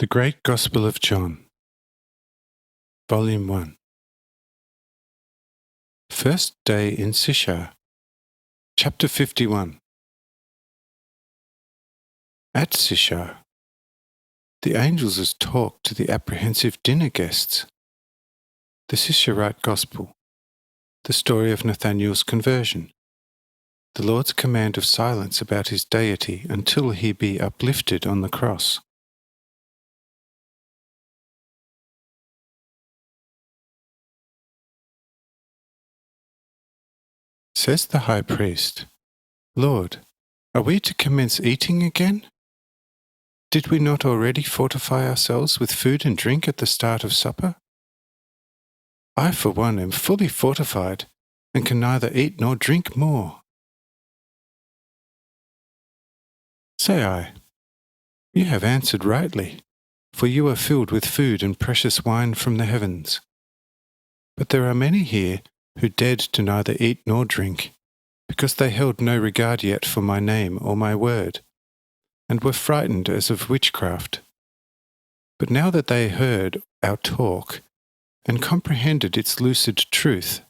The Great Gospel of John, Volume 1. First Day in Sychar, Chapter 51. At Sychar, the angels' talk to the apprehensive dinner guests. The Sycharite Gospel, the story of Nathanael's conversion, the Lord's command of silence about his deity until he be uplifted on the cross. Says the high priest, "Lord, are we to commence eating again? Did we not already fortify ourselves with food and drink at the start of supper? I, for one, am fully fortified and can neither eat nor drink more." Say I, "You have answered rightly, for you are filled with food and precious wine from the heavens. But there are many here who dared to neither eat nor drink, because they held no regard yet for my name or my word, and were frightened as of witchcraft. But now that they heard our talk and comprehended its lucid truth,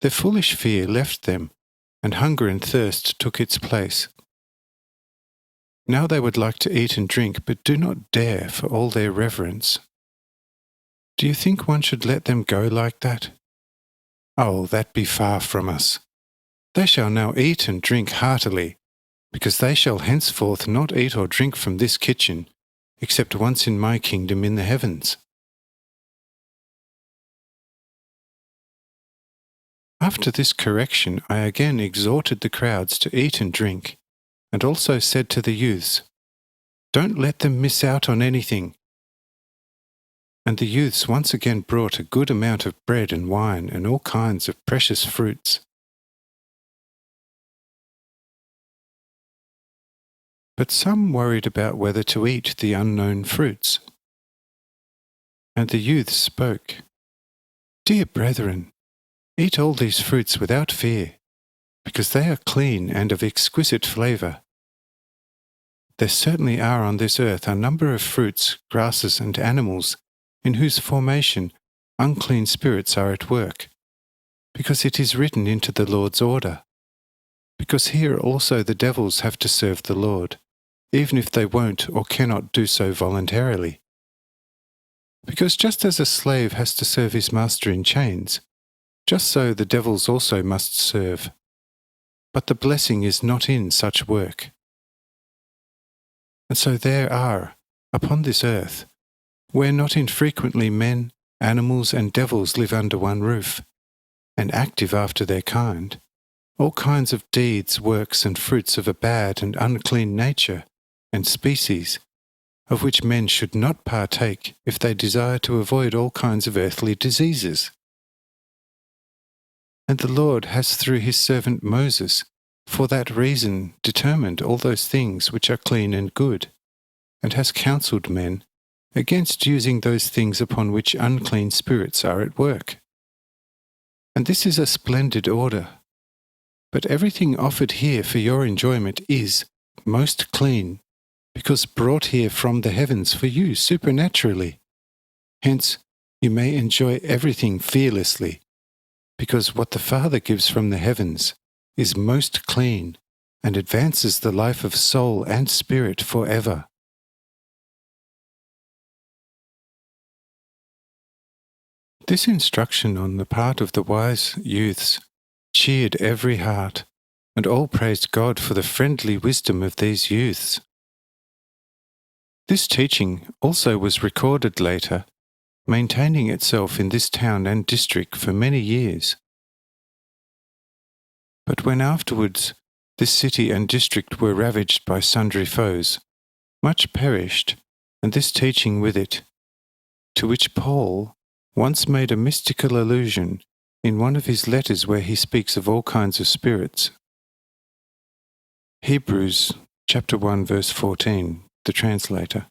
their foolish fear left them, and hunger and thirst took its place. Now they would like to eat and drink, but do not dare for all their reverence. Do you think one should let them go like that? Oh, that be far from us. They shall now eat and drink heartily, because they shall henceforth not eat or drink from this kitchen, except once in my kingdom in the heavens." After this correction, I again exhorted the crowds to eat and drink, and also said to the youths, "Don't let them miss out on anything." And the youths once again brought a good amount of bread and wine and all kinds of precious fruits. But some worried about whether to eat the unknown fruits. And the youths spoke, "Dear brethren, eat all these fruits without fear, because they are clean and of exquisite flavour. There certainly are on this earth a number of fruits, grasses, and animals in whose formation unclean spirits are at work, because it is written into the Lord's order. Because here also the devils have to serve the Lord, even if they won't or cannot do so voluntarily. Because just as a slave has to serve his master in chains, just so the devils also must serve. But the blessing is not in such work. And so there are, upon this earth, where not infrequently men, animals, and devils live under one roof, and active after their kind, all kinds of deeds, works, and fruits of a bad and unclean nature and species, of which men should not partake if they desire to avoid all kinds of earthly diseases. And the Lord has through his servant Moses for that reason determined all those things which are clean and good, and has counselled men against using those things upon which unclean spirits are at work. And this is a splendid order. But everything offered here for your enjoyment is most clean, because brought here from the heavens for you supernaturally. Hence, you may enjoy everything fearlessly, because what the Father gives from the heavens is most clean and advances the life of soul and spirit forever. This instruction on the part of the wise youths cheered every heart, and all praised God for the friendly wisdom of these youths. This teaching also was recorded later, maintaining itself in this town and district for many years. But when afterwards this city and district were ravaged by sundry foes, much perished, and this teaching with it, to which Paul once made a mystical allusion in one of his letters where he speaks of all kinds of spirits. Hebrews chapter 1 verse 14, the translator.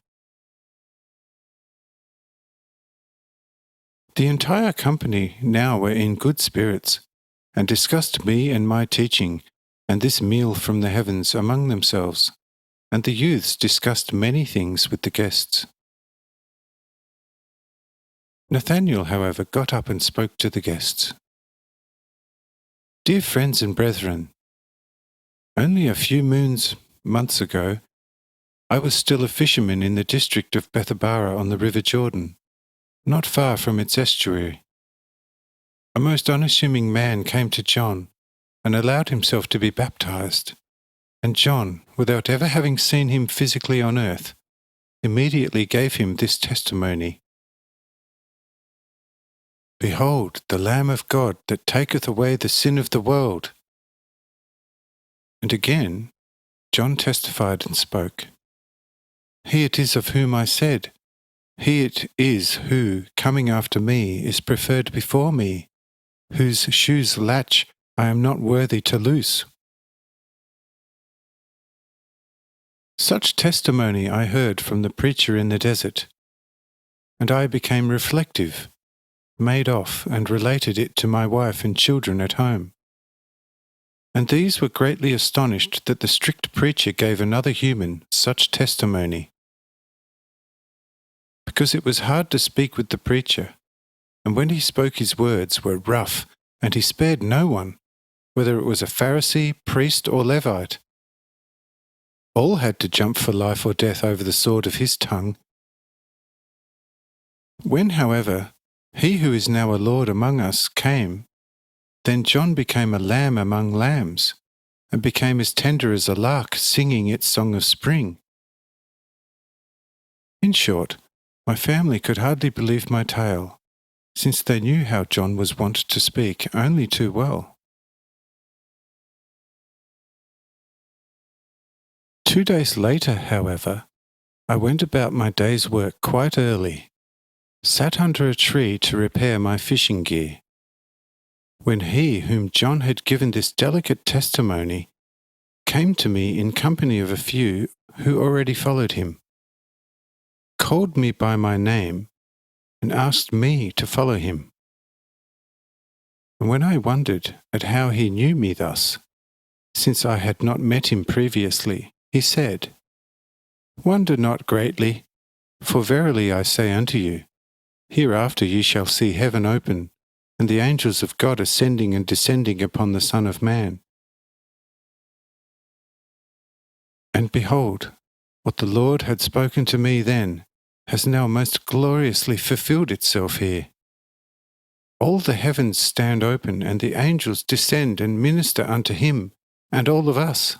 The entire company now were in good spirits, and discussed me and my teaching, and this meal from the heavens among themselves, and the youths discussed many things with the guests. Nathanael, however, got up and spoke to the guests. "Dear friends and brethren, only a few months ago, I was still a fisherman in the district of Bethabara on the river Jordan, not far from its estuary. A most unassuming man came to John and allowed himself to be baptized, and John, without ever having seen him physically on earth, immediately gave him this testimony: 'Behold, the Lamb of God that taketh away the sin of the world.' And again, John testified and spoke, 'He it is of whom I said, He it is who, coming after me, is preferred before me, whose shoes latch I am not worthy to loose.' Such testimony I heard from the preacher in the desert, and I became reflective, made off, and related it to my wife and children at home. And these were greatly astonished that the strict preacher gave another human such testimony. Because it was hard to speak with the preacher, and when he spoke his words were rough, and he spared no one, whether it was a Pharisee, priest, or Levite. All had to jump for life or death over the sword of his tongue. When, however, he who is now a Lord among us came, then John became a lamb among lambs, and became as tender as a lark singing its song of spring. In short, my family could hardly believe my tale, since they knew how John was wont to speak only too well. 2 days later, however, I went about my day's work quite early, sat under a tree to repair my fishing gear, when he whom John had given this delicate testimony came to me in company of a few who already followed him, called me by my name, and asked me to follow him. And when I wondered at how he knew me thus, since I had not met him previously, he said, "Wonder not greatly, for verily I say unto you, hereafter ye shall see heaven open, and the angels of God ascending and descending upon the Son of Man. And behold, what the Lord had spoken to me then has now most gloriously fulfilled itself here. All the heavens stand open, and the angels descend and minister unto him and all of us.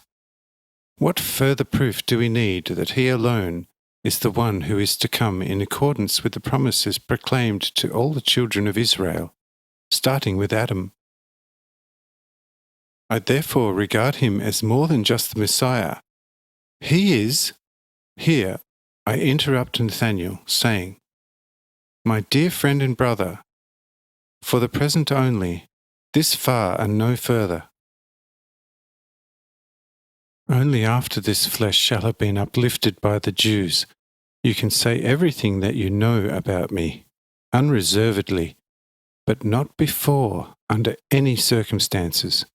What further proof do we need that he alone is the one who is to come in accordance with the promises proclaimed to all the children of Israel, starting with Adam? I therefore regard him as more than just the Messiah. He is—" Here I interrupt Nathanael, saying, "My dear friend and brother, for the present only, this far and no further. Only after this flesh shall have been uplifted by the Jews, you can say everything that you know about me, unreservedly, but not before, under any circumstances,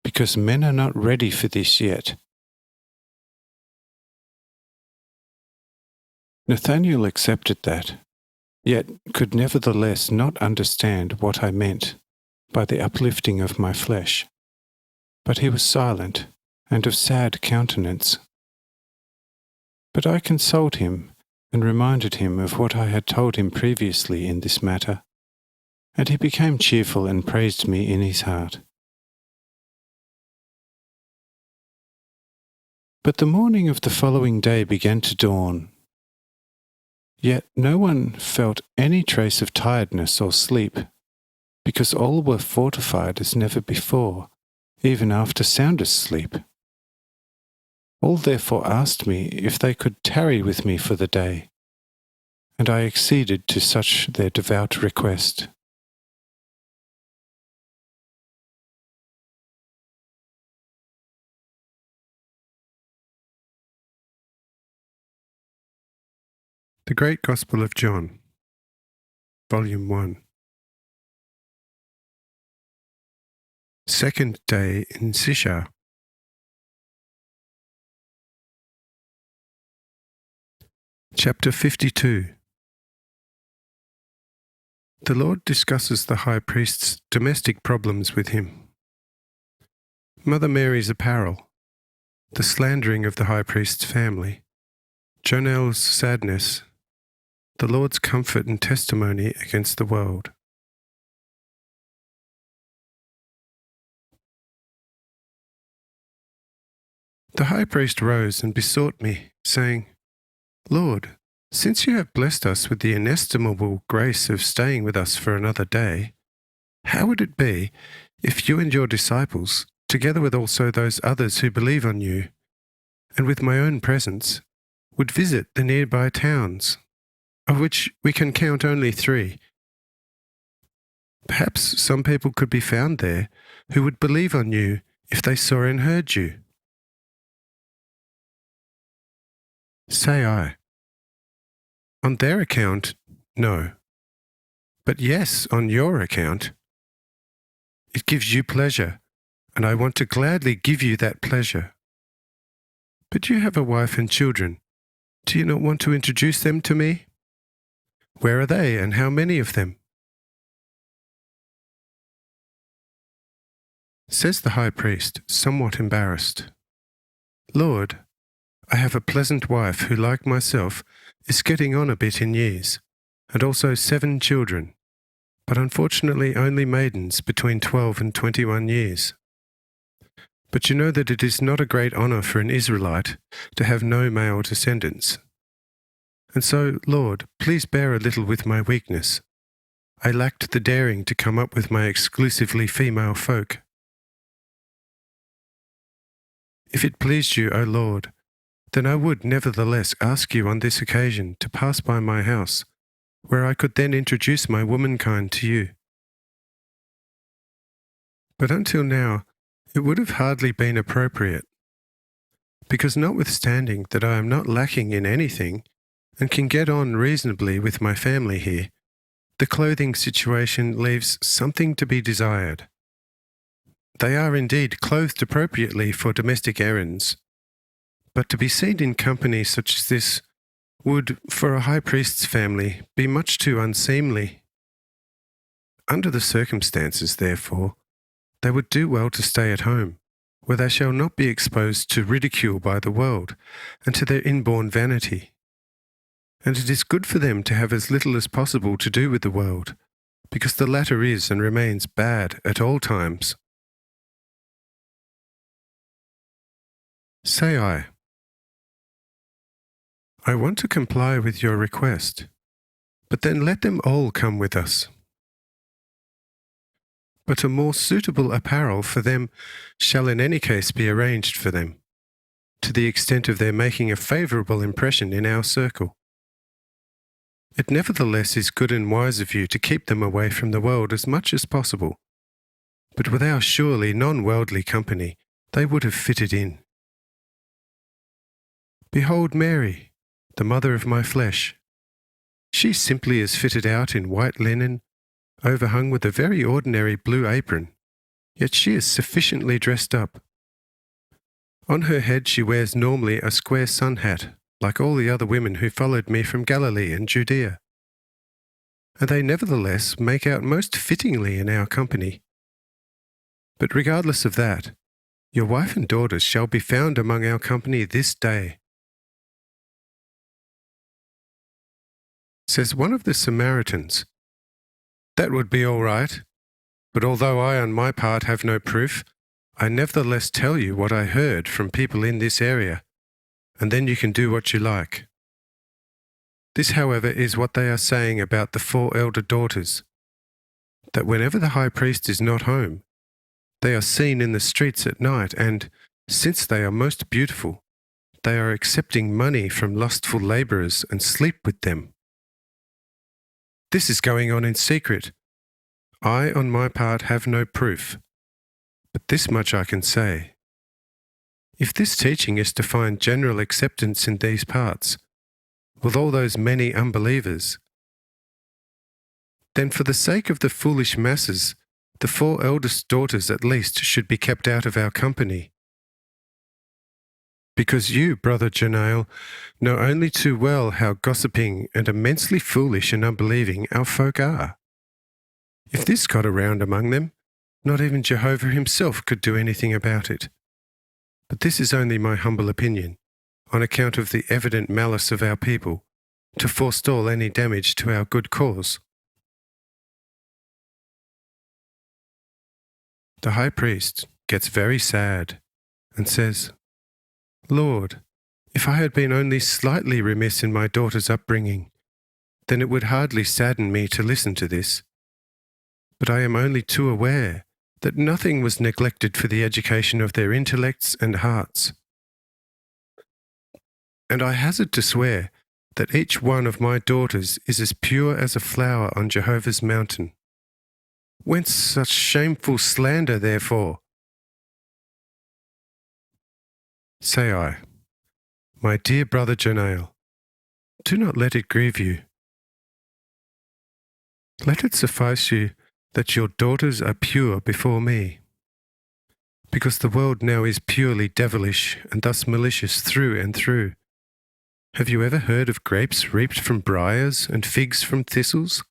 because men are not ready for this yet." Nathanael accepted that, yet could nevertheless not understand what I meant by the uplifting of my flesh. But he was silent and of sad countenance. But I consoled him and reminded him of what I had told him previously in this matter, and he became cheerful and praised me in his heart. But the morning of the following day began to dawn. Yet no one felt any trace of tiredness or sleep, because all were fortified as never before, even after soundest sleep. All therefore asked me if they could tarry with me for the day, and I acceded to such their devout request. The Great Gospel of John, Volume 1. Second day in Sisha. Chapter 52. The Lord discusses the high priest's domestic problems with him. Mother Mary's apparel, the slandering of the high priest's family, Jonel's sadness, the Lord's comfort and testimony against the world. The high priest rose and besought me, saying, Lord, since you have blessed us with the inestimable grace of staying with us for another day, how would it be if you and your disciples, together with also those others who believe on you, and with my own presence, would visit the nearby towns, of which we can count only 3? Perhaps some people could be found there who would believe on you if they saw and heard you. Say I. On their account, no. But yes, on your account. It gives you pleasure, and I want to gladly give you that pleasure. But you have a wife and children. Do you not want to introduce them to me? Where are they, and how many of them? Says the high priest, somewhat embarrassed. Lord, I have a pleasant wife who, like myself, is getting on a bit in years, and also 7 children, but unfortunately only maidens between 12 and 21 years. But you know that it is not a great honour for an Israelite to have no male descendants. And so, Lord, please bear a little with my weakness. I lacked the daring to come up with my exclusively female folk. If it pleased you, O Lord, then I would nevertheless ask you on this occasion to pass by my house, where I could then introduce my womankind to you. But until now, it would have hardly been appropriate, because notwithstanding that I am not lacking in anything, and can get on reasonably with my family here, the clothing situation leaves something to be desired. They are indeed clothed appropriately for domestic errands, but to be seen in company such as this would, for a high priest's family, be much too unseemly. Under the circumstances, therefore, they would do well to stay at home, where they shall not be exposed to ridicule by the world, and to their inborn vanity. And it is good for them to have as little as possible to do with the world, because the latter is and remains bad at all times. Say I want to comply with your request, but then let them all come with us. But a more suitable apparel for them shall in any case be arranged for them, to the extent of their making a favourable impression in our circle. It nevertheless is good and wise of you to keep them away from the world as much as possible, but with our surely non-worldly company they would have fitted in. Behold Mary, the mother of my flesh. She simply is fitted out in white linen, overhung with a very ordinary blue apron, yet she is sufficiently dressed up. On her head she wears normally a square sun hat, like all the other women who followed me from Galilee and Judea. And they nevertheless make out most fittingly in our company. But regardless of that, your wife and daughters shall be found among our company this day. Says one of the Samaritans, That would be all right, but although I on my part have no proof, I nevertheless tell you what I heard from people in this area, and then you can do what you like. This, however, is what they are saying about the 4 elder daughters, that whenever the high priest is not home, they are seen in the streets at night, and, since they are most beautiful, they are accepting money from lustful labourers and sleep with them. This is going on in secret. I, on my part, have no proof, but this much I can say. If this teaching is to find general acceptance in these parts, with all those many unbelievers, then for the sake of the foolish masses, the 4 eldest daughters at least should be kept out of our company. Because you, Brother Janael, know only too well how gossiping and immensely foolish and unbelieving our folk are. If this got around among them, not even Jehovah himself could do anything about it. But this is only my humble opinion, on account of the evident malice of our people, to forestall any damage to our good cause. The high priest gets very sad and says, "Lord, if I had been only slightly remiss in my daughter's upbringing, then it would hardly sadden me to listen to this. But I am only too aware that nothing was neglected for the education of their intellects and hearts. And I hazard to swear that each one of my daughters is as pure as a flower on Jehovah's mountain. Whence such shameful slander, therefore? Say I, my dear brother Janael, do not let it grieve you. Let it suffice you that your daughters are pure before me, because the world now is purely devilish and thus malicious through and through. Have you ever heard of grapes reaped from briars and figs from thistles?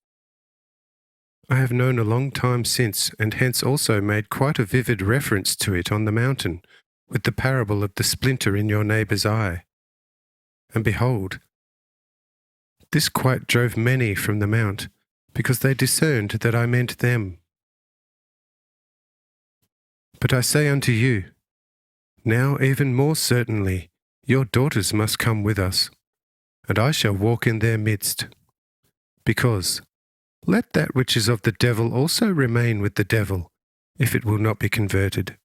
I have known a long time since, and hence also made quite a vivid reference to it on the mountain, with the parable of the splinter in your neighbour's eye. And behold, this quite drove many from the mount, because they discerned that I meant them. But I say unto you, now even more certainly, your daughters must come with us, and I shall walk in their midst. Because, let that which is of the devil also remain with the devil, if it will not be converted.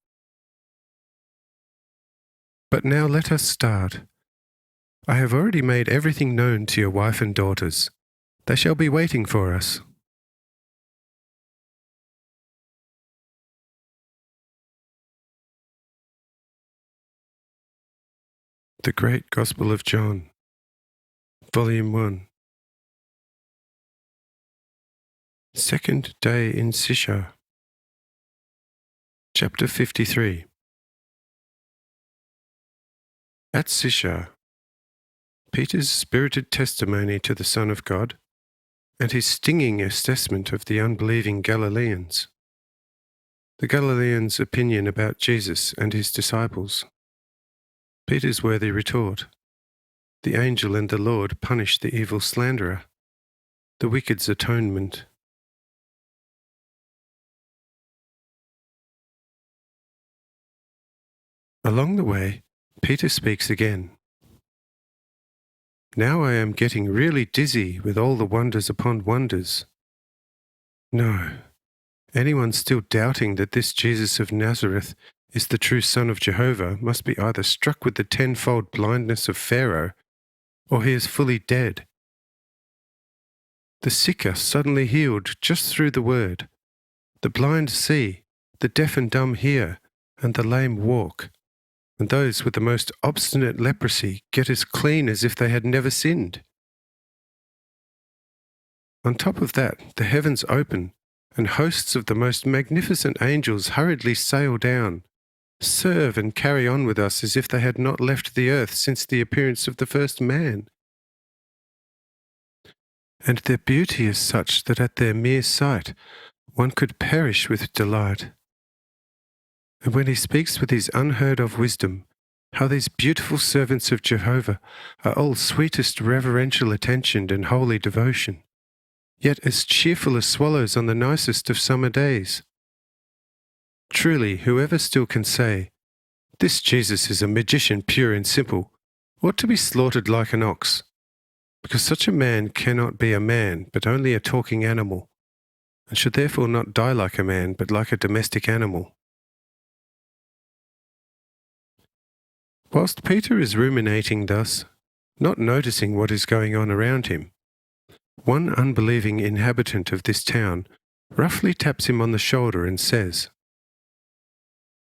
But now let us start. I have already made everything known to your wife and daughters. They shall be waiting for us. The Great Gospel of John, Volume 1. Second day in Sishar. Chapter 53. At Sishar, Peter's spirited testimony to the Son of God, and his stinging assessment of the unbelieving Galileans. The Galileans' opinion about Jesus and his disciples. Peter's worthy retort. The angel and the Lord punish the evil slanderer. The wicked's atonement. Along the way, Peter speaks again. Now I am getting really dizzy with all the wonders upon wonders. No, anyone still doubting that this Jesus of Nazareth is the true Son of Jehovah must be either struck with the tenfold blindness of Pharaoh, or he is fully dead. The sick are suddenly healed just through the word. The blind see, the deaf and dumb hear, and the lame walk. And those with the most obstinate leprosy get as clean as if they had never sinned. On top of that, the heavens open, and hosts of the most magnificent angels hurriedly sail down, serve and carry on with us as if they had not left the earth since the appearance of the first man. And their beauty is such that at their mere sight one could perish with delight. And when he speaks with his unheard-of wisdom, how these beautiful servants of Jehovah are all sweetest reverential attention and holy devotion, yet as cheerful as swallows on the nicest of summer days. Truly, whoever still can say, this Jesus is a magician pure and simple, ought to be slaughtered like an ox, because such a man cannot be a man, but only a talking animal, and should therefore not die like a man, but like a domestic animal. Whilst Peter is ruminating thus, not noticing what is going on around him, one unbelieving inhabitant of this town roughly taps him on the shoulder and says,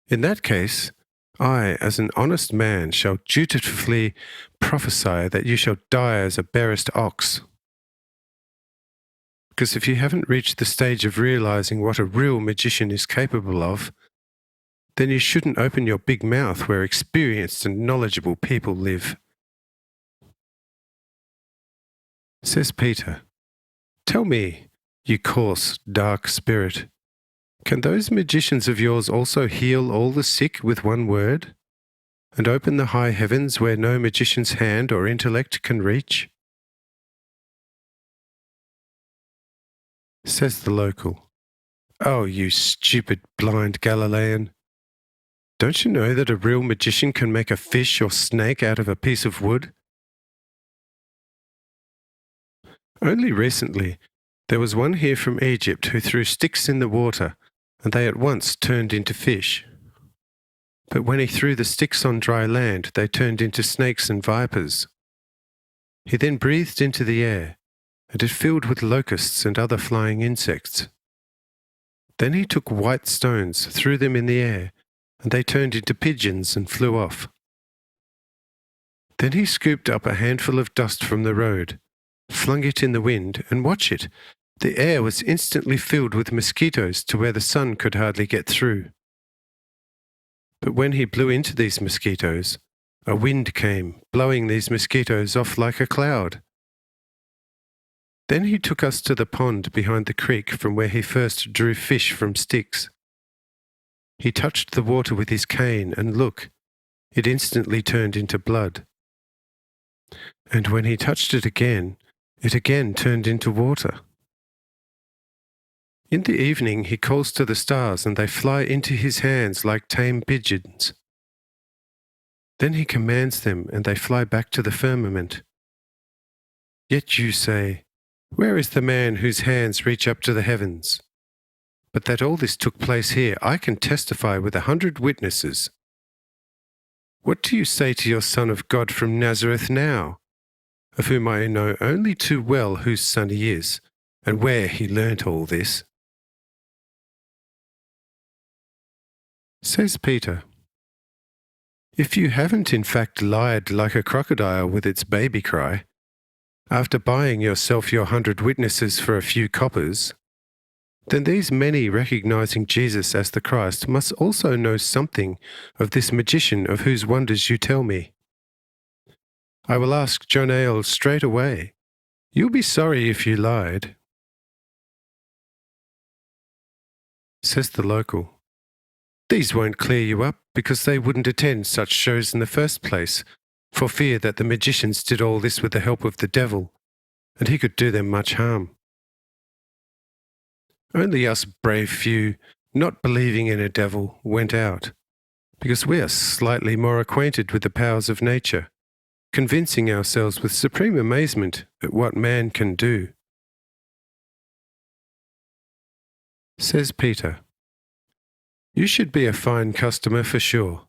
"In that case, I, as an honest man, shall dutifully prophesy that you shall die as a barest ox." Because if you haven't reached the stage of realizing what a real magician is capable of, then you shouldn't open your big mouth where experienced and knowledgeable people live. Says Peter, "Tell me, You coarse, dark spirit. Can those magicians of yours also heal all the sick with one word, and open the high heavens where no magician's hand or intellect can reach? Says the local, "Oh, you stupid, blind Galilean! Don't you know that a real magician can make a fish or snake out of a piece of wood?" Only recently, there was one here from Egypt who threw sticks in the water, and they at once turned into fish. But when he threw the sticks on dry land, they turned into snakes and vipers. He then breathed into the air, and it filled with locusts and other flying insects. Then he took white stones, threw them in the air, and they turned into pigeons and flew off. Then he scooped up a handful of dust from the road, flung it in the wind, and watch it! The air was instantly filled with mosquitoes to where the sun could hardly get through. But when he blew into these mosquitoes, a wind came, blowing these mosquitoes off like a cloud. Then he took us to the pond behind the creek from where he first drew fish from sticks. He touched the water with his cane, and look, it instantly turned into blood. And when he touched it again turned into water. In the evening he calls to the stars, and they fly into his hands like tame pigeons. Then he commands them, and they fly back to the firmament. Yet you say, "Where is the man whose hands reach up to the heavens?" But that all this took place here, I can testify with 100 witnesses. What do you say to your Son of God from Nazareth now, of whom I know only too well whose son he is, and where he learnt all this? Says Peter, "If you haven't in fact lied like a crocodile with its baby cry, after buying yourself your 100 witnesses for a few coppers, then these many recognizing Jesus as the Christ must also know something of this magician of whose wonders you tell me. I will ask John Ale straight away. You'll be sorry if you lied." Says the local, "These won't clear you up, because they wouldn't attend such shows in the first place, for fear that the magicians did all this with the help of the devil, and he could do them much harm. Only us brave few, not believing in a devil, went out, because we are slightly more acquainted with the powers of nature, convincing ourselves with supreme amazement at what man can do." Says Peter, "You should be a fine customer for sure,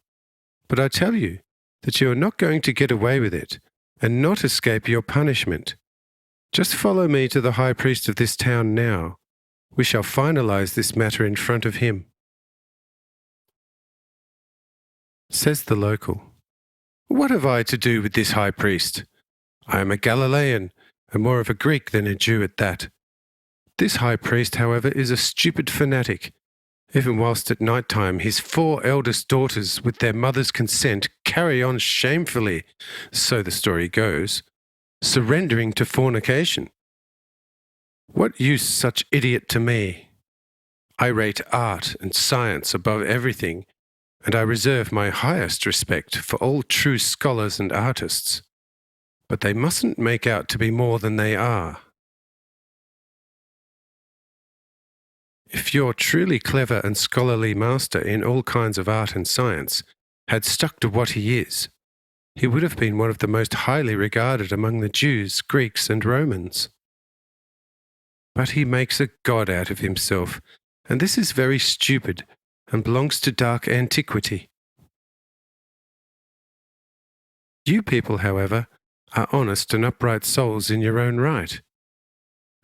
but I tell you that you are not going to get away with it and not escape your punishment. Just follow me to the high priest of this town now. We shall finalize this matter in front of him." Says the local, "What have I to do with this high priest? I am a Galilean, and more of a Greek than a Jew at that. This high priest, however, is a stupid fanatic. Even whilst at night time his 4 eldest daughters, with their mother's consent, carry on shamefully, so the story goes, surrendering to fornication. What use such idiot to me? I rate art and science above everything, and I reserve my highest respect for all true scholars and artists. But they mustn't make out to be more than they are. If your truly clever and scholarly master in all kinds of art and science had stuck to what he is, he would have been one of the most highly regarded among the Jews, Greeks, and Romans. But he makes a god out of himself, and this is very stupid and belongs to dark antiquity. You people, however, are honest and upright souls in your own right.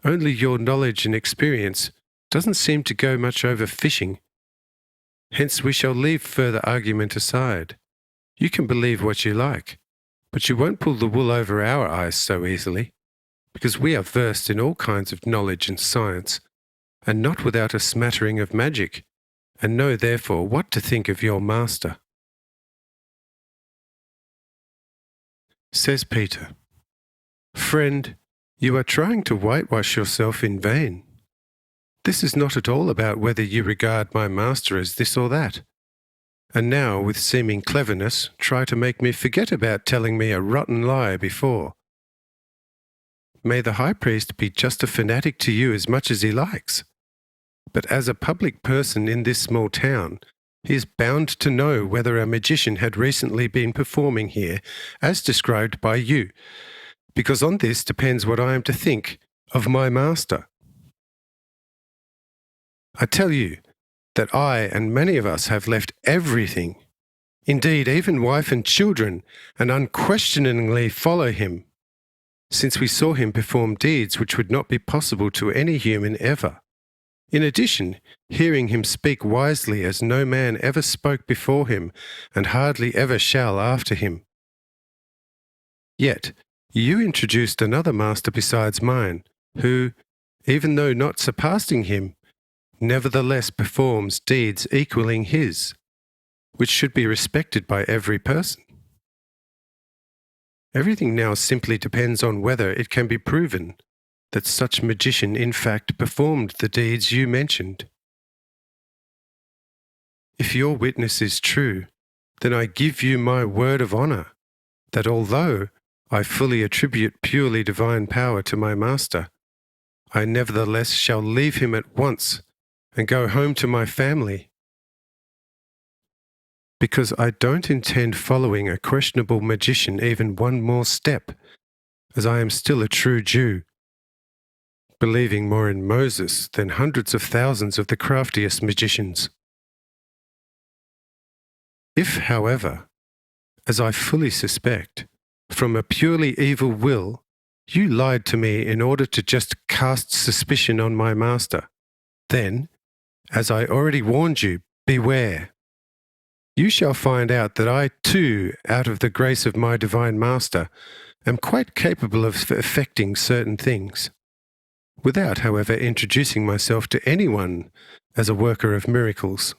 Only your knowledge and experience doesn't seem to go much over fishing. Hence we shall leave further argument aside. You can believe what you like, but you won't pull the wool over our eyes so easily, because we are versed in all kinds of knowledge and science, and not without a smattering of magic, and know therefore what to think of your master." Says Peter, "Friend, you are trying to whitewash yourself in vain. This is not at all about whether you regard my master as this or that. And now, with seeming cleverness, try to make me forget about telling me a rotten lie before. May the high priest be just a fanatic to you as much as he likes. But as a public person in this small town, he is bound to know whether a magician had recently been performing here, as described by you, because on this depends what I am to think of my master. I tell you that I and many of us have left everything, indeed even wife and children, and unquestioningly follow him, since we saw him perform deeds which would not be possible to any human ever. In addition, hearing him speak wisely as no man ever spoke before him, and hardly ever shall after him. Yet, you introduced another master besides mine, who, even though not surpassing him, nevertheless performs deeds equalling his, which should be respected by every person. Everything now simply depends on whether it can be proven that such magician in fact performed the deeds you mentioned. If your witness is true, then I give you my word of honour that although I fully attribute purely divine power to my master, I nevertheless shall leave him at once and go home to my family, because I don't intend following a questionable magician even one more step, as I am still a true Jew, believing more in Moses than hundreds of thousands of the craftiest magicians. If, however, as I fully suspect, from a purely evil will, you lied to me in order to just cast suspicion on my master, then, as I already warned you, beware. You shall find out that I too, out of the grace of my divine master, am quite capable of effecting certain things, without, however, introducing myself to anyone as a worker of miracles.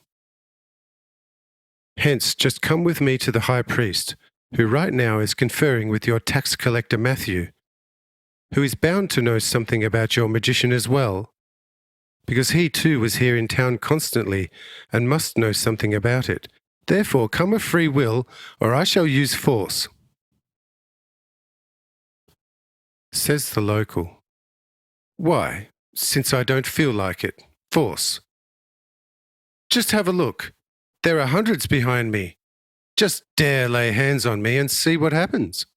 Hence, just come with me to the high priest, who right now is conferring with your tax collector Matthew, who is bound to know something about your magician as well, because he too was here in town constantly and must know something about it. Therefore, come of free will, or I shall use force. Says the local. Why, since I don't feel like it, force. Just have a look. There are hundreds behind me. Just dare lay hands on me and see what happens.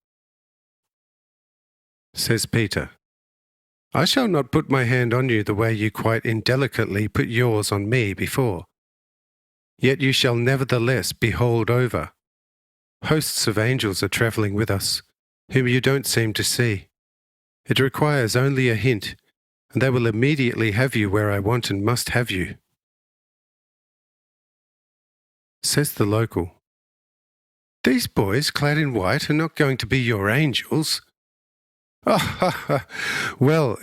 Says Peter. I shall not put my hand on you the way you quite indelicately put yours on me before. Yet you shall nevertheless be holed over. Hosts of angels are travelling with us, whom you don't seem to see. It requires only a hint, and they will immediately have you where I want and must have you. Says the local. These boys clad in white are not going to be your angels. Well,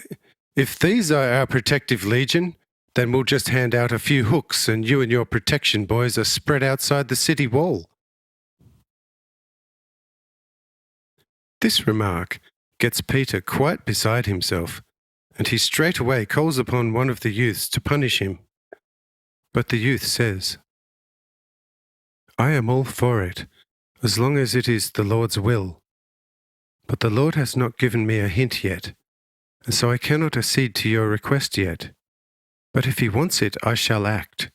if these are our protective legion, then we'll just hand out a few hooks and you and your protection boys are spread outside the city wall. This remark gets Peter quite beside himself, and he straightway calls upon one of the youths to punish him. But the youth says, I am all for it, as long as it is the Lord's will. But the Lord has not given me a hint yet, and so I cannot accede to your request yet. But if he wants it, I shall act.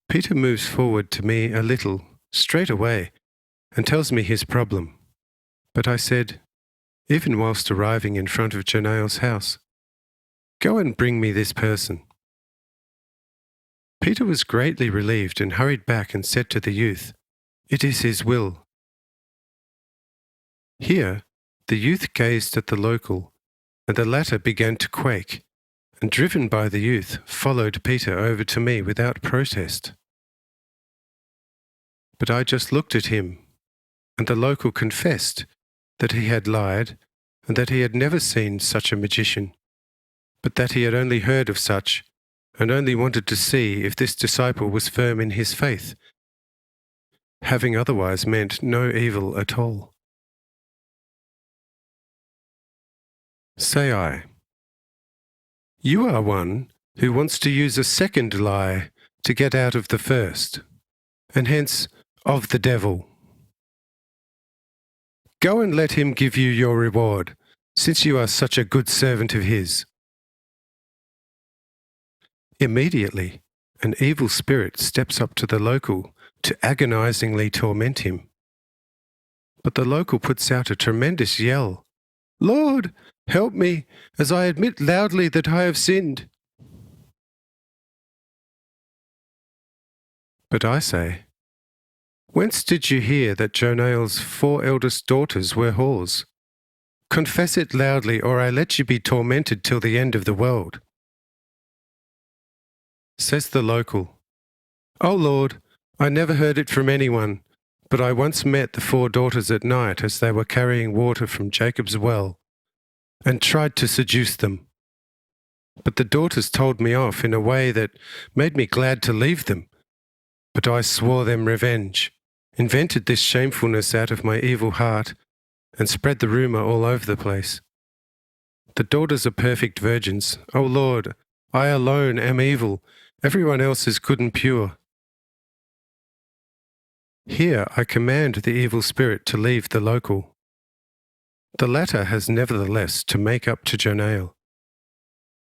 Peter moves forward to me a little, straight away, and tells me his problem. But I said, even whilst arriving in front of Janael's house, go and bring me this person. Peter was greatly relieved and hurried back and said to the youth, it is his will. Here, the youth gazed at the local, and the latter began to quake, and driven by the youth, followed Peter over to me without protest. But I just looked at him, and the local confessed that he had lied, and that he had never seen such a magician, but that he had only heard of such, and only wanted to see if this disciple was firm in his faith, having otherwise meant no evil at all. Say I, You are one who wants to use a second lie to get out of the first, and hence of the devil. Go and let him give you your reward, since you are such a good servant of his. Immediately, an evil spirit steps up to the local to agonizingly torment him. But the local puts out a tremendous yell. "Lord, help me, as I admit loudly that I have sinned." But I say, "Whence did you hear that Jonael's 4 eldest daughters were whores? Confess it loudly, or I let you be tormented till the end of the world." Says the local, "O Lord, I never heard it from anyone, but I once met the 4 daughters at night as they were carrying water from Jacob's well, and tried to seduce them. But the daughters told me off in a way that made me glad to leave them. But I swore them revenge, invented this shamefulness out of my evil heart, and spread the rumour all over the place. The daughters are perfect virgins. O Lord, I alone am evil. Everyone else is good and pure." Here I command the evil spirit to leave the local. The latter has nevertheless to make up to Jonael.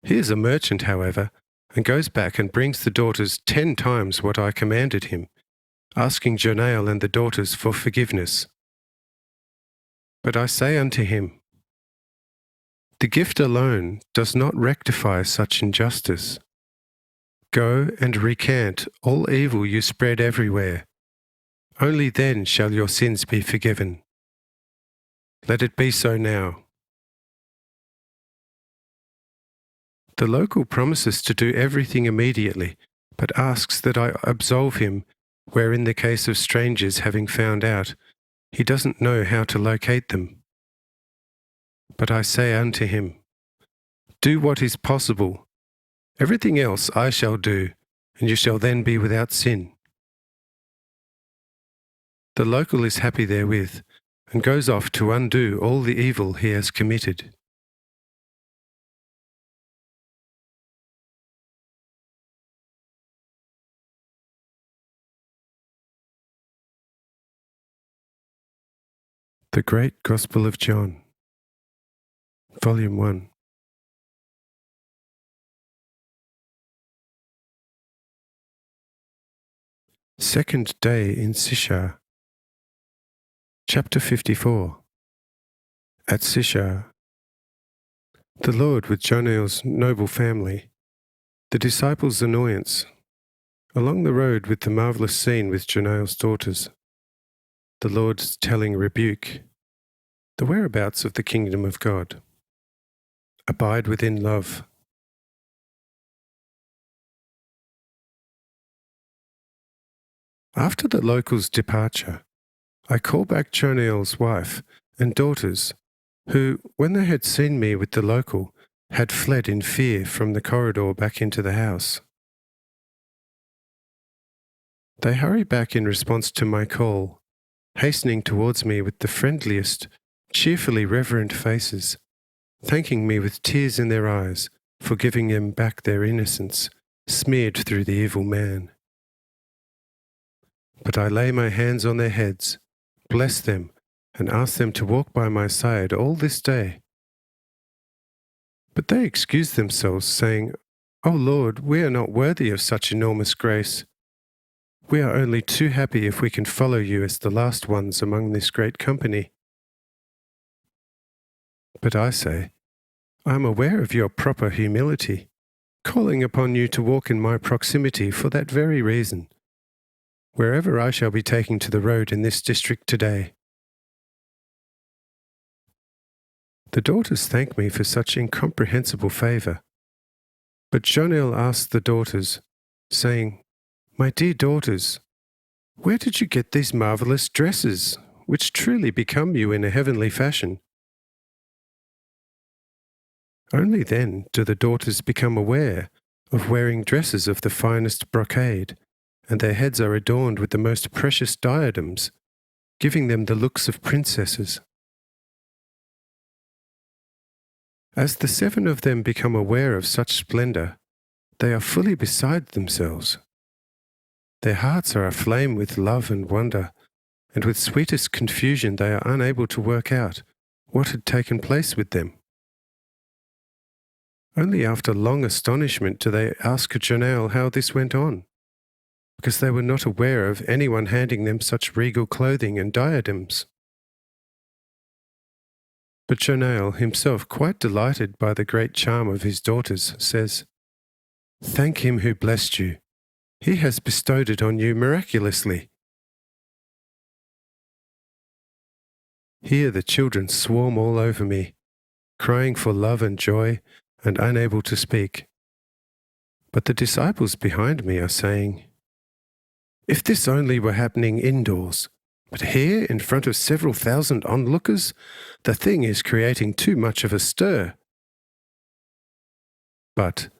He is a merchant, however, and goes back and brings the daughters 10 times what I commanded him, asking Jonael and the daughters for forgiveness. But I say unto him, "The gift alone does not rectify such injustice. Go and recant all evil you spread everywhere. Only then shall your sins be forgiven. Let it be so now." The local promises to do everything immediately, but asks that I absolve him, where in the case of strangers having found out, he doesn't know how to locate them. But I say unto him, "Do what is possible. Everything else I shall do, and you shall then be without sin." The local is happy therewith, and goes off to undo all the evil he has committed. The Great Gospel of John, Volume 1. Second day in Sychar. Chapter 54. At Sychar. The Lord with Jonael's noble family, the disciples' annoyance, along the road with the marvellous scene with Jonael's daughters, the Lord's telling rebuke, the whereabouts of the kingdom of God. Abide within love. After the local's departure, I call back Jonael's wife and daughters, who, when they had seen me with the local, had fled in fear from the corridor back into the house. They hurry back in response to my call, hastening towards me with the friendliest, cheerfully reverent faces, thanking me with tears in their eyes for giving them back their innocence, smeared through the evil man. But I lay my hands on their heads, bless them, and ask them to walk by my side all this day. But they excuse themselves, saying, "O Lord, we are not worthy of such enormous grace. We are only too happy if we can follow you as the last ones among this great company." But I say, I am aware of your proper humility, calling upon you to walk in my proximity for that very reason, wherever I shall be taking to the road in this district today. The daughters thank me for such incomprehensible favour. But Jonael asked the daughters, saying, "My dear daughters, where did you get these marvellous dresses, which truly become you in a heavenly fashion?" Only then do the daughters become aware of wearing dresses of the finest brocade, and their heads are adorned with the most precious diadems, giving them the looks of princesses. As the 7 of them become aware of such splendor, they are fully beside themselves. Their hearts are aflame with love and wonder, and with sweetest confusion they are unable to work out what had taken place with them. Only after long astonishment do they ask Jakob how this went on, because they were not aware of anyone handing them such regal clothing and diadems. But Jakob, himself quite delighted by the great charm of his daughters, says, "Thank him who blessed you. He has bestowed it on you miraculously." Here the children swarm all over me, crying for love and joy and unable to speak. But the disciples behind me are saying, "If this only were happening indoors, but here in front of several thousand onlookers, the thing is creating too much of a stir." But,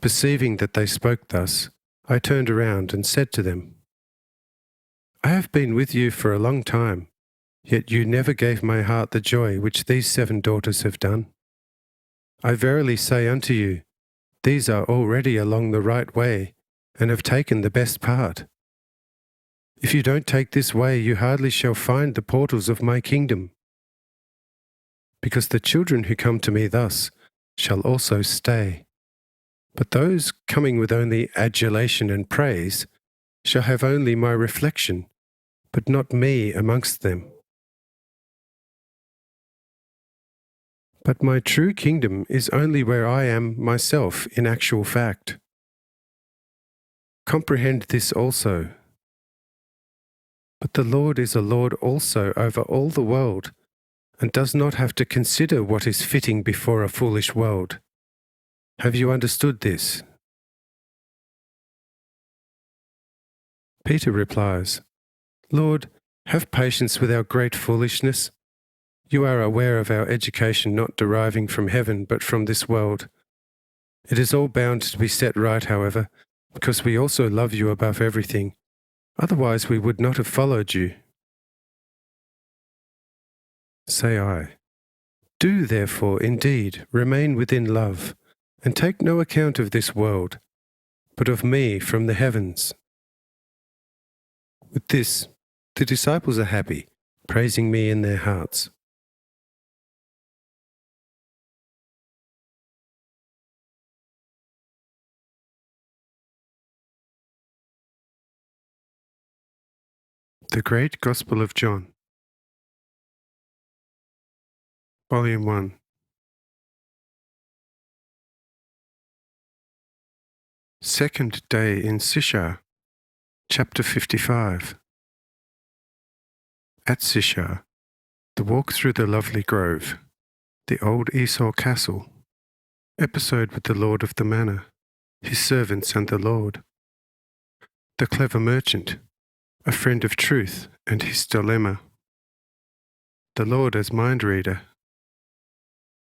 perceiving that they spoke thus, I turned around and said to them, "I have been with you for a long time, yet you never gave my heart the joy which these 7 daughters have done. I verily say unto you, these are already along the right way, and have taken the best part. If you don't take this way, you hardly shall find the portals of my kingdom. Because the children who come to me thus shall also stay. But those coming with only adulation and praise shall have only my reflection, but not me amongst them. But my true kingdom is only where I am myself in actual fact. Comprehend this also. But the Lord is a Lord also over all the world, and does not have to consider what is fitting before a foolish world. Have you understood this?" Peter replies, "Lord, have patience with our great foolishness. You are aware of our education not deriving from heaven but from this world. It is all bound to be set right, however, because we also love you above everything. Otherwise we would not have followed you." Say I, "Do therefore indeed remain within love, and take no account of this world, but of me from the heavens." With this, the disciples are happy, praising me in their hearts. The Great Gospel of John, Volume 1. Second day in Sychar, Chapter 55. At Sychar, the walk through the lovely grove, the old Esau castle, episode with the lord of the manor, his servants and the Lord, the clever merchant, a friend of truth and his dilemma, the Lord as mind-reader,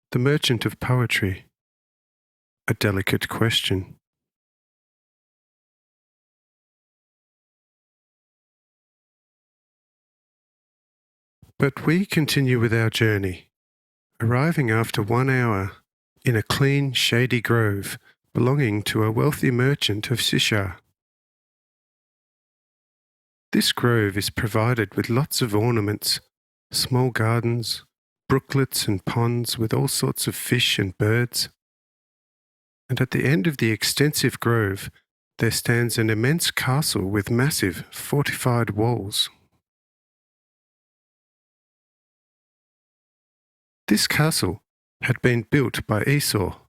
the merchant of poetry, a delicate question. But we continue with our journey, arriving after 1 hour in a clean, shady grove belonging to a wealthy merchant of Sychar. This grove is provided with lots of ornaments, small gardens, brooklets and ponds with all sorts of fish and birds. And at the end of the extensive grove there stands an immense castle with massive fortified walls. This castle had been built by Esau,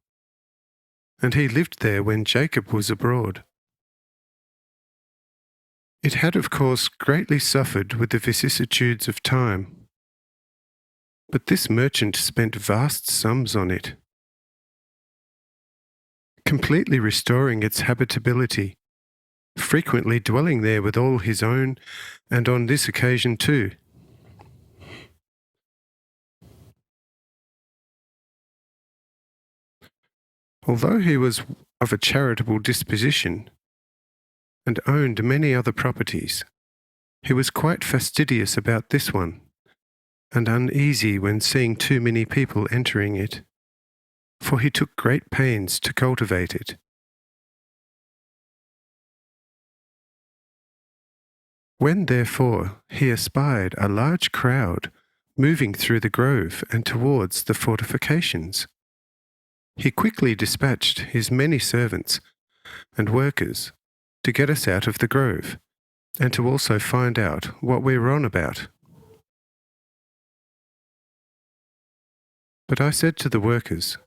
and he lived there when Jacob was abroad. It had, of course, greatly suffered with the vicissitudes of time, but this merchant spent vast sums on it, completely restoring its habitability, frequently dwelling there with all his own, and on this occasion too. Although he was of a charitable disposition, and owned many other properties, he was quite fastidious about this one, and uneasy when seeing too many people entering it. for he took great pains to cultivate it. When, therefore, he espied a large crowd moving through the grove and towards the fortifications, he quickly dispatched his many servants and workers to get us out of the grove, and to also find out what we were on about. But I said to the workers,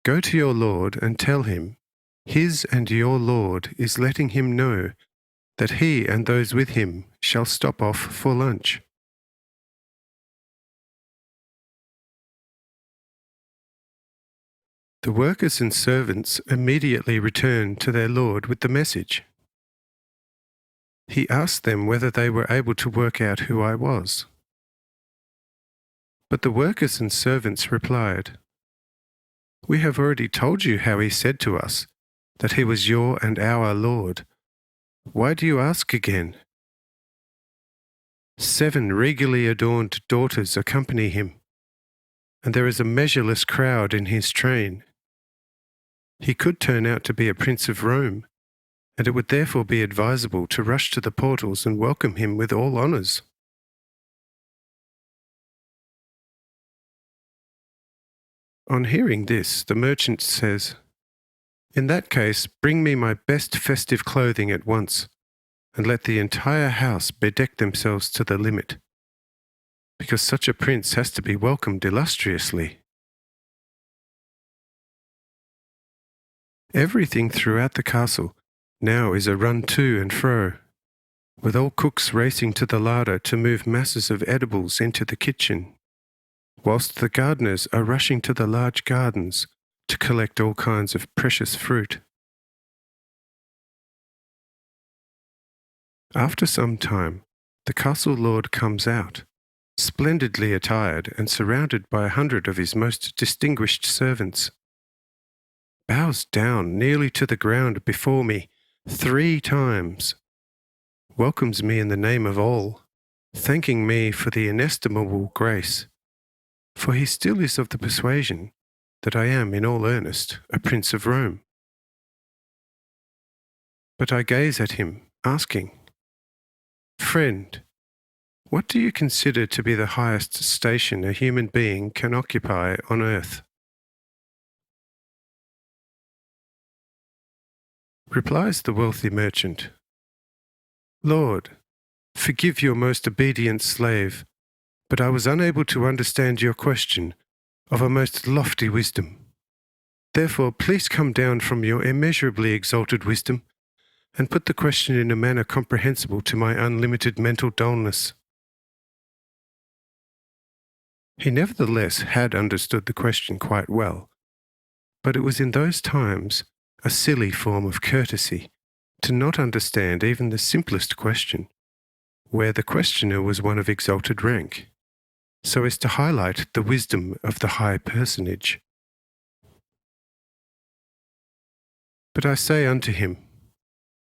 "Go to your lord and tell him, his and your lord is letting him know that he and those with him shall stop off for lunch." The workers and servants immediately returned to their lord with the message. He asked them whether they were able to work out who I was. But the workers and servants replied, "We have already told you how he said to us that he was your and our Lord. Why do you ask again?" 7 regally adorned daughters accompany him, and there is a measureless crowd in his train. He could turn out to be a prince of Rome, and it would therefore be advisable to rush to the portals and welcome him with all honours. On hearing this, the merchant says, "In that case, bring me my best festive clothing at once, and let the entire house bedeck themselves to the limit, because such a prince has to be welcomed illustriously." Everything throughout the castle now is a run to and fro, with all cooks racing to the larder to move masses of edibles into the kitchen, whilst the gardeners are rushing to the large gardens to collect all kinds of precious fruit. After some time, the castle lord comes out, splendidly attired and surrounded by 100 of his most distinguished servants, bows down nearly to the ground before me 3 times, welcomes me in the name of all, thanking me for the inestimable grace, for he still is of the persuasion that I am in all earnest a prince of Rome. But I gaze at him, asking, "Friend, what do you consider to be the highest station a human being can occupy on earth?" Replies the wealthy merchant, "Lord, forgive your most obedient slave, but I was unable to understand your question of a most lofty wisdom. Therefore, please come down from your immeasurably exalted wisdom and put the question in a manner comprehensible to my unlimited mental dullness." He nevertheless had understood the question quite well, but it was in those times a silly form of courtesy to not understand even the simplest question, where the questioner was one of exalted rank, so as to highlight the wisdom of the high personage. But I say unto him,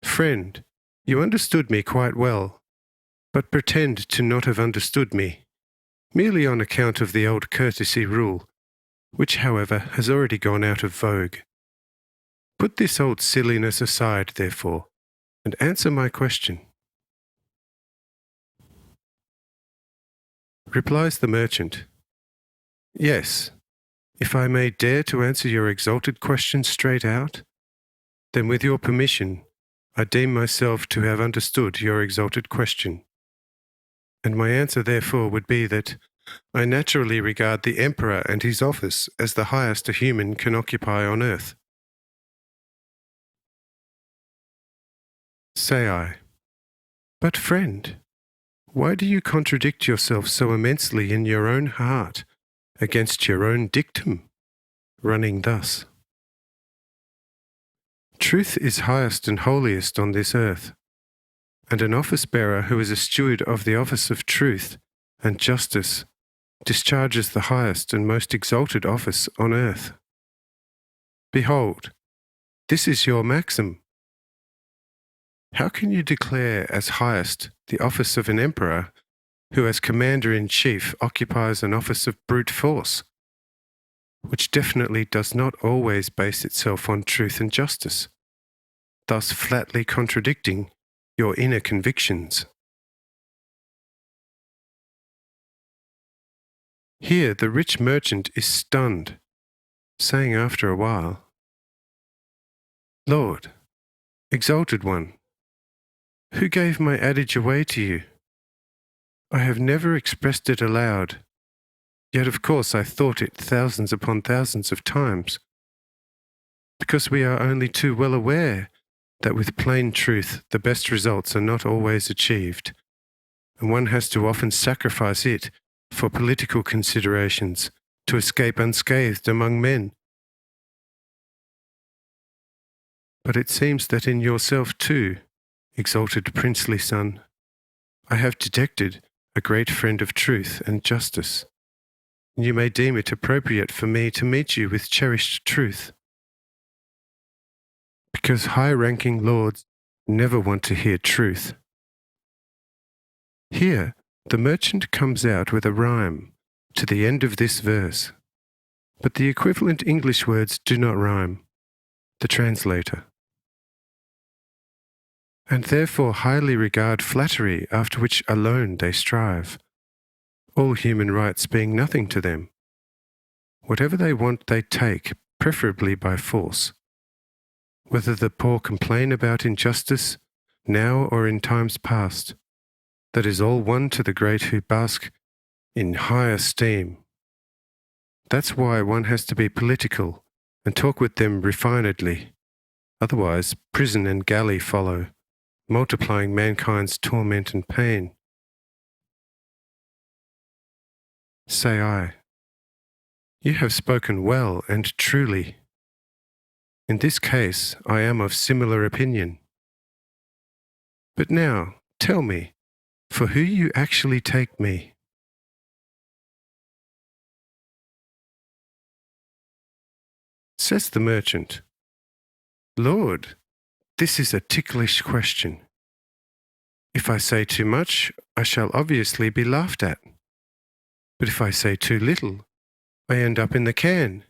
"Friend, you understood me quite well, but pretend to not have understood me, merely on account of the old courtesy rule, which, however, has already gone out of vogue. Put this old silliness aside, therefore, and answer my question." Replies the merchant, "Yes, if I may dare to answer your exalted question straight out, then with your permission, I deem myself to have understood your exalted question. And my answer therefore would be that I naturally regard the emperor and his office as the highest a human can occupy on earth." Say I, "But friend, why do you contradict yourself so immensely in your own heart against your own dictum, running thus? Truth is highest and holiest on this earth, and an office-bearer who is a steward of the office of truth and justice discharges the highest and most exalted office on earth. Behold, this is your maxim. How can you declare as highest the office of an emperor who as commander-in-chief occupies an office of brute force? which definitely does not always base itself on truth and justice, thus flatly contradicting your inner convictions. Here the rich merchant is stunned, saying after a while, "Lord, exalted one, who gave my adage away to you? I have never expressed it aloud, yet of course I thought it thousands upon thousands of times, because we are only too well aware that with plain truth the best results are not always achieved, and one has to often sacrifice it for political considerations to escape unscathed among men. But it seems that in yourself too, exalted princely son, I have detected a great friend of truth and justice. You may deem it appropriate for me to meet you with cherished truth, because high-ranking lords never want to hear truth." Here, the merchant comes out with a rhyme to the end of this verse, but the equivalent English words do not rhyme. The translator. "And therefore highly regard flattery, after which alone they strive, all human rights being nothing to them. Whatever they want they take, preferably by force. Whether the poor complain about injustice, now or in times past, that is all one to the great who bask in high esteem. That's why one has to be political and talk with them refinedly. Otherwise, prison and galley follow, multiplying mankind's torment and pain. Say I, you have spoken well and truly. In this case, I am of similar opinion. But now, tell me, for who you actually take me?" Says the merchant, "Lord, this is a ticklish question. If I say too much, I shall obviously be laughed at. But if I say too little, I end up in the can.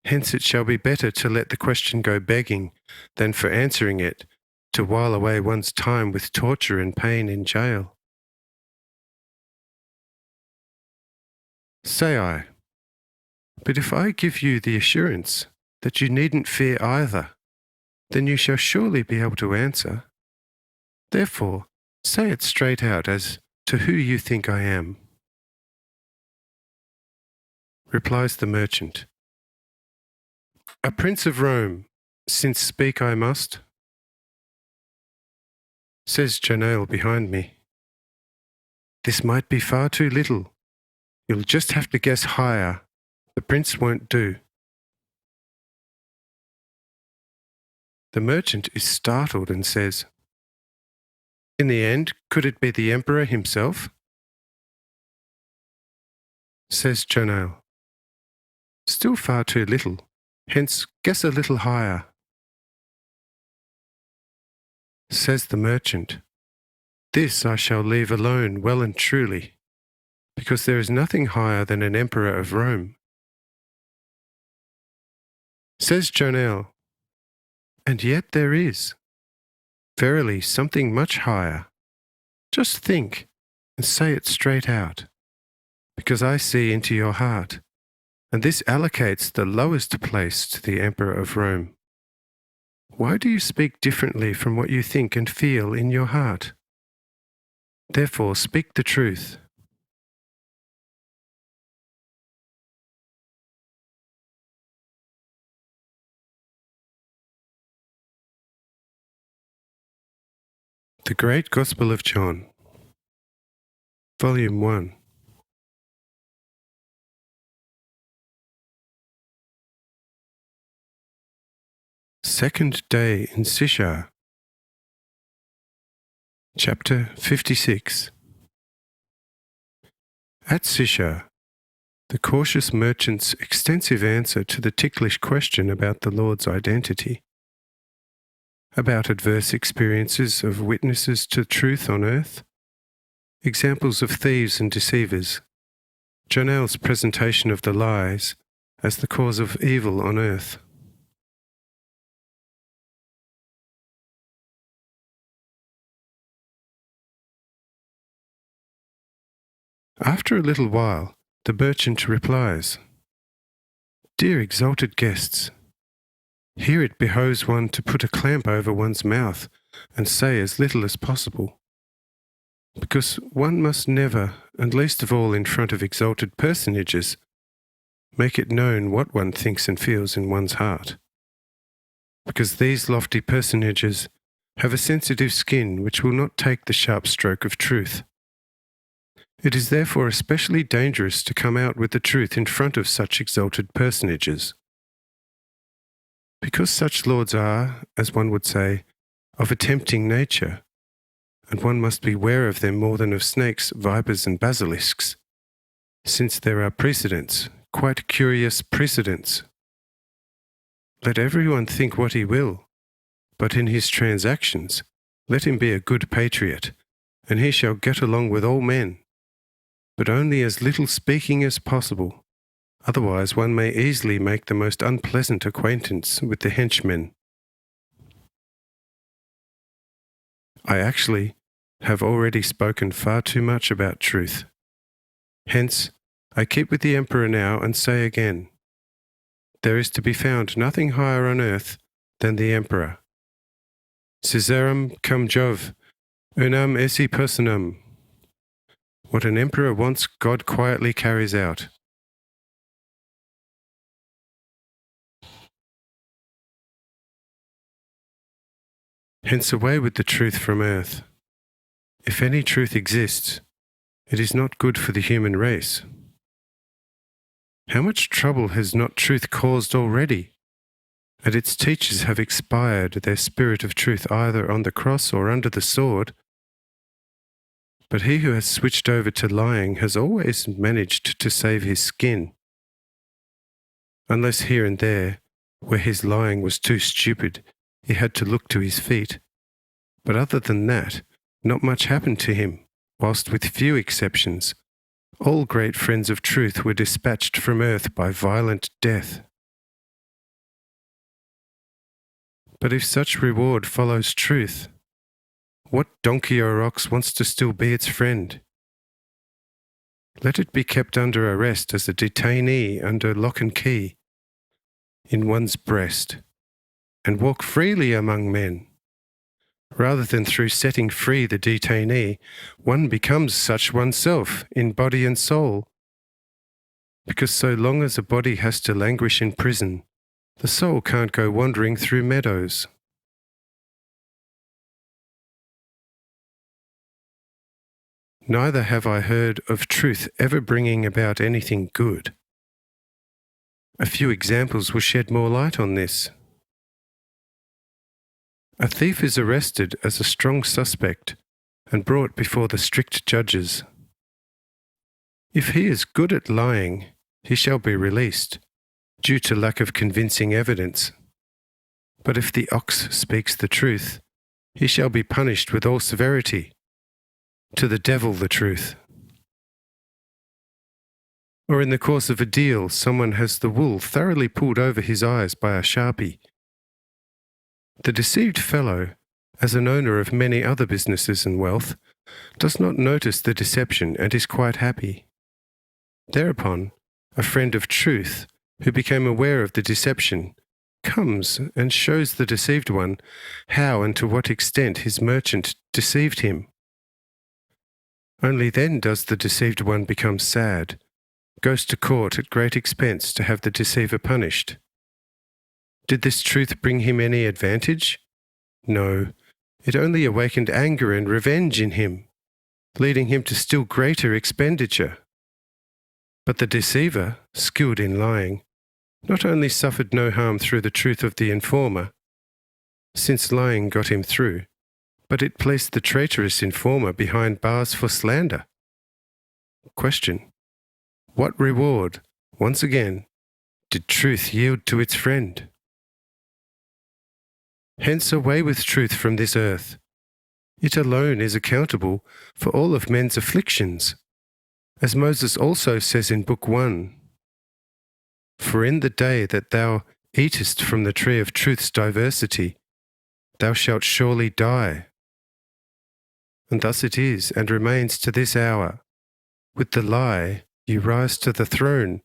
Hence it shall be better to let the question go begging than for answering it to while away one's time with torture and pain in jail." Say I, "But if I give you the assurance that you needn't fear either, then you shall surely be able to answer. Therefore, say it straight out as to who you think I am." Replies the merchant, "A prince of Rome, since speak I must." Says Jakob behind me, "This might be far too little. You'll just have to guess higher. The prince won't do." The merchant is startled and says, "In the end, could it be the emperor himself?" Says Jakob, "Still far too little, hence guess a little higher." Says the merchant, "This I shall leave alone well and truly, because there is nothing higher than an emperor of Rome." Says Jakob, "And yet there is, verily, something much higher. Just think, and say it straight out, because I see into your heart, and this allocates the lowest place to the emperor of Rome. Why do you speak differently from what you think and feel in your heart? Therefore speak the truth." The Great Gospel of John, Volume 1. Second day in Sishar. Chapter 56. At Sishar, the cautious merchant's extensive answer to the ticklish question about the Lord's identity, about adverse experiences of witnesses to truth on earth, examples of thieves and deceivers, Jonel's presentation of the lies, as the cause of evil on earth. After a little while, the merchant replies, "Dear exalted guests, here it behoves one to put a clamp over one's mouth and say as little as possible, because one must never, and least of all in front of exalted personages, make it known what one thinks and feels in one's heart, because these lofty personages have a sensitive skin which will not take the sharp stroke of truth. It is therefore especially dangerous to come out with the truth in front of such exalted personages. Because such lords are, as one would say, of a tempting nature, and one must beware of them more than of snakes, vipers, and basilisks, since there are precedents, quite curious precedents. Let everyone think what he will, but in his transactions let him be a good patriot, and he shall get along with all men, but only as little speaking as possible, otherwise one may easily make the most unpleasant acquaintance with the henchmen. I actually have already spoken far too much about truth. Hence, I keep with the Emperor now and say again, there is to be found nothing higher on earth than the Emperor. Caesarem cum Jove, unam esse personam. What an emperor wants, God quietly carries out. Hence away with the truth from earth. If any truth exists, it is not good for the human race. How much trouble has not truth caused already? And its teachers have expired their spirit of truth either on the cross or under the sword. But he who has switched over to lying has always managed to save his skin. Unless here and there, where his lying was too stupid, he had to look to his feet. But other than that, not much happened to him, whilst with few exceptions, all great friends of truth were dispatched from earth by violent death. But if such reward follows truth, what donkey or ox wants to still be its friend? Let it be kept under arrest as a detainee under lock and key in one's breast, and walk freely among men. Rather than through setting free the detainee, one becomes such oneself in body and soul. Because so long as a body has to languish in prison, the soul can't go wandering through meadows. Neither have I heard of truth ever bringing about anything good. A few examples will shed more light on this. A thief is arrested as a strong suspect and brought before the strict judges. If he is good at lying, he shall be released, due to lack of convincing evidence. But if the ox speaks the truth, he shall be punished with all severity. To the devil the truth. Or in the course of a deal, someone has the wool thoroughly pulled over his eyes by a sharpie. The deceived fellow, as an owner of many other businesses and wealth, does not notice the deception and is quite happy. Thereupon, a friend of truth, who became aware of the deception, comes and shows the deceived one how and to what extent his merchant deceived him. Only then does the deceived one become sad, goes to court at great expense to have the deceiver punished. Did this truth bring him any advantage? No, it only awakened anger and revenge in him, leading him to still greater expenditure. But the deceiver, skilled in lying, not only suffered no harm through the truth of the informer, since lying got him through, but it placed the traitorous informer behind bars for slander. Question: what reward, once again, did truth yield to its friend? Hence away with truth from this earth. It alone is accountable for all of men's afflictions, as Moses also says in Book 1. For in the day that thou eatest from the tree of truth's diversity, thou shalt surely die. And thus it is, and remains to this hour. With the lie you rise to the throne,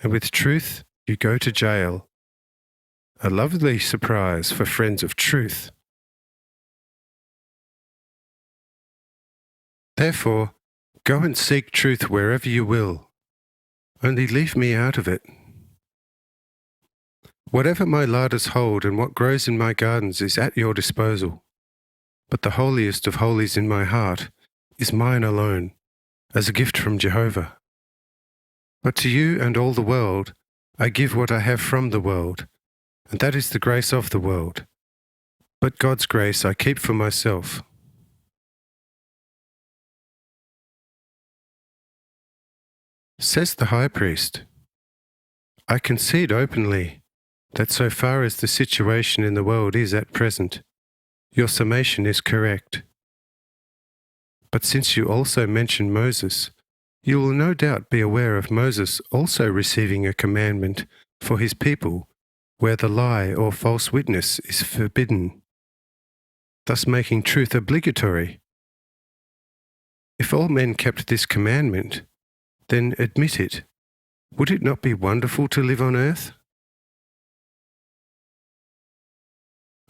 and with truth you go to jail. A lovely surprise for friends of truth. Therefore, go and seek truth wherever you will. Only leave me out of it. Whatever my larders hold and what grows in my gardens is at your disposal. But the holiest of holies in my heart is mine alone, as a gift from Jehovah. But to you and all the world I give what I have from the world, and that is the grace of the world. But God's grace I keep for myself. Says the high priest, I concede openly that so far as the situation in the world is at present, your summation is correct. But since you also mention Moses, you will no doubt be aware of Moses also receiving a commandment for his people where the lie or false witness is forbidden, thus making truth obligatory. If all men kept this commandment, then admit it. Would it not be wonderful to live on earth?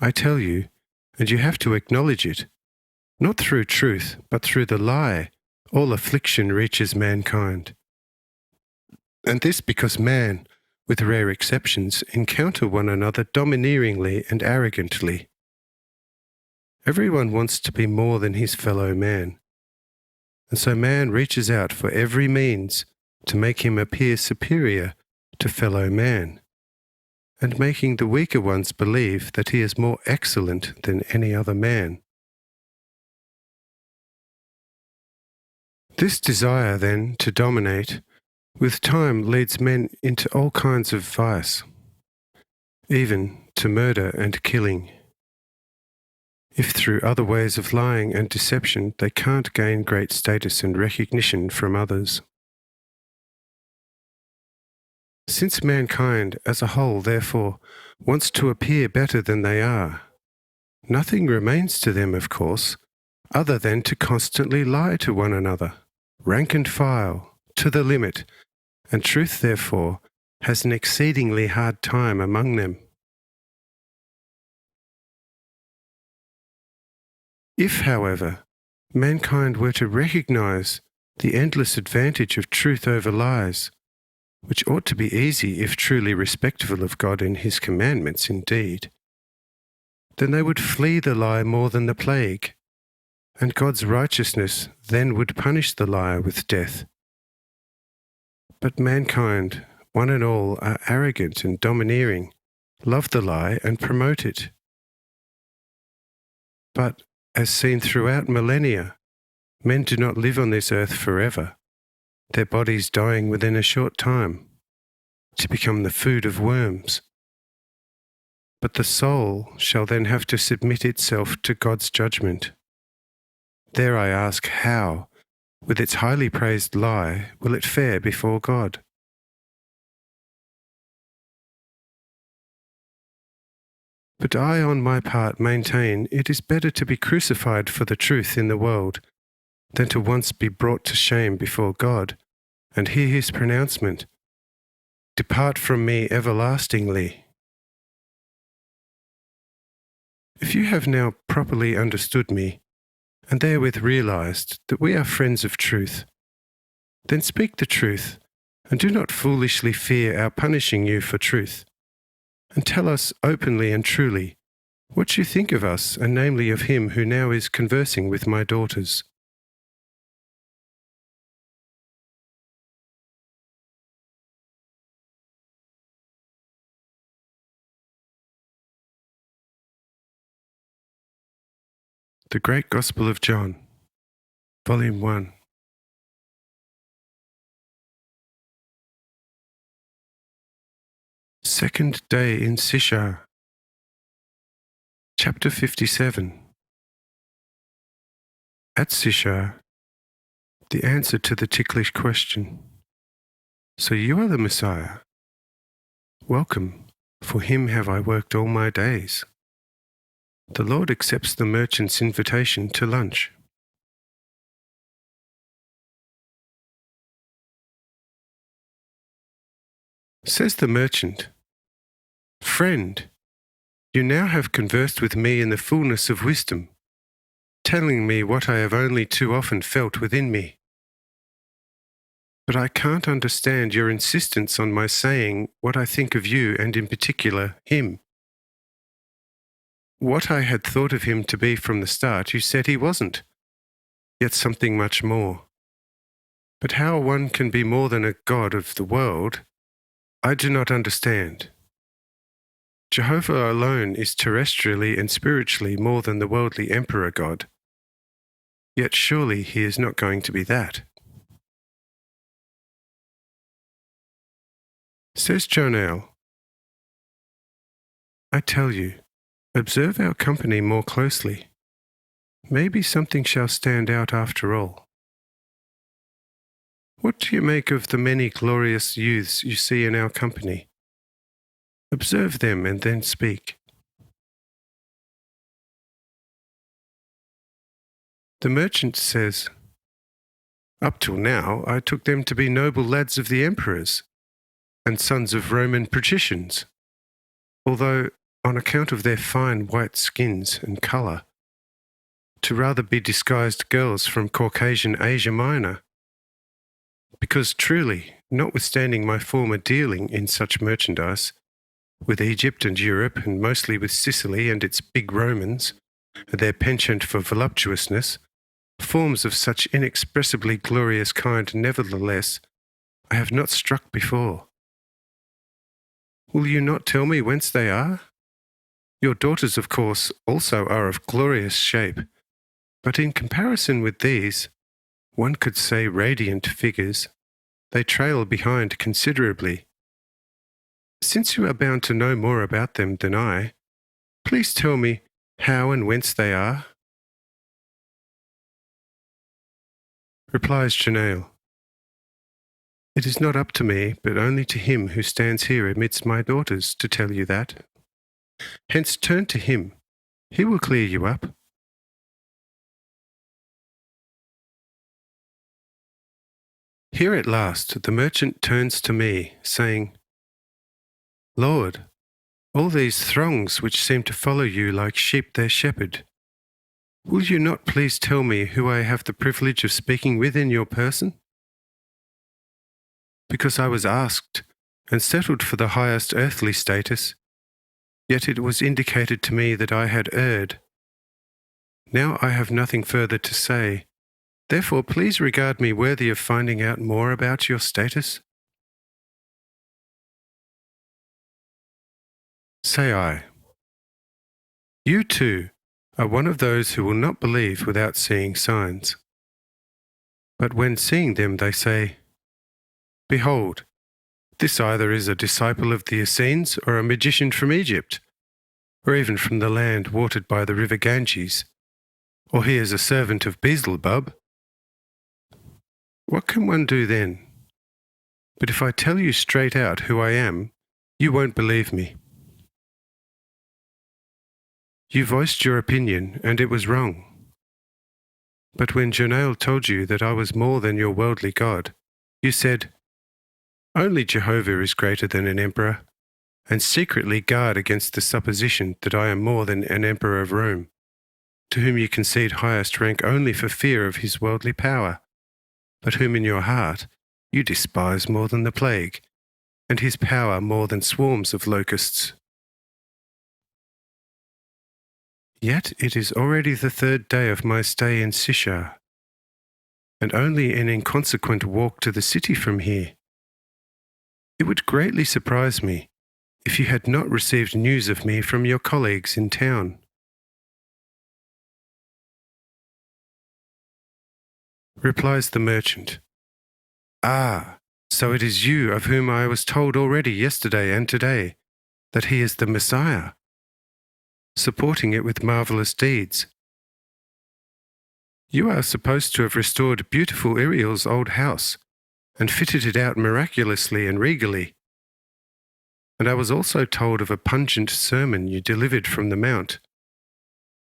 I tell you, and you have to acknowledge it, not through truth, but through the lie, all affliction reaches mankind. And this because man, with rare exceptions, encounter one another domineeringly and arrogantly. Everyone wants to be more than his fellow man, and so man reaches out for every means to make him appear superior to fellow man, and making the weaker ones believe that he is more excellent than any other man. This desire, then, to dominate, with time leads men into all kinds of vice, even to murder and killing. If through other ways of lying and deception they can't gain great status and recognition from others. Since mankind as a whole, therefore, wants to appear better than they are, nothing remains to them, of course, other than to constantly lie to one another, rank and file, to the limit, and truth, therefore, has an exceedingly hard time among them. If, however, mankind were to recognize the endless advantage of truth over lies, which ought to be easy if truly respectful of God and his commandments indeed, then they would flee the lie more than the plague, and God's righteousness then would punish the liar with death. But mankind, one and all, are arrogant and domineering, love the lie and promote it. But, as seen throughout millennia, men do not live on this earth forever, their bodies dying within a short time, to become the food of worms. But the soul shall then have to submit itself to God's judgment. There I ask how, with its highly praised lie, will it fare before God? But I on my part maintain it is better to be crucified for the truth in the world than to once be brought to shame before God and hear his pronouncement, "Depart from me everlastingly." If you have now properly understood me, and therewith realized that we are friends of truth, then speak the truth, and do not foolishly fear our punishing you for truth, and tell us openly and truly what you think of us, and namely of him who now is conversing with my daughters. The Great Gospel of John, Volume 1. Second day in Sishar. Chapter 57. At Sishar, the answer to the ticklish question, "So you are the Messiah?" welcome. For him have I worked all my days. The Lord accepts the merchant's invitation to lunch. Says the merchant, "Friend, you now have conversed with me in the fullness of wisdom, telling me what I have only too often felt within me. But I can't understand your insistence on my saying what I think of you and in particular him. What I had thought of him to be from the start, you said he wasn't, yet something much more. But how one can be more than a god of the world, I do not understand. Jehovah alone is terrestrially and spiritually more than the worldly emperor god. Yet surely he is not going to be that." Says Jonael, "I tell you, observe our company more closely. Maybe something shall stand out after all. What do you make of the many glorious youths you see in our company? Observe them and then speak." The merchant says, "Up till now I took them to be noble lads of the emperors and sons of Roman patricians, although, on account of their fine white skins and colour, to rather be disguised girls from Caucasian Asia Minor. Because truly, notwithstanding my former dealing in such merchandise, with Egypt and Europe, and mostly with Sicily and its big Romans, their penchant for voluptuousness, forms of such inexpressibly glorious kind, nevertheless, I have not struck before. Will you not tell me whence they are? Your daughters, of course, also are of glorious shape, but in comparison with these, one could say radiant figures, they trail behind considerably. Since you are bound to know more about them than I, please tell me how and whence they are." Replies Jonael, "It is not up to me, but only to him who stands here amidst my daughters, to tell you that. Hence turn to him, he will clear you up." Here at last the merchant turns to me, saying, "Lord, all these throngs which seem to follow you like sheep their shepherd, will you not please tell me who I have the privilege of speaking with in your person? Because I was asked and settled for the highest earthly status, yet it was indicated to me that I had erred. Now I have nothing further to say. Therefore, please regard me worthy of finding out more about your status." Say I, "You too are one of those who will not believe without seeing signs. But when seeing them they say, 'Behold, this either is a disciple of the Essenes or a magician from Egypt, or even from the land watered by the river Ganges, or he is a servant of Beelzebub.' What can one do then? But if I tell you straight out who I am, you won't believe me. You voiced your opinion, and it was wrong. But when Jonael told you that I was more than your worldly god, you said, 'Only Jehovah is greater than an emperor,' and secretly guard against the supposition that I am more than an emperor of Rome, to whom you concede highest rank only for fear of his worldly power, but whom in your heart you despise more than the plague, and his power more than swarms of locusts. Yet it is already the 3rd day of my stay in Sishar, and only an inconsequent walk to the city from here. It would greatly surprise me if you had not received news of me from your colleagues in town." Replies the merchant, "Ah, so it is you of whom I was told already yesterday and today, that he is the Messiah, supporting it with marvellous deeds. You are supposed to have restored beautiful Iriel's old house and fitted it out miraculously and regally. And I was also told of a pungent sermon you delivered from the mount,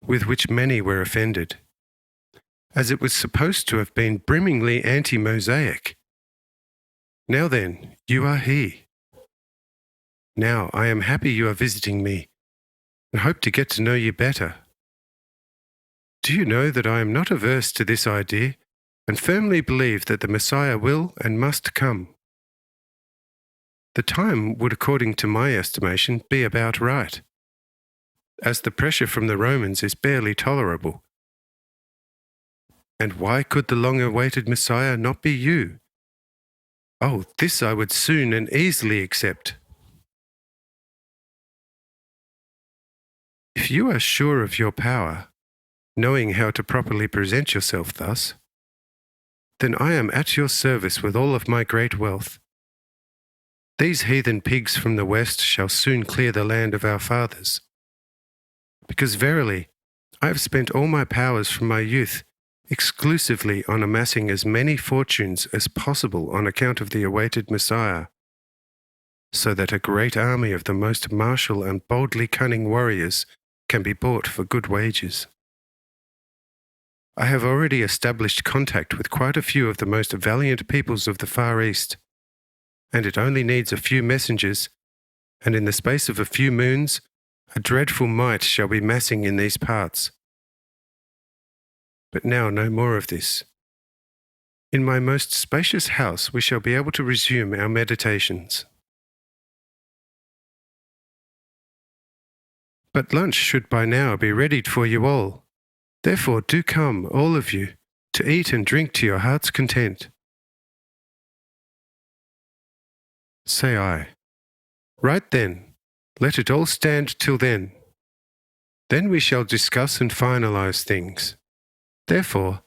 with which many were offended, as it was supposed to have been brimmingly anti-Mosaic. Now then, you are he. Now I am happy you are visiting me, and hope to get to know you better. Do you know that I am not averse to this idea, and firmly believe that the Messiah will and must come? The time would, according to my estimation, be about right, as the pressure from the Romans is barely tolerable. And why could the long-awaited Messiah not be you? Oh, this I would soon and easily accept. If you are sure of your power, knowing how to properly present yourself thus, then I am at your service with all of my great wealth. These heathen pigs from the west shall soon clear the land of our fathers. Because verily, I have spent all my powers from my youth exclusively on amassing as many fortunes as possible on account of the awaited Messiah, so that a great army of the most martial and boldly cunning warriors can be bought for good wages. I have already established contact with quite a few of the most valiant peoples of the Far East, and it only needs a few messengers, and in the space of a few moons, a dreadful might shall be massing in these parts. But now no more of this. In my most spacious house we shall be able to resume our meditations. But lunch should by now be readied for you all. Therefore do come, all of you, to eat and drink to your heart's content. Say I. Right then, let it all stand till then. Then we shall discuss and finalize things. Therefore,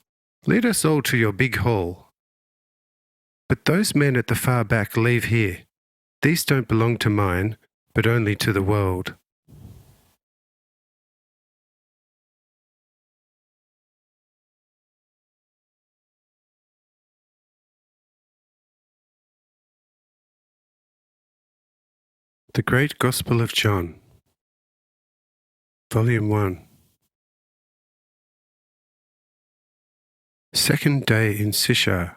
lead us all to your big hall. But those men at the far back leave here. These don't belong to mine, but only to the world. The Great Gospel of John, Volume 1. Second day in Sychar,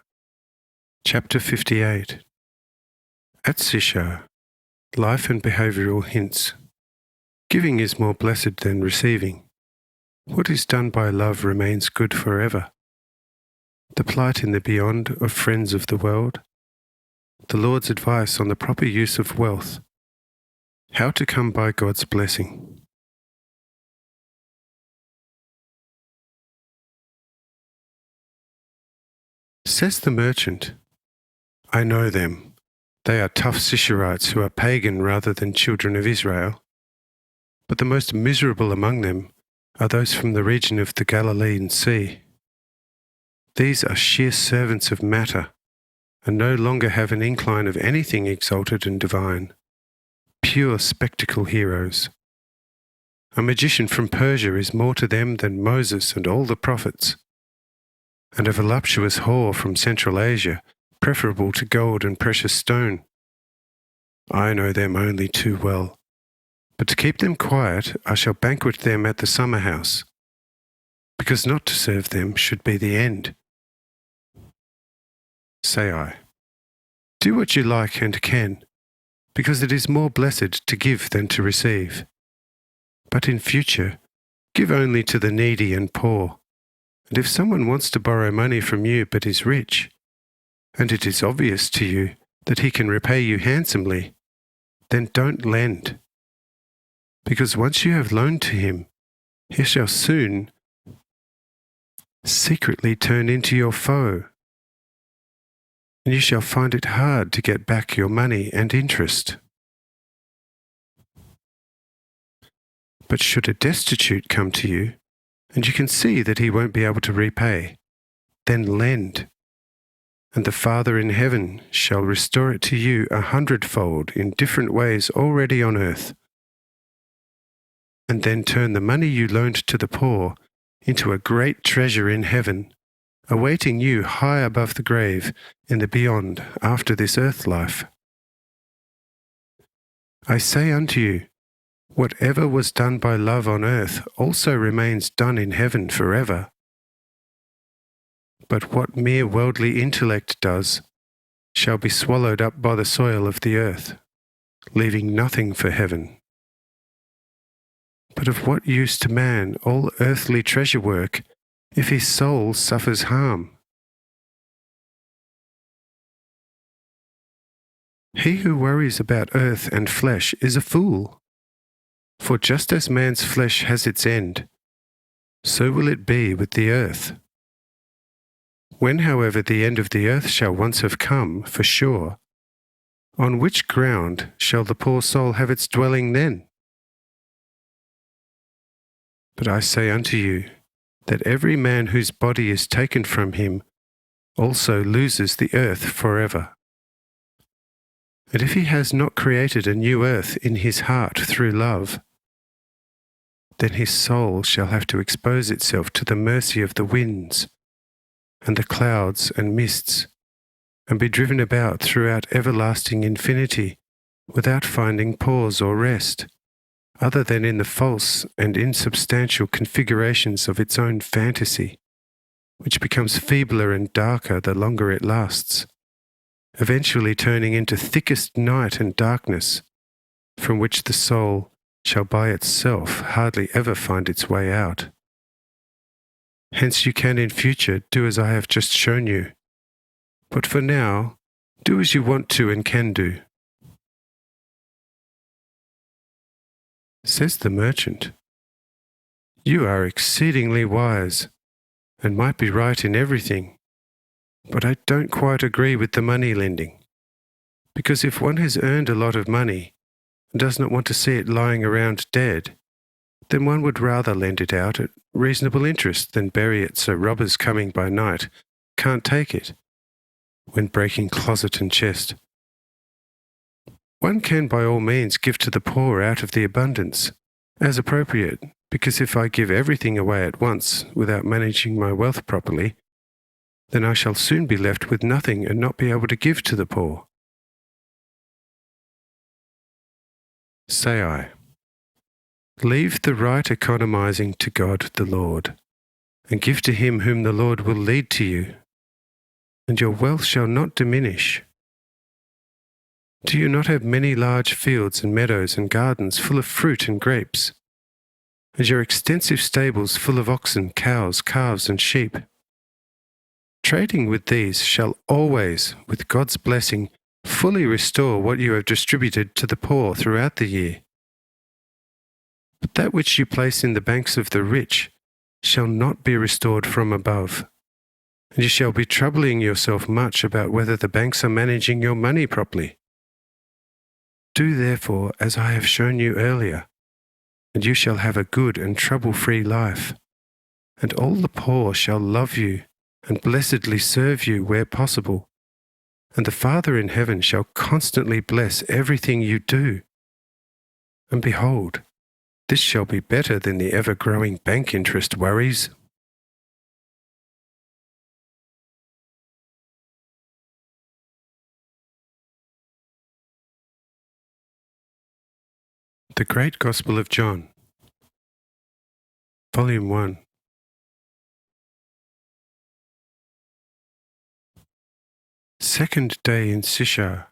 Chapter 58. At Sychar, life and behavioural hints. Giving is more blessed than receiving. What is done by love remains good forever. The plight in the beyond of friends of the world. The Lord's advice on the proper use of wealth. How to come by God's blessing. Says the merchant, I know them. They are tough Sycharites who are pagan rather than children of Israel. But the most miserable among them are those from the region of the Galilean Sea. These are sheer servants of matter, and no longer have an incline of anything exalted and divine. Pure spectacle heroes. A magician from Persia is more to them than Moses and all the prophets, and a voluptuous whore from Central Asia preferable to gold and precious stone. I know them only too well, but to keep them quiet I shall banquet them at the summer house, because not to serve them should be the end. Say I. Do what you like and can, because it is more blessed to give than to receive. But in future, give only to the needy and poor. And if someone wants to borrow money from you but is rich, and it is obvious to you that he can repay you handsomely, then don't lend. Because once you have loaned to him, he shall soon secretly turn into your foe, and you shall find it hard to get back your money and interest. But should a destitute come to you, and you can see that he won't be able to repay, then lend, and the Father in heaven shall restore it to you 100-fold in different ways already on earth. And then turn the money you loaned to the poor into a great treasure in heaven, awaiting you high above the grave in the beyond after this earth life. I say unto you, whatever was done by love on earth also remains done in heaven forever. But what mere worldly intellect does shall be swallowed up by the soil of the earth, leaving nothing for heaven. But of what use to man all earthly treasure work if his soul suffers harm? He who worries about earth and flesh is a fool. For just as man's flesh has its end, so will it be with the earth. When, however, the end of the earth shall once have come, for sure, on which ground shall the poor soul have its dwelling then? But I say unto you, that every man whose body is taken from him also loses the earth forever. And if he has not created a new earth in his heart through love, then his soul shall have to expose itself to the mercy of the winds and the clouds and mists, and be driven about throughout everlasting infinity without finding pause or rest, other than in the false and insubstantial configurations of its own fantasy, which becomes feebler and darker the longer it lasts, eventually turning into thickest night and darkness, from which the soul shall by itself hardly ever find its way out. Hence you can in future do as I have just shown you, but for now, do as you want to and can do. Says the merchant, you are exceedingly wise, and might be right in everything, but I don't quite agree with the money lending, because if one has earned a lot of money and does not want to see it lying around dead, then one would rather lend it out at reasonable interest than bury it so robbers coming by night can't take it, when breaking closet and chest. One can by all means give to the poor out of the abundance, as appropriate, because if I give everything away at once without managing my wealth properly, then I shall soon be left with nothing and not be able to give to the poor. Say I, leave the right economizing to God the Lord, and give to him whom the Lord will lead to you, and your wealth shall not diminish. Do you not have many large fields and meadows and gardens full of fruit and grapes, and your extensive stables full of oxen, cows, calves, and sheep? Trading with these shall always, with God's blessing, fully restore what you have distributed to the poor throughout the year. But that which you place in the banks of the rich shall not be restored from above, and you shall be troubling yourself much about whether the banks are managing your money properly. Do therefore as I have shown you earlier, and you shall have a good and trouble-free life, and all the poor shall love you and blessedly serve you where possible, and the Father in heaven shall constantly bless everything you do. And behold, this shall be better than the ever-growing bank interest worries. The Great Gospel of John, Volume 1. Second day in Sychar.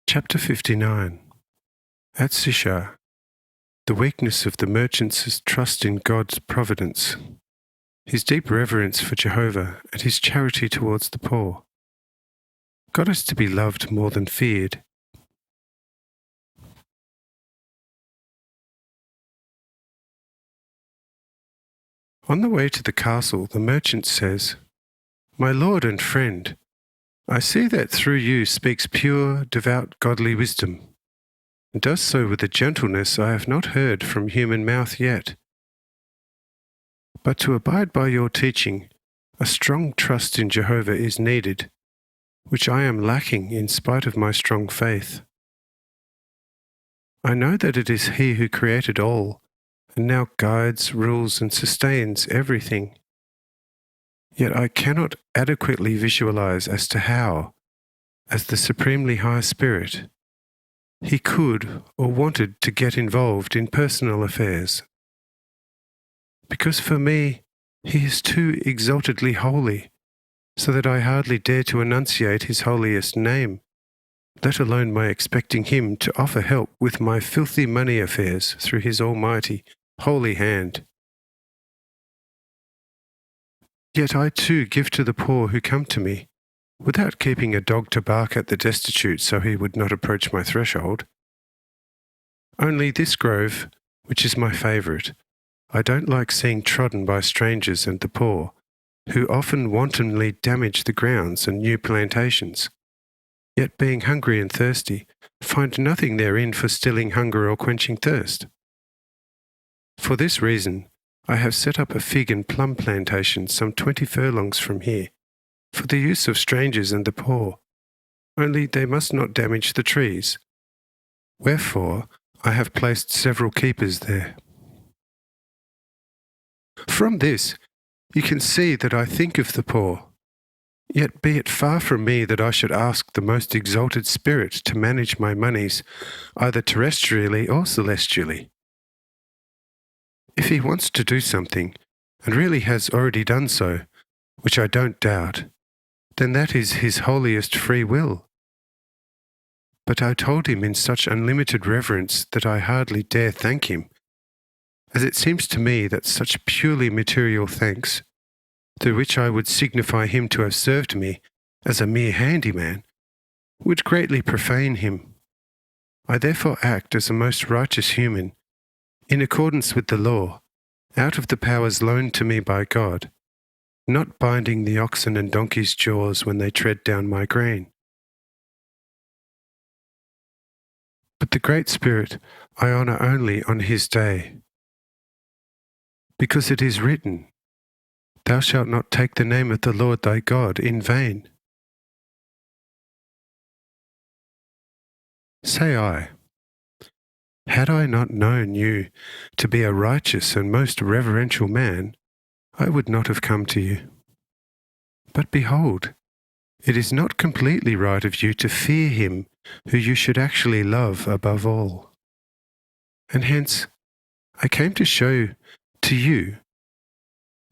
Chapter 59. At Sychar, the weakness of the merchant's trust in God's providence, his deep reverence for Jehovah, and his charity towards the poor. God is to be loved more than feared. On the way to the castle, the merchant says, "My lord and friend, I see that through you speaks pure, devout, godly wisdom, and does so with a gentleness I have not heard from human mouth yet. But to abide by your teaching, a strong trust in Jehovah is needed, which I am lacking in spite of my strong faith. I know that it is He who created all, and now guides, rules, and sustains everything. Yet I cannot adequately visualize as to how, as the supremely high spirit, he could or wanted to get involved in personal affairs. Because for me, he is too exaltedly holy, so that I hardly dare to enunciate his holiest name, let alone my expecting him to offer help with my filthy money affairs through his almighty, holy hand. Yet I too give to the poor who come to me, without keeping a dog to bark at the destitute so he would not approach my threshold. Only this grove, which is my favourite, I don't like seeing trodden by strangers and the poor, who often wantonly damage the grounds and new plantations, yet being hungry and thirsty, find nothing therein for stilling hunger or quenching thirst. For this reason, I have set up a fig and plum plantation some 20 furlongs from here, for the use of strangers and the poor, only they must not damage the trees. Wherefore, I have placed several keepers there. From this, you can see that I think of the poor. Yet be it far from me that I should ask the most exalted Spirit to manage my monies, either terrestrially or celestially. If he wants to do something, and really has already done so, which I don't doubt, then that is his holiest free will. But I told him in such unlimited reverence that I hardly dare thank him, as it seems to me that such purely material thanks, through which I would signify him to have served me as a mere handyman, would greatly profane him. I therefore act as a most righteous human, in accordance with the law, out of the powers loaned to me by God, not binding the oxen and donkeys' jaws when they tread down my grain. But the Great Spirit I honour only on his day, because it is written, Thou shalt not take the name of the Lord thy God in vain. Say I, had I not known you to be a righteous and most reverential man, I would not have come to you. But behold, it is not completely right of you to fear him who you should actually love above all. And hence, I came to show to you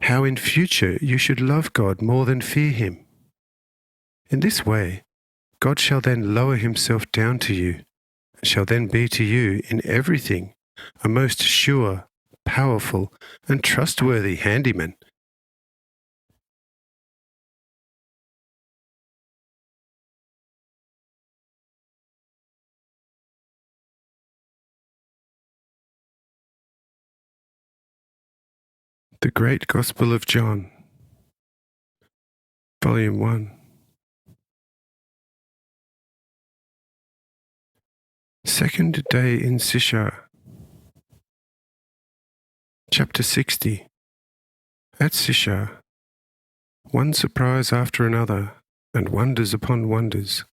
how in future you should love God more than fear him. In this way, God shall then lower himself down to you, and shall then be to you in everything a most sure, powerful, and trustworthy handyman. The Great Gospel of John, Volume 1. Second day in Sishar. Chapter 60. At Sishar, one surprise after another, and wonders upon wonders.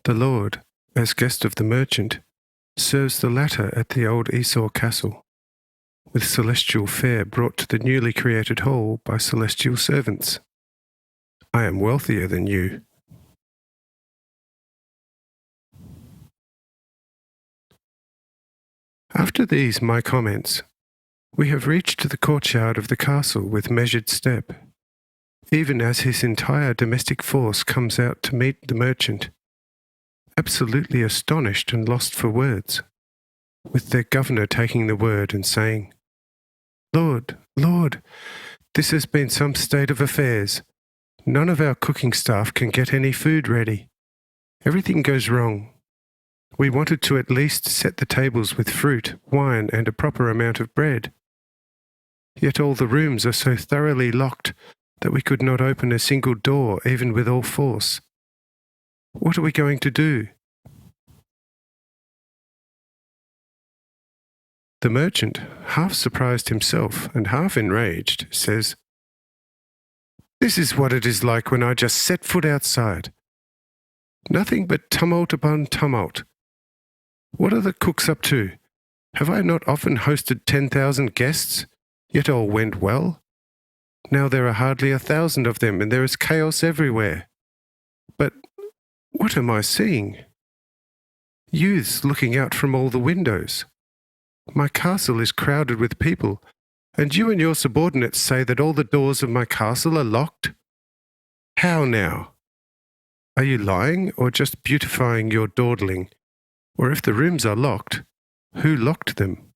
The Lord, as guest of the merchant, serves the latter at the old Esau castle, with celestial fare brought to the newly created hall by celestial servants. I am wealthier than you. After these my comments, we have reached the courtyard of the castle with measured step, even as his entire domestic force comes out to meet the merchant, absolutely astonished and lost for words, with their governor taking the word and saying, Lord, Lord, this has been some state of affairs. None of our cooking staff can get any food ready. Everything goes wrong. We wanted to at least set the tables with fruit, wine, and a proper amount of bread. Yet all the rooms are so thoroughly locked that we could not open a single door even with all force. What are we going to do? The merchant, half surprised himself and half enraged, says, This is what it is like when I just set foot outside. Nothing but tumult upon tumult. What are the cooks up to? Have I not often hosted 10,000 guests, yet all went well? Now there are hardly 1,000 of them, and there is chaos everywhere. But what am I seeing? youths looking out from all the windows. My castle is crowded with people, and you and your subordinates say that all the doors of my castle are locked? How now? Are you lying or just beautifying your dawdling? Or if the rooms are locked, who locked them?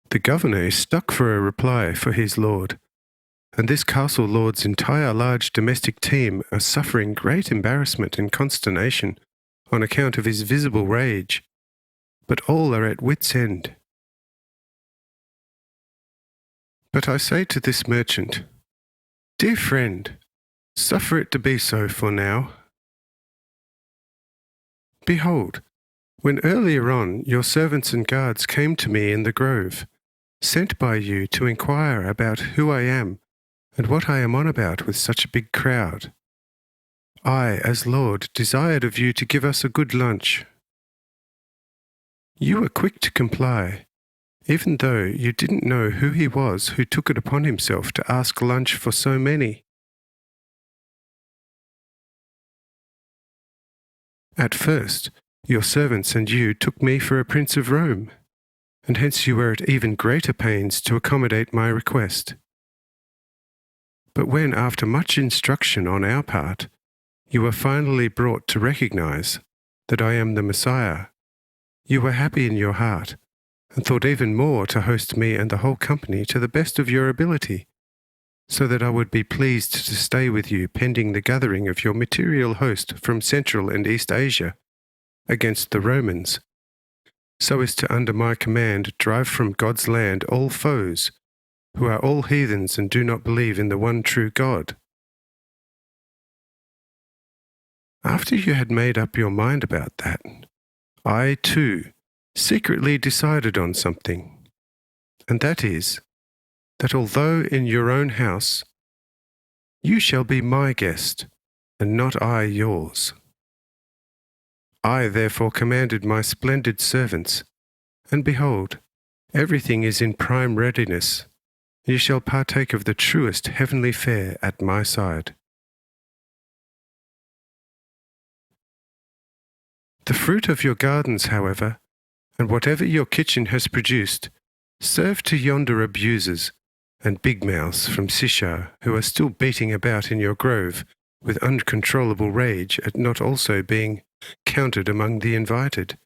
The governor is stuck for a reply for his lord, and this castle lord's entire large domestic team are suffering great embarrassment and consternation on account of his visible rage, but all are at wit's end. But I say to this merchant, Dear friend, suffer it to be so for now. Behold, when earlier on your servants and guards came to me in the grove, sent by you to inquire about who I am and what I am on about with such a big crowd, I, as Lord, desired of you to give us a good lunch. You were quick to comply, even though you didn't know who he was who took it upon himself to ask lunch for so many. At first, your servants and you took me for a prince of Rome, and hence you were at even greater pains to accommodate my request. But when, after much instruction on our part, you were finally brought to recognize that I am the Messiah, you were happy in your heart, and thought even more to host me and the whole company to the best of your ability, so that I would be pleased to stay with you pending the gathering of your material host from Central and East Asia against the Romans, so as to under my command drive from God's land all foes, who are all heathens and do not believe in the one true God. After you had made up your mind about that, I, too, secretly decided on something, and that is, that although in your own house, you shall be my guest, and not I yours. I therefore commanded my splendid servants, and behold, everything is in prime readiness. You shall partake of the truest heavenly fare at my side. The fruit of your gardens, however, and whatever your kitchen has produced, serve to yonder abusers and big mouths from Sishar, who are still beating about in your grove with uncontrollable rage at not also being counted among the invited.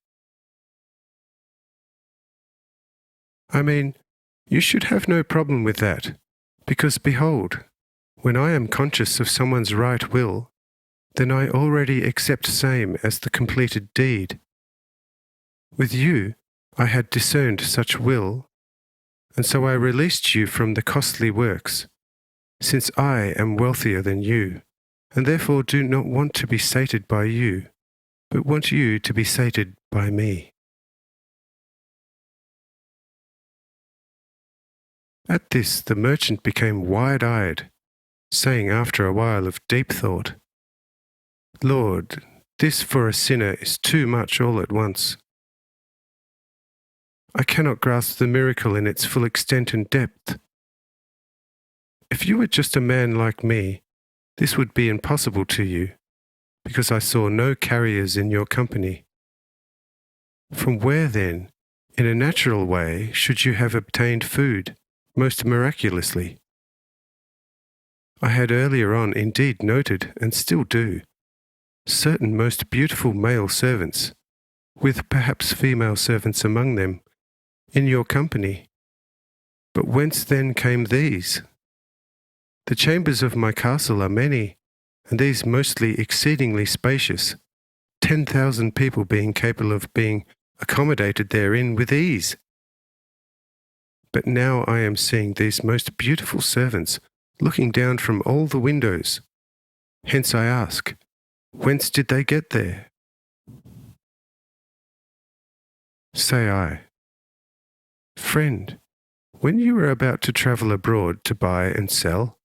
I mean, you should have no problem with that, because behold, when I am conscious of someone's right will, then I already accept same as the completed deed. With you, I had discerned such will, and so I released you from the costly works, since I am wealthier than you, and therefore do not want to be sated by you, but want you to be sated by me. At this the merchant became wide-eyed, saying after a while of deep thought, Lord, this for a sinner is too much all at once. I cannot grasp the miracle in its full extent and depth. If you were just a man like me, this would be impossible to you, because I saw no carriers in your company. From where, then, in a natural way, should you have obtained food, most miraculously? I had earlier on indeed noted, and still do, certain most beautiful male servants, with perhaps female servants among them, in your company. But whence then came these? The chambers of my castle are many, and these mostly exceedingly spacious, 10,000 people being capable of being accommodated therein with ease. But now I am seeing these most beautiful servants looking down from all the windows. Hence I ask, whence did they get there? Say I, Friend, when you are about to travel abroad to buy and sell,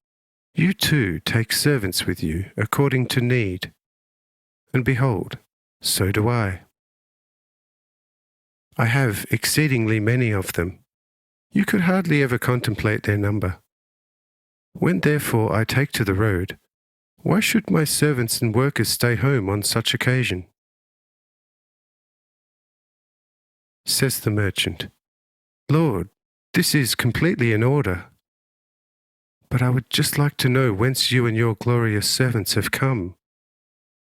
you too take servants with you according to need. And behold, so do I. I have exceedingly many of them. You could hardly ever contemplate their number. When therefore I take to the road, Why should my servants and workers stay home on such occasion? Says the merchant, Lord, this is completely in order. But I would just like to know whence you and your glorious servants have come.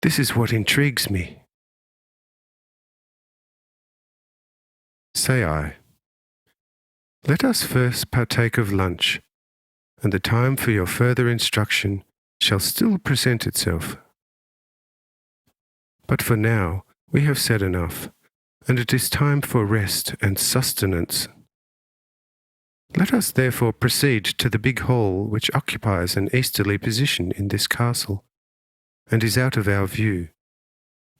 This is what intrigues me. Say I, let us first partake of lunch, and the time for your further instruction shall still present itself. But for now we have said enough, and it is time for rest and sustenance. Let us therefore proceed to the big hall which occupies an easterly position in this castle, and is out of our view,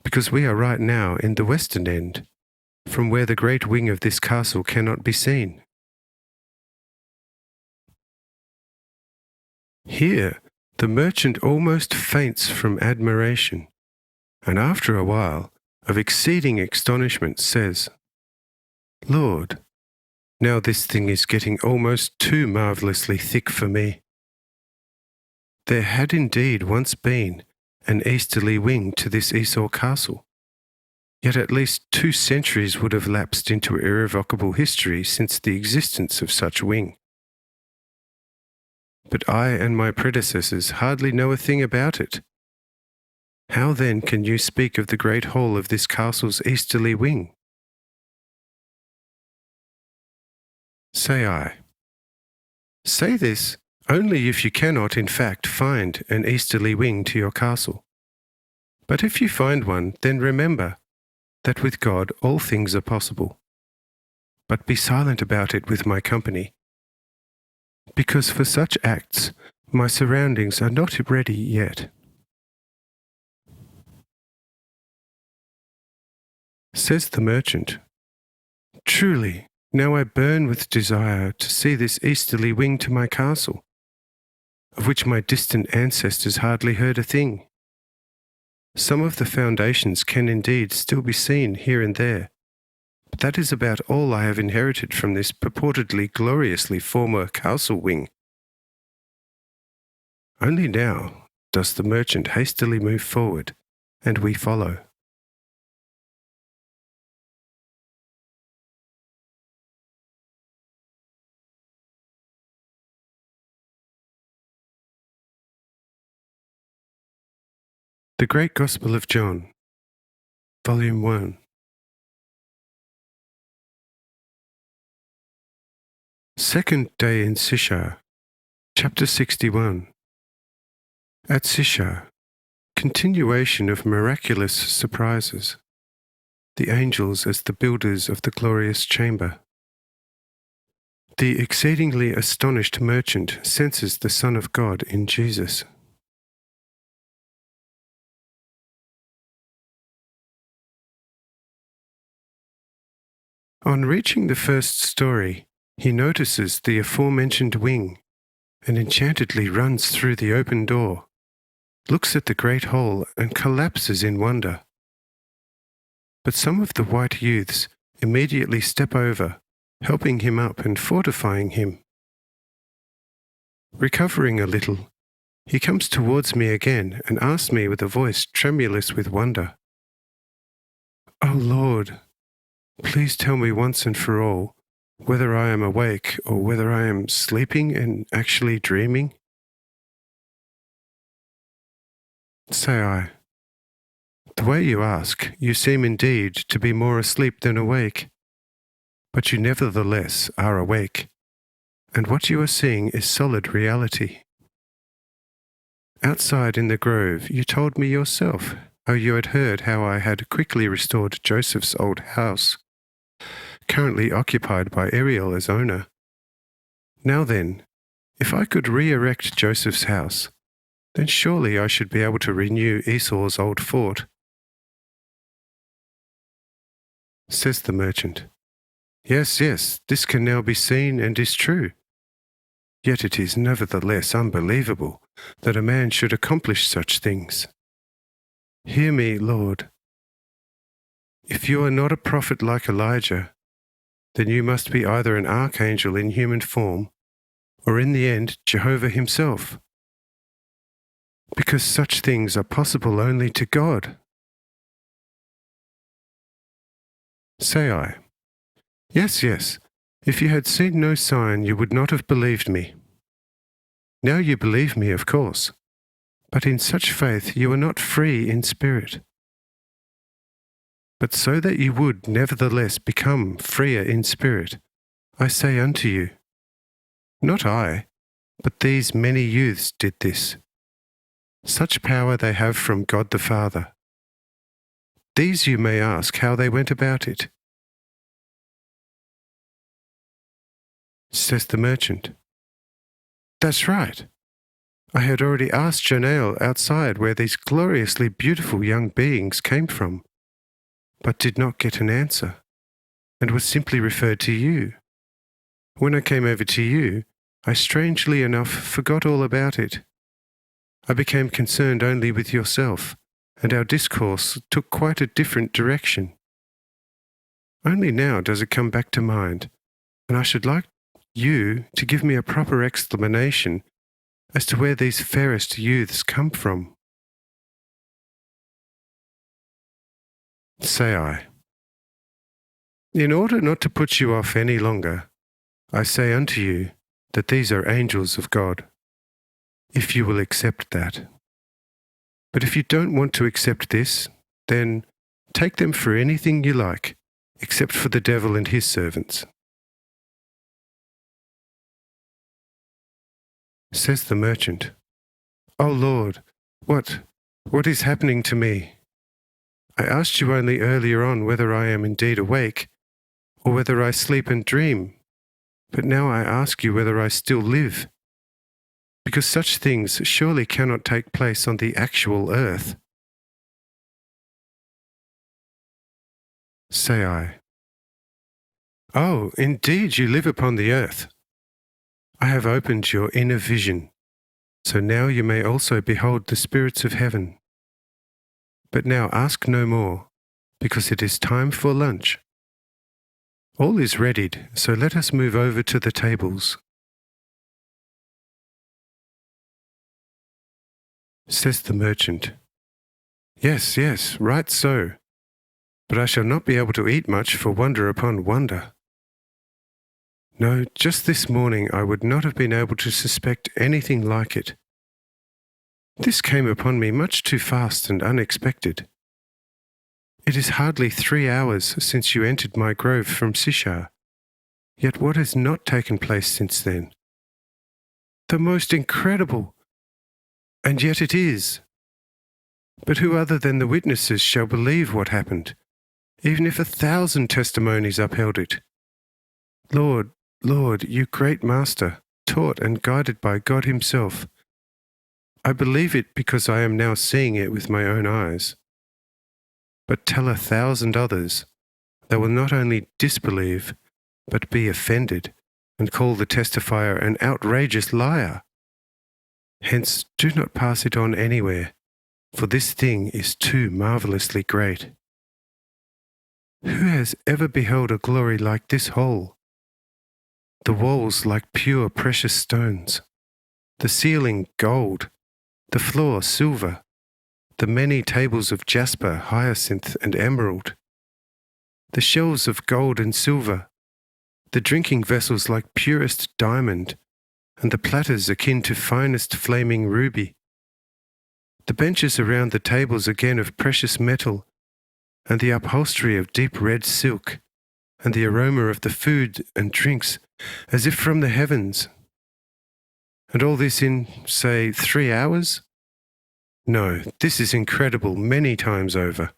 because we are right now in the western end, from where the great wing of this castle cannot be seen. Here the merchant almost faints from admiration, and after a while, of exceeding astonishment, says, Lord, now this thing is getting almost too marvellously thick for me. There had indeed once been an easterly wing to this Esau castle, yet at least 2 centuries would have lapsed into irrevocable history since the existence of such wing. But I and my predecessors hardly know a thing about it. How then can you speak of the great hall of this castle's easterly wing? Say I, say this only if you cannot in fact find an easterly wing to your castle. But if you find one, then remember that with God all things are possible. But be silent about it with my company, because for such acts my surroundings are not ready yet. Says the merchant, Truly, now I burn with desire to see this easterly wing to my castle, of which my distant ancestors hardly heard a thing. Some of the foundations can indeed still be seen here and there, but that is about all I have inherited from this purportedly gloriously former castle wing. Only now does the merchant hastily move forward, and we follow. The Great Gospel of John, Volume 1. Second day in Sishar, Chapter 61. At Sishar, continuation of miraculous surprises. The angels as the builders of the glorious chamber. The exceedingly astonished merchant senses the Son of God in Jesus. On reaching the first story, he notices the aforementioned wing, and enchantedly runs through the open door, looks at the great hall, and collapses in wonder. But some of the white youths immediately step over, helping him up and fortifying him. Recovering a little, he comes towards me again and asks me with a voice tremulous with wonder, "O Lord, please tell me once and for all whether I am awake or whether I am sleeping and actually dreaming." Say I, the way you ask, you seem indeed to be more asleep than awake, but you nevertheless are awake, and what you are seeing is solid reality. Outside in the grove, you told me yourself how you had heard how I had quickly restored Joseph's old house, currently occupied by Ariel as owner. Now then, if I could re-erect Joseph's house, then surely I should be able to renew Esau's old fort. Says the merchant, Yes, this can now be seen and is true. Yet it is nevertheless unbelievable that a man should accomplish such things. Hear me, Lord. If you are not a prophet like Elijah, then you must be either an archangel in human form, or in the end Jehovah himself. because such things are possible only to God. Say I. Yes, yes. If you had seen no sign, you would not have believed me. Now you believe me, of course, but in such faith you are not free in spirit. But so that you would nevertheless become freer in spirit, I say unto you, not I, but these many youths did this. Such power they have from God the Father. These you may ask how they went about it. Says the merchant, that's right. I had already asked Janael outside where these gloriously beautiful young beings came from, but did not get an answer, and was simply referred to you. When I came over to you, I strangely enough forgot all about it. I became concerned only with yourself, and our discourse took quite a different direction. Only now does it come back to mind, and I should like you to give me a proper explanation as to where these fairest youths come from. Say I. In order not to put you off any longer, I say unto you that these are angels of God, if you will accept that. But if you don't want to accept this, then take them for anything you like, except for the devil and his servants. Says the merchant, O Lord, what is happening to me? I asked you only earlier on whether I am indeed awake, or whether I sleep and dream, but now I ask you whether I still live, because such things surely cannot take place on the actual earth. Say I. Oh, indeed you live upon the earth. I have opened your inner vision, so now you may also behold the spirits of heaven. But now ask no more, because it is time for lunch. All is readied, so let us move over to the tables. Says the merchant, yes, yes, right so. But I shall not be able to eat much for wonder upon wonder. No, just this morning I would not have been able to suspect anything like it. This came upon me much too fast and unexpected. It is hardly 3 hours since you entered my grove from Sishar, yet what has not taken place since then? The most incredible! And yet it is. But who other than the witnesses shall believe what happened, even if 1,000 testimonies upheld it? Lord, Lord, you great Master, taught and guided by God himself. I believe it because I am now seeing it with my own eyes. But tell 1,000 others, they will not only disbelieve, but be offended, and call the testifier an outrageous liar. Hence, do not pass it on anywhere, for this thing is too marvellously great. Who has ever beheld a glory like this whole? The walls like pure precious stones, the ceiling gold, the floor silver, the many tables of jasper, hyacinth, and emerald, the shelves of gold and silver, the drinking vessels like purest diamond, and the platters akin to finest flaming ruby, the benches around the tables again of precious metal, and the upholstery of deep red silk, and the aroma of the food and drinks as if from the heavens. And all this in, say, 3 hours? No, this is incredible many times over.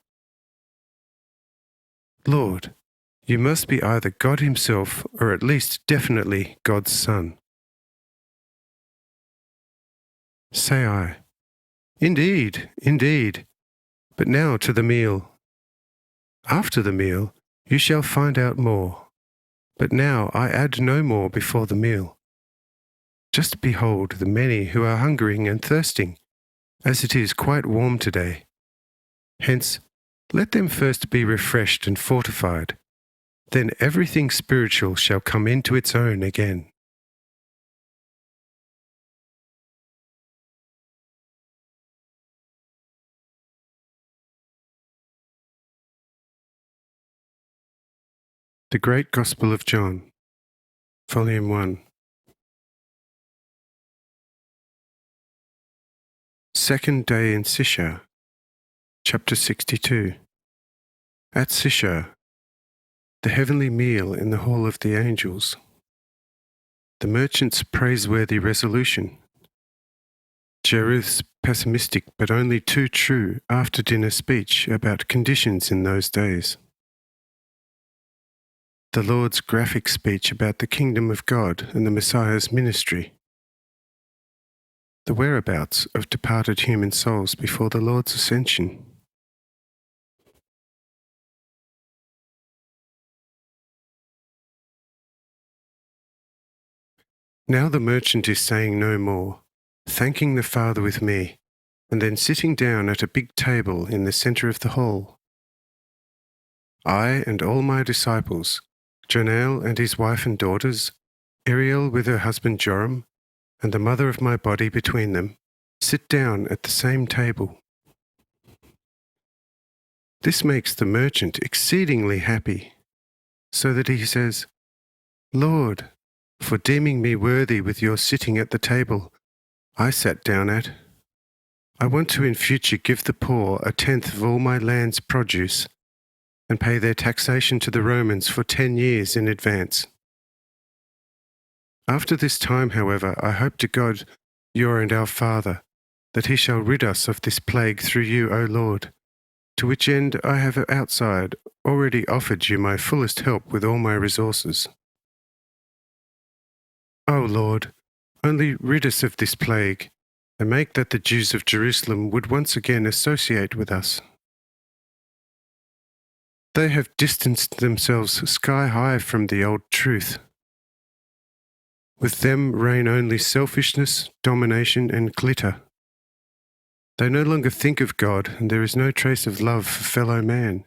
Lord, you must be either God himself or at least definitely God's Son. Say I. Indeed, indeed. But now to the meal. After the meal, you shall find out more. But now I add no more before the meal. Just behold the many who are hungering and thirsting, as it is quite warm today. Hence, let them first be refreshed and fortified. Then everything spiritual shall come into its own again. The Great Gospel of John, Volume 1. Second day in Sisha, Chapter 62. At Sisha, the heavenly meal in the hall of the angels. The merchant's praiseworthy resolution. Jeruth's pessimistic but only too true after-dinner speech about conditions in those days. The Lord's graphic speech about the kingdom of God and the Messiah's ministry. The whereabouts of departed human souls before the Lord's ascension. Now the merchant is saying no more, thanking the Father with me, and then sitting down at a big table in the centre of the hall. I and all my disciples, Jonel and his wife and daughters, Ariel with her husband Joram, and the mother of my body between them, sit down at the same table. This makes the merchant exceedingly happy, so that he says, Lord, for deeming me worthy with your sitting at the table I sat down at, I want to in future give the poor 1/10 of all my land's produce, and pay their taxation to the Romans for 10 years in advance. After this time, however, I hope to God, your and our Father, that he shall rid us of this plague through you, O Lord, to which end I have outside already offered you my fullest help with all my resources. O Lord, only rid us of this plague, and make that the Jews of Jerusalem would once again associate with us. They have distanced themselves sky high from the old truth. With them reign only selfishness, domination, and glitter. They no longer think of God, and there is no trace of love for fellow man.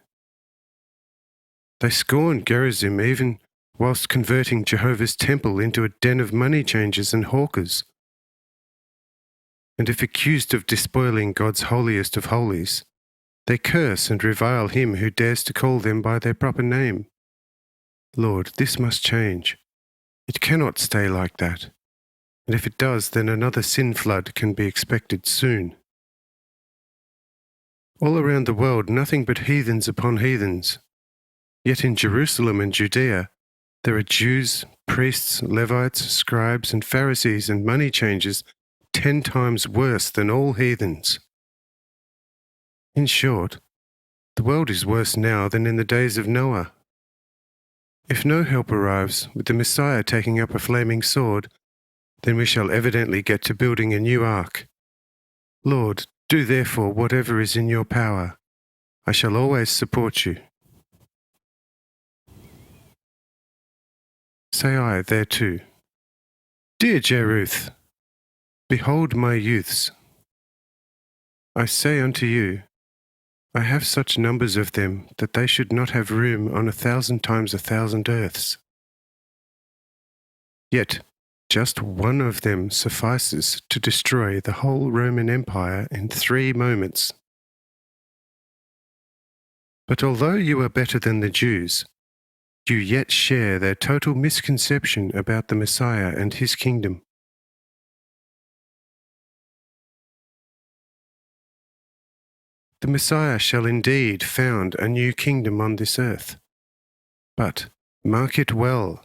They scorn Gerizim even whilst converting Jehovah's temple into a den of money changers and hawkers. And if accused of despoiling God's holiest of holies, they curse and revile him who dares to call them by their proper name. Lord, this must change. It cannot stay like that. And if it does, then another sin flood can be expected soon. All around the world, nothing but heathens upon heathens. Yet in Jerusalem and Judea, there are Jews, priests, Levites, scribes, and Pharisees and money changers 10 times worse than all heathens. In short, the world is worse now than in the days of Noah. If no help arrives, with the Messiah taking up a flaming sword, then we shall evidently get to building a new ark. Lord, do therefore whatever is in your power. I shall always support you. Say I there too. Dear Jeruth, behold my youths. I say unto you, I have such numbers of them that they should not have room on 1,000 times 1,000 earths. Yet just one of them suffices to destroy the whole Roman Empire in 3 moments. But although you are better than the Jews, you yet share their total misconception about the Messiah and his kingdom. The Messiah shall indeed found a new kingdom on this earth. But mark it well,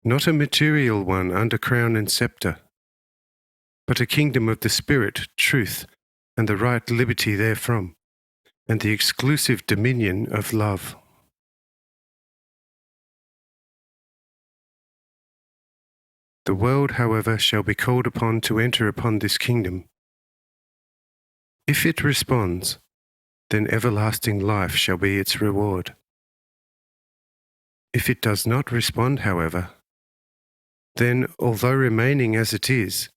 not a material one under crown and sceptre, but a kingdom of the Spirit, truth, and the right liberty therefrom, and the exclusive dominion of love. The world, however, shall be called upon to enter upon this kingdom. If it responds, then everlasting life shall be its reward. If it does not respond, however, then, although remaining as it is,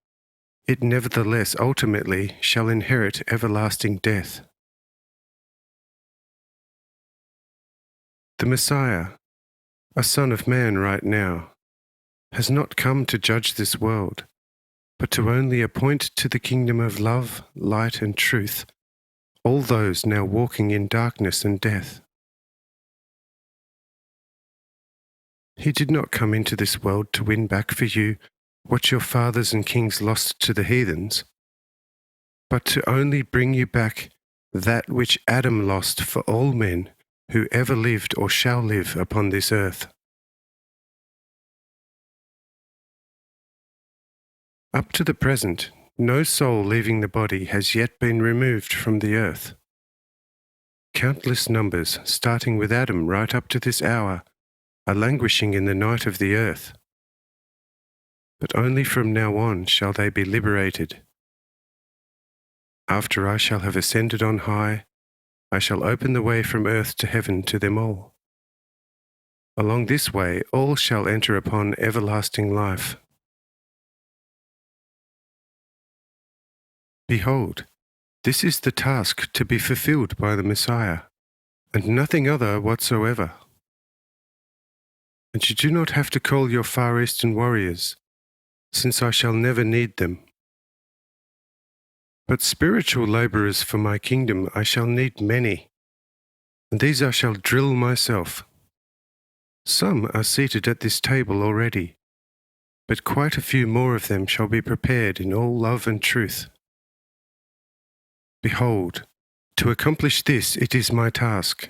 it nevertheless ultimately shall inherit everlasting death. The Messiah, a Son of Man right now, has not come to judge this world, but to only appoint to the kingdom of love, light, and truth all those now walking in darkness and death. He did not come into this world to win back for you what your fathers and kings lost to the heathens, but to only bring you back that which Adam lost for all men who ever lived or shall live upon this earth. Up to the present, no soul leaving the body has yet been removed from the earth. Countless numbers, starting with Adam right up to this hour, are languishing in the night of the earth. But only from now on shall they be liberated. After I shall have ascended on high, I shall open the way from earth to heaven to them all. Along this way all shall enter upon everlasting life. Behold, this is the task to be fulfilled by the Messiah, and nothing other whatsoever. And you do not have to call your Far Eastern warriors, since I shall never need them. But spiritual labourers for my kingdom I shall need many, and these I shall drill myself. Some are seated at this table already, but quite a few more of them shall be prepared in all love and truth. Behold, to accomplish this it is my task.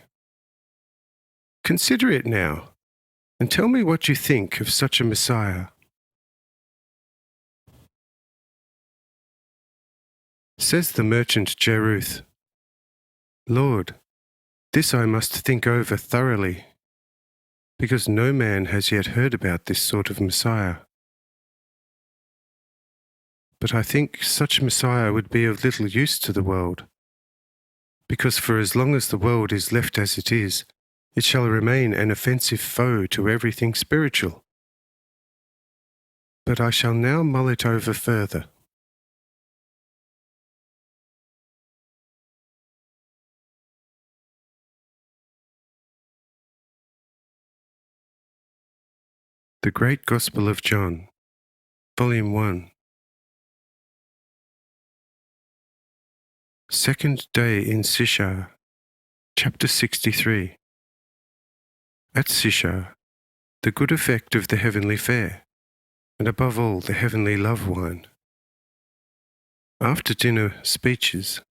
Consider it now, and tell me what you think of such a Messiah. Says the merchant Jeruth, Lord, this I must think over thoroughly, because no man has yet heard about this sort of Messiah. But I think such Messiah would be of little use to the world, because for as long as the world is left as it is, it shall remain an offensive foe to everything spiritual. But I shall now mull it over further. The Great Gospel of John, Volume 1. Second day in Sishar, Chapter 63. At Sishar, the good effect of the heavenly fare, and above all the heavenly love wine. After dinner speeches,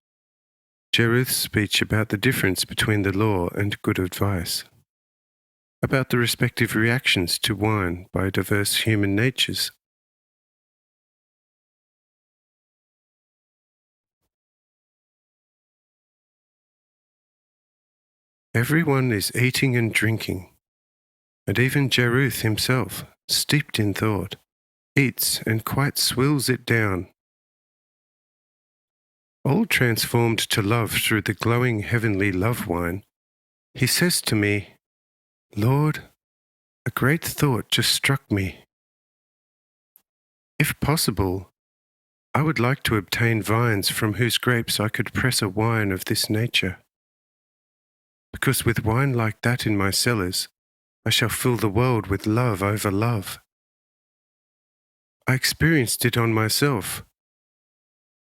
Jeruth's speech about the difference between the law and good advice, about the respective reactions to wine by diverse human natures. Everyone is eating and drinking, and even Jeruth himself, steeped in thought, eats and quite swills it down. All transformed to love through the glowing heavenly love wine, he says to me, Lord, a great thought just struck me. If possible, I would like to obtain vines from whose grapes I could press a wine of this nature. Because with wine like that in my cellars, I shall fill the world with love over love. I experienced it on myself.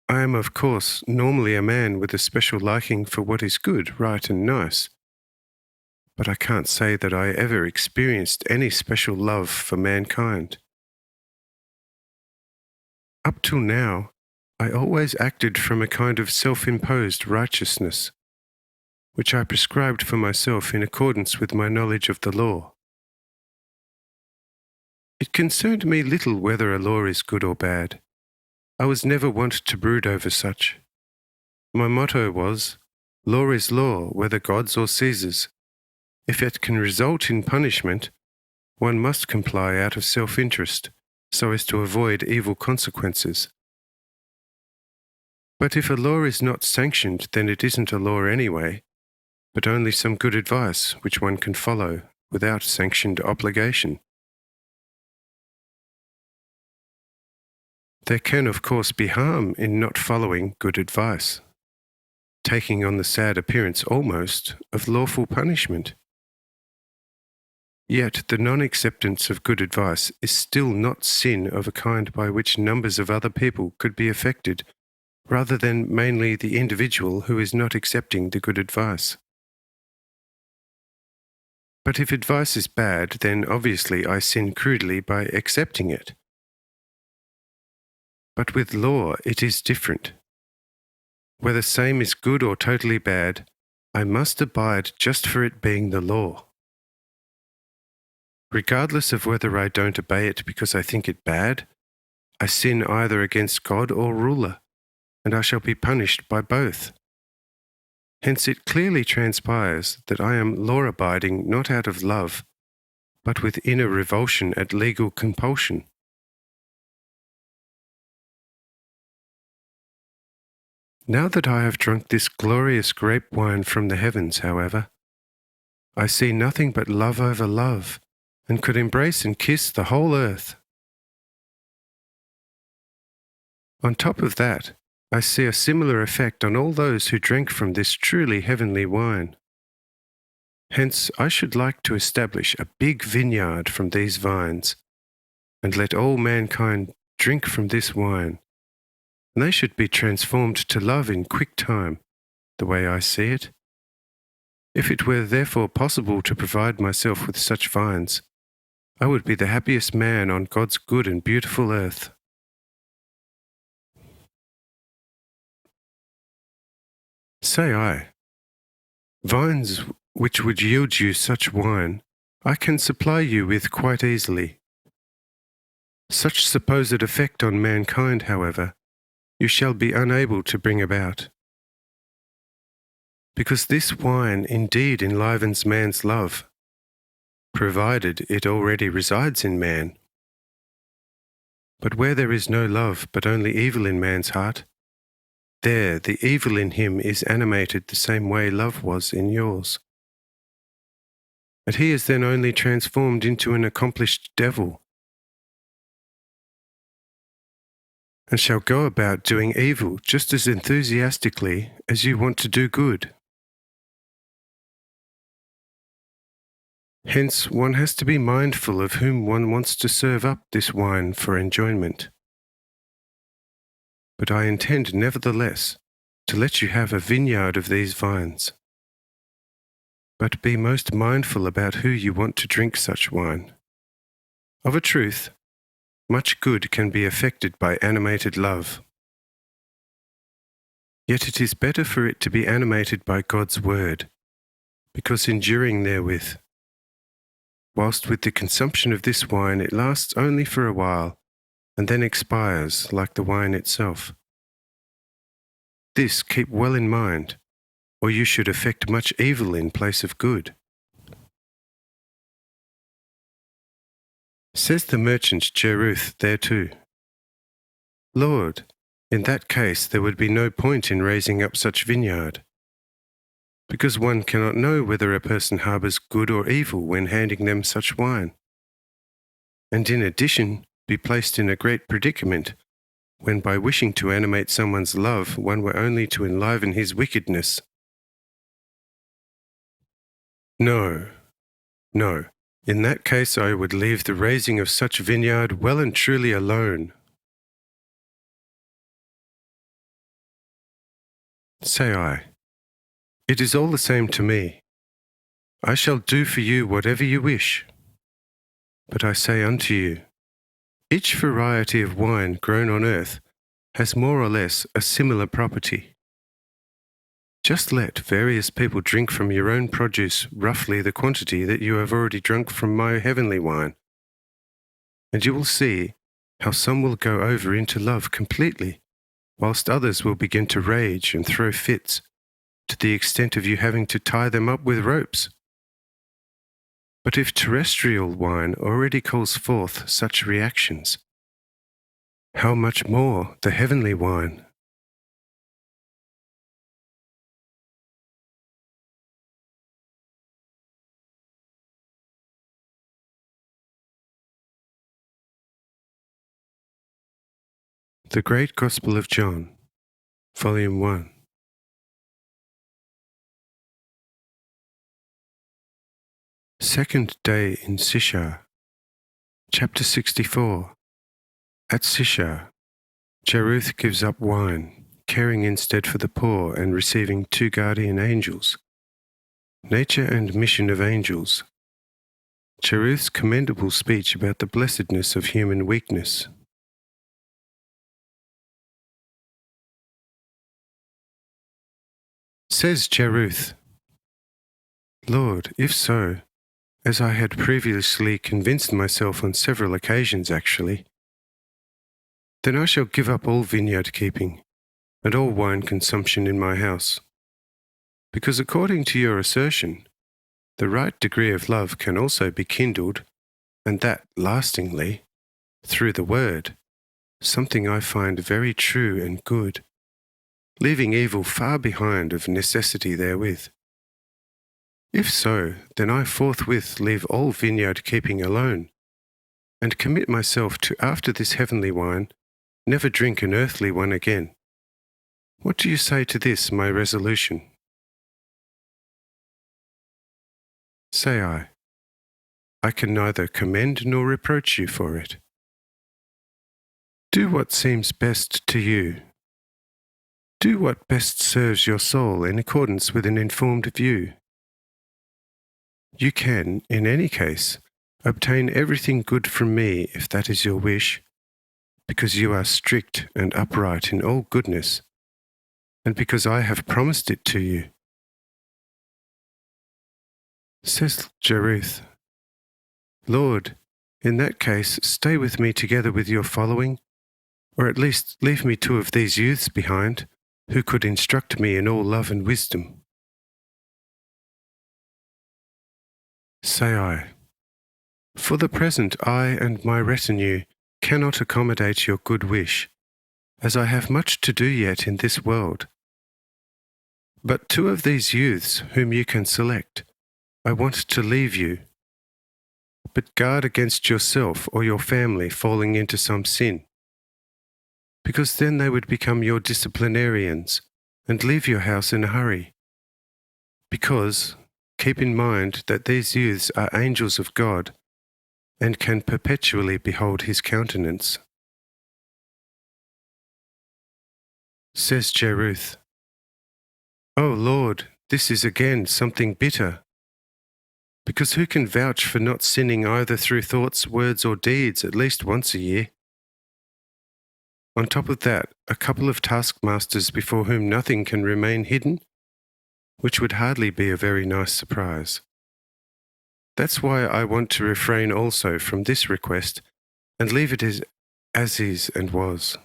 I am, of course, normally a man with a special liking for what is good, right, and nice. But I can't say that I ever experienced any special love for mankind. Up till now, I always acted from a kind of self-imposed righteousness, which I prescribed for myself in accordance with my knowledge of the law. It concerned me little whether a law is good or bad. I was never wont to brood over such. My motto was, law is law, whether God's or Caesar's. If it can result in punishment, one must comply out of self-interest, so as to avoid evil consequences. But if a law is not sanctioned, then it isn't a law anyway, but only some good advice which one can follow without sanctioned obligation. There can, of course, be harm in not following good advice, taking on the sad appearance almost of lawful punishment. Yet the non-acceptance of good advice is still not sin of a kind by which numbers of other people could be affected, rather than mainly the individual who is not accepting the good advice. But if advice is bad, then obviously I sin crudely by accepting it. But with law, it is different. Whether same is good or totally bad, I must abide just for it being the law. Regardless of whether I don't obey it because I think it bad, I sin either against God or ruler, and I shall be punished by both. Hence it clearly transpires that I am law-abiding not out of love, but with inner revulsion at legal compulsion. Now that I have drunk this glorious grape wine from the heavens, however, I see nothing but love over love, and could embrace and kiss the whole earth. On top of that, I see a similar effect on all those who drank from this truly heavenly wine. Hence, I should like to establish a big vineyard from these vines, and let all mankind drink from this wine, and they should be transformed to love in quick time, the way I see it. If it were therefore possible to provide myself with such vines, I would be the happiest man on God's good and beautiful earth. Say I, vines which would yield you such wine, I can supply you with quite easily. Such supposed effect on mankind, however, you shall be unable to bring about. Because this wine indeed enlivens man's love, provided it already resides in man. But where there is no love but only evil in man's heart, there the evil in him is animated the same way love was in yours. And he is then only transformed into an accomplished devil, and shall go about doing evil just as enthusiastically as you want to do good. Hence, one has to be mindful of whom one wants to serve up this wine for enjoyment. But I intend nevertheless to let you have a vineyard of these vines. But be most mindful about who you want to drink such wine. Of a truth, much good can be effected by animated love. Yet it is better for it to be animated by God's word, because enduring therewith, whilst with the consumption of this wine it lasts only for a while, and then expires like the wine itself. This keep well in mind, or you should effect much evil in place of good. Says the merchant Jeruth thereto, Lord, in that case there would be no point in raising up such vineyard, because one cannot know whether a person harbours good or evil when handing them such wine, and in addition be placed in a great predicament when by wishing to animate someone's love one were only to enliven his wickedness. No, in that case I would leave the raising of such vineyard well and truly alone. Say I, it is all the same to me. I shall do for you whatever you wish. But I say unto you, each variety of wine grown on earth has more or less a similar property. Just let various people drink from your own produce roughly the quantity that you have already drunk from my heavenly wine, and you will see how some will go over into love completely, whilst others will begin to rage and throw fits, to the extent of you having to tie them up with ropes. But if terrestrial wine already calls forth such reactions, how much more the heavenly wine? The Great Gospel of John, Volume 1. Second day in Sishar, Chapter 64. At Sishar, Jeruth gives up wine, caring instead for the poor and receiving 2 guardian angels. Nature and mission of angels, Jeruth's commendable speech about the blessedness of human weakness. Says Jeruth, Lord, if so, as I had previously convinced myself on several occasions actually, then I shall give up all vineyard keeping and all wine consumption in my house. Because according to your assertion, the right degree of love can also be kindled, and that lastingly, through the word, something I find very true and good, leaving evil far behind of necessity therewith. If so, then I forthwith leave all vineyard keeping alone, and commit myself to after this heavenly wine, never drink an earthly one again. What do you say to this, my resolution? Say I can neither commend nor reproach you for it. Do what seems best to you. Do what best serves your soul in accordance with an informed view. You can, in any case, obtain everything good from me if that is your wish, because you are strict and upright in all goodness, and because I have promised it to you. Says Jeruth, Lord, in that case, stay with me together with your following, or at least leave me 2 of these youths behind, who could instruct me in all love and wisdom. Say I, for the present I and my retinue cannot accommodate your good wish, as I have much to do yet in this world. But 2 of these youths whom you can select, I want to leave you. But guard against yourself or your family falling into some sin, because then they would become your disciplinarians and leave your house in a hurry. Because, keep in mind that these youths are angels of God and can perpetually behold his countenance. Says Jeruth, O Lord, this is again something bitter. Because who can vouch for not sinning either through thoughts, words, or deeds at least once a year? On top of that, a couple of taskmasters before whom nothing can remain hidden, which would hardly be a very nice surprise. That's why I want to refrain also from this request and leave it as is and was.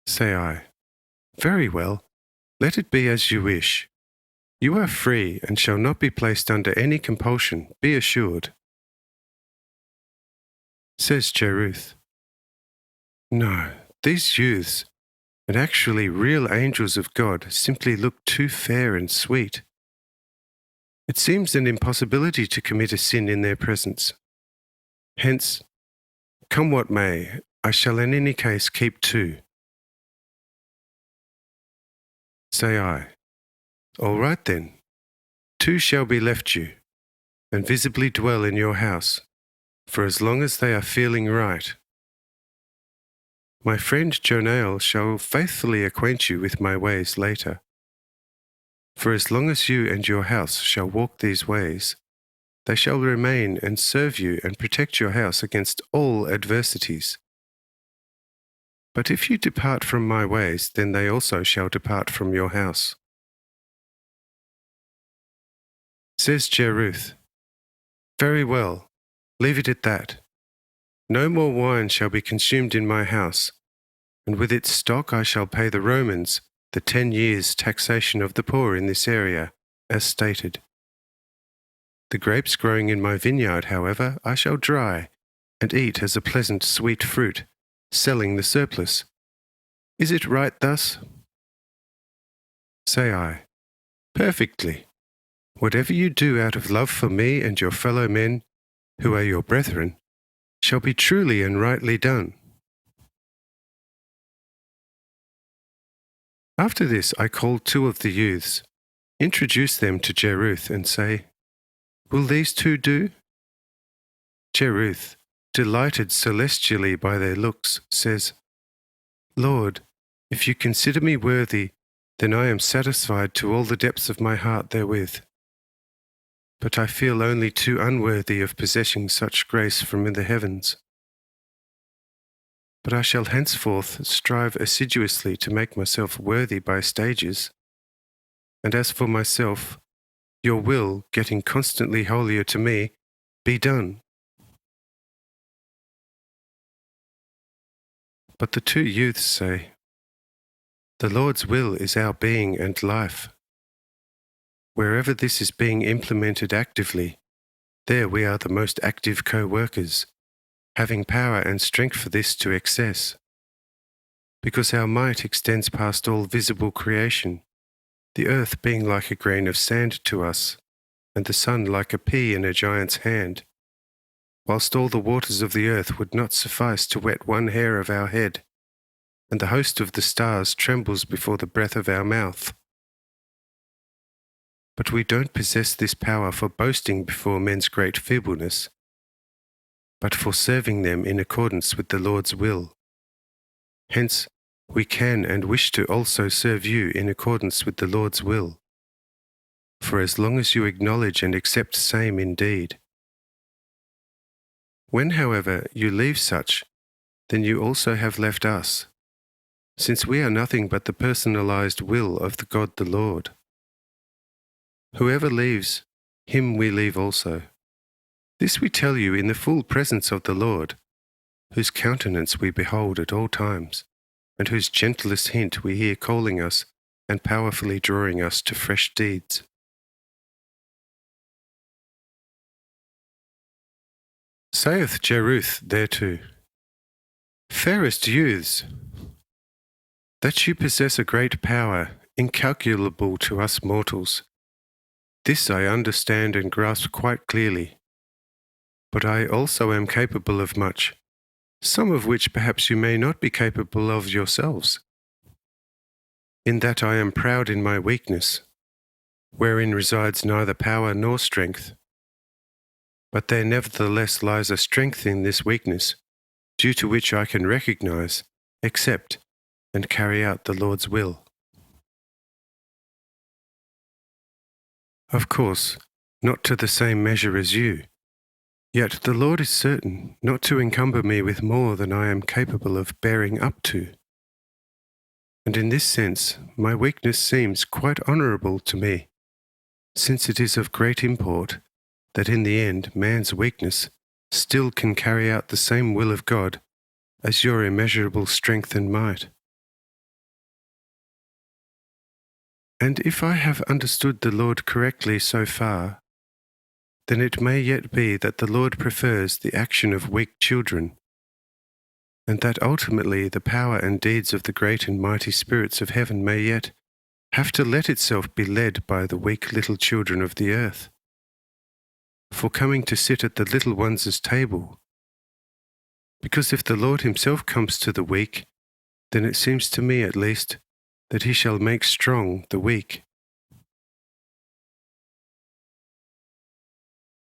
Say I, very well, let it be as you wish. You are free and shall not be placed under any compulsion, be assured. Says Jeruth, no, these youths, and actually real angels of God, simply look too fair and sweet. It seems an impossibility to commit a sin in their presence. Hence, come what may, I shall in any case keep 2. Say I, all right then, 2 shall be left you, and visibly dwell in your house, for as long as they are feeling right. My friend Jonael shall faithfully acquaint you with my ways later. For as long as you and your house shall walk these ways, they shall remain and serve you and protect your house against all adversities. But if you depart from my ways, then they also shall depart from your house. Says Jeruth, very well, leave it at that. No more wine shall be consumed in my house, and with its stock I shall pay the Romans the 10 years' taxation of the poor in this area, as stated. The grapes growing in my vineyard, however, I shall dry, and eat as a pleasant sweet fruit, selling the surplus. Is it right thus? Say I, perfectly. Whatever you do out of love for me and your fellow men, who are your brethren, shall be truly and rightly done. After this I called 2 of the youths, introduce them to Jeruth, and say, will these 2 do? Jeruth, delighted celestially by their looks, says, Lord, if you consider me worthy, then I am satisfied to all the depths of my heart therewith. But I feel only too unworthy of possessing such grace from in the heavens. But I shall henceforth strive assiduously to make myself worthy by stages. And as for myself, your will, getting constantly holier to me, be done. But the two youths say, the Lord's will is our being and life. Wherever this is being implemented actively, there we are the most active co-workers, having power and strength for this to excess. Because our might extends past all visible creation, the earth being like a grain of sand to us, and the sun like a pea in a giant's hand, whilst all the waters of the earth would not suffice to wet one hair of our head, and the host of the stars trembles before the breath of our mouth. But we don't possess this power for boasting before men's great feebleness, but for serving them in accordance with the Lord's will. Hence, we can and wish to also serve you in accordance with the Lord's will, for as long as you acknowledge and accept same indeed. When, however, you leave such, then you also have left us, since we are nothing but the personalized will of the God the Lord. Whoever leaves, him we leave also. This we tell you in the full presence of the Lord, whose countenance we behold at all times, and whose gentlest hint we hear calling us and powerfully drawing us to fresh deeds. Saith Jeruth thereto, fairest youths, that you possess a great power, incalculable to us mortals. This I understand and grasp quite clearly. But I also am capable of much, some of which perhaps you may not be capable of yourselves. In that I am proud in my weakness, wherein resides neither power nor strength. But there nevertheless lies a strength in this weakness, due to which I can recognize, accept, and carry out the Lord's will. Of course, not to the same measure as you, yet the Lord is certain not to encumber me with more than I am capable of bearing up to. And in this sense, my weakness seems quite honourable to me, since it is of great import that in the end man's weakness still can carry out the same will of God as your immeasurable strength and might. And if I have understood the Lord correctly so far, then it may yet be that the Lord prefers the action of weak children, and that ultimately the power and deeds of the great and mighty spirits of heaven may yet have to let itself be led by the weak little children of the earth. For coming to sit at the little ones' table, because if the Lord himself comes to the weak, then it seems to me at least that he shall make strong the weak.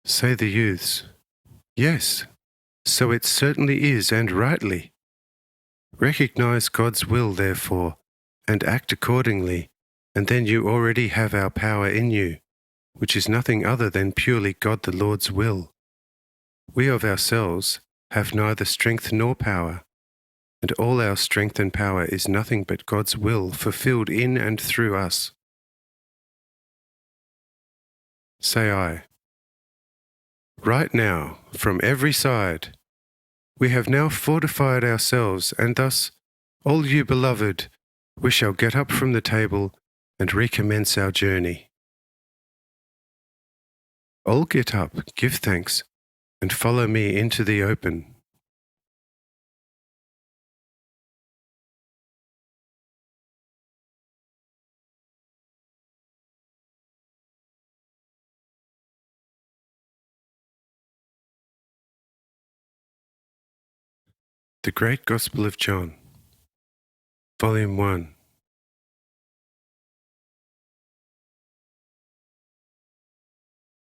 Say the youths, yes, so it certainly is, and rightly. Recognize God's will, therefore, and act accordingly, and then you already have our power in you, which is nothing other than purely God the Lord's will. We of ourselves have neither strength nor power, and all our strength and power is nothing but God's will fulfilled in and through us. Say I, right now, from every side, we have now fortified ourselves, and thus, all you beloved, we shall get up from the table and recommence our journey. All get up, give thanks, and follow me into the open. The Great Gospel of John, Volume 1.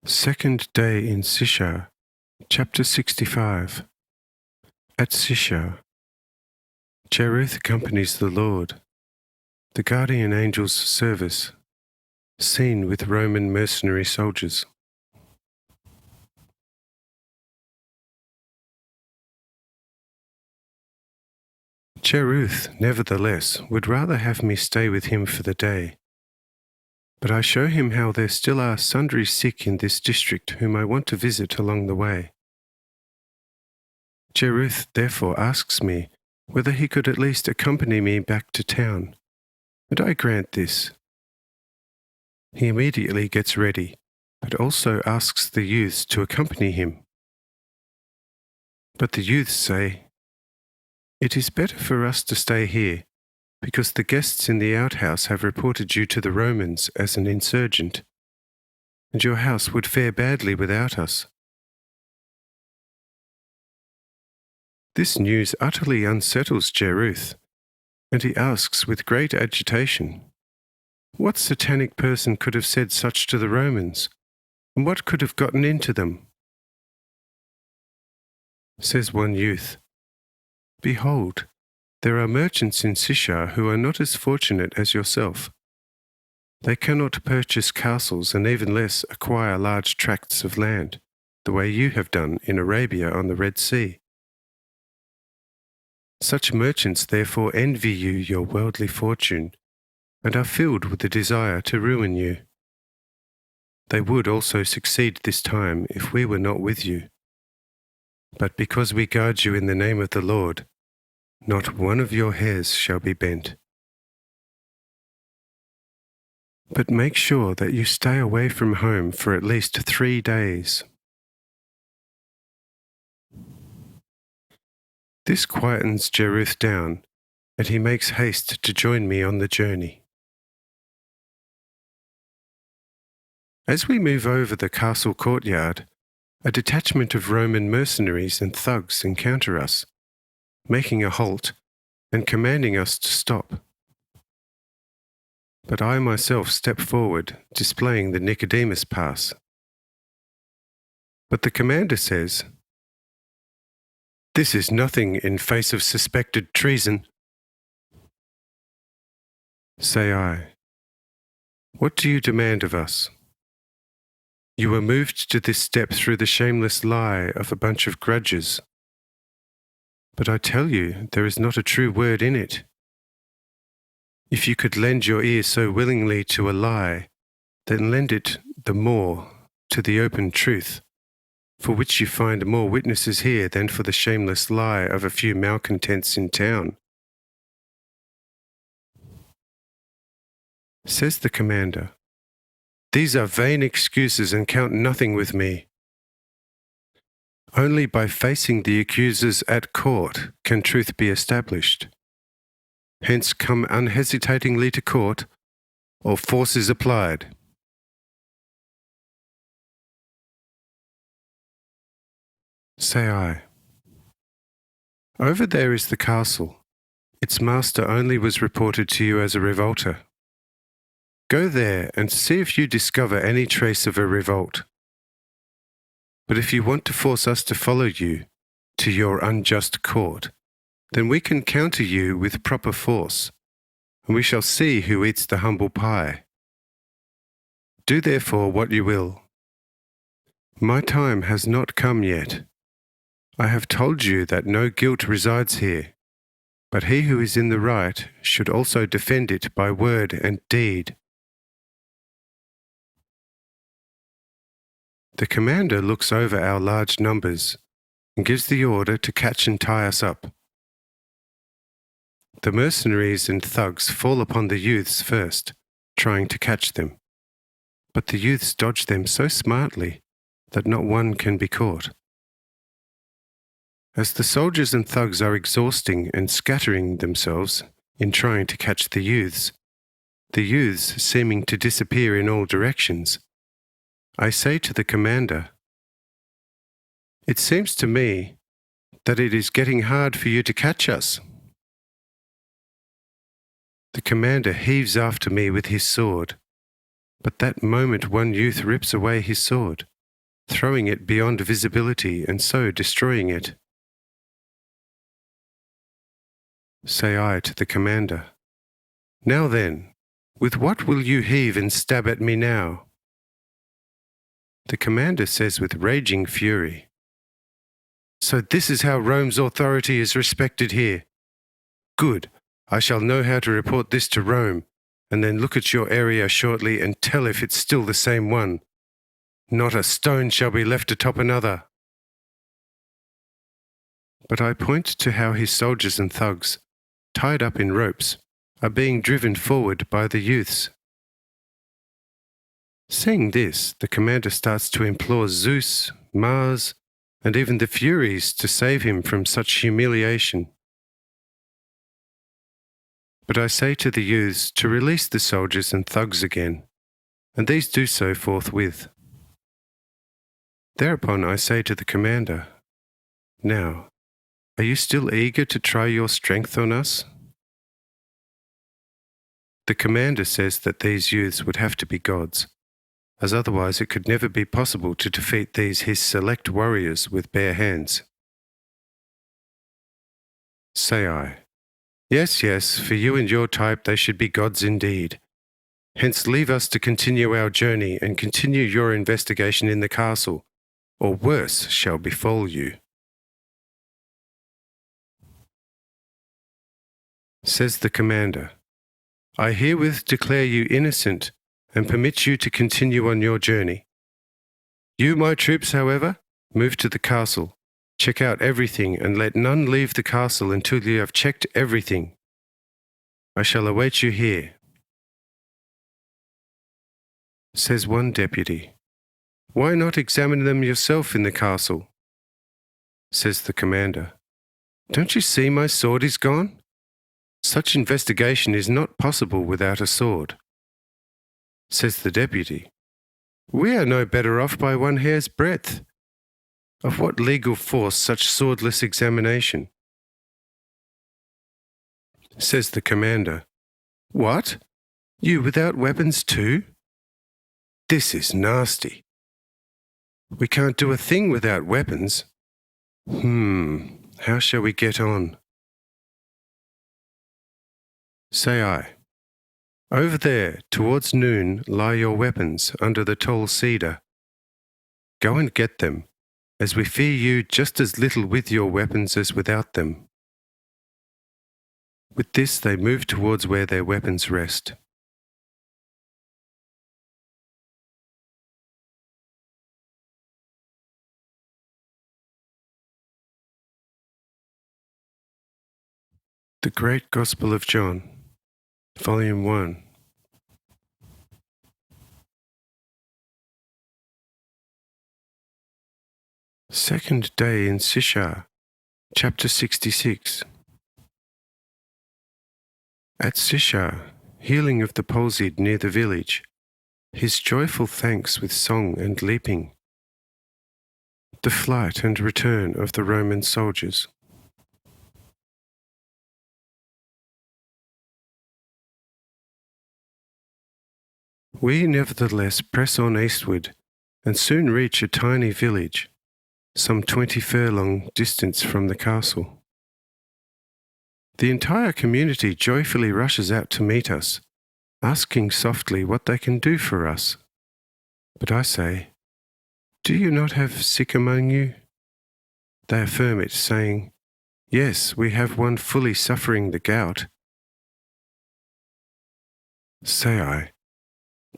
Second day in Sishar, Chapter 65. At Sishar, Jeruth accompanies the Lord. The guardian angel's service, seen with Roman mercenary soldiers. Jeruth, nevertheless, would rather have me stay with him for the day. But I show him how there still are sundry sick in this district whom I want to visit along the way. Jeruth therefore asks me whether he could at least accompany me back to town, and I grant this. He immediately gets ready, but also asks the youths to accompany him. But the youths say, "It is better for us to stay here, because the guests in the outhouse have reported you to the Romans as an insurgent, and your house would fare badly without us." This news utterly unsettles Jeruth, and he asks with great agitation, what satanic person could have said such to the Romans, and what could have gotten into them? Says one youth, "Behold, there are merchants in Sishar who are not as fortunate as yourself. They cannot purchase castles and even less acquire large tracts of land, the way you have done in Arabia on the Red Sea. Such merchants therefore envy you your worldly fortune, and are filled with the desire to ruin you. They would also succeed this time if we were not with you. But because we guard you in the name of the Lord, not one of your hairs shall be bent. But make sure that you stay away from home for at least 3 days." This quietens Jeruth down, and he makes haste to join me on the journey. As we move over the castle courtyard, a detachment of Roman mercenaries and thugs encounter us, making a halt and commanding us to stop. But I myself step forward, displaying the Nicodemus pass. But the commander says, "This is nothing in face of suspected treason." Say I, "What do you demand of us?" "You were moved to this step through the shameless lie of a bunch of grudges. But I tell you, there is not a true word in it. If you could lend your ear so willingly to a lie, then lend it the more to the open truth, for which you find more witnesses here than for the shameless lie of a few malcontents in town." Says the commander, "These are vain excuses and count nothing with me. Only by facing the accusers at court can truth be established. Hence come unhesitatingly to court, or force is applied." Say I, "Over there is the castle. Its master only was reported to you as a revolter. Go there and see if you discover any trace of a revolt. But if you want to force us to follow you to your unjust court, then we can counter you with proper force, and we shall see who eats the humble pie. Do therefore what you will. My time has not come yet. I have told you that no guilt resides here, but he who is in the right should also defend it by word and deed." The commander looks over our large numbers and gives the order to catch and tie us up. The mercenaries and thugs fall upon the youths first, trying to catch them, but the youths dodge them so smartly that not one can be caught. As the soldiers and thugs are exhausting and scattering themselves in trying to catch the youths seeming to disappear in all directions, I say to the commander, "It seems to me that it is getting hard for you to catch us." The commander heaves after me with his sword, but that moment one youth rips away his sword, throwing it beyond visibility and so destroying it. Say I to the commander, Now then, with what will you heave and stab at me now? The commander says with raging fury, So this is how Rome's authority is respected here. Good, I shall know how to report this to Rome, and then look at your area shortly and tell if it's still the same one. Not a stone shall be left atop another. But I point to how his soldiers and thugs, tied up in ropes, are being driven forward by the youths. Seeing this, the commander starts to implore Zeus, Mars, and even the Furies to save him from such humiliation. But I say to the youths to release the soldiers and thugs again, and these do so forthwith. Thereupon I say to the commander, Now, are you still eager to try your strength on us? The commander says that these youths would have to be gods, as otherwise it could never be possible to defeat these his select warriors with bare hands. Say I, Yes, yes, for you and your type they should be gods indeed. Hence leave us to continue our journey and continue your investigation in the castle, or worse shall befall you. Says the commander, I herewith declare you innocent and permit you to continue on your journey. You, my troops, however, move to the castle, check out everything, and let none leave the castle until you have checked everything. I shall await you here. Says one deputy, Why not examine them yourself in the castle? Says the commander, Don't you see my sword is gone? Such investigation is not possible without a sword. Says the deputy, We are no better off by one hair's breadth. Of what legal force such swordless examination? Says the commander, What? You without weapons too? This is nasty. We can't do a thing without weapons. How shall we get on? Say I, Over there, towards noon, lie your weapons under the tall cedar. Go and get them, as we fear you just as little with your weapons as without them. With this they move towards where their weapons rest. The Great Gospel of John, Volume 1. Second day in Sishar, Chapter 66. At Sishar, healing of the palsied near the village, his joyful thanks with song and leaping. The flight and return of the Roman soldiers. We nevertheless press on eastward and soon reach a tiny village, some 20 furlong distance from the castle. The entire community joyfully rushes out to meet us, asking softly what they can do for us. But I say, Do you not have sick among you? They affirm it, saying, Yes, we have one fully suffering the gout. Say I,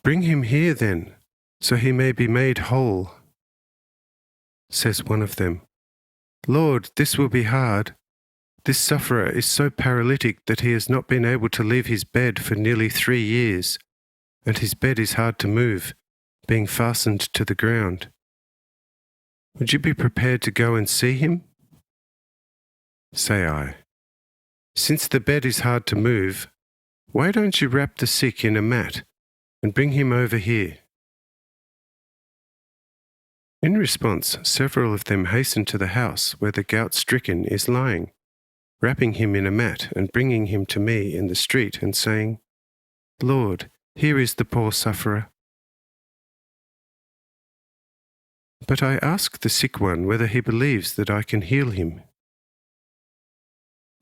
Bring him here then, so he may be made whole. Says one of them, Lord, this will be hard. This sufferer is so paralytic that he has not been able to leave his bed for nearly 3 years, and his bed is hard to move, being fastened to the ground. Would you be prepared to go and see him? Say I, Since the bed is hard to move, why don't you wrap the sick in a mat and bring him over here? In response, several of them hasten to the house where the gout-stricken is lying, wrapping him in a mat and bringing him to me in the street and saying, Lord, here is the poor sufferer. But I ask the sick one whether he believes that I can heal him.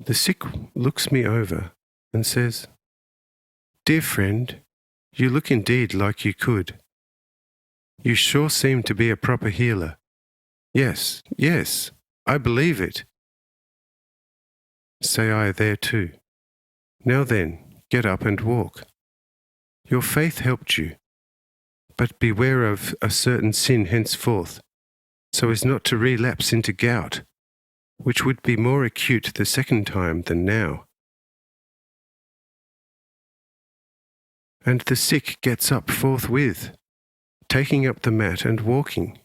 The sick looks me over and says, Dear friend, you look indeed like you could. You sure seem to be a proper healer. Yes, yes, I believe it. Say I there too. Now then, get up and walk. Your faith helped you, but beware of a certain sin henceforth, so as not to relapse into gout, which would be more acute the second time than now. And the sick gets up forthwith, taking up the mat and walking.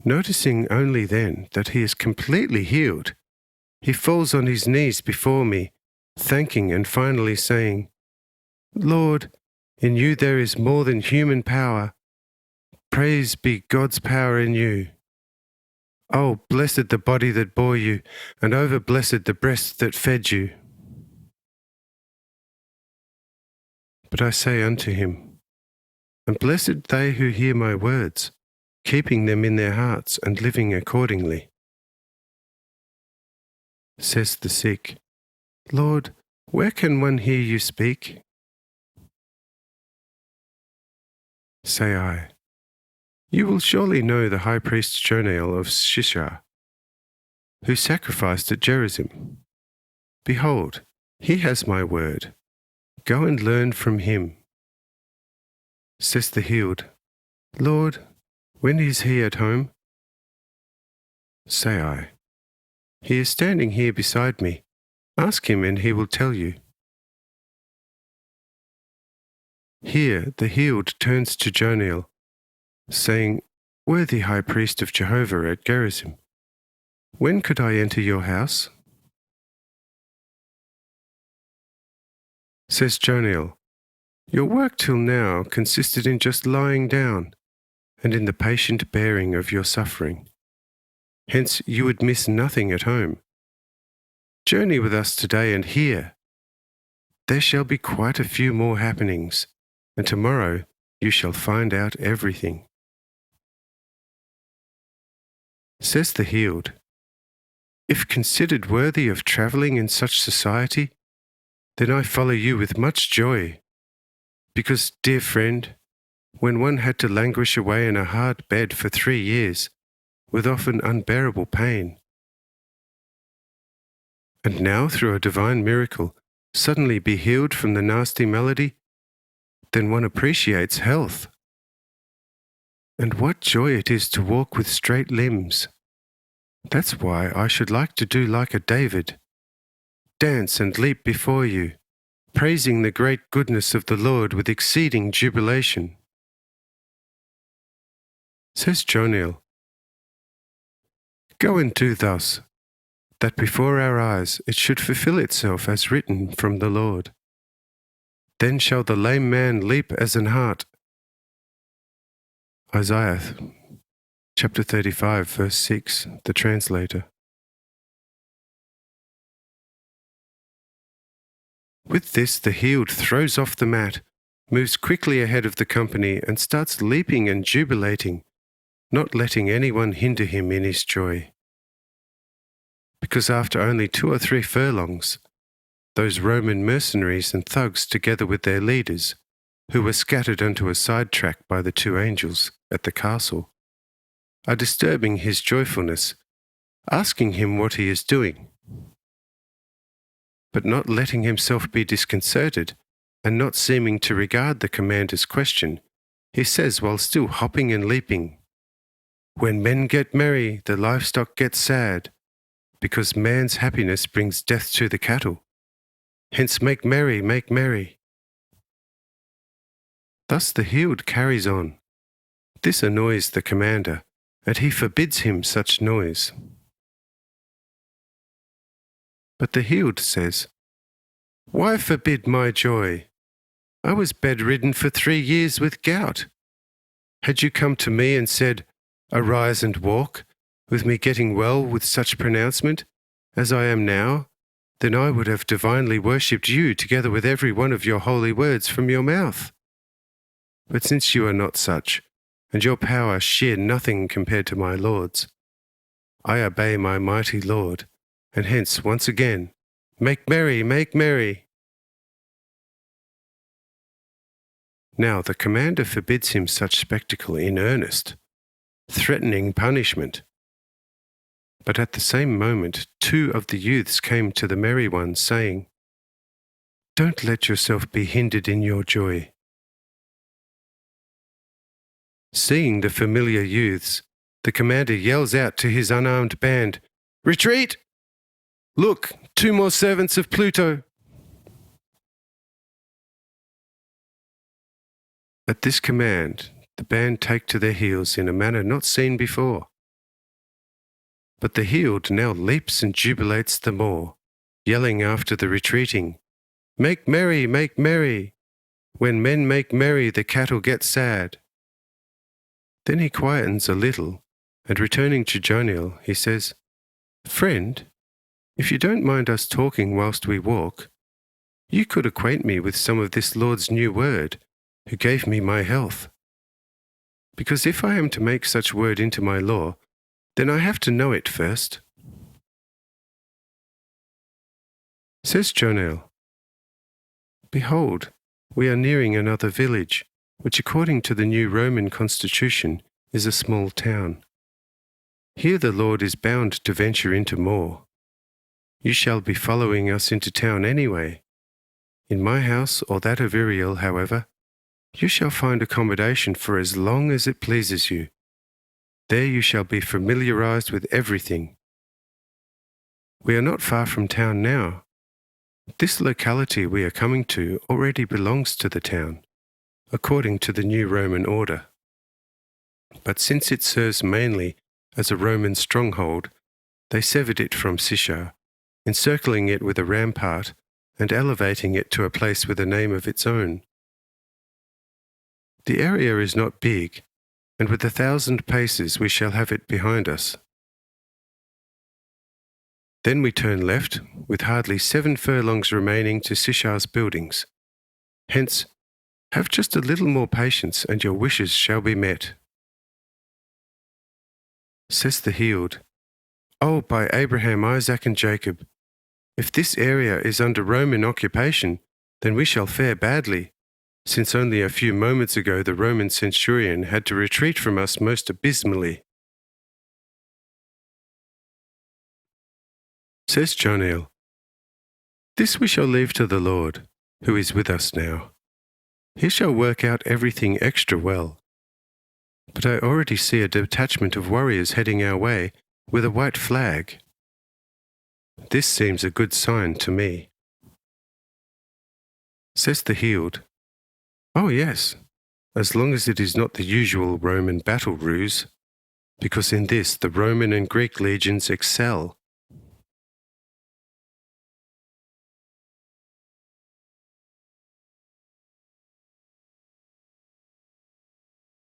Noticing only then that he is completely healed, he falls on his knees before me, thanking and finally saying, Lord, in you there is more than human power. Praise be God's power in you. Oh, blessed the body that bore you, and over-blessed the breast that fed you. But I say unto him, and blessed they who hear my words, keeping them in their hearts and living accordingly. Says the sick, Lord, where can one hear you speak? Say I, you will surely know the high priest Jonael of Shishar, who sacrificed at Gerizim. Behold, he has my word. Go and learn from him. Says the healed, Lord, when is he at home? Say I, he is standing here beside me. Ask him and he will tell you. Here the healed turns to Jonael, saying, Worthy high priest of Jehovah at Gerizim, when could I enter your house? Says Jonael, Your work till now consisted in just lying down, and in the patient bearing of your suffering. Hence you would miss nothing at home. Journey with us today and hear. There shall be quite a few more happenings, and tomorrow you shall find out everything. Says the healed, If considered worthy of travelling in such society, then I follow you with much joy, because, dear friend, when one had to languish away in a hard bed for 3 years, with often unbearable pain, and now through a divine miracle suddenly be healed from the nasty malady, then one appreciates health. And what joy it is to walk with straight limbs. That's why I should like to do like a David, dance and leap before you, praising the great goodness of the Lord with exceeding jubilation. Says Jonael, Go and do thus, that before our eyes it should fulfill itself as written from the Lord. Then shall the lame man leap as an hart. Isaiah chapter 35, verse 6, the translator. With this, the healed throws off the mat, moves quickly ahead of the company, and starts leaping and jubilating, not letting anyone hinder him in his joy. Because after only 2 or 3 furlongs, those Roman mercenaries and thugs, together with their leaders, who were scattered onto a side track by the 2 angels at the castle, are disturbing his joyfulness, asking him what he is doing. But not letting himself be disconcerted, and not seeming to regard the commander's question, he says while still hopping and leaping, When men get merry, the livestock gets sad, because man's happiness brings death to the cattle. Hence make merry, make merry. Thus the healed carries on. This annoys the commander, and he forbids him such noise. But the healed says, Why forbid my joy? I was bedridden for 3 years with gout. Had you come to me and said, Arise and walk, with me getting well with such pronouncement, as I am now, then I would have divinely worshipped you together with every one of your holy words from your mouth. But since you are not such, and your power sheer nothing compared to my Lord's, I obey my mighty Lord, and hence once again, make merry, make merry. Now the commander forbids him such spectacle in earnest, threatening punishment. But at the same moment 2 of the youths came to the merry ones, saying, "Don't let yourself be hindered in your joy." Seeing the familiar youths, the commander yells out to his unarmed band, "Retreat! Look, 2 more servants of Pluto!" At this command, the band take to their heels in a manner not seen before. But the healed now leaps and jubilates the more, yelling after the retreating, "Make merry, make merry! When men make merry, the cattle get sad." Then he quietens a little, and returning to Joniel, he says, "Friend, if you don't mind us talking whilst we walk, you could acquaint me with some of this Lord's new word, who gave me my health. Because if I am to make such word into my law, then I have to know it first." Says Joniel, "Behold, we are nearing another village, which according to the new Roman constitution is a small town. Here the Lord is bound to venture into more. You shall be following us into town anyway. In my house or that of Uriel, however, you shall find accommodation for as long as it pleases you. There you shall be familiarized with everything. We are not far from town now. This locality we are coming to already belongs to the town, according to the new Roman order. But since it serves mainly as a Roman stronghold, they severed it from Sishar, encircling it with a rampart and elevating it to a place with a name of its own. The area is not big, and with 1,000 paces we shall have it behind us. Then we turn left, with hardly 7 furlongs remaining to Sishar's buildings. Hence, have just a little more patience, and your wishes shall be met." Says the healed, "Oh, by Abraham, Isaac, and Jacob, if this area is under Roman occupation, then we shall fare badly, since only a few moments ago the Roman centurion had to retreat from us most abysmally." Says Joniel, "This we shall leave to the Lord, who is with us now. He shall work out everything extra well. But I already see a detachment of warriors heading our way with a white flag. This seems a good sign to me." Says the healed, "Oh yes, as long as it is not the usual Roman battle ruse, because in this the Roman and Greek legions excel."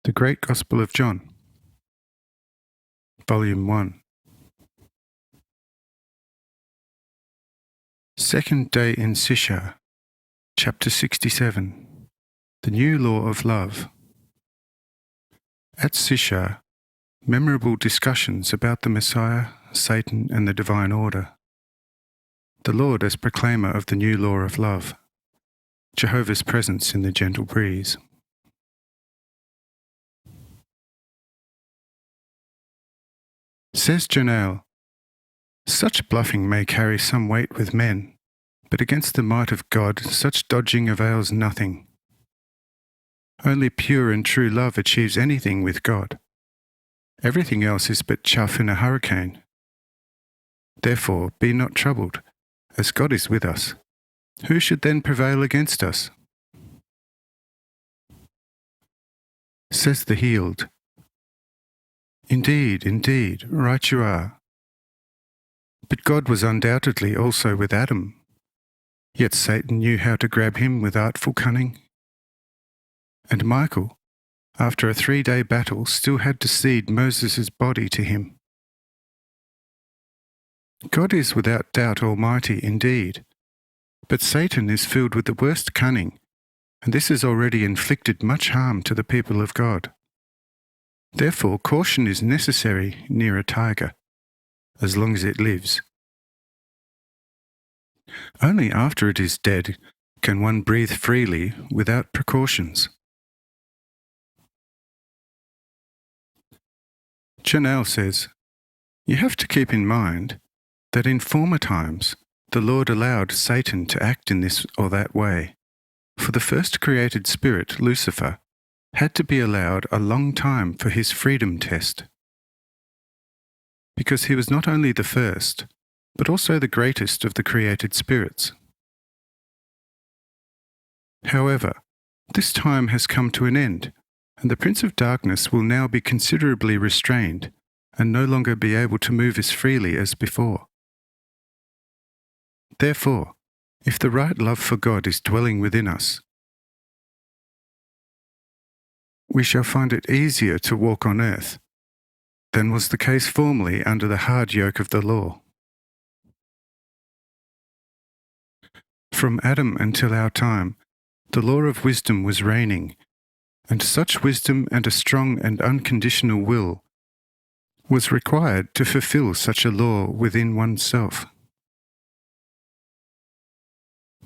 The Great Gospel of John, Volume 1. Second day in Sishar, Chapter 67. The New Law of Love. At Sishar, memorable discussions about the Messiah, Satan, and the divine order. The Lord as proclaimer of the new law of love. Jehovah's presence in the gentle breeze. Says Joniel, "Such bluffing may carry some weight with men, but against the might of God such dodging avails nothing. Only pure and true love achieves anything with God. Everything else is but chaff in a hurricane. Therefore be not troubled, as God is with us. Who should then prevail against us?" Says the healed, "Indeed, indeed, right you are. But God was undoubtedly also with Adam. Yet Satan knew how to grab him with artful cunning. And Michael, after a 3-day battle, still had to cede Moses' body to him. God is without doubt almighty indeed, but Satan is filled with the worst cunning, and this has already inflicted much harm to the people of God. Therefore caution is necessary near a tiger, as long as it lives. Only after it is dead can one breathe freely without precautions. Janelle says, "You have to keep in mind that in former times the Lord allowed Satan to act in this or that way. For the first created spirit, Lucifer, had to be allowed a long time for his freedom test, because he was not only the first, but also the greatest of the created spirits. However, this time has come to an end, and the Prince of Darkness will now be considerably restrained and no longer be able to move as freely as before. Therefore, if the right love for God is dwelling within us, we shall find it easier to walk on earth than was the case formerly under the hard yoke of the law. From Adam until our time, the law of wisdom was reigning, and such wisdom and a strong and unconditional will was required to fulfill such a law within oneself.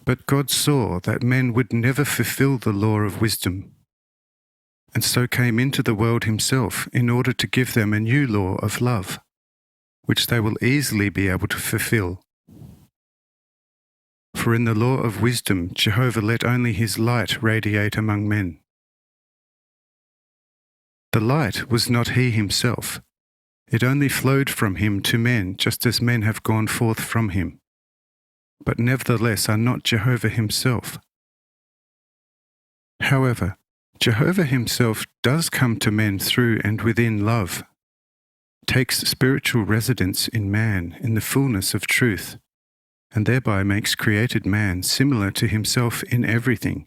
But God saw that men would never fulfill the law of wisdom, and so came into the world himself in order to give them a new law of love, which they will easily be able to fulfill. For in the law of wisdom, Jehovah let only his light radiate among men. The light was not he himself. It only flowed from him to men, just as men have gone forth from him, but nevertheless are not Jehovah himself. However, Jehovah himself does come to men through and within love, takes spiritual residence in man in the fullness of truth, and thereby makes created man similar to himself in everything.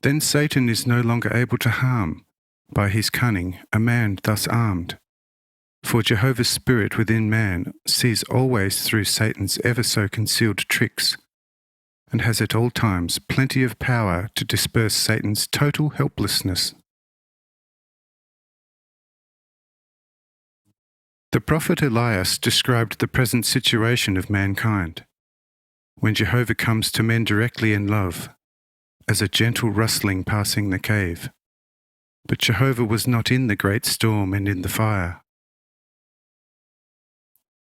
Then Satan is no longer able to harm, by his cunning, a man thus armed. For Jehovah's Spirit within man sees always through Satan's ever so concealed tricks, and has at all times plenty of power to disperse Satan's total helplessness. The prophet Elias described the present situation of mankind, when Jehovah comes to men directly in love, as a gentle rustling passing the cave. But Jehovah was not in the great storm and in the fire.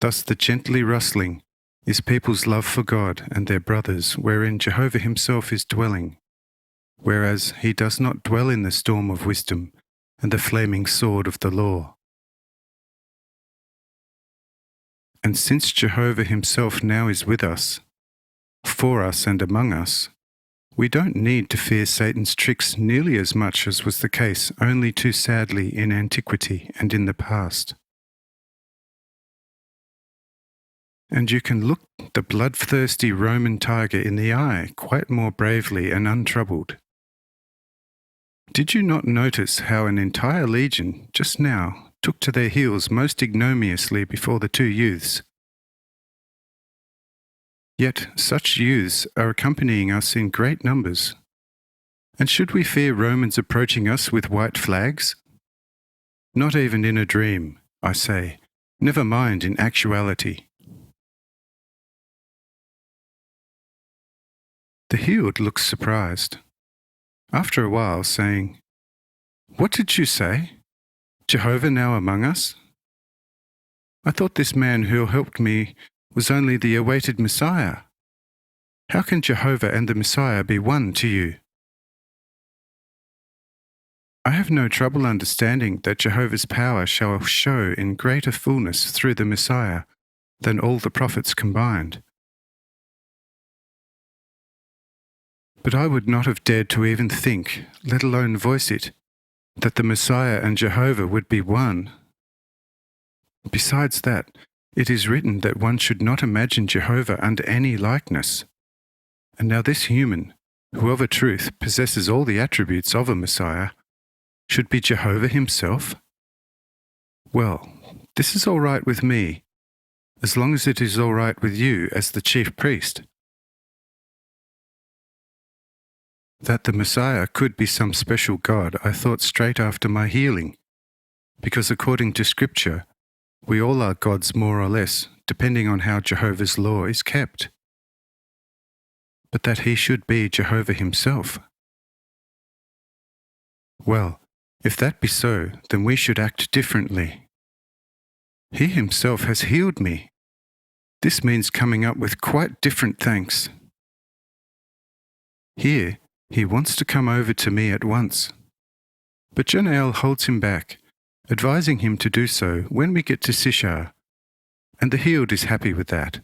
Thus the gently rustling is people's love for God and their brothers, wherein Jehovah himself is dwelling, whereas he does not dwell in the storm of wisdom and the flaming sword of the law. And since Jehovah himself now is with us, for us and among us, we don't need to fear Satan's tricks nearly as much as was the case only too sadly in antiquity and in the past. And you can look the bloodthirsty Roman tiger in the eye quite more bravely and untroubled. Did you not notice how an entire legion just now took to their heels most ignominiously before the two youths? Yet such youths are accompanying us in great numbers. And should we fear Romans approaching us with white flags? Not even in a dream, I say, never mind in actuality. The healed looks surprised, after a while saying, "What did you say? Jehovah now among us? I thought this man who helped me was only the awaited Messiah. How can Jehovah and the Messiah be one to you?" I have no trouble understanding that Jehovah's power shall show in greater fullness through the Messiah than all the prophets combined. But I would not have dared to even think, let alone voice it, that the Messiah and Jehovah would be one. Besides that, it is written that one should not imagine Jehovah under any likeness. And now this human, who of a truth possesses all the attributes of a Messiah, should be Jehovah himself? Well, this is all right with me, as long as it is all right with you as the chief priest. That the Messiah could be some special God I thought straight after my healing, because according to Scripture, we all are gods more or less, depending on how Jehovah's law is kept. But that he should be Jehovah himself. Well, If that be so, then we should act differently. He himself has healed me. This means coming up with quite different thanks. Here, he wants to come over to me at once. But Janael holds him back, advising him to do so when we get to Sishar, and the healed is happy with that.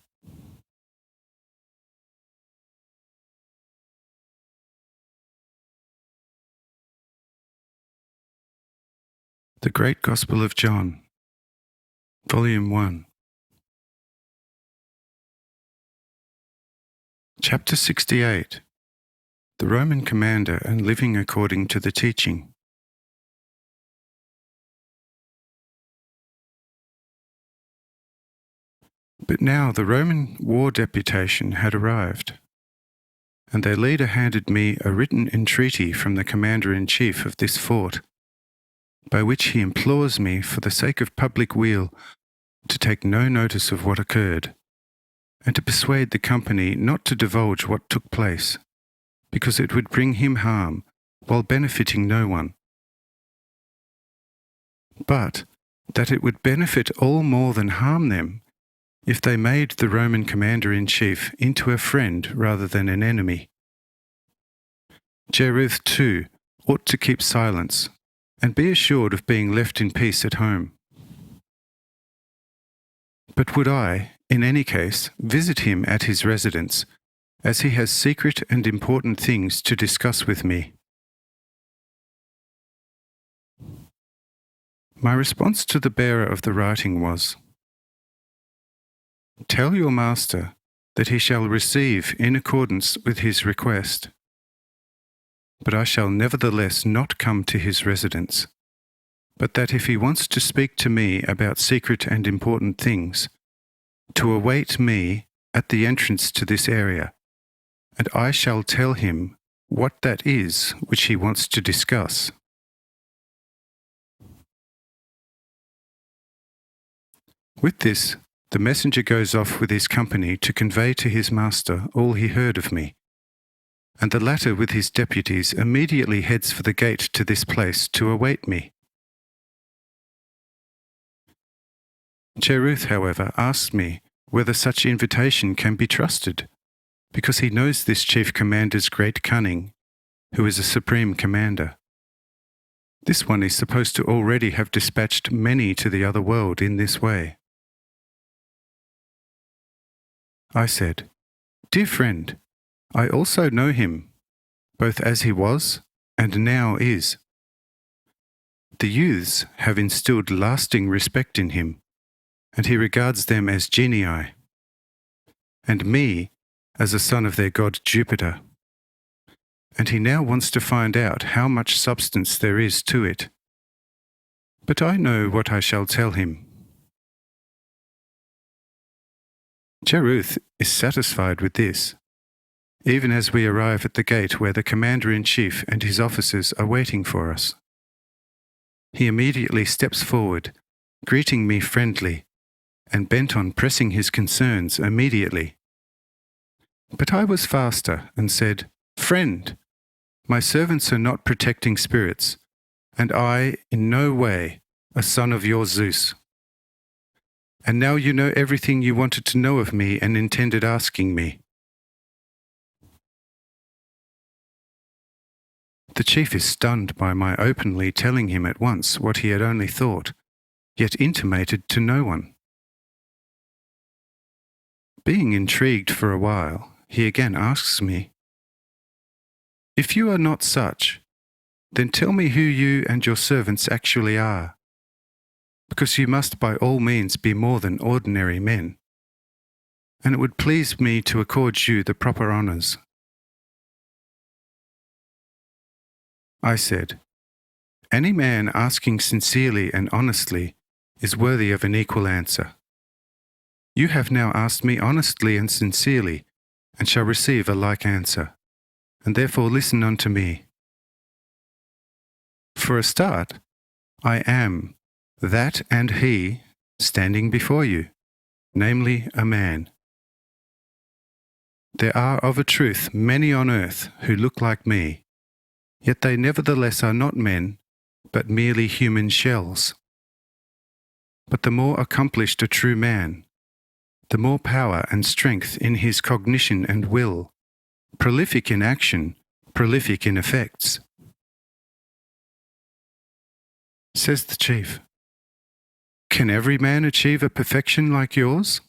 The Great Gospel of John, Volume 1. Chapter 68. The Roman Commander and Living According to the Teaching. But now the Roman war deputation had arrived, and their leader handed me a written entreaty from the commander-in-chief of this fort, by which he implores me, for the sake of public weal, to take no notice of what occurred, and to persuade the company not to divulge what took place, because it would bring him harm, while benefiting no one, but that it would benefit all more than harm them, if they made the Roman commander-in-chief into a friend rather than an enemy. Jakob, too, ought to keep silence, and be assured of being left in peace at home. But would I, in any case, visit him at his residence, as he has secret and important things to discuss with me? My response to the bearer of the writing was, "Tell your master that he shall receive in accordance with his request. But I shall nevertheless not come to his residence, but that if he wants to speak to me about secret and important things, to await me at the entrance to this area, and I shall tell him what that is which he wants to discuss." With this, the messenger goes off with his company to convey to his master all he heard of me, and the latter with his deputies immediately heads for the gate to this place to await me. Jakob, however, asks me whether such invitation can be trusted, because he knows this chief commander's great cunning, who is a supreme commander. This one is supposed to already have dispatched many to the other world in this way. I said, "Dear friend, I also know him, both as he was and now is. The youths have instilled lasting respect in him, and he regards them as genii, and me as a son of their god Jupiter. And he now wants to find out how much substance there is to it. But I know what I shall tell him." Jakob is satisfied with this, even as we arrive at the gate where the commander-in-chief and his officers are waiting for us. He immediately steps forward, greeting me friendly, and bent on pressing his concerns immediately. But I was faster and said, "Friend, my servants are not protecting spirits, and I, in no way, a son of your Zeus. And now you know everything you wanted to know of me and intended asking me." The chief is stunned by my openly telling him at once what he had only thought, yet intimated to no one. Being intrigued for a while, he again asks me, "If you are not such, then tell me who you and your servants actually are, because you must by all means be more than ordinary men, and it would please me to accord you the proper honours." I said, "Any man asking sincerely and honestly is worthy of an equal answer. You have now asked me honestly and sincerely, and shall receive a like answer, and therefore listen unto me. For a start, I am that and he standing before you, namely a man. There are of a truth many on earth who look like me, yet they nevertheless are not men, but merely human shells. But the more accomplished a true man, the more power and strength in his cognition and will, prolific in action, prolific in effects. Says the chief, "Can every man achieve a perfection like yours?"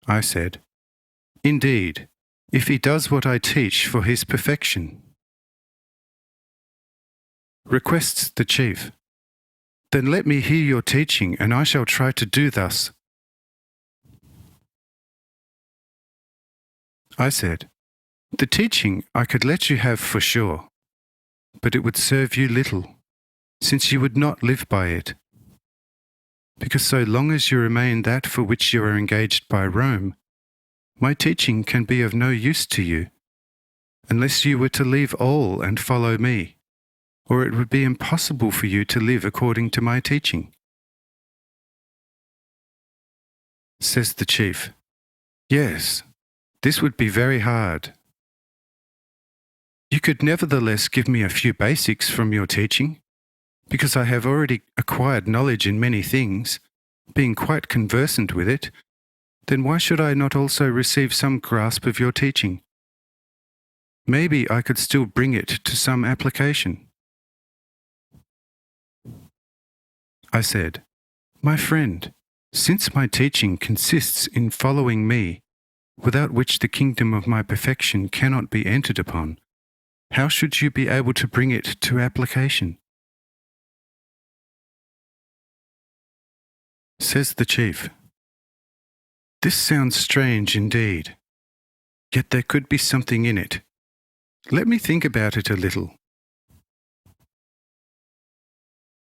I said, "Indeed, if he does what I teach for his perfection." Requests the chief, "Then let me hear your teaching, and I shall try to do thus." I said, "The teaching I could let you have for sure, but it would serve you little, since you would not live by it. Because so long as you remain that for which you are engaged by Rome, my teaching can be of no use to you, unless you were to leave all and follow me, or it would be impossible for you to live according to my teaching." Says the chief, "Yes, this would be very hard. You could nevertheless give me a few basics from your teaching, because I have already acquired knowledge in many things, being quite conversant with it. Then why should I not also receive some grasp of your teaching? Maybe I could still bring it to some application." I said, "My friend, since my teaching consists in following me, without which the kingdom of my perfection cannot be entered upon, how should you be able to bring it to application?" Says the chief, "This sounds strange indeed, yet there could be something in it. Let me think about it a little."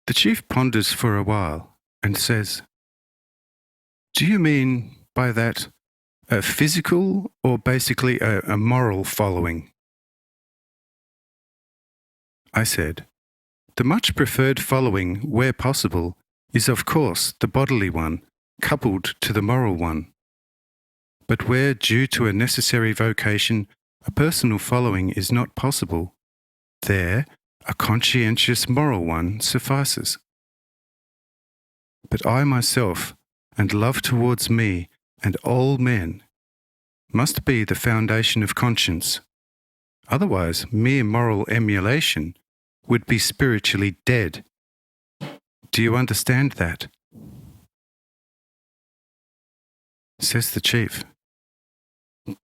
The chief ponders for a while and says, "Do you mean by that a physical or basically a moral following?" I said, "The much preferred following, where possible, is of course the bodily one, coupled to the moral one. But where, due to a necessary vocation, a personal following is not possible, there a conscientious moral one suffices. But I myself, and love towards me and all men, must be the foundation of conscience. Otherwise, mere moral emulation would be spiritually dead. Do you understand that?" Says the chief,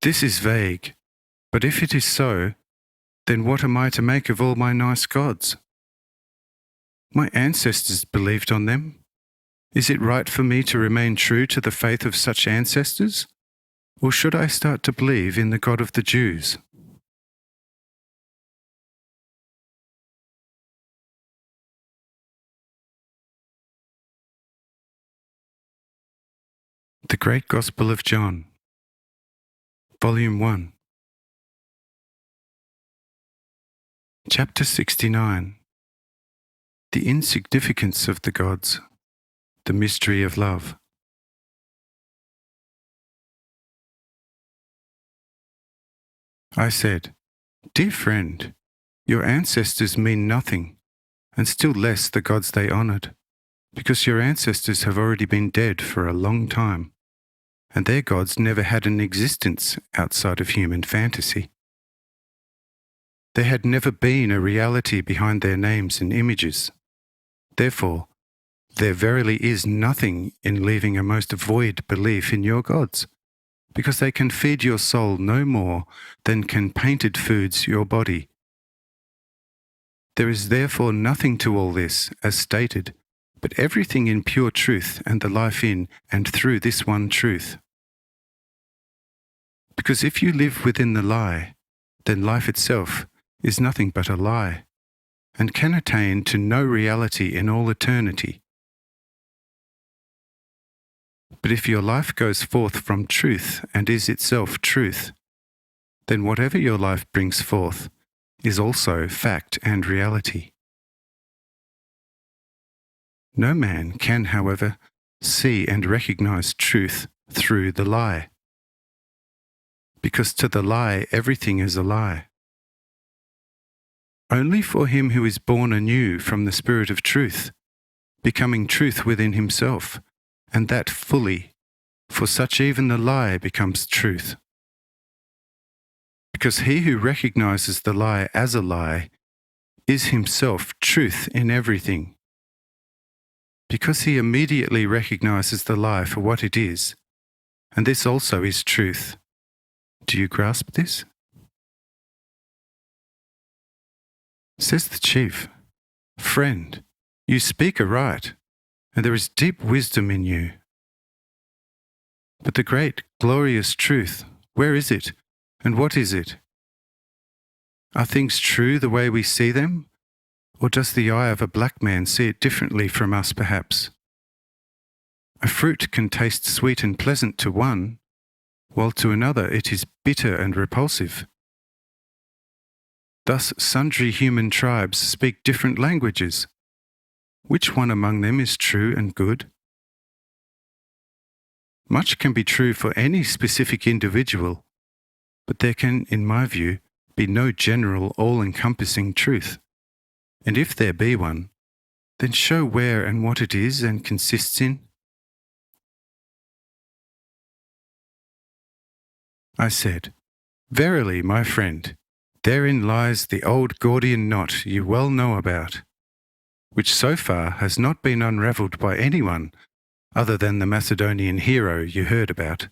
"This is vague, but if it is so, then what am I to make of all my nice gods? My ancestors believed on them. Is it right for me to remain true to the faith of such ancestors? Or should I start to believe in the God of the Jews?" The Great Gospel of John, Volume 1, Chapter 69. The Insignificance of the Gods, the Mystery of Love. I said, "Dear friend, your ancestors mean nothing, and still less the gods they honoured, because your ancestors have already been dead for a long time, and their gods never had an existence outside of human fantasy. There had never been a reality behind their names and images. Therefore, there verily is nothing in leaving a most void belief in your gods, because they can feed your soul no more than can painted foods your body. There is therefore nothing to all this, as stated, but everything in pure truth and the life in and through this one truth. Because if you live within the lie, then life itself is nothing but a lie, and can attain to no reality in all eternity. But if your life goes forth from truth and is itself truth, then whatever your life brings forth is also fact and reality. No man can, however, see and recognize truth through the lie, because to the lie everything is a lie. Only for him who is born anew from the Spirit of truth, becoming truth within himself, and that fully, for such even the lie becomes truth. Because he who recognizes the lie as a lie is himself truth in everything. Because he immediately recognizes the lie for what it is, and this also is truth. Do you grasp this? Says the chief, "Friend, you speak aright, and there is deep wisdom in you. But the great, glorious truth, where is it, and what is it? Are things true the way we see them, or does the eye of a black man see it differently from us perhaps? A fruit can taste sweet and pleasant to one, while to another it is bitter and repulsive. Thus sundry human tribes speak different languages. Which one among them is true and good? Much can be true for any specific individual, but there can, in my view, be no general, all-encompassing truth. And if there be one, then show where and what it is and consists in." I said, "Verily, my friend, therein lies the old Gordian knot you well know about, which so far has not been unravelled by anyone other than the Macedonian hero you heard about.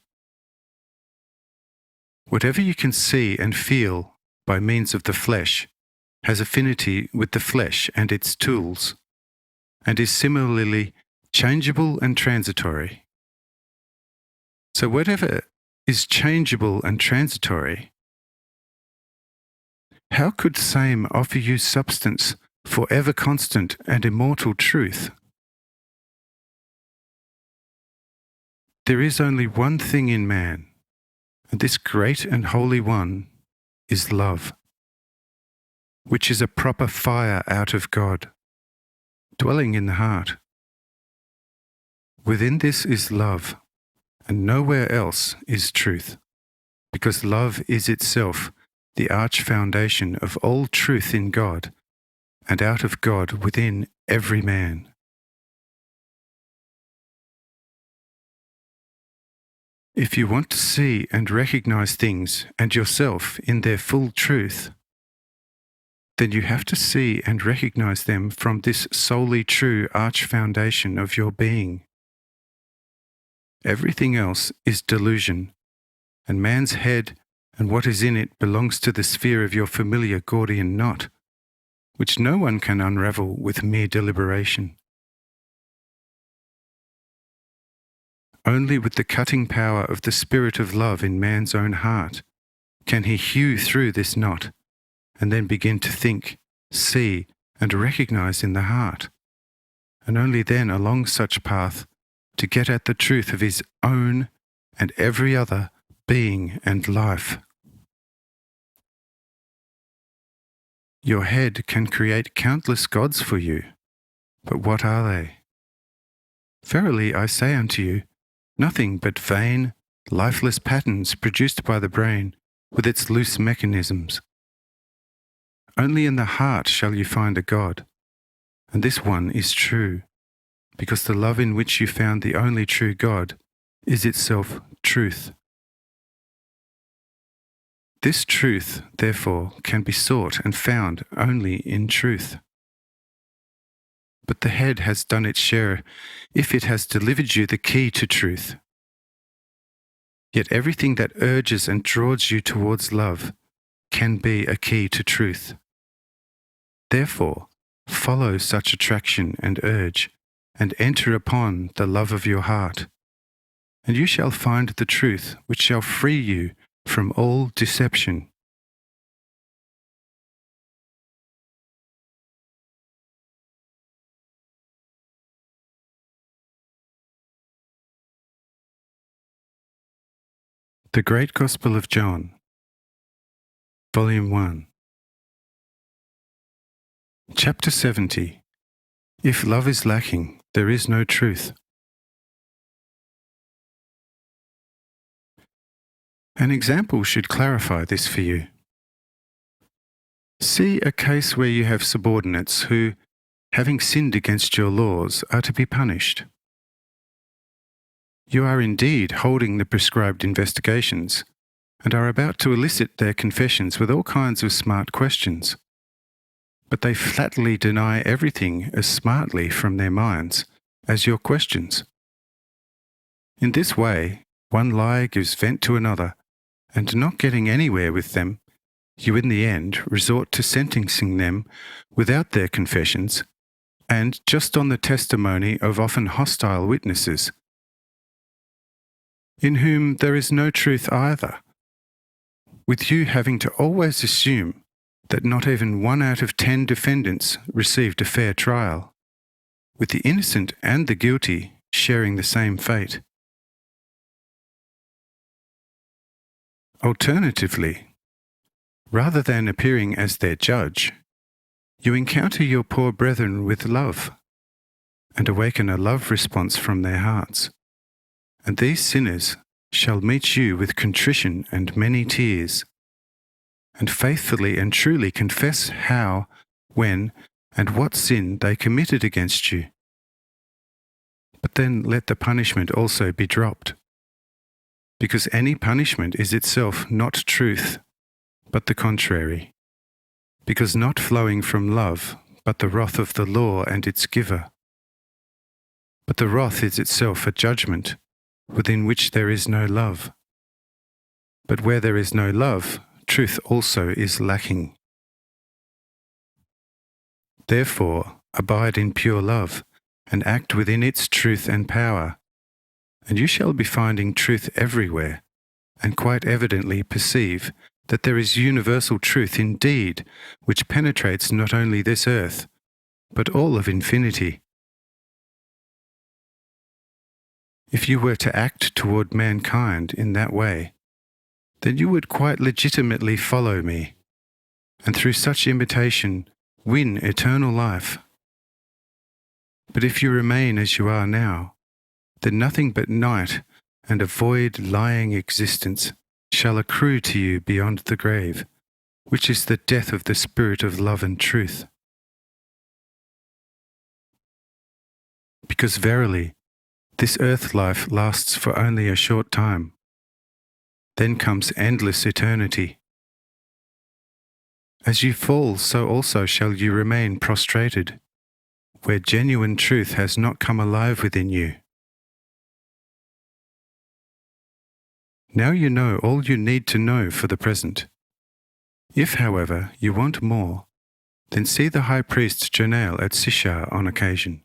Whatever you can see and feel by means of the flesh has affinity with the flesh and its tools, and is similarly changeable and transitory. So whatever is changeable and transitory, how could same offer you substance for ever constant and immortal truth? There is only one thing in man, and this great and holy one is love, which is a proper fire out of God, dwelling in the heart. Within this is love, and nowhere else is truth, because love is itself the arch foundation of all truth in God, and out of God within every man. If you want to see and recognize things and yourself in their full truth, then you have to see and recognize them from this solely true arch foundation of your being. Everything else is delusion, and man's head and what is in it belongs to the sphere of your familiar Gordian knot, which no one can unravel with mere deliberation. Only with the cutting power of the spirit of love in man's own heart can he hew through this knot, and then begin to think, see, and recognize in the heart, and only then along such path to get at the truth of his own and every other being and life. Your head can create countless gods for you, but what are they? Verily I say unto you, nothing but vain, lifeless patterns produced by the brain with its loose mechanisms. Only in the heart shall you find a God, and this one is true, because the love in which you found the only true God is itself truth. This truth, therefore, can be sought and found only in truth. But the head has done its share if it has delivered you the key to truth. Yet everything that urges and draws you towards love can be a key to truth. Therefore, follow such attraction and urge, and enter upon the love of your heart, and you shall find the truth which shall free you from all deception. The Great Gospel of John, Volume 1, Chapter 70. If love is lacking, there is no truth. An example should clarify this for you. See a case where you have subordinates who, having sinned against your laws, are to be punished. You are indeed holding the prescribed investigations and are about to elicit their confessions with all kinds of smart questions. But they flatly deny everything as smartly from their minds as your questions. In this way, one lie gives vent to another, and not getting anywhere with them, you in the end resort to sentencing them without their confessions and just on the testimony of often hostile witnesses, in whom there is no truth either, with you having to always assume that not even 1 out of 10 defendants received a fair trial, with the innocent and the guilty sharing the same fate. Alternatively, rather than appearing as their judge, you encounter your poor brethren with love and awaken a love response from their hearts. And these sinners shall meet you with contrition and many tears, and faithfully and truly confess how, when, and what sin they committed against you. But then let the punishment also be dropped, because any punishment is itself not truth, but the contrary, because not flowing from love, but the wrath of the law and its giver. But the wrath is itself a judgment, within which there is no love. But where there is no love, truth also is lacking. Therefore, abide in pure love, and act within its truth and power, and you shall be finding truth everywhere, and quite evidently perceive that there is universal truth indeed, which penetrates not only this earth, but all of infinity. If you were to act toward mankind in that way, then you would quite legitimately follow me, and through such imitation win eternal life. But if you remain as you are now, then nothing but night and a void lying existence shall accrue to you beyond the grave, which is the death of the spirit of love and truth. Because verily, this earth life lasts for only a short time. Then comes endless eternity. As you fall, so also shall you remain prostrated, where genuine truth has not come alive within you. Now you know all you need to know for the present. If, however, you want more, then see the high priest Janel at Sishar on occasion.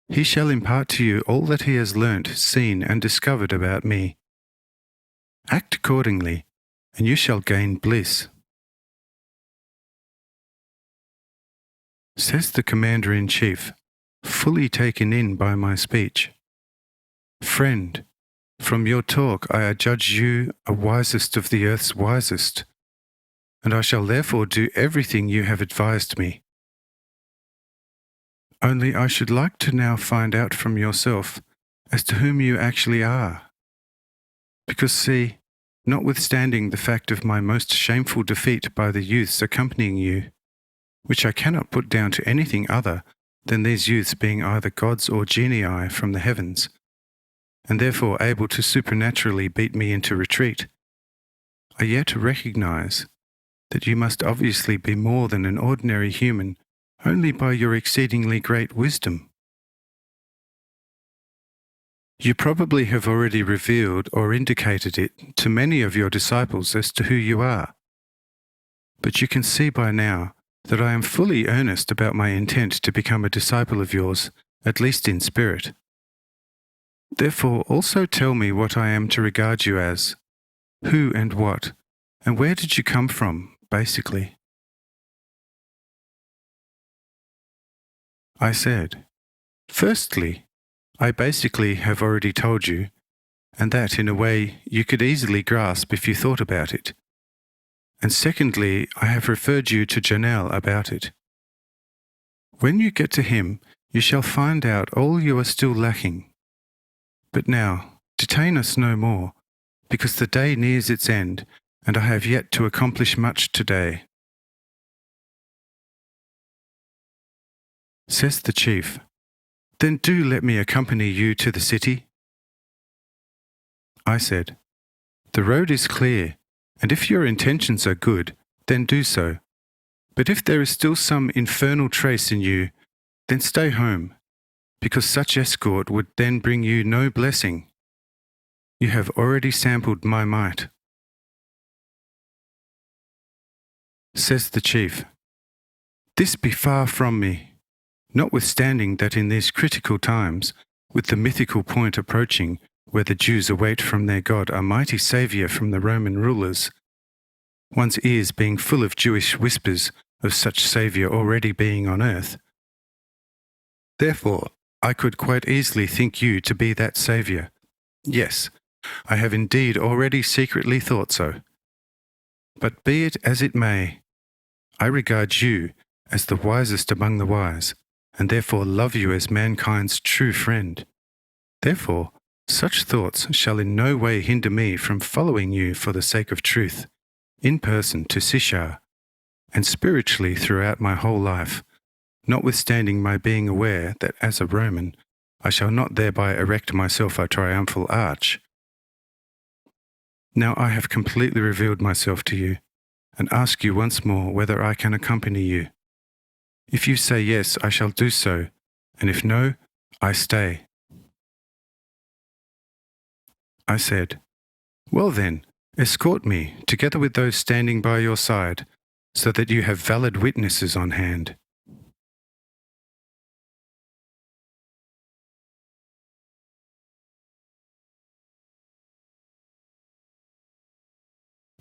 He shall impart to you all that he has learnt, seen, and discovered about me. Act accordingly, and you shall gain bliss. Says the Commander-in-Chief, fully taken in by my speech. Friend, from your talk I adjudge you a wisest of the earth's wisest, and I shall therefore do everything you have advised me. Only I should like to now find out from yourself as to whom you actually are. Because see, notwithstanding the fact of my most shameful defeat by the youths accompanying you, which I cannot put down to anything other than these youths being either gods or genii from the heavens, and therefore able to supernaturally beat me into retreat, I yet recognize that you must obviously be more than an ordinary human only by your exceedingly great wisdom. You probably have already revealed or indicated it to many of your disciples as to who you are, but you can see by now that I am fully earnest about my intent to become a disciple of yours, at least in spirit. Therefore also tell me what I am to regard you as, who and what, and where did you come from, basically? I said, firstly, I basically have already told you, and that in a way you could easily grasp if you thought about it. And secondly, I have referred you to Janel about it. When you get to him, you shall find out all you are still lacking. But now, detain us no more, because the day nears its end, and I have yet to accomplish much today. Says the chief, "Then do let me accompany you to the city." I said, "The road is clear, and if your intentions are good, then do so. But if there is still some infernal trace in you, then stay home, because such escort would then bring you no blessing. You have already sampled my might." Says the chief, "This be far from me, notwithstanding that in these critical times, with the mythical point approaching where the Jews await from their God a mighty saviour from the Roman rulers, one's ears being full of Jewish whispers of such saviour already being on earth. Therefore, I could quite easily think you to be that saviour. Yes, I have indeed already secretly thought so. But be it as it may, I regard you as the wisest among the wise, and therefore love you as mankind's true friend. Therefore, such thoughts shall in no way hinder me from following you for the sake of truth, in person to Sishar, and spiritually throughout my whole life, notwithstanding my being aware that as a Roman, I shall not thereby erect myself a triumphal arch. Now I have completely revealed myself to you, and ask you once more whether I can accompany you. If you say yes, I shall do so, and if no, I stay." I said, "Well then, escort me, together with those standing by your side, so that you have valid witnesses on hand."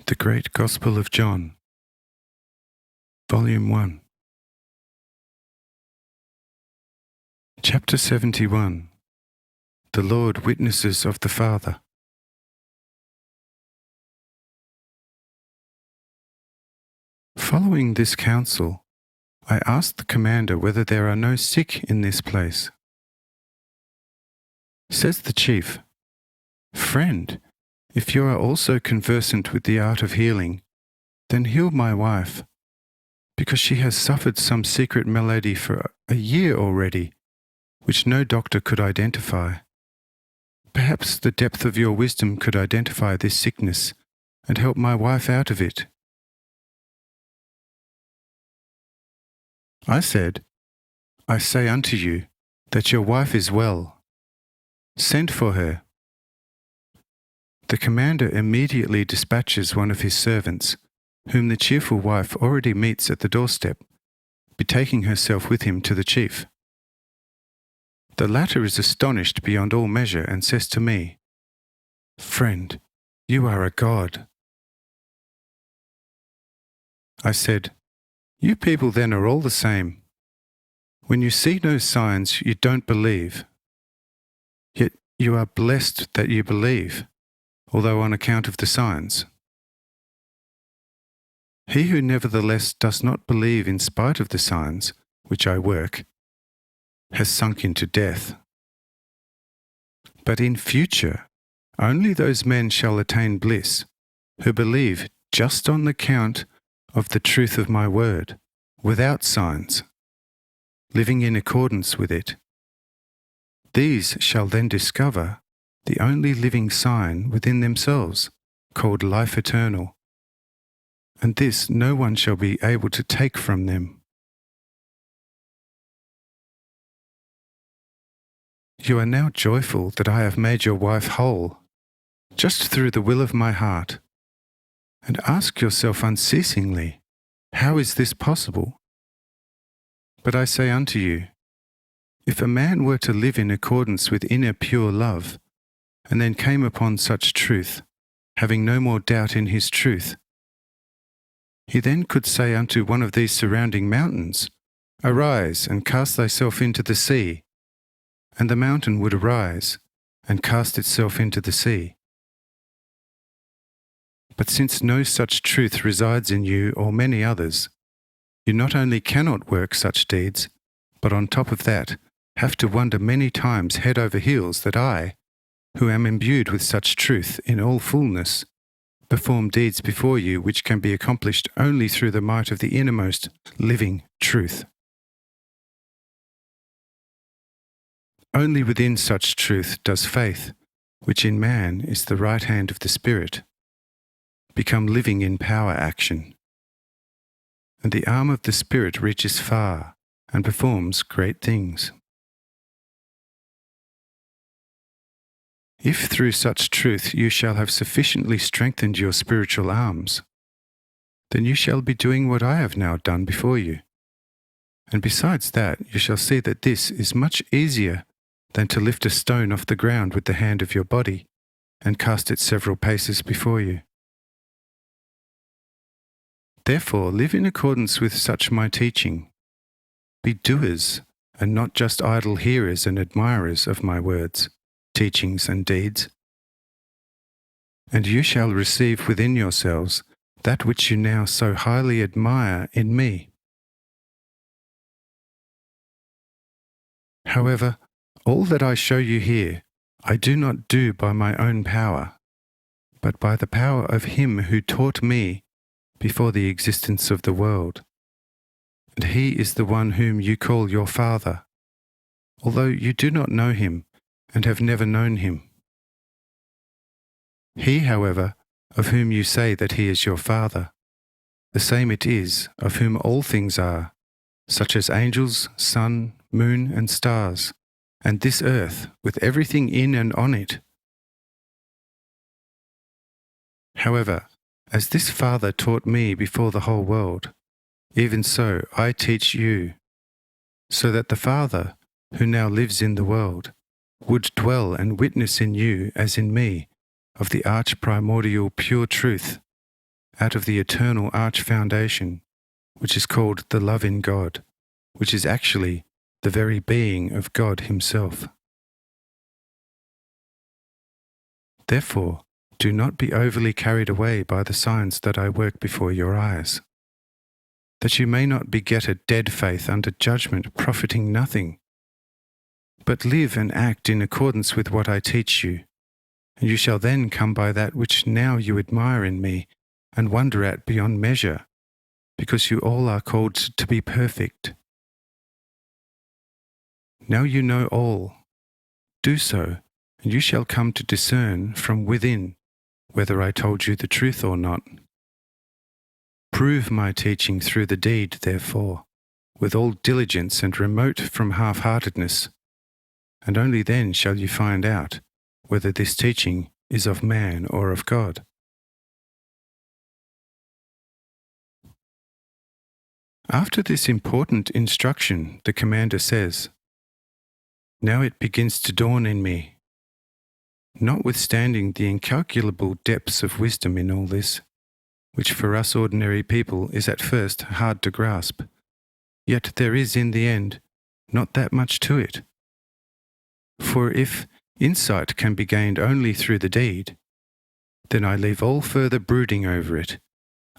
The Great Gospel of John, Volume 1, Chapter 71. The Lord witnesses of the Father. Following this counsel, I asked the commander whether there are no sick in this place. Says the chief, "Friend, if you are also conversant with the art of healing, then heal my wife, because she has suffered some secret malady for a year already, which no doctor could identify. Perhaps the depth of your wisdom could identify this sickness and help my wife out of it." I said, "I say unto you that your wife is well. Send for her." The commander immediately dispatches one of his servants, whom the cheerful wife already meets at the doorstep, betaking herself with him to the chief. The latter is astonished beyond all measure and says to me, "Friend, you are a god." I said, "You people then are all the same. When you see no signs, you don't believe. Yet you are blessed that you believe, although on account of the signs. He who nevertheless does not believe in spite of the signs, which I work, has sunk into death. But in future, only those men shall attain bliss who believe just on the count of the truth of my word, without signs, living in accordance with it. These shall then discover the only living sign within themselves, called life eternal, and this no one shall be able to take from them." You are now joyful that I have made your wife whole, just through the will of my heart, and ask yourself unceasingly, how is this possible? But I say unto you, if a man were to live in accordance with inner pure love, and then came upon such truth, having no more doubt in his truth, he then could say unto one of these surrounding mountains, "Arise and cast thyself into the sea," and the mountain would arise and cast itself into the sea. But since no such truth resides in you or many others, you not only cannot work such deeds, but on top of that, have to wonder many times head over heels that I, who am imbued with such truth in all fullness, perform deeds before you which can be accomplished only through the might of the innermost living truth. Only within such truth does faith, which in man is the right hand of the Spirit, become living in power action. And the arm of the Spirit reaches far and performs great things. If through such truth you shall have sufficiently strengthened your spiritual arms, then you shall be doing what I have now done before you. And besides that, you shall see that this is much easier than to lift a stone off the ground with the hand of your body and cast it several paces before you. Therefore, live in accordance with such my teaching. Be doers, and not just idle hearers and admirers of my words, teachings, and deeds. And you shall receive within yourselves that which you now so highly admire in me. However, all that I show you here, I do not do by my own power, but by the power of him who taught me before the existence of the world. And he is the one whom you call your Father, although you do not know him and have never known him. He, however, of whom you say that he is your Father, the same it is of whom all things are, such as angels, sun, moon, and stars, and this earth with everything in and on it. However, as this Father taught me before the whole world, even so I teach you, so that the Father, who now lives in the world, would dwell and witness in you as in me, of the arch-primordial pure truth, out of the eternal arch-foundation, which is called the love in God, which is actually the very being of God himself. Therefore, do not be overly carried away by the signs that I work before your eyes, that you may not beget a dead faith under judgment profiting nothing, but live and act in accordance with what I teach you, and you shall then come by that which now you admire in me and wonder at beyond measure, because you all are called to be perfect. Now you know all. Do so, and you shall come to discern from within whether I told you the truth or not. Prove my teaching through the deed, therefore, with all diligence and remote from half-heartedness, and only then shall you find out whether this teaching is of man or of God. After this important instruction, the commander says, "Now it begins to dawn in me, notwithstanding the incalculable depths of wisdom in all this, which for us ordinary people is at first hard to grasp, yet there is in the end not that much to it. For if insight can be gained only through the deed, then I leave all further brooding over it,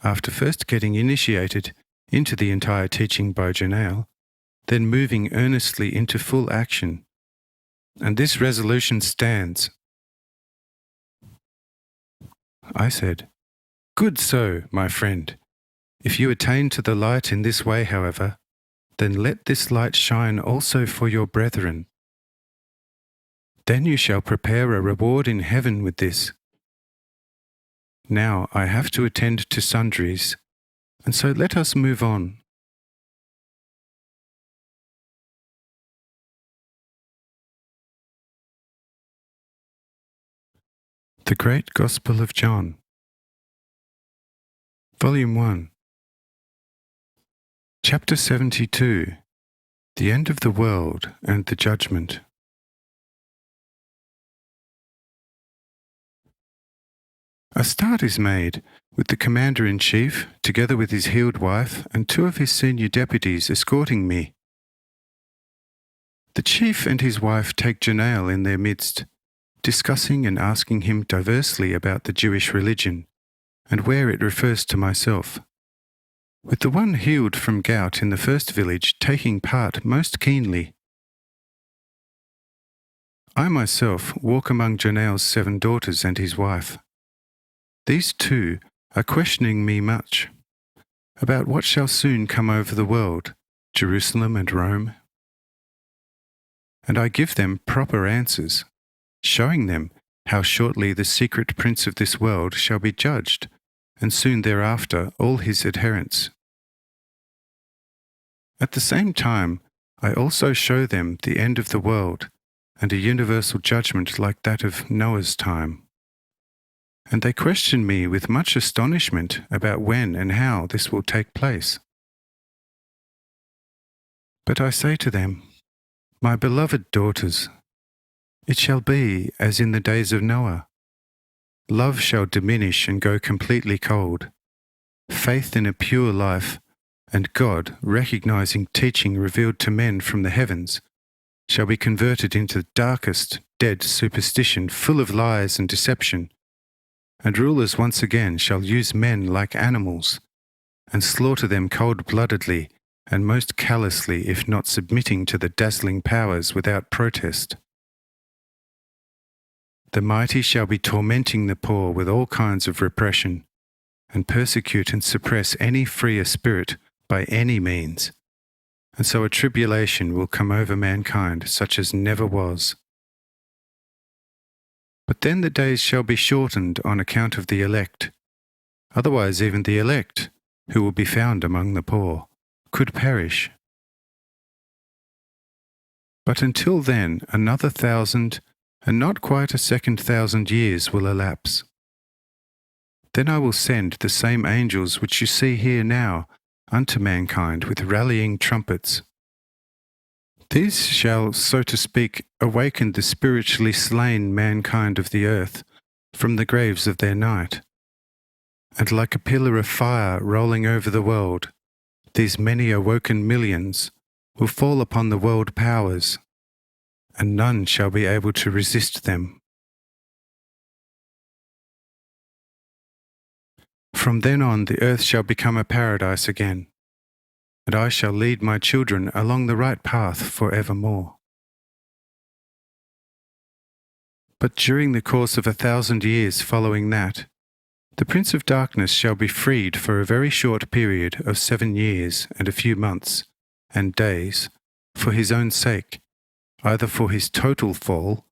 after first getting initiated into the entire teaching by Jakob, then moving earnestly into full action. And this resolution stands." I said, "Good so, my friend. If you attain to the light in this way, however, then let this light shine also for your brethren. Then you shall prepare a reward in heaven with this. Now I have to attend to sundries, and so let us move on." The Great Gospel of John, Volume 1, Chapter 72, The End of the World and the Judgment. A start is made, with the Commander-in-Chief, together with his healed wife and 2 of his senior deputies escorting me. The chief and his wife take Jakob in their midst, discussing and asking him diversely about the Jewish religion, and where it refers to myself, with the one healed from gout in the first village taking part most keenly. I myself walk among Janel's 7 daughters and his wife. These 2 are questioning me much about what shall soon come over the world, Jerusalem and Rome. And I give them proper answers, showing them how shortly the secret prince of this world shall be judged, and soon thereafter all his adherents. At the same time, I also show them the end of the world, and a universal judgment like that of Noah's time. And they question me with much astonishment about when and how this will take place. But I say to them, My beloved daughters, it shall be as in the days of Noah. Love shall diminish and go completely cold. Faith in a pure life, and God, recognizing teaching revealed to men from the heavens, shall be converted into darkest, dead superstition full of lies and deception. And rulers once again shall use men like animals, and slaughter them cold-bloodedly and most callously, if not submitting to the dazzling powers without protest. The mighty shall be tormenting the poor with all kinds of repression, and persecute and suppress any freer spirit by any means. And so a tribulation will come over mankind such as never was. But then the days shall be shortened on account of the elect. Otherwise even the elect, who will be found among the poor, could perish. But until then, another 1,000, and not quite a second 1,000 years will elapse. Then I will send the same angels which you see here now unto mankind with rallying trumpets. These shall, so to speak, awaken the spiritually slain mankind of the earth from the graves of their night. And like a pillar of fire rolling over the world, these many awoken millions will fall upon the world powers, and none shall be able to resist them. From then on the earth shall become a paradise again, and I shall lead my children along the right path for evermore. But during the course of 1,000 years following that, the Prince of Darkness shall be freed for a very short period of 7 years and a few months and days for his own sake, either for his total fall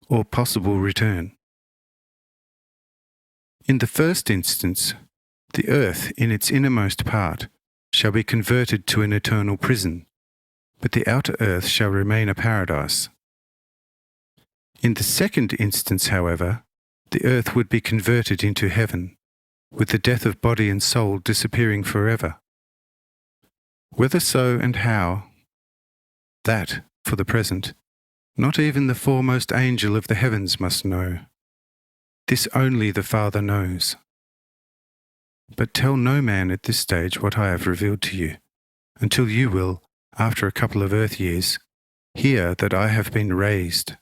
or possible return. In the first instance, the earth in its innermost part shall be converted to an eternal prison, but the outer earth shall remain a paradise. In the second instance, however, the earth would be converted into heaven, with the death of body and soul disappearing forever. Whether so and how, that, for the present, not even the foremost angel of the heavens must know. This only the Father knows. But tell no man at this stage what I have revealed to you, until you will, after a couple of earth years, hear that I have been raised.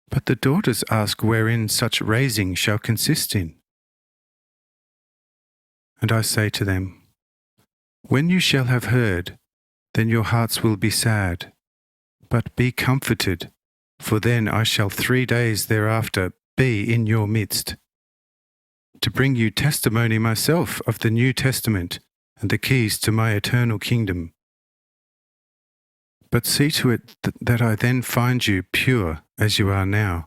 But the daughters ask wherein such raising shall consist in. And I say to them, When you shall have heard, then your hearts will be sad, but be comforted, for then I shall 3 days thereafter be in your midst, to bring you testimony myself of the New Testament and the keys to my eternal kingdom. But see to it that I then find you pure as you are now,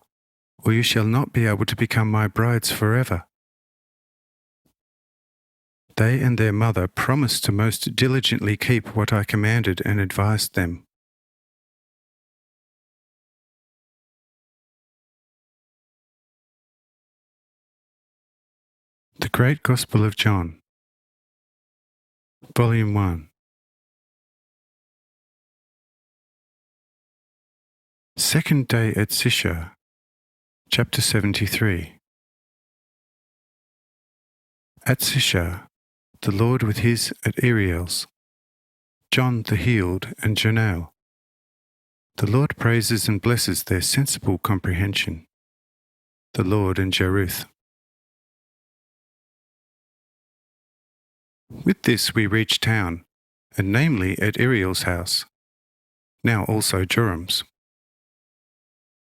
or you shall not be able to become my brides forever. They and their mother promised to most diligently keep what I commanded and advised them. The Great Gospel of John, Volume 1. Second day at Sisha, Chapter 73. At Sisha, the Lord with his at Ariel's, John the healed and Janel. The Lord praises and blesses their sensible comprehension. The Lord and Jeruth. With this we reached town, and namely at Ariel's house, now also Joram's.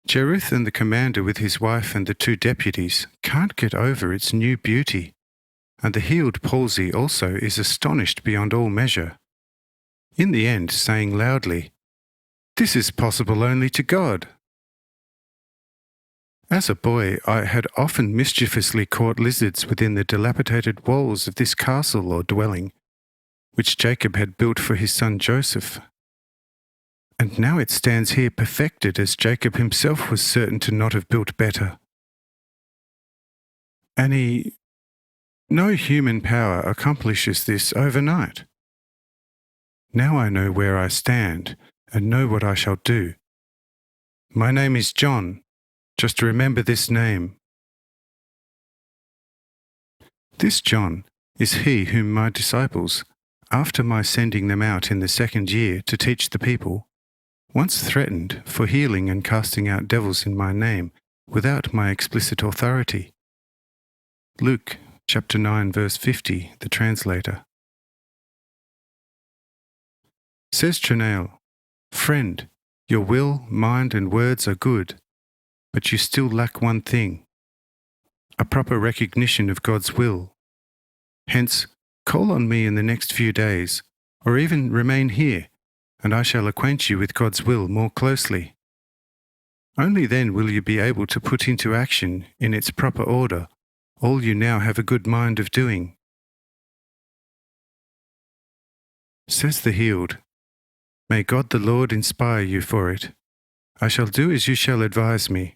Jeruth and the commander with his wife and the 2 deputies can't get over its new beauty, and the healed palsy also is astonished beyond all measure. in the end saying loudly, "This is possible only to God." As a boy, I had often mischievously caught lizards within the dilapidated walls of this castle or dwelling, which Jacob had built for his son Joseph. And now it stands here perfected as Jacob himself was certain to not have built better. No human power accomplishes this overnight. Now I know where I stand and know what I shall do. My name is John. Just remember this name. This John is he whom my disciples, after my sending them out in the second year to teach the people, once threatened for healing and casting out devils in my name without my explicit authority. Luke chapter 9 verse 50, the translator. Says Janelle, "Friend, your will, mind and words are good, but you still lack one thing, a proper recognition of God's will. Hence, call on me in the next few days, or even remain here, and I shall acquaint you with God's will more closely. Only then will you be able to put into action in its proper order all you now have a good mind of doing." Says the healed, "May God the Lord inspire you for it. I shall do as you shall advise me,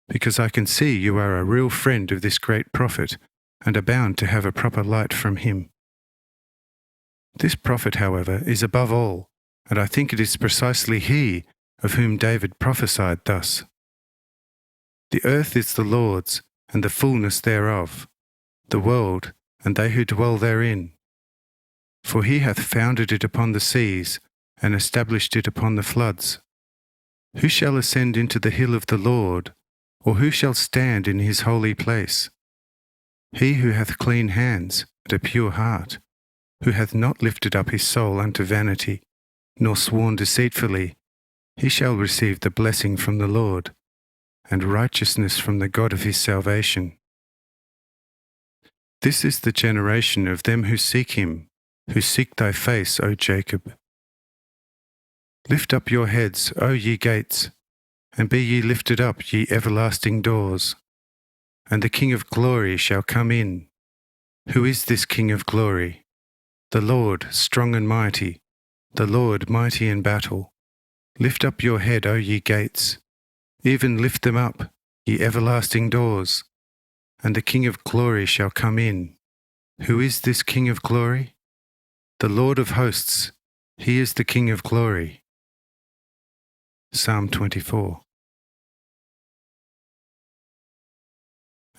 because I can see you are a real friend of this great prophet and are bound to have a proper light from him. This prophet, however, is above all, and I think it is precisely he of whom David prophesied thus: 'The earth is the Lord's, and the fullness thereof, the world, and they who dwell therein. For he hath founded it upon the seas, and established it upon the floods. Who shall ascend into the hill of the Lord, or who shall stand in his holy place? He who hath clean hands and a pure heart, who hath not lifted up his soul unto vanity, nor sworn deceitfully, he shall receive the blessing from the Lord, and righteousness from the God of his salvation. This is the generation of them who seek him, who seek thy face, O Jacob. Lift up your heads, O ye gates, and be ye lifted up, ye everlasting doors, and the King of glory shall come in. Who is this King of glory? The Lord, strong and mighty, the Lord mighty in battle. Lift up your head, O ye gates, even lift them up, ye everlasting doors, and the King of glory shall come in. Who is this King of glory? The Lord of hosts, he is the King of glory." Psalm 24.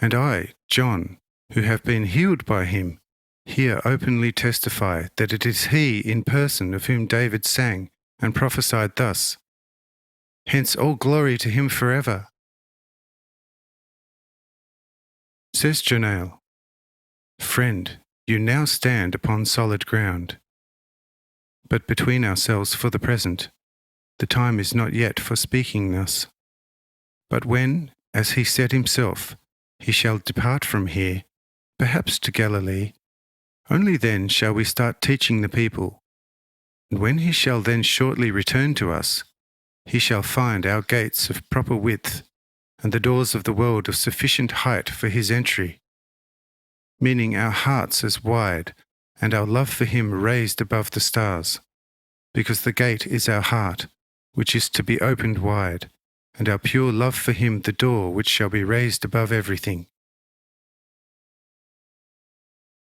And I, John, who have been healed by him, here openly testify that it is he in person of whom David sang and prophesied thus: "Hence all glory to him forever." Says Janelle, "Friend, you now stand upon solid ground. But between ourselves for the present, the time is not yet for speaking thus. But when, as he said himself, he shall depart from here, perhaps to Galilee, only then shall we start teaching the people. And when he shall then shortly return to us, he shall find our gates of proper width and the doors of the world of sufficient height for his entry, meaning our hearts as wide and our love for him raised above the stars, because the gate is our heart, which is to be opened wide, and our pure love for him the door which shall be raised above everything."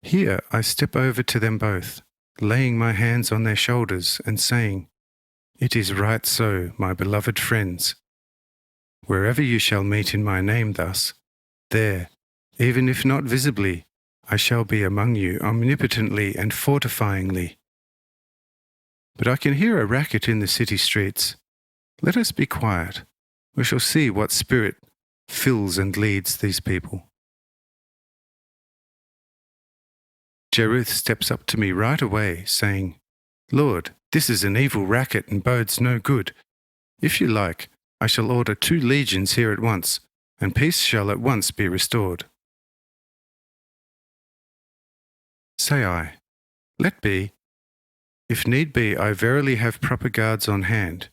Here I step over to them both, laying my hands on their shoulders and saying, "It is right so, my beloved friends. Wherever you shall meet in my name thus, there, even if not visibly, I shall be among you omnipotently and fortifyingly. But I can hear a racket in the city streets. Let us be quiet. We shall see what spirit fills and leads these people." Jeruth steps up to me right away, saying, "Lord, this is an evil racket and bodes no good. If you like, I shall order 2 legions here at once, and peace shall at once be restored." Say I, "Let be." If need be, I verily have proper guards on hand,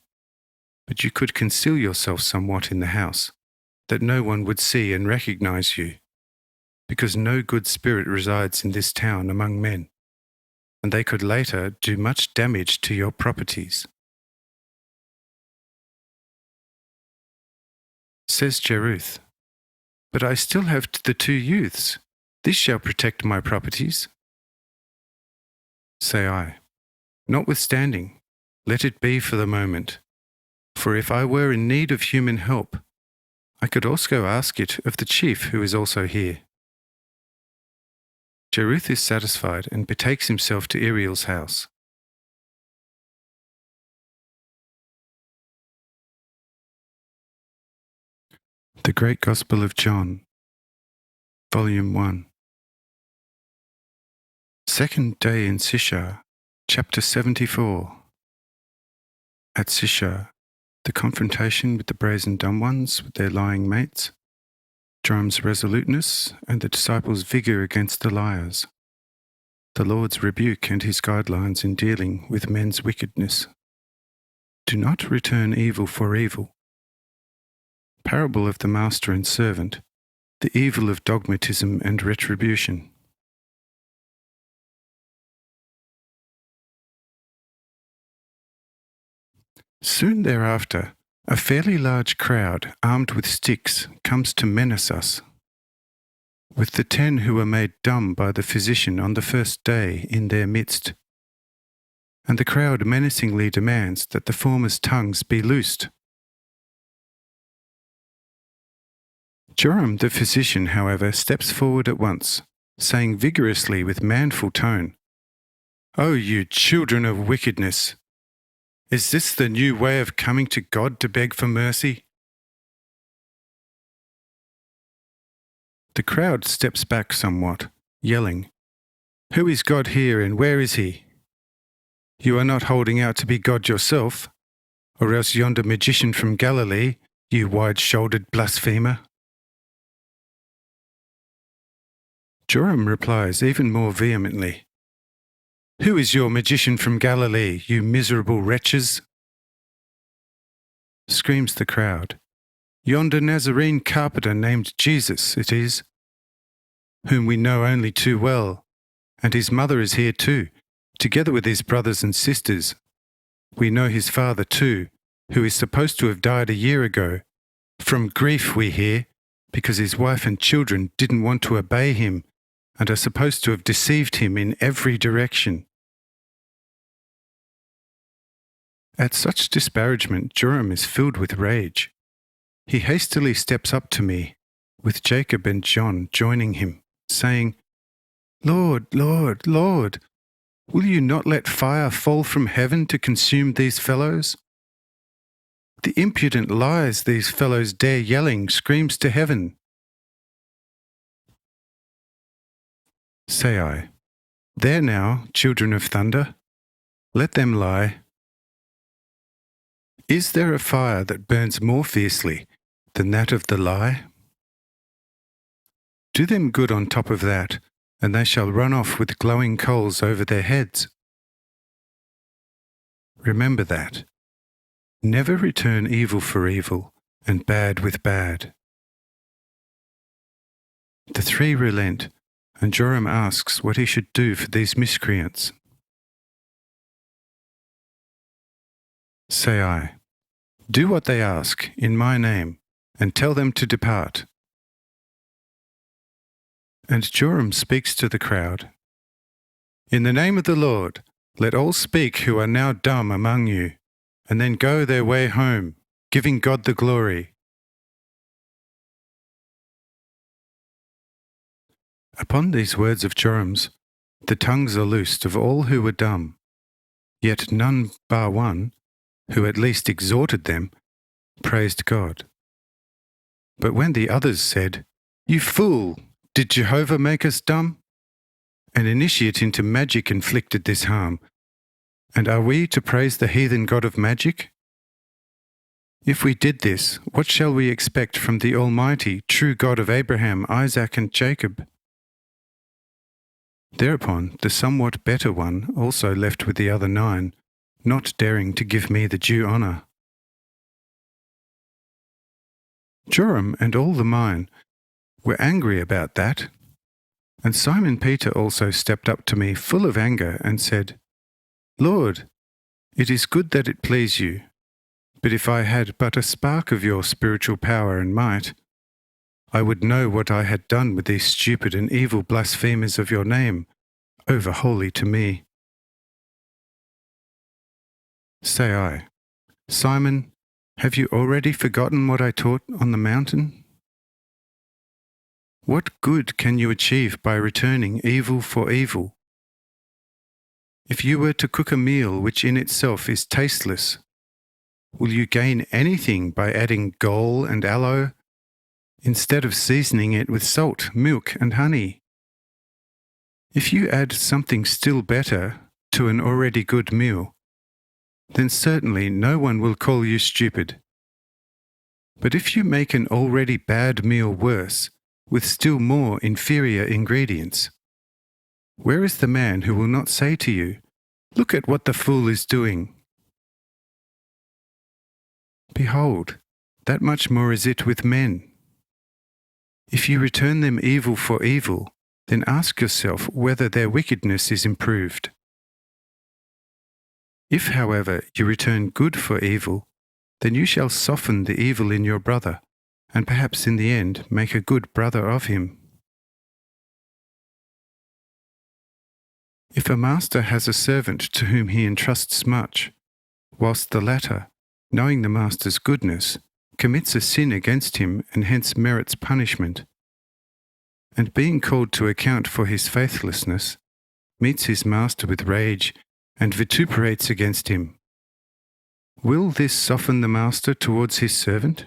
but you could conceal yourself somewhat in the house, that no one would see and recognize you, because no good spirit resides in this town among men, and they could later do much damage to your properties. Says Jeruth, but I still have the 2 youths. This shall protect my properties. Say I, notwithstanding, let it be for the moment. For if I were in need of human help, I could also ask it of the chief who is also here. Jeruth is satisfied and betakes himself to Uriel's house. The Great Gospel of John, Volume 1. Second day in Sishar, Chapter 74. At Sishar, the confrontation with the brazen dumb ones with their lying mates, Joram's resoluteness and the disciples' vigour against the liars, the Lord's rebuke and his guidelines in dealing with men's wickedness. Do not return evil for evil. Parable of the master and servant, the evil of dogmatism and retribution. Soon thereafter, a fairly large crowd, armed with sticks, comes to menace us. With the 10 who were made dumb by the physician on the first day in their midst. And the crowd menacingly demands that the former's tongues be loosed. Joram the physician, however, steps forward at once, saying vigorously with manful tone, "O you children of wickedness! Is this the new way of coming to God to beg for mercy?" The crowd steps back somewhat, yelling, "Who is God here and where is he? You are not holding out to be God yourself, or else yonder magician from Galilee, you wide-shouldered blasphemer." Joram replies even more vehemently, "Who is your magician from Galilee, you miserable wretches?" Screams the crowd, "Yonder Nazarene carpenter named Jesus it is, whom we know only too well, and his mother is here too, together with his brothers and sisters. We know his father too, who is supposed to have died a year ago, from grief we hear, because his wife and children didn't want to obey him, and are supposed to have deceived him in every direction." At such disparagement, Joram is filled with rage. He hastily steps up to me, with Jakob and John joining him, saying, "Lord, Lord, Lord, will you not let fire fall from heaven to consume these fellows? The impudent lies these fellows dare yelling screams to heaven." Say I, "There now, children of thunder, let them lie. Is there a fire that burns more fiercely than that of the lie? Do them good on top of that, and they shall run off with glowing coals over their heads. Remember that. Never return evil for evil, and bad with bad." The 3 relent, and Joram asks what he should do for these miscreants. Say I, "Do what they ask in my name, and tell them to depart." And Joram speaks to the crowd, "In the name of the Lord, let all speak who are now dumb among you, and then go their way home, giving God the glory." Upon these words of Joram's, the tongues are loosed of all who were dumb, yet none bar one, who at least exhorted them, praised God. But when the others said, "You fool, did Jehovah make us dumb? An initiate into magic inflicted this harm, and are we to praise the heathen god of magic? If we did this, what shall we expect from the Almighty, true God of Abraham, Isaac, and Jacob?" Thereupon the somewhat better one also left with the other 9, not daring to give me the due honour. Joram and all the mine were angry about that, and Simon Peter also stepped up to me full of anger and said, Lord, it is good that it please you, but if I had but a spark of your spiritual power and might, I would know what I had done with these stupid and evil blasphemers of your name, over holy to me. Say I, Simon, have you already forgotten what I taught on the mountain? What good can you achieve by returning evil for evil? If you were to cook a meal which in itself is tasteless, will you gain anything by adding gall and aloe, instead of seasoning it with salt, milk, and honey? If you add something still better to an already good meal, then certainly no one will call you stupid. But if you make an already bad meal worse, with still more inferior ingredients, where is the man who will not say to you, Look at what the fool is doing? Behold, that much more is it with men. If you return them evil for evil, then ask yourself whether their wickedness is improved. If, however, you return good for evil, then you shall soften the evil in your brother, and perhaps in the end make a good brother of him. If a master has a servant to whom he entrusts much, whilst the latter, knowing the master's goodness, commits a sin against him and hence merits punishment, and being called to account for his faithlessness, meets his master with rage and vituperates against him, will this soften the master towards his servant?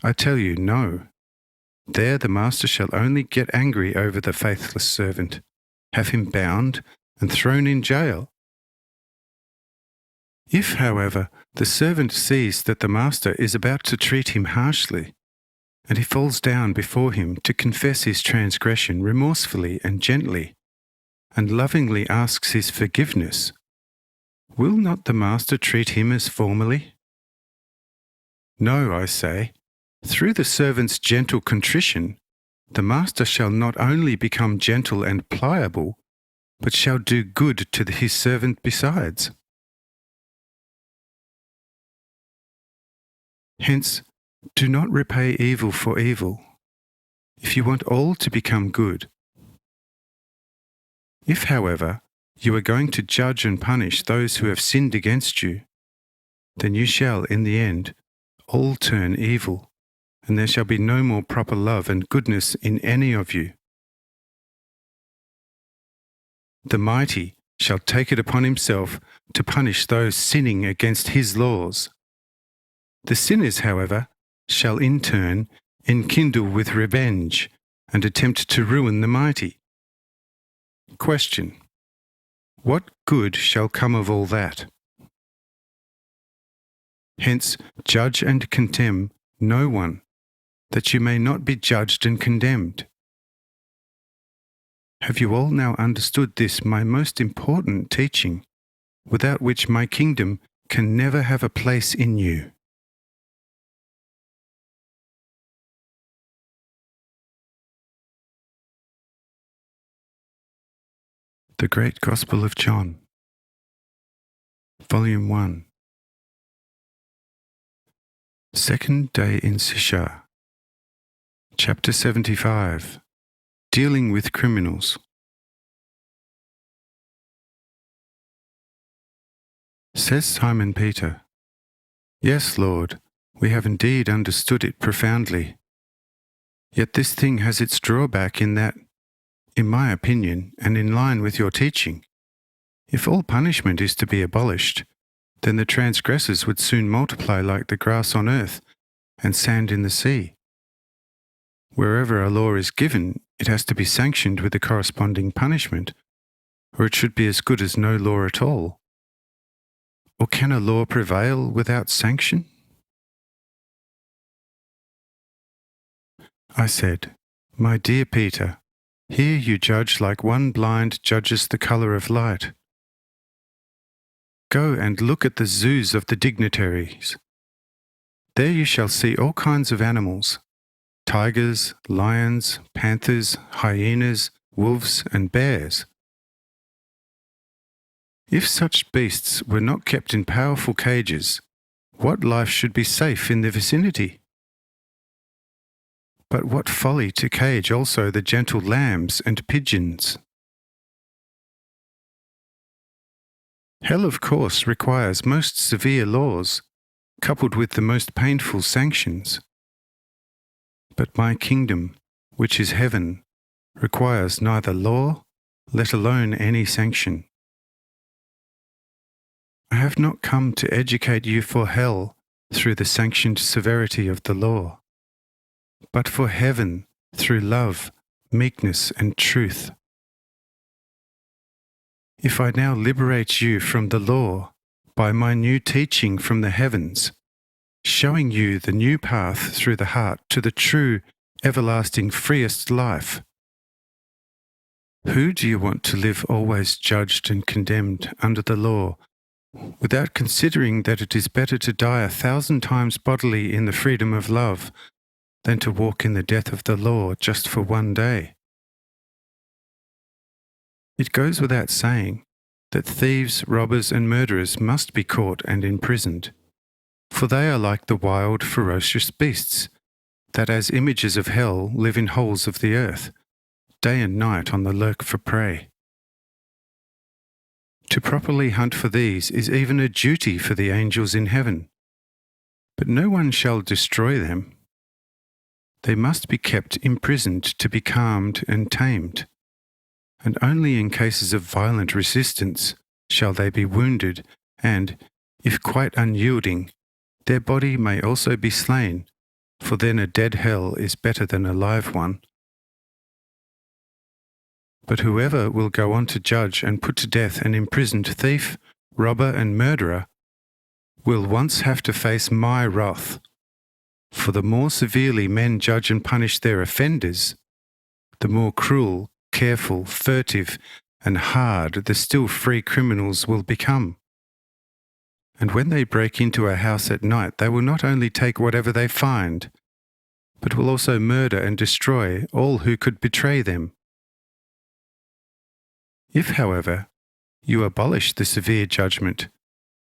I tell you, no. There the master shall only get angry over the faithless servant, have him bound and thrown in jail. If, however, the servant sees that the master is about to treat him harshly, and he falls down before him to confess his transgression remorsefully and gently, and lovingly asks his forgiveness, will not the master treat him as formerly? No, I say, through the servant's gentle contrition, the master shall not only become gentle and pliable, but shall do good to his servant besides. Hence, do not repay evil for evil, if you want all to become good. If, however, you are going to judge and punish those who have sinned against you, then you shall, in the end, all turn evil, and there shall be no more proper love and goodness in any of you. The mighty shall take it upon himself to punish those sinning against his laws. The sinners, however, shall in turn enkindle with revenge and attempt to ruin the mighty. Question: what good shall come of all that? Hence, judge and condemn no one, that you may not be judged and condemned. Have you all now understood this my most important teaching, without which my kingdom can never have a place in you? The Great Gospel of John, Volume 1. Second day in Sisha, Chapter 75, Dealing with Criminals. Says Simon Peter, Yes, Lord, we have indeed understood it profoundly. Yet this thing has its drawback in that, in my opinion, and in line with your teaching, if all punishment is to be abolished, then the transgressors would soon multiply like the grass on earth and sand in the sea. Wherever a law is given, it has to be sanctioned with a corresponding punishment, or it should be as good as no law at all. Or can a law prevail without sanction? I said, My dear Peter, Here you judge like one blind judges the colour of light. Go and look at the zoos of the dignitaries. There you shall see all kinds of animals: tigers, lions, panthers, hyenas, wolves, and bears. If such beasts were not kept in powerful cages, what life should be safe in their vicinity? But what folly to cage also the gentle lambs and pigeons! Hell, of course, requires most severe laws, coupled with the most painful sanctions. But my kingdom, which is heaven, requires neither law, let alone any sanction. I have not come to educate you for hell through the sanctioned severity of the law, but for heaven through love, meekness, and truth. If I now liberate you from the law by my new teaching from the heavens, showing you the new path through the heart to the true, everlasting, freest life, who do you want to live always judged and condemned under the law, without considering that it is better to die 1,000 times bodily in the freedom of love than to walk in the death of the law just for one day? It goes without saying that thieves, robbers, and murderers must be caught and imprisoned, for they are like the wild, ferocious beasts that as images of hell live in holes of the earth, day and night on the lurk for prey. To properly hunt for these is even a duty for the angels in heaven, but no one shall destroy them. They must be kept imprisoned to be calmed and tamed, and only in cases of violent resistance shall they be wounded, and, if quite unyielding, their body may also be slain, for then a dead hell is better than a live one. But whoever will go on to judge and put to death an imprisoned thief, robber, and murderer will once have to face my wrath. For the more severely men judge and punish their offenders, the more cruel, careful, furtive, and hard the still free criminals will become. And when they break into a house at night, they will not only take whatever they find, but will also murder and destroy all who could betray them. If, however, you abolish the severe judgment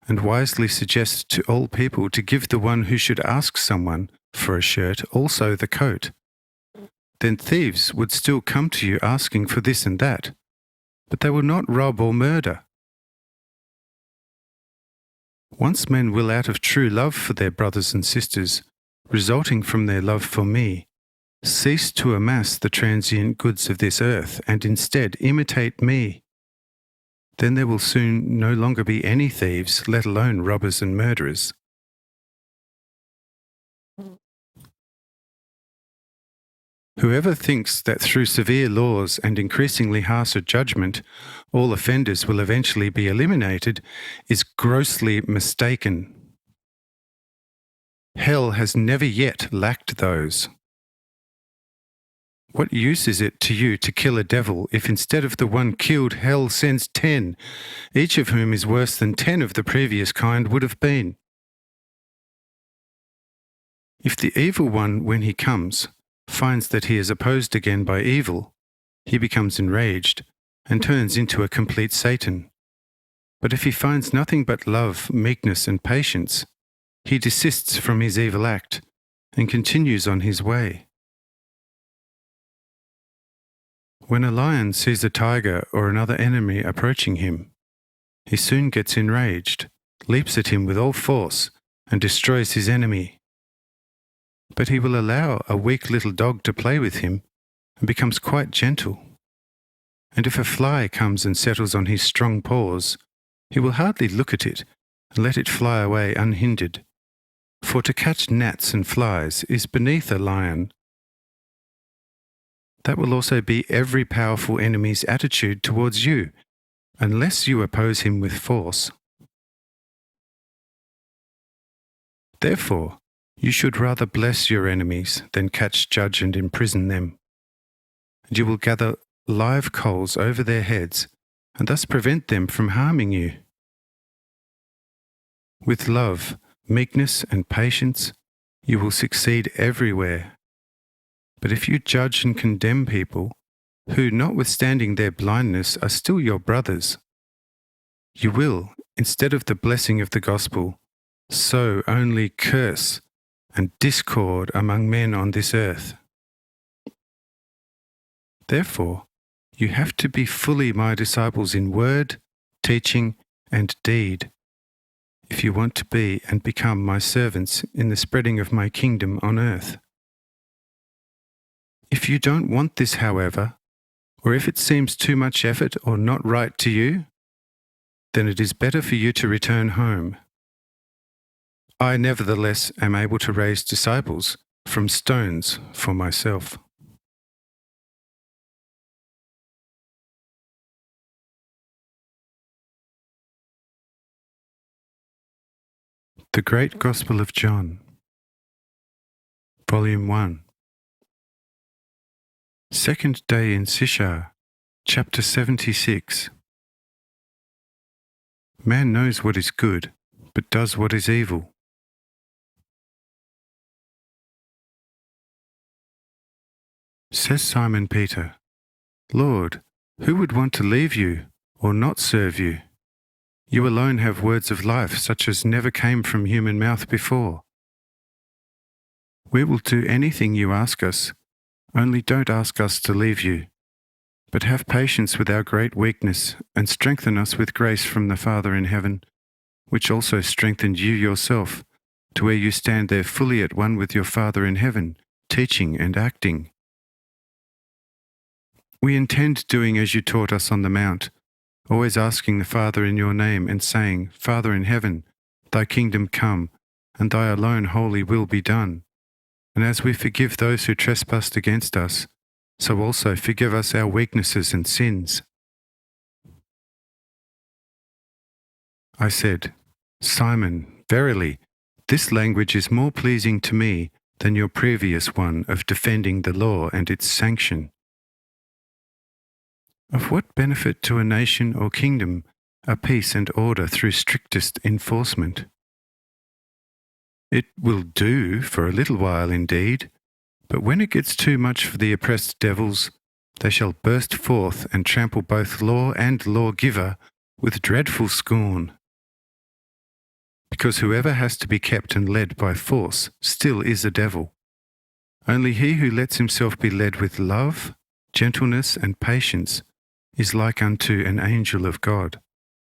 and wisely suggest to all people to give the one who should ask someone for a shirt also the coat, then thieves would still come to you asking for this and that, but they will not rob or murder. Once men will out of true love for their brothers and sisters, resulting from their love for me, cease to amass the transient goods of this earth and instead imitate me, then there will soon no longer be any thieves, let alone robbers and murderers. Whoever thinks that through severe laws and increasingly harsher judgment, all offenders will eventually be eliminated is grossly mistaken. Hell has never yet lacked those. What use is it to you to kill a devil if instead of the one killed, hell sends 10, each of whom is worse than 10 of the previous kind would have been? If the evil one, when he comes, finds that he is opposed again by evil, he becomes enraged and turns into a complete Satan. But if he finds nothing but love, meekness, and patience, he desists from his evil act and continues on his way. When a lion sees a tiger or another enemy approaching him, he soon gets enraged, leaps at him with all force, and destroys his enemy. But he will allow a weak little dog to play with him and becomes quite gentle. And if a fly comes and settles on his strong paws, he will hardly look at it and let it fly away unhindered. For to catch gnats and flies is beneath a lion. That will also be every powerful enemy's attitude towards you, unless you oppose him with force. Therefore, you should rather bless your enemies than catch, judge, and imprison them. And you will gather live coals over their heads and thus prevent them from harming you. With love, meekness, and patience, you will succeed everywhere. But if you judge and condemn people, who, notwithstanding their blindness, are still your brothers, you will, instead of the blessing of the gospel, sow only curse and discord among men on this earth. Therefore, you have to be fully my disciples in word, teaching, and deed, if you want to be and become my servants in the spreading of my kingdom on earth. If you don't want this, however, or if it seems too much effort or not right to you, then it is better for you to return home. I nevertheless am able to raise disciples from stones for myself. The Great Gospel of John, Volume 1. Second day in Sishar, Chapter 76. Man knows what is good, but does what is evil. Says Simon Peter, Lord, who would want to leave you or not serve you? You alone have words of life such as never came from human mouth before. We will do anything you ask us, only don't ask us to leave you, but have patience with our great weakness and strengthen us with grace from the Father in heaven, which also strengthened you yourself, to where you stand there fully at one with your Father in heaven, teaching and acting. We intend doing as you taught us on the mount, always asking the Father in your name and saying, Father in heaven, thy kingdom come, and thy alone holy will be done. And as we forgive those who trespass against us, so also forgive us our weaknesses and sins. I said, Simon, verily, this language is more pleasing to me than your previous one of defending the law and its sanction. Of what benefit to a nation or kingdom are peace and order through strictest enforcement? It will do for a little while indeed, but when it gets too much for the oppressed devils, they shall burst forth and trample both law and lawgiver with dreadful scorn. Because whoever has to be kept and led by force still is a devil. Only he who lets himself be led with love, gentleness, and patience is like unto an angel of God,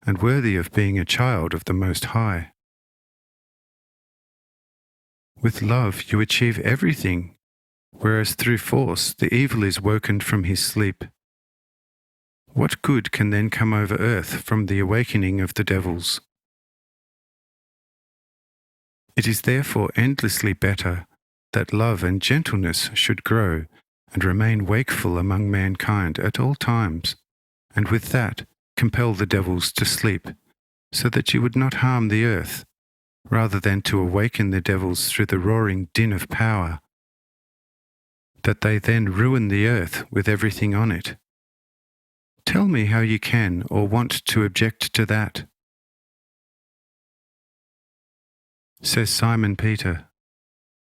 and worthy of being a child of the Most High. With love you achieve everything, whereas through force the evil is woken from his sleep. What good can then come over earth from the awakening of the devils? It is therefore endlessly better that love and gentleness should grow and remain wakeful among mankind at all times, and with that compel the devils to sleep, so that you would not harm the earth, rather than to awaken the devils through the roaring din of power, that they then ruin the earth with everything on it. Tell me how you can or want to object to that. Says Simon Peter,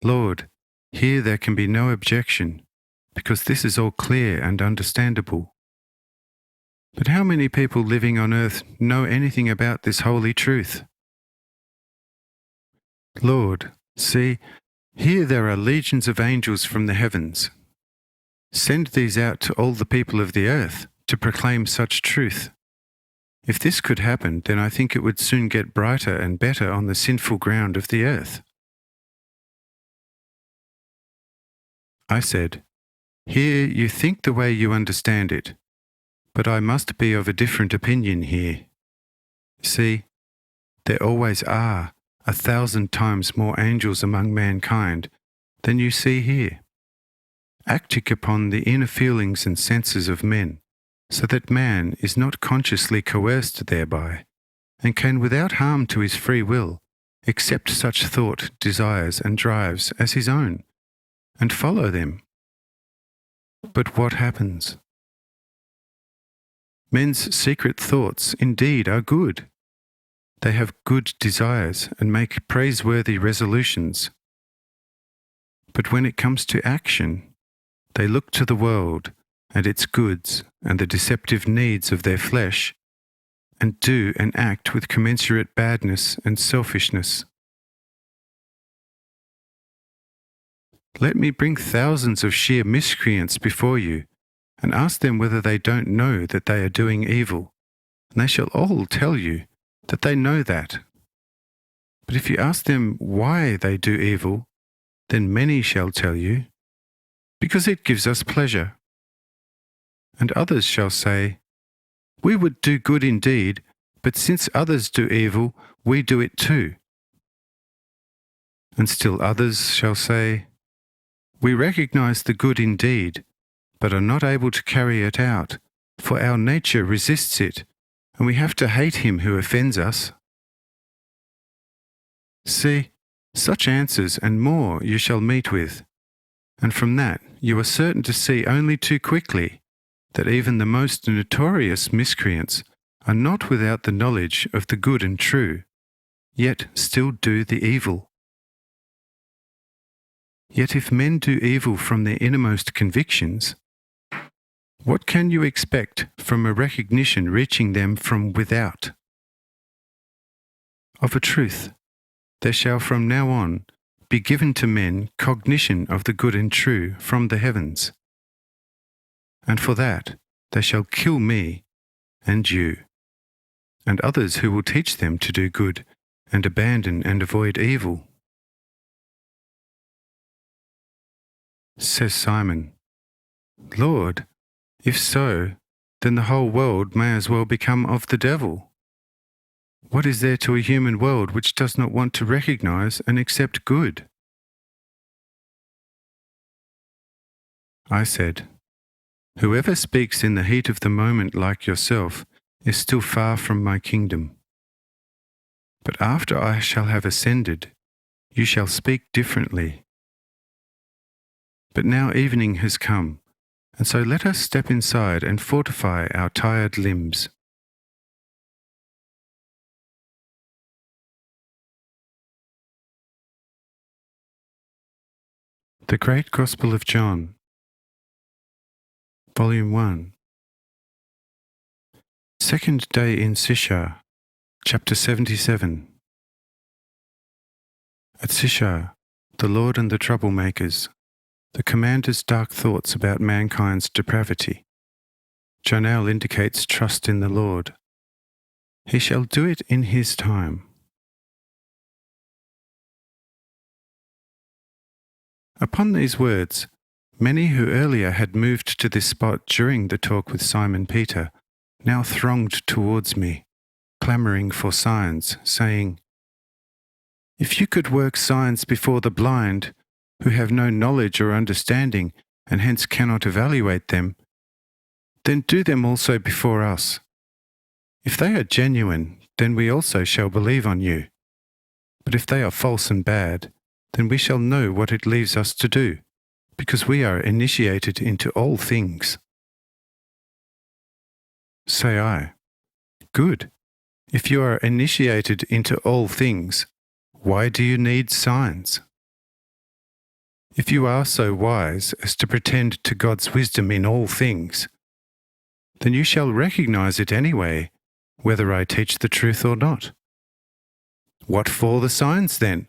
Lord, here there can be no objection, because this is all clear and understandable. But how many people living on earth know anything about this holy truth? Lord, see, here there are legions of angels from the heavens. Send these out to all the people of the earth to proclaim such truth. If this could happen, then I think it would soon get brighter and better on the sinful ground of the earth. I said, Here you think the way you understand it, but I must be of a different opinion here. See, there always are 1,000 times more angels among mankind than you see here, acting upon the inner feelings and senses of men, so that man is not consciously coerced thereby, and can without harm to his free will accept such thought, desires, and drives as his own, and follow them. But what happens? Men's secret thoughts indeed are good. They have good desires and make praiseworthy resolutions. But when it comes to action, they look to the world and its goods and the deceptive needs of their flesh, and do and act with commensurate badness and selfishness. Let me bring thousands of sheer miscreants before you, and ask them whether they don't know that they are doing evil, and they shall all tell you that they know that. But if you ask them why they do evil, then many shall tell you, because it gives us pleasure. And others shall say, we would do good indeed, but since others do evil, we do it too. And still others shall say, we recognize the good indeed, but are not able to carry it out, for our nature resists it, and we have to hate him who offends us. See, such answers and more you shall meet with, and from that you are certain to see only too quickly that even the most notorious miscreants are not without the knowledge of the good and true, yet still do the evil. Yet if men do evil from their innermost convictions, what can you expect from a recognition reaching them from without? Of a truth, there shall from now on be given to men cognition of the good and true from the heavens. And for that they shall kill me and you, and others who will teach them to do good and abandon and avoid evil. Says Simon, Lord, if so, then the whole world may as well become of the devil. What is there to a human world which does not want to recognize and accept good? I said, whoever speaks in the heat of the moment like yourself is still far from my kingdom. But after I shall have ascended, you shall speak differently. But now evening has come, and so let us step inside and fortify our tired limbs. The Great Gospel of John, Volume 1. Second day in Sishar, Chapter 77. At Sishar, the Lord and the troublemakers, the commander's dark thoughts about mankind's depravity. Jonel indicates trust in the Lord. He shall do it in his time. Upon these words, many who earlier had moved to this spot during the talk with Simon Peter now thronged towards me, clamouring for signs, saying, if you could work signs before the blind, who have no knowledge or understanding, and hence cannot evaluate them, then do them also before us. If they are genuine, then we also shall believe on you. But if they are false and bad, then we shall know what it leaves us to do, because we are initiated into all things. Say I, good. If you are initiated into all things, why do you need signs? If you are so wise as to pretend to God's wisdom in all things, then you shall recognize it anyway, whether I teach the truth or not. What for the signs then?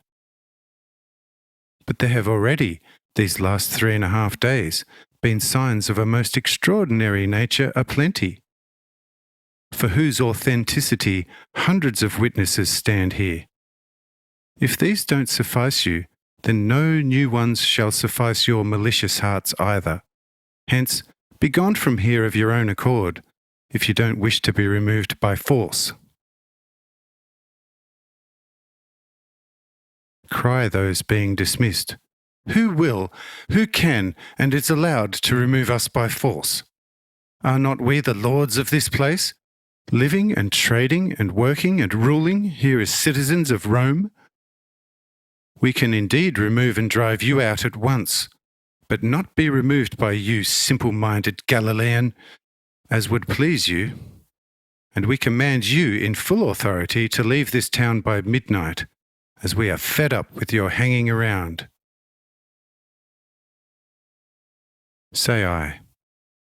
But there have already, these last 3.5 days, been signs of a most extraordinary nature aplenty, for whose authenticity hundreds of witnesses stand here. If these don't suffice you, then no new ones shall suffice your malicious hearts either. Hence, be gone from here of your own accord, if you don't wish to be removed by force. Cry those being dismissed, who will, who can, and is allowed to remove us by force? Are not we the lords of this place, living and trading and working and ruling here as citizens of Rome? We can indeed remove and drive you out at once, but not be removed by you, simple-minded Galilean, as would please you. and we command you in full authority to leave this town by midnight, as we are fed up with your hanging around. Say I,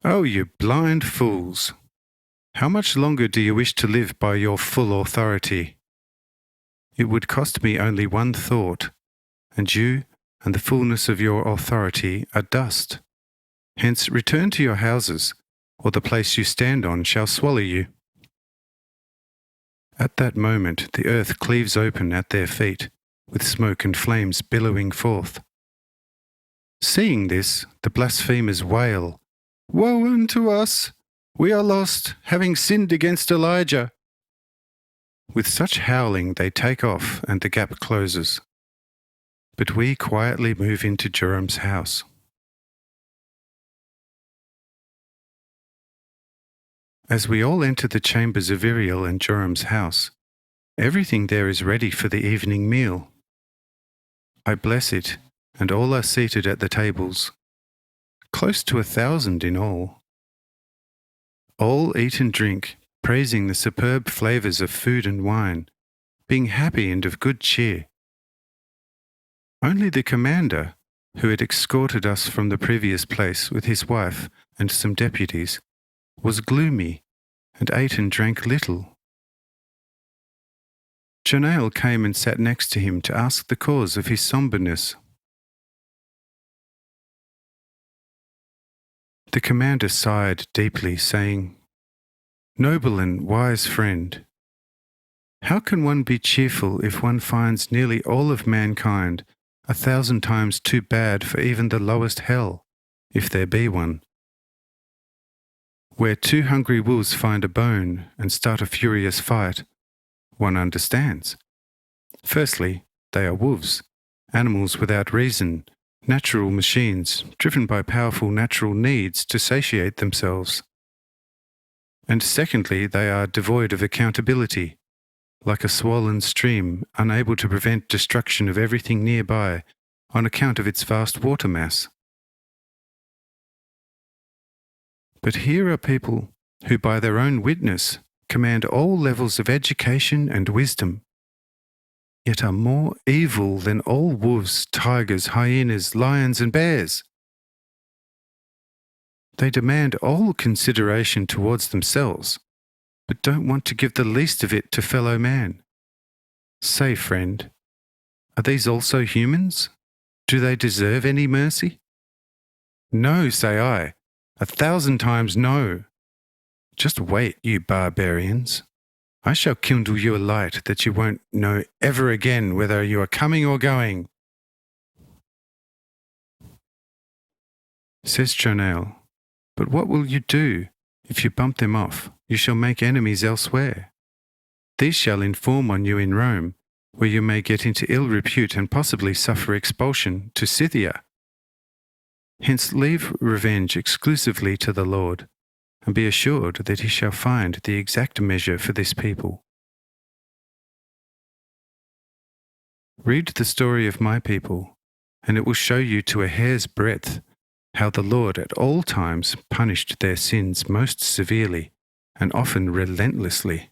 "Oh, you blind fools! How much longer do you wish to live by your full authority? It would cost me only one thought, and you and the fullness of your authority are dust. Hence return to your houses, or the place you stand on shall swallow you." At that moment the earth cleaves open at their feet, with smoke and flames billowing forth. Seeing this, the blasphemers wail, "Woe unto us! We are lost, having sinned against Elijah." With such howling they take off, and the gap closes. But we quietly move into Joram's house. As we all enter the chambers of Uriel and Joram's house, everything there is ready for the evening meal. I bless it, and all are seated at the tables, close to 1,000 in all. All eat and drink, praising the superb flavours of food and wine, being happy and of good cheer. Only the commander, who had escorted us from the previous place with his wife and some deputies, was gloomy and ate and drank little. Jonail came and sat next to him to ask the cause of his somberness. The commander sighed deeply, saying, "Noble and wise friend, how can one be cheerful if one finds nearly all of mankind 1,000 times too bad for even the lowest hell, if there be one? Where two hungry wolves find a bone and start a furious fight, one understands. Firstly, they are wolves, animals without reason, natural machines driven by powerful natural needs to satiate themselves. And secondly, they are devoid of accountability, like a swollen stream unable to prevent destruction of everything nearby on account of its vast water mass. But here are people who by their own witness command all levels of education and wisdom, yet are more evil than all wolves, tigers, hyenas, lions and bears. They demand all consideration towards themselves, but don't want to give the least of it to fellow man. Say, friend, are these also humans? Do they deserve any mercy? No, say I, 1,000 times no. Just wait, you barbarians. I shall kindle you a light that you won't know ever again whether you are coming or going." Says Jonail, "But what will you do? If you bump them off, you shall make enemies elsewhere. These shall inform on you in Rome, where you may get into ill repute and possibly suffer expulsion to Scythia. Hence leave revenge exclusively to the Lord, and be assured that he shall find the exact measure for this people." Read the story of my people, and it will show you to a hair's breadth how the Lord at all times punished their sins most severely and often relentlessly.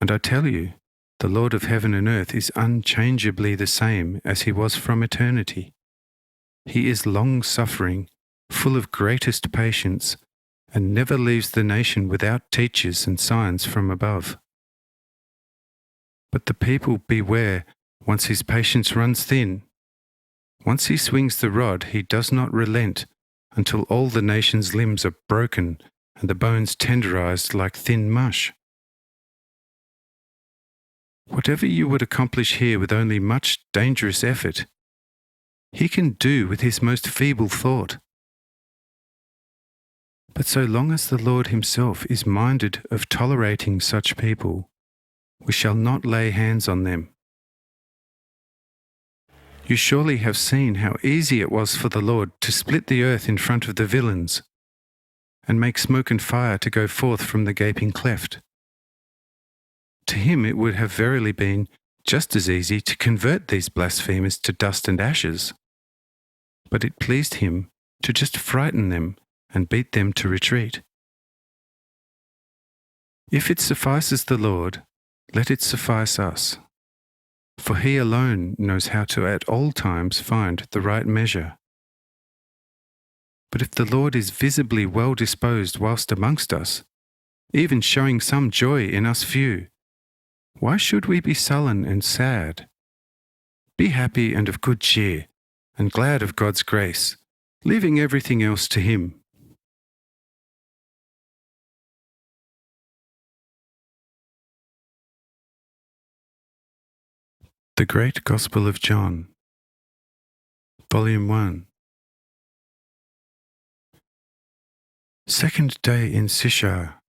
And I tell you, the Lord of heaven and earth is unchangeably the same as he was from eternity. He is long-suffering, full of greatest patience, and never leaves the nation without teachers and signs from above. But the people beware once his patience runs thin. Once he swings the rod, he does not relent until all the nation's limbs are broken and the bones tenderized like thin mush. Whatever you would accomplish here with only much dangerous effort, he can do with his most feeble thought. But so long as the Lord himself is minded of tolerating such people, we shall not lay hands on them. You surely have seen how easy it was for the Lord to split the earth in front of the villains, and make smoke and fire to go forth from the gaping cleft. To him it would have verily been just as easy to convert these blasphemers to dust and ashes. But it pleased him to just frighten them and beat them to retreat. If it suffices the Lord, let it suffice us. For he alone knows how to at all times find the right measure. But if the Lord is visibly well disposed whilst amongst us, even showing some joy in us few, why should we be sullen and sad? Be happy and of good cheer, and glad of God's grace, leaving everything else to him. The Great Gospel of John, Volume 1. Second day in Sishar,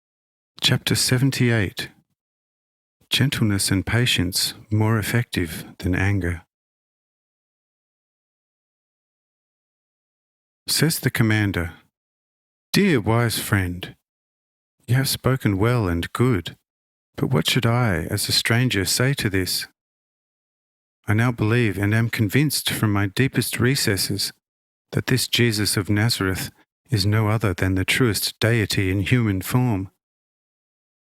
Chapter 78. Gentleness and patience more effective than anger. Says the commander, "Dear wise friend, you have spoken well and good, but what should I, as a stranger, say to this? I now believe and am convinced from my deepest recesses that this Jesus of Nazareth is no other than the truest deity in human form.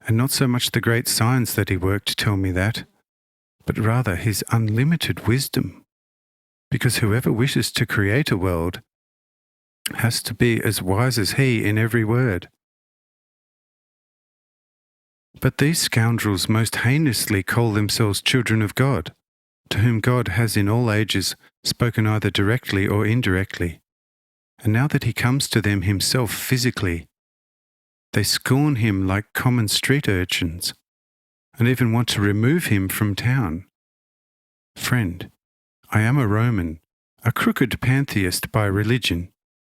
And not so much the great signs that he worked tell me that, but rather his unlimited wisdom, because whoever wishes to create a world has to be as wise as he in every word. But these scoundrels most heinously call themselves children of God, to whom God has in all ages spoken either directly or indirectly. And now that he comes to them himself physically, they scorn him like common street urchins, and even want to remove him from town. Friend, I am a Roman, a crooked pantheist by religion,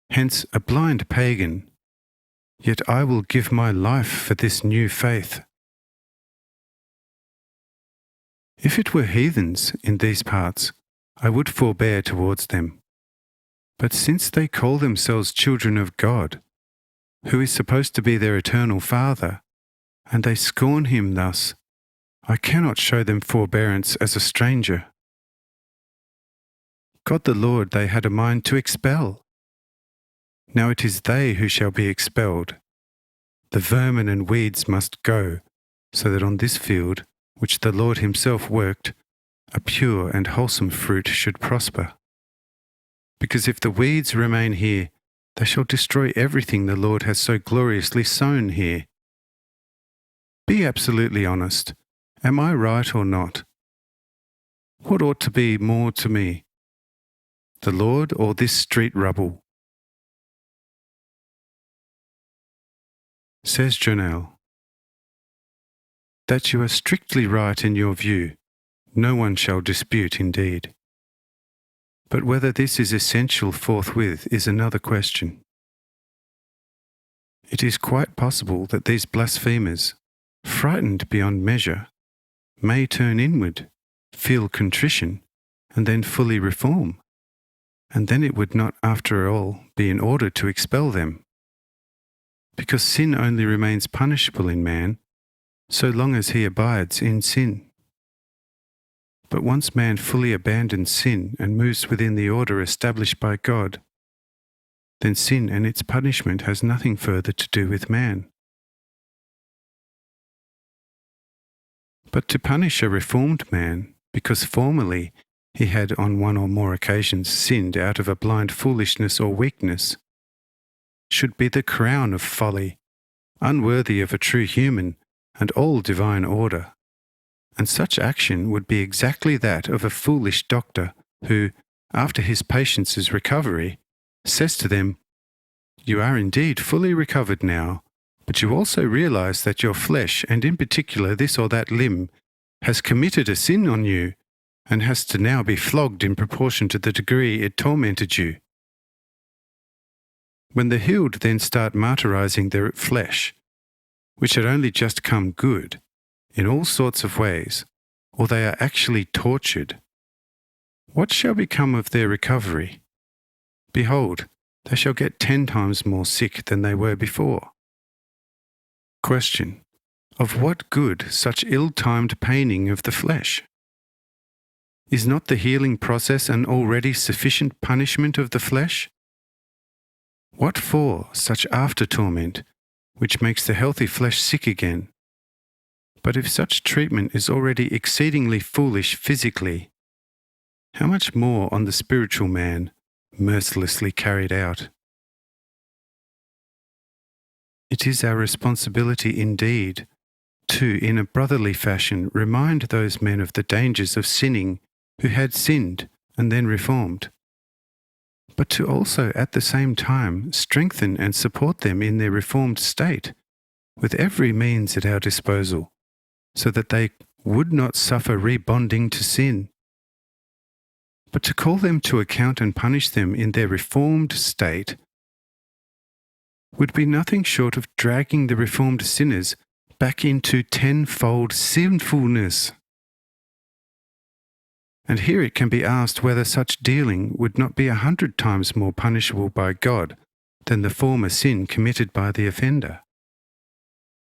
hence a blind pagan. Yet I will give my life for this new faith. If it were heathens in these parts, I would forbear towards them. But since they call themselves children of God, who is supposed to be their eternal Father, and they scorn him thus, I cannot show them forbearance as a stranger. God the Lord they had a mind to expel. Now it is they who shall be expelled. The vermin and weeds must go, so that on this field, which the Lord himself worked, a pure and wholesome fruit should prosper. Because if the weeds remain here, they shall destroy everything the Lord has so gloriously sown here. Be absolutely honest. Am I right or not? What ought to be more to me? The Lord or this street rubble?" Says Jonel, "That you are strictly right in your view, no one shall dispute indeed. But whether this is essential forthwith is another question. It is quite possible that these blasphemers, frightened beyond measure, may turn inward, feel contrition, and then fully reform. And then it would not, after all, be in order to expel them. Because sin only remains punishable in man so long as he abides in sin. But once man fully abandons sin and moves within the order established by God, then sin and its punishment has nothing further to do with man. But to punish a reformed man, because formerly he had on one or more occasions sinned out of a blind foolishness or weakness, should be the crown of folly, unworthy of a true human and all divine order. And such action would be exactly that of a foolish doctor who, after his patient's recovery, says to them, "You are indeed fully recovered now, but you also realize that your flesh, and in particular this or that limb, has committed a sin on you, and has to now be flogged in proportion to the degree it tormented you." When the healed then start martyrizing their flesh, which had only just come good, in all sorts of ways, or they are actually tortured, what shall become of their recovery? Behold, they shall get 10 times more sick than they were before. Question: of what good such ill-timed paining of the flesh? Is not the healing process an already sufficient punishment of the flesh? What for such after-torment, which makes the healthy flesh sick again, But if such treatment is already exceedingly foolish physically, how much more on the spiritual man, mercilessly carried out? It is our responsibility indeed to, in a brotherly fashion, remind those men of the dangers of sinning who had sinned and then reformed, but to also at the same time strengthen and support them in their reformed state with every means at our disposal, so that they would not suffer rebonding to sin. But to call them to account and punish them in their reformed state would be nothing short of dragging the reformed sinners back into tenfold sinfulness. And here it can be asked whether such dealing would not be 100 times more punishable by God than the former sin committed by the offender.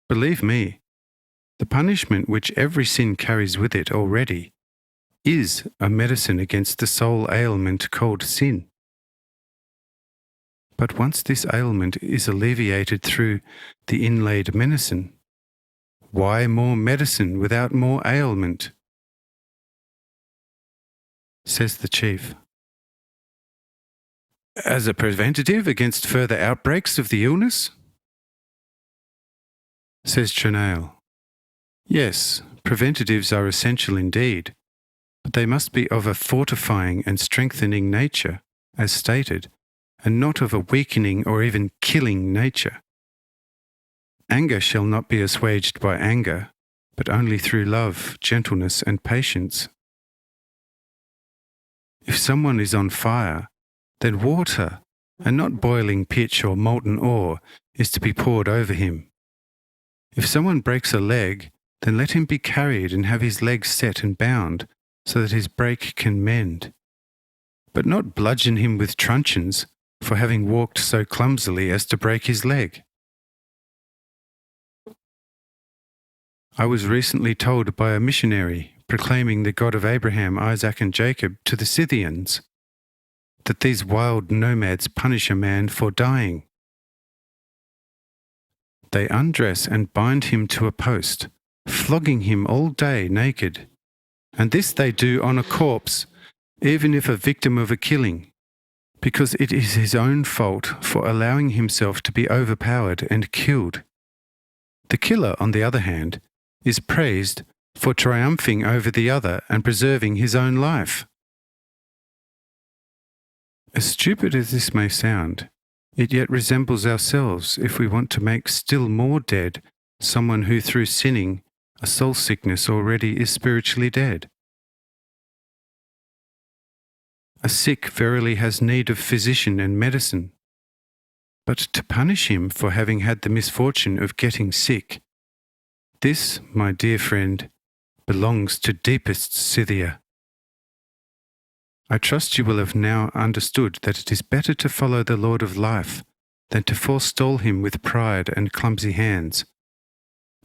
Believe me, the punishment which every sin carries with it already is a medicine against the sole ailment called sin. But once this ailment is alleviated through the inlaid medicine, why more medicine without more ailment? Says the chief. As a preventative against further outbreaks of the illness? Says Janelle. Yes, preventatives are essential indeed, but they must be of a fortifying and strengthening nature, as stated, and not of a weakening or even killing nature. Anger shall not be assuaged by anger, but only through love, gentleness, and patience. If someone is on fire, then water, and not boiling pitch or molten ore, is to be poured over him. If someone breaks a leg, then let him be carried and have his leg set and bound, so that his break can mend. But not bludgeon him with truncheons for having walked so clumsily as to break his leg. I was recently told by a missionary proclaiming the God of Abraham, Isaac, and Jacob to the Scythians that these wild nomads punish a man for dying. They undress and bind him to a post, flogging him all day naked, and this they do on a corpse, even if a victim of a killing, because it is his own fault for allowing himself to be overpowered and killed. The killer, on the other hand, is praised for triumphing over the other and preserving his own life. As stupid as this may sound, it yet resembles ourselves if we want to make still more dead someone who through sinning a soul sickness already is spiritually dead. A sick verily has need of physician and medicine, but to punish him for having had the misfortune of getting sick, this, my dear friend, belongs to deepest Scythia. I trust you will have now understood that it is better to follow the Lord of life than to forestall him with pride and clumsy hands,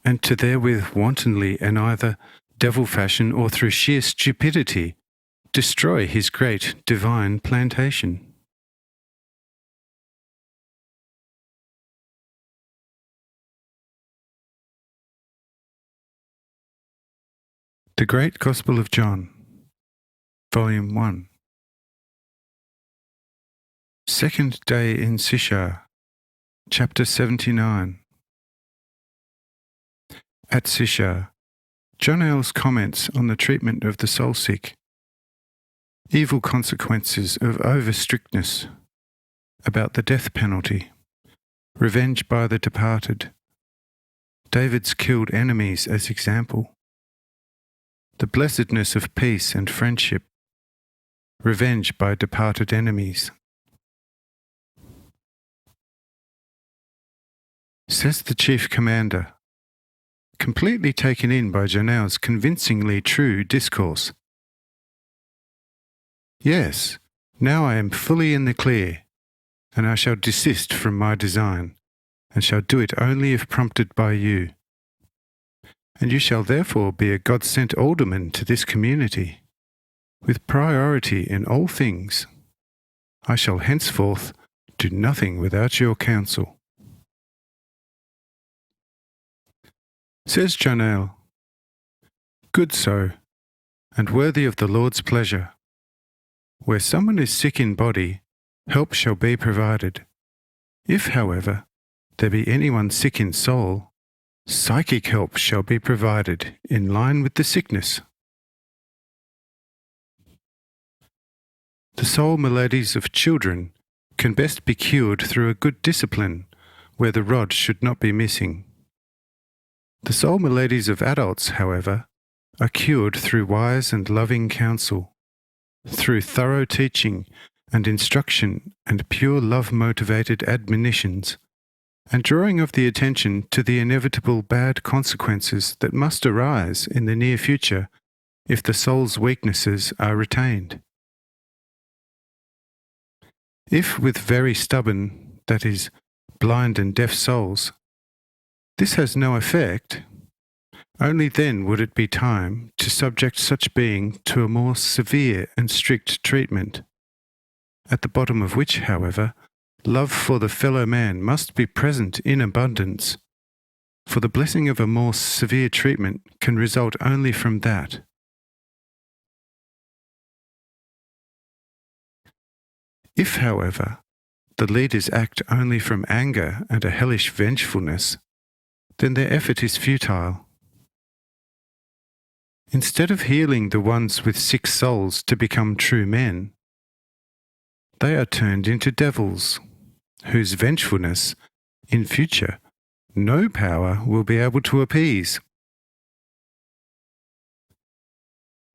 and to therewith wantonly and either devil fashion or through sheer stupidity destroy his great divine plantation. The Great Gospel of John, Volume 1. Second day in Sishar, Chapter 79. At Sishar, John L's comments on the treatment of the soul sick, evil consequences of over-strictness, about the death penalty, revenge by the departed, David's killed enemies as example, the blessedness of peace and friendship, revenge by departed enemies. Says the chief commander, completely taken in by Janel's convincingly true discourse. Yes, now I am fully in the clear, and I shall desist from my design, and shall do it only if prompted by you. And you shall therefore be a God-sent alderman to this community, with priority in all things. I shall henceforth do nothing without your counsel. Says Janelle, Good so, and worthy of the Lord's pleasure. Where someone is sick in body, help shall be provided. If, however, there be anyone sick in soul, psychic help shall be provided in line with the sickness. The soul maladies of children can best be cured through a good discipline, where the rod should not be missing. The soul maladies of adults, however, are cured through wise and loving counsel, through thorough teaching and instruction and pure love-motivated admonitions, and drawing of the attention to the inevitable bad consequences that must arise in the near future if the soul's weaknesses are retained. If with very stubborn, that is, blind and deaf souls, this has no effect, only then would it be time to subject such being to a more severe and strict treatment, at the bottom of which, however, love for the fellow man must be present in abundance, for the blessing of a more severe treatment can result only from that. If, however, the leaders act only from anger and a hellish vengefulness, then their effort is futile. Instead of healing the ones with sick souls to become true men, they are turned into devils, whose vengefulness, in future, no power will be able to appease.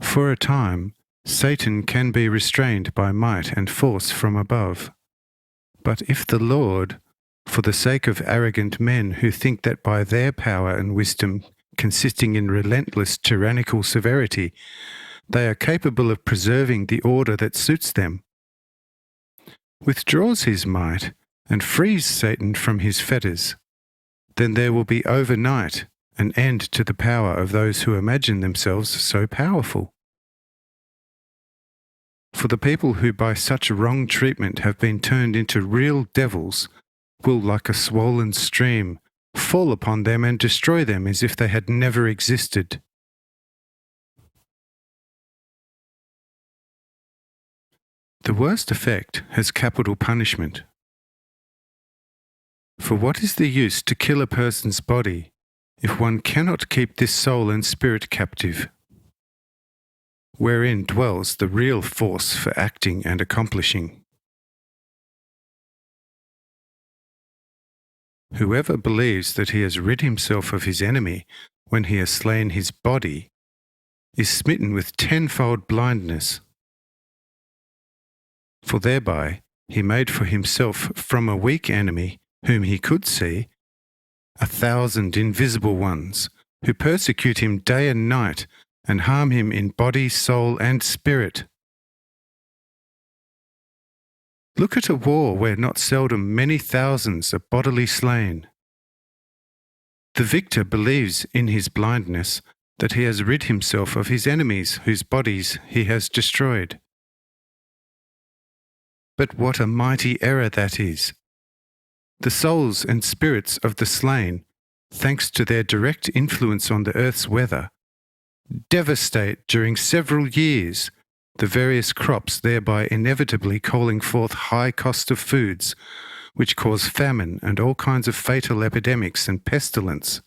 For a time, Satan can be restrained by might and force from above. But if the Lord, for the sake of arrogant men who think that by their power and wisdom consisting in relentless tyrannical severity, they are capable of preserving the order that suits them, withdraws his might and frees Satan from his fetters, then there will be overnight an end to the power of those who imagine themselves so powerful. For the people who by such wrong treatment have been turned into real devils will, like a swollen stream, fall upon them and destroy them as if they had never existed. The worst effect has capital punishment. For what is the use to kill a person's body if one cannot keep this soul and spirit captive, wherein dwells the real force for acting and accomplishing? Whoever believes that he has rid himself of his enemy when he has slain his body is smitten with tenfold blindness, for thereby he made for himself from a weak enemy whom he could see 1,000 invisible ones who persecute him day and night and harm him in body, soul, and spirit. Look at a war where not seldom many thousands are bodily slain. The victor believes in his blindness that he has rid himself of his enemies whose bodies he has destroyed. But what a mighty error that is! The souls and spirits of the slain, thanks to their direct influence on the earth's weather, devastate during several years the various crops, thereby inevitably calling forth high cost of foods, which cause famine and all kinds of fatal epidemics and pestilence.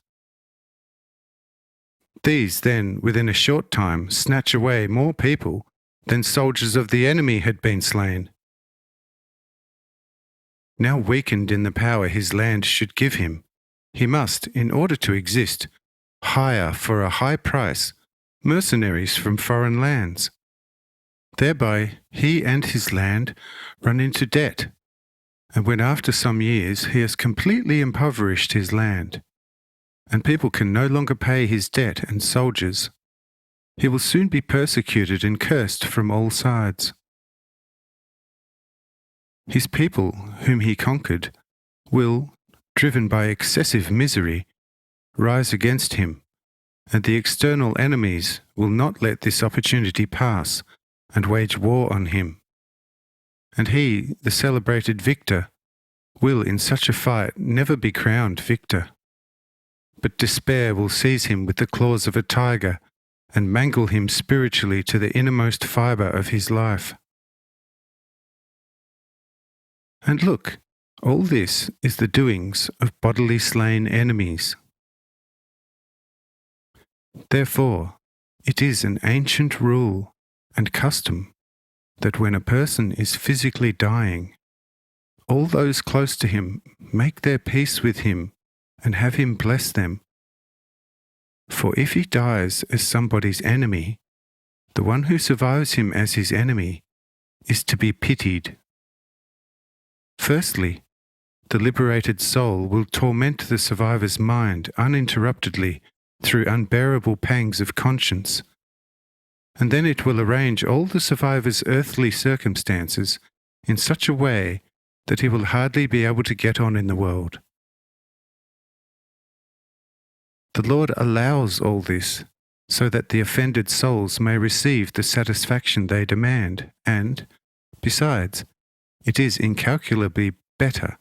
These then, within a short time, snatch away more people than soldiers of the enemy had been slain. Now weakened in the power his land should give him, he must, in order to exist, hire for a high price mercenaries from foreign lands. Thereby he and his land run into debt, and when after some years he has completely impoverished his land, and people can no longer pay his debt and soldiers, he will soon be persecuted and cursed from all sides. His people, whom he conquered, will, driven by excessive misery, rise against him, and the external enemies will not let this opportunity pass and wage war on him. And he, the celebrated victor, will in such a fight never be crowned victor, but despair will seize him with the claws of a tiger and mangle him spiritually to the innermost fibre of his life. And look, all this is the doings of bodily slain enemies. Therefore, it is an ancient rule and custom that when a person is physically dying, all those close to him make their peace with him and have him bless them. For if he dies as somebody's enemy, the one who survives him as his enemy is to be pitied. Firstly, the liberated soul will torment the survivor's mind uninterruptedly through unbearable pangs of conscience, and then it will arrange all the survivor's earthly circumstances in such a way that he will hardly be able to get on in the world. The Lord allows all this so that the offended souls may receive the satisfaction they demand, and, besides, it is incalculably better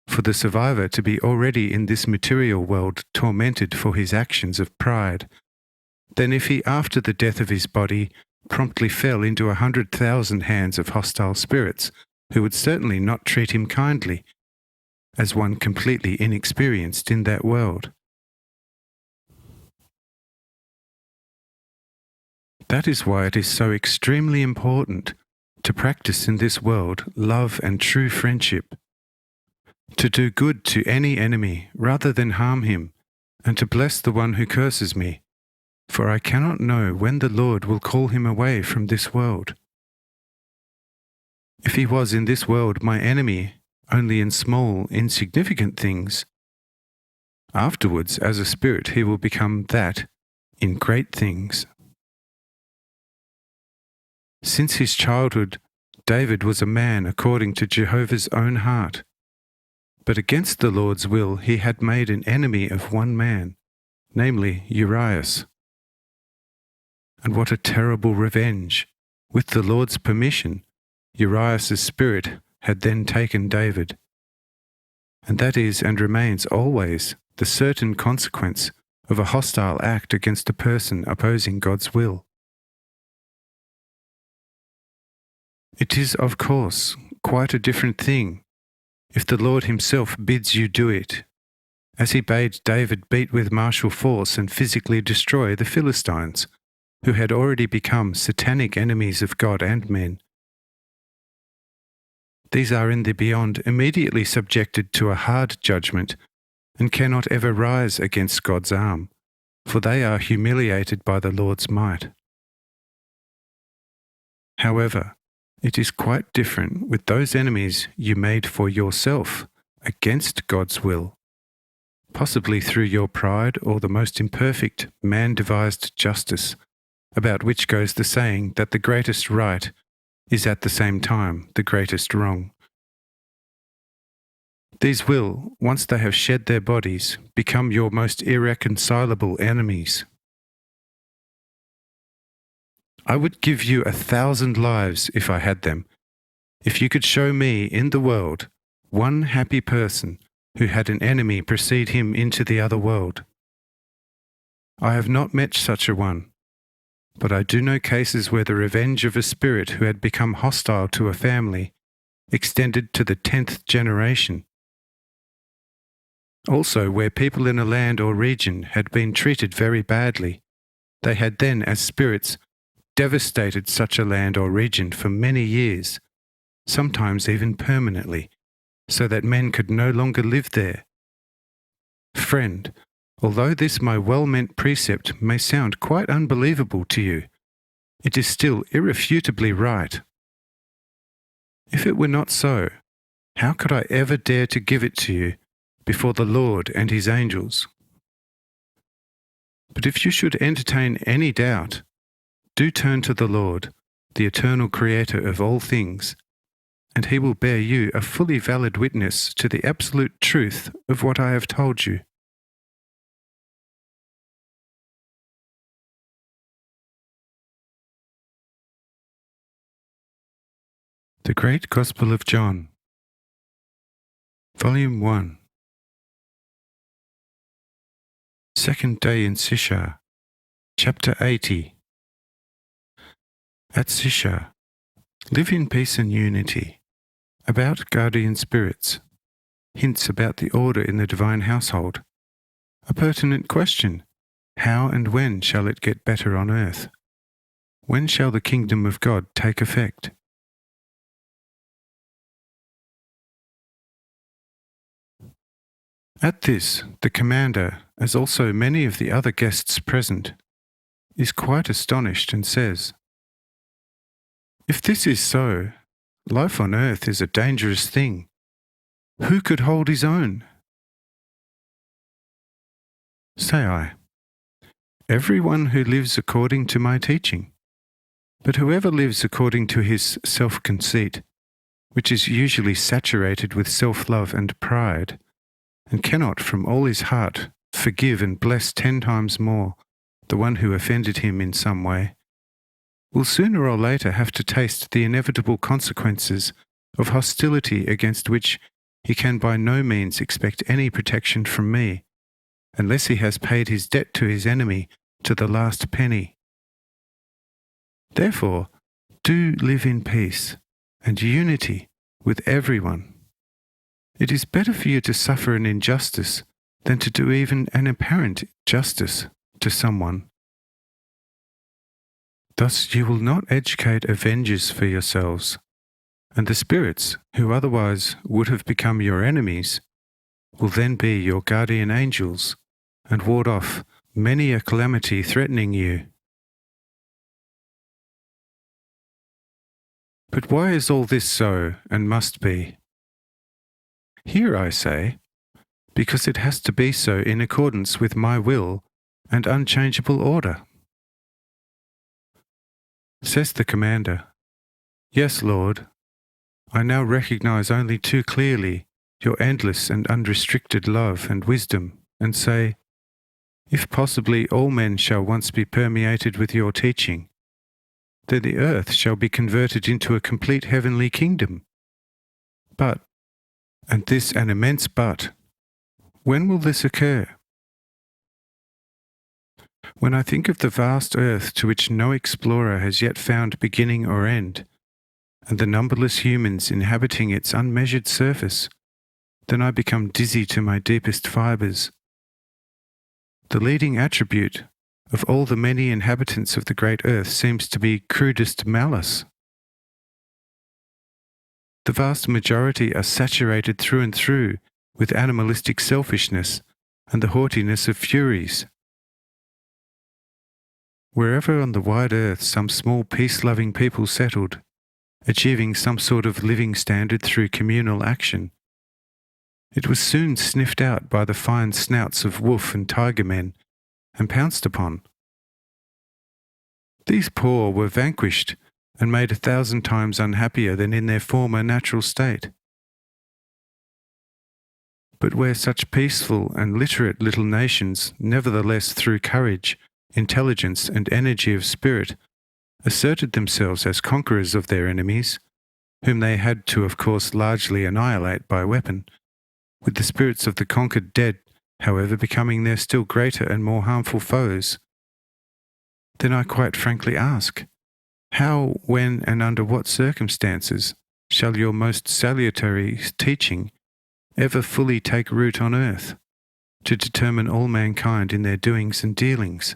for the survivor to be already in this material world tormented for his actions of pride, than if he after the death of his body promptly fell into 100,000 hands of hostile spirits, who would certainly not treat him kindly, as one completely inexperienced in that world. That is why it is so extremely important to practice in this world love and true friendship, to do good to any enemy rather than harm him, and to bless the one who curses me, for I cannot know when the Lord will call him away from this world. If he was in this world my enemy only in small, insignificant things, afterwards as a spirit he will become that in great things. Since his childhood, David was a man according to Jehovah's own heart. But against the Lord's will he had made an enemy of one man, namely Urias. And what a terrible revenge! With the Lord's permission, Urias's spirit had then taken David. And that is and remains always the certain consequence of a hostile act against a person opposing God's will. It is, of course, quite a different thing if the Lord himself bids you do it, as he bade David beat with martial force and physically destroy the Philistines, who had already become satanic enemies of God and men. These are in the beyond immediately subjected to a hard judgment and cannot ever rise against God's arm, for they are humiliated by the Lord's might. However, it is quite different with those enemies you made for yourself against God's will, possibly through your pride or the most imperfect man-devised justice, about which goes the saying that the greatest right is at the same time the greatest wrong. These will, once they have shed their bodies, become your most irreconcilable enemies. I would give you 1,000 lives if I had them, if you could show me in the world one happy person who had an enemy precede him into the other world. I have not met such a one, but I do know cases where the revenge of a spirit who had become hostile to a family extended to the 10th generation. Also, where people in a land or region had been treated very badly, they had then, as spirits, devastated such a land or region for many years, sometimes even permanently, so that men could no longer live there. Friend, although this my well-meant precept may sound quite unbelievable to you, it is still irrefutably right. If it were not so, how could I ever dare to give it to you before the Lord and his angels? But if you should entertain any doubt, do turn to the Lord, the eternal Creator of all things, and he will bear you a fully valid witness to the absolute truth of what I have told you. The Great Gospel of John, Volume 1. Second day in Sishar. Chapter 80. At Sisha, live in peace and unity. About guardian spirits. Hints about the order in the divine household. A pertinent question. How and when shall it get better on earth? When shall the kingdom of God take effect? At this, the commander, as also many of the other guests present, is quite astonished and says, "If this is so, life on earth is a dangerous thing. Who could hold his own?" Say I, "Everyone who lives according to my teaching. But whoever lives according to his self-conceit, which is usually saturated with self-love and pride, and cannot from all his heart forgive and bless 10 times more the one who offended him in some way, will sooner or later have to taste the inevitable consequences of hostility against which he can by no means expect any protection from me, unless he has paid his debt to his enemy to the last penny. Therefore, do live in peace and unity with everyone. It is better for you to suffer an injustice than to do even an apparent justice to someone. Thus you will not educate avengers for yourselves, and the spirits who otherwise would have become your enemies will then be your guardian angels and ward off many a calamity threatening you." But why is all this so and must be? Here I say, because it has to be so in accordance with my will and unchangeable order. Says the commander, "Yes, Lord, I now recognize only too clearly your endless and unrestricted love and wisdom, and say, if possibly all men shall once be permeated with your teaching, then the earth shall be converted into a complete heavenly kingdom. But, and this an immense but, when will this occur? When I think of the vast earth to which no explorer has yet found beginning or end, and the numberless humans inhabiting its unmeasured surface, then I become dizzy to my deepest fibres. The leading attribute of all the many inhabitants of the great earth seems to be crudest malice. The vast majority are saturated through and through with animalistic selfishness and the haughtiness of furies. Wherever on the wide earth some small peace-loving people settled, achieving some sort of living standard through communal action, it was soon sniffed out by the fine snouts of wolf and tiger men and pounced upon. These poor were vanquished and made 1,000 times unhappier than in their former natural state. But where such peaceful and literate little nations, nevertheless through courage, intelligence and energy of spirit, asserted themselves as conquerors of their enemies, whom they had to of course largely annihilate by weapon, with the spirits of the conquered dead, however, becoming their still greater and more harmful foes, then I quite frankly ask, how, when and under what circumstances shall your most salutary teaching ever fully take root on earth, to determine all mankind in their doings and dealings?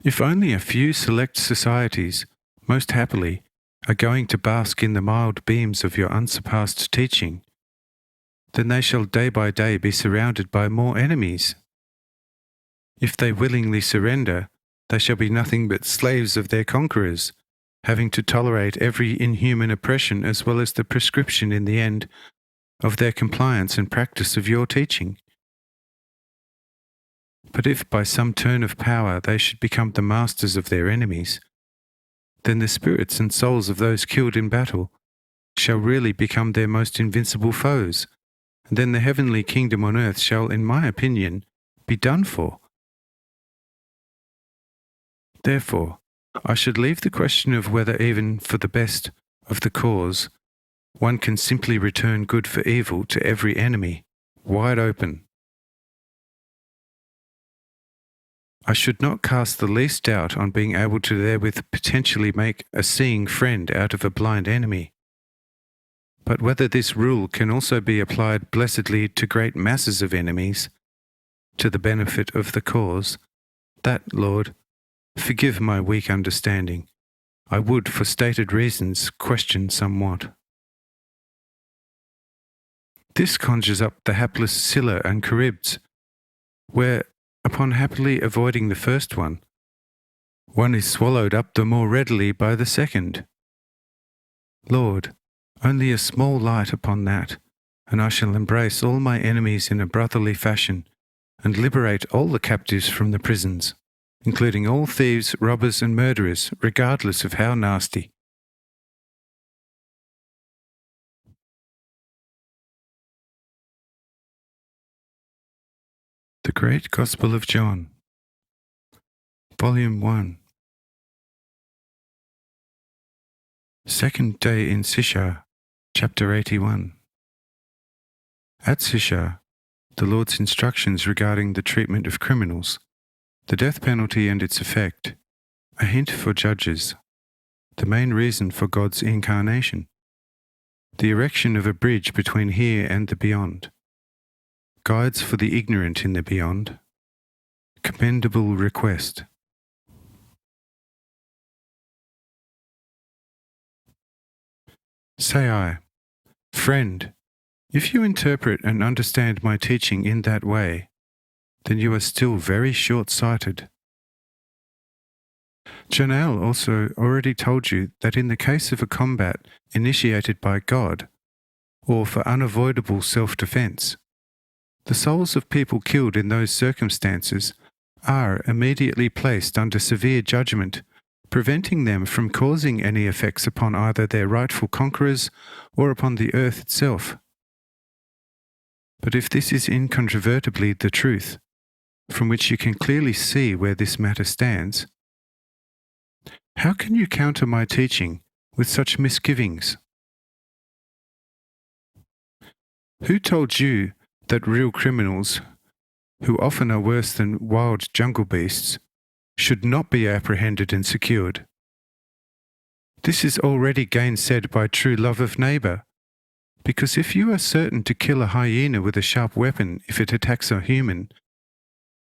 If only a few select societies, most happily, are going to bask in the mild beams of your unsurpassed teaching, then they shall day by day be surrounded by more enemies. If they willingly surrender, they shall be nothing but slaves of their conquerors, having to tolerate every inhuman oppression as well as the prescription in the end of their compliance and practice of your teaching. But if by some turn of power they should become the masters of their enemies, then the spirits and souls of those killed in battle shall really become their most invincible foes, and then the heavenly kingdom on earth shall, in my opinion, be done for. Therefore, I should leave the question of whether even for the best of the cause one can simply return good for evil to every enemy wide open. I should not cast the least doubt on being able to therewith potentially make a seeing friend out of a blind enemy. But whether this rule can also be applied blessedly to great masses of enemies, to the benefit of the cause, that, Lord, forgive my weak understanding, I would, for stated reasons, question somewhat. This conjures up the hapless Scylla and Charybdis, where, upon happily avoiding the first one is swallowed up the more readily by the second. Lord, only a small light upon that, and I shall embrace all my enemies in a brotherly fashion, and liberate all the captives from the prisons, including all thieves, robbers, and murderers, regardless of how nasty. The Great Gospel of John, Volume 1. Second day in Sishar, Chapter 81. At Sishar, the Lord's instructions regarding the treatment of criminals, the death penalty and its effect, a hint for judges, the main reason for God's incarnation, the erection of a bridge between here and the beyond, guides for the ignorant in the beyond, commendable request. Say I, friend, if you interpret and understand my teaching in that way, then you are still very short-sighted. Janelle also already told you that in the case of a combat initiated by God, or for unavoidable self-defense, the souls of people killed in those circumstances are immediately placed under severe judgment, preventing them from causing any effects upon either their rightful conquerors or upon the earth itself. But if this is incontrovertibly the truth, from which you can clearly see where this matter stands, how can you counter my teaching with such misgivings? Who told you that real criminals, who often are worse than wild jungle beasts, should not be apprehended and secured? This is already gainsaid by true love of neighbour, because if you are certain to kill a hyena with a sharp weapon if it attacks a human,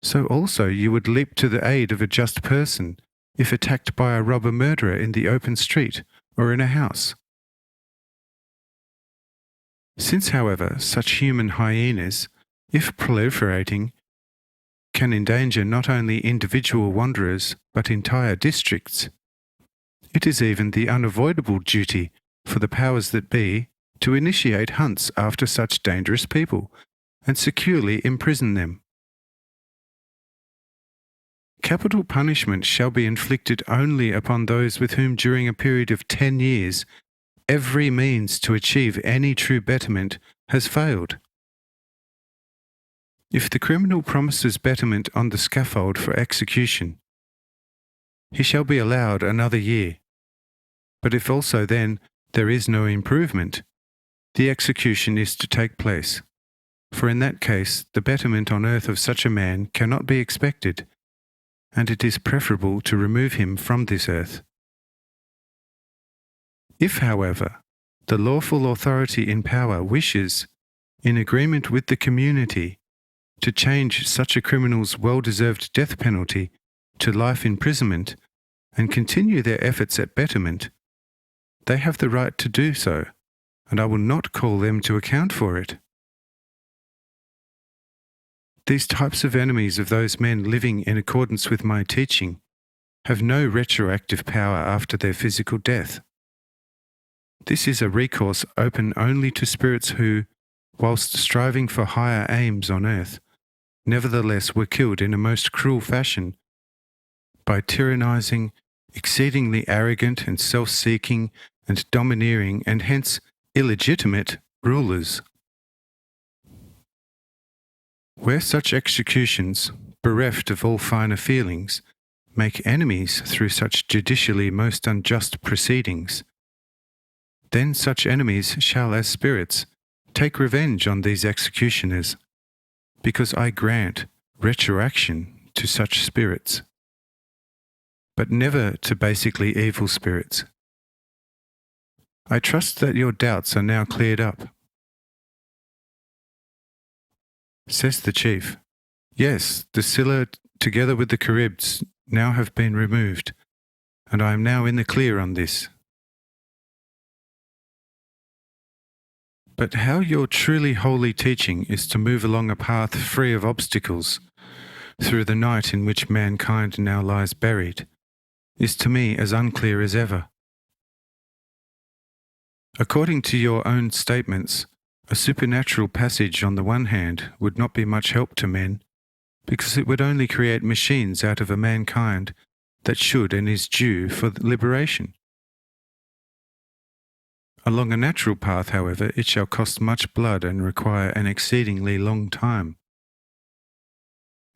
so also you would leap to the aid of a just person if attacked by a robber murderer in the open street or in a house. Since, however, such human hyenas, if proliferating, can endanger not only individual wanderers but entire districts, it is even the unavoidable duty for the powers that be to initiate hunts after such dangerous people and securely imprison them. Capital punishment shall be inflicted only upon those with whom during a period of 10 years every means to achieve any true betterment has failed. If the criminal promises betterment on the scaffold for execution, he shall be allowed another year. But if also then there is no improvement, the execution is to take place, for in that case the betterment on earth of such a man cannot be expected, and it is preferable to remove him from this earth. If, however, the lawful authority in power wishes, in agreement with the community, to change such a criminal's well-deserved death penalty to life imprisonment and continue their efforts at betterment, they have the right to do so, and I will not call them to account for it. These types of enemies of those men living in accordance with my teaching have no retroactive power after their physical death. This is a recourse open only to spirits who, whilst striving for higher aims on earth, nevertheless were killed in a most cruel fashion by tyrannizing, exceedingly arrogant and self-seeking and domineering and hence illegitimate rulers. Where such executions, bereft of all finer feelings, make enemies through such judicially most unjust proceedings, then such enemies shall as spirits take revenge on these executioners, because I grant retroaction to such spirits, but never to basically evil spirits. I trust that your doubts are now cleared up. Says the chief, yes, the Scylla together with the Charybs now have been removed, and I am now in the clear on this. But how your truly holy teaching is to move along a path free of obstacles through the night in which mankind now lies buried is to me as unclear as ever. According to your own statements, a supernatural passage on the one hand would not be much help to men, because it would only create machines out of a mankind that should and is due for liberation. Along a natural path, however, it shall cost much blood and require an exceedingly long time.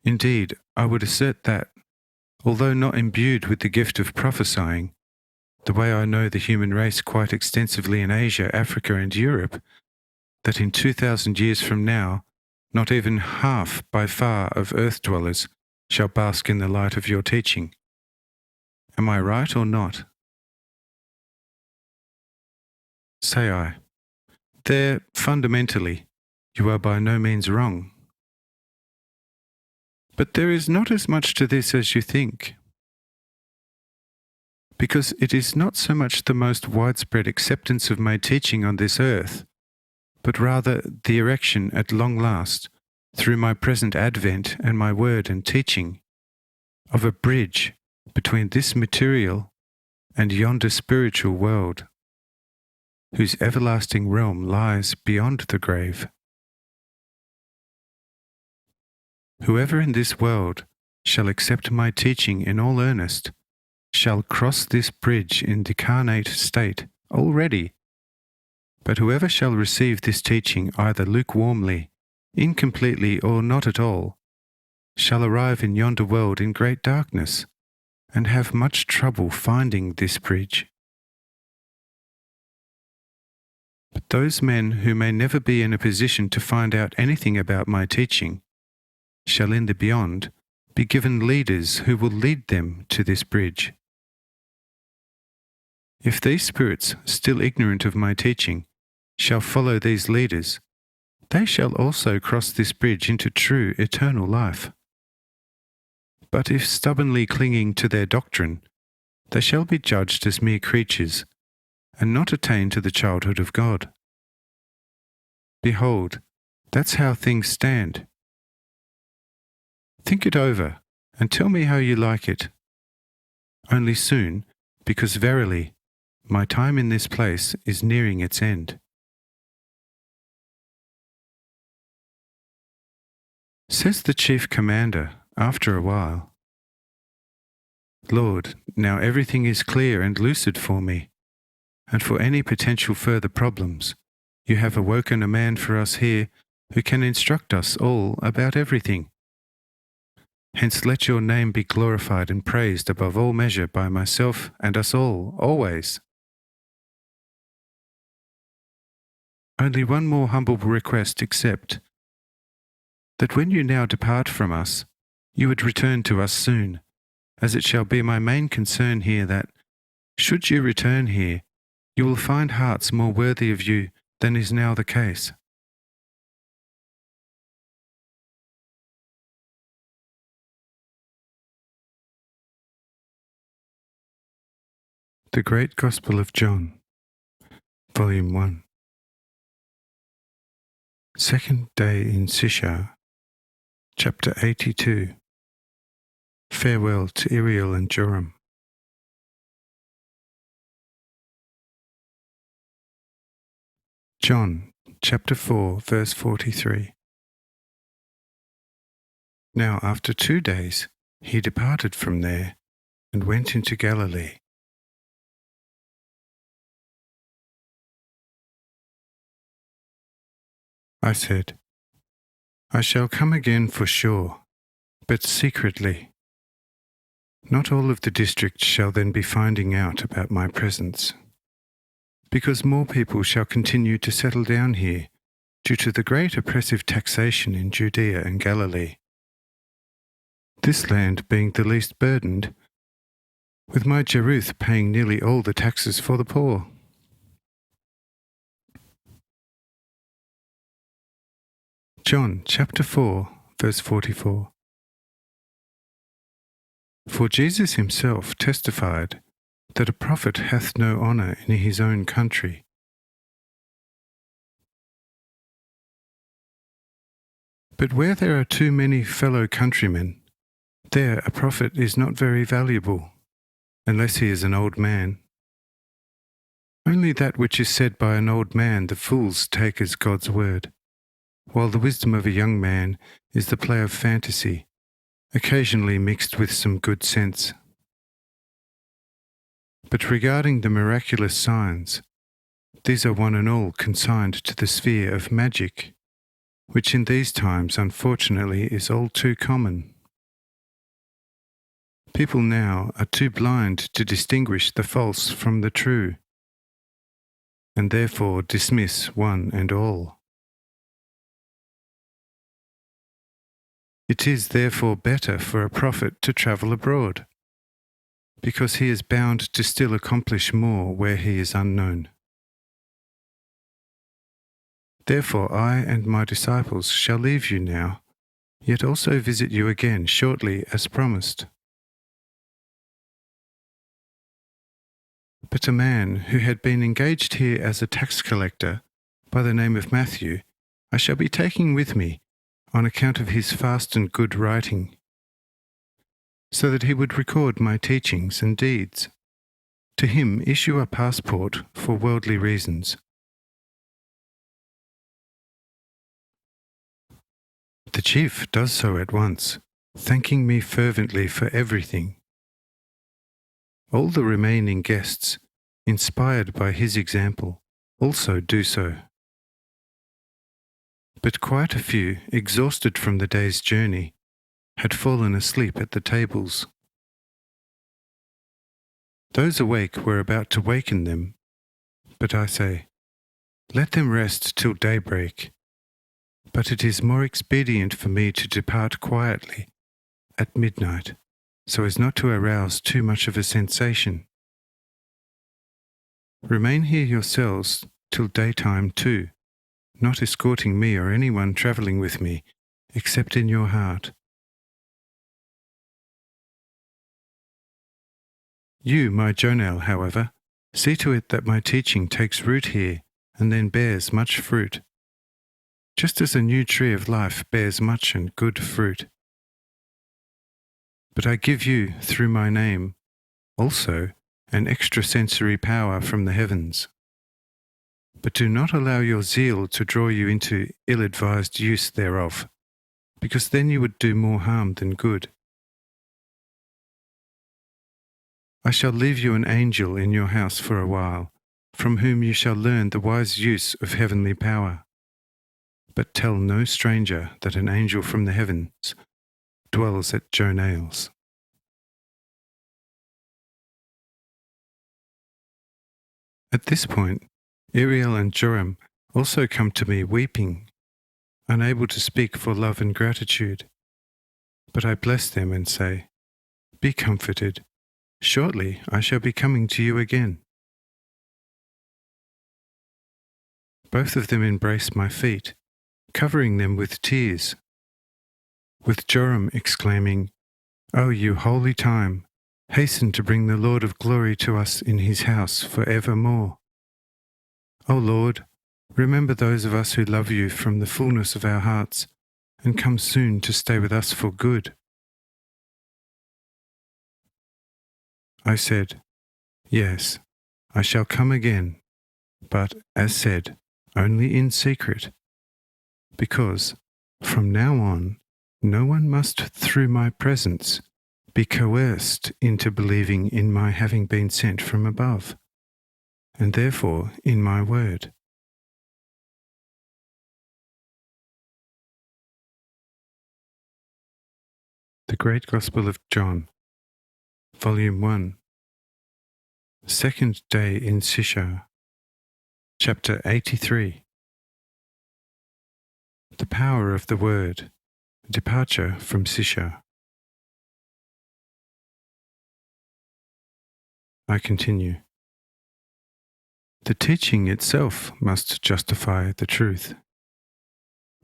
Indeed, I would assert that, although not imbued with the gift of prophesying, the way I know the human race quite extensively in Asia, Africa, and Europe, that in 2,000 years from now, not even half by far of earth dwellers shall bask in the light of your teaching. Am I right or not? Say I. There, fundamentally, you are by no means wrong. But there is not as much to this as you think, because it is not so much the most widespread acceptance of my teaching on this earth, but rather the erection at long last, through my present advent and my word and teaching, of a bridge between this material and yonder spiritual world, whose everlasting realm lies beyond the grave. Whoever in this world shall accept my teaching in all earnest shall cross this bridge in the carnate state already. But whoever shall receive this teaching either lukewarmly, incompletely, or not at all, shall arrive in yonder world in great darkness, and have much trouble finding this bridge. But those men who may never be in a position to find out anything about my teaching shall in the beyond be given leaders who will lead them to this bridge. If these spirits, still ignorant of my teaching, shall follow these leaders, they shall also cross this bridge into true eternal life. But if stubbornly clinging to their doctrine, they shall be judged as mere creatures, and not attain to the childhood of God. Behold, that's how things stand. Think it over, and tell me how you like it. Only soon, because verily, my time in this place is nearing its end. Says the chief commander, after a while, Lord, now everything is clear and lucid for me, and for any potential further problems, you have awoken a man for us here who can instruct us all about everything. Hence let your name be glorified and praised above all measure by myself and us all, always. Only one more humble request accept, that when you now depart from us, you would return to us soon, as it shall be my main concern here that, should you return here, you will find hearts more worthy of you than is now the case. The Great Gospel of John, Volume 1. Second day in Sishar, Chapter 82. Farewell to Iriel and Joram. John, chapter 4, verse 43. Now after 2 days he departed from there and went into Galilee. I said, I shall come again for sure, but secretly. Not all of the district shall then be finding out about my presence, because more people shall continue to settle down here due to the great oppressive taxation in Judea and Galilee. this land being the least burdened, with my Jeruth paying nearly all the taxes for the poor. John chapter 4, verse 44. For Jesus himself testified that a prophet hath no honour in his own country. But where there are too many fellow countrymen, there a prophet is not very valuable, unless he is an old man. Only that which is said by an old man the fools take as God's word, while the wisdom of a young man is the play of fantasy, occasionally mixed with some good sense. But regarding the miraculous signs, these are one and all consigned to the sphere of magic, which in these times unfortunately is all too common. People now are too blind to distinguish the false from the true, and therefore dismiss one and all. It is therefore better for a prophet to travel abroad, because he is bound to still accomplish more where he is unknown. Therefore I and my disciples shall leave you now, yet also visit you again shortly as promised. But a man who had been engaged here as a tax collector by the name of Matthew, I shall be taking with me on account of his fast and good writing, so that he would record my teachings and deeds. To him issue a passport for worldly reasons. The chief does so at once, thanking me fervently for everything. All the remaining guests, inspired by his example, also do so. But quite a few, exhausted from the day's journey, had fallen asleep at the tables. Those awake were about to waken them, but I say, let them rest till daybreak. But it is more expedient for me to depart quietly at midnight, so as not to arouse too much of a sensation. Remain here yourselves till daytime too, not escorting me or anyone travelling with me, except in your heart. You, my Jonel, however, see to it that my teaching takes root here and then bears much fruit, just as a new tree of life bears much and good fruit. But I give you, through my name, also an extrasensory power from the heavens. But do not allow your zeal to draw you into ill-advised use thereof, because then you would do more harm than good. I shall leave you an angel in your house for a while, from whom you shall learn the wise use of heavenly power. But tell no stranger that an angel from the heavens dwells at Jonales. At this point, Uriel and Joram also come to me weeping, unable to speak for love and gratitude. But I bless them and say, be comforted. Shortly I shall be coming to you again. Both of them embrace my feet, covering them with tears, with Joram exclaiming, O you holy time, hasten to bring the Lord of glory to us in his house for evermore. O Lord, remember those of us who love you from the fullness of our hearts, and come soon to stay with us for good. I said, yes, I shall come again, but, as said, only in secret, because, from now on, no one must, through my presence, be coerced into believing in my having been sent from above, and therefore in my word. The Great Gospel of John, Volume 1, Second Day in Sisha, Chapter 83. The Power of the Word, Departure from Sisha. I continue. The teaching itself must justify the truth.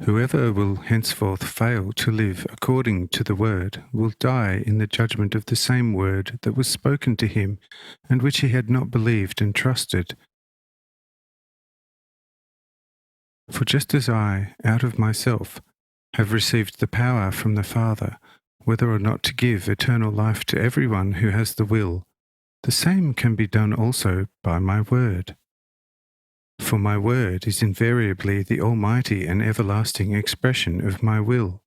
Whoever will henceforth fail to live according to the word will die in the judgment of the same word that was spoken to him and which he had not believed and trusted. For just as I, out of myself, have received the power from the Father, whether or not to give eternal life to everyone who has the will, the same can be done also by my word. For my word is invariably the almighty and everlasting expression of my will.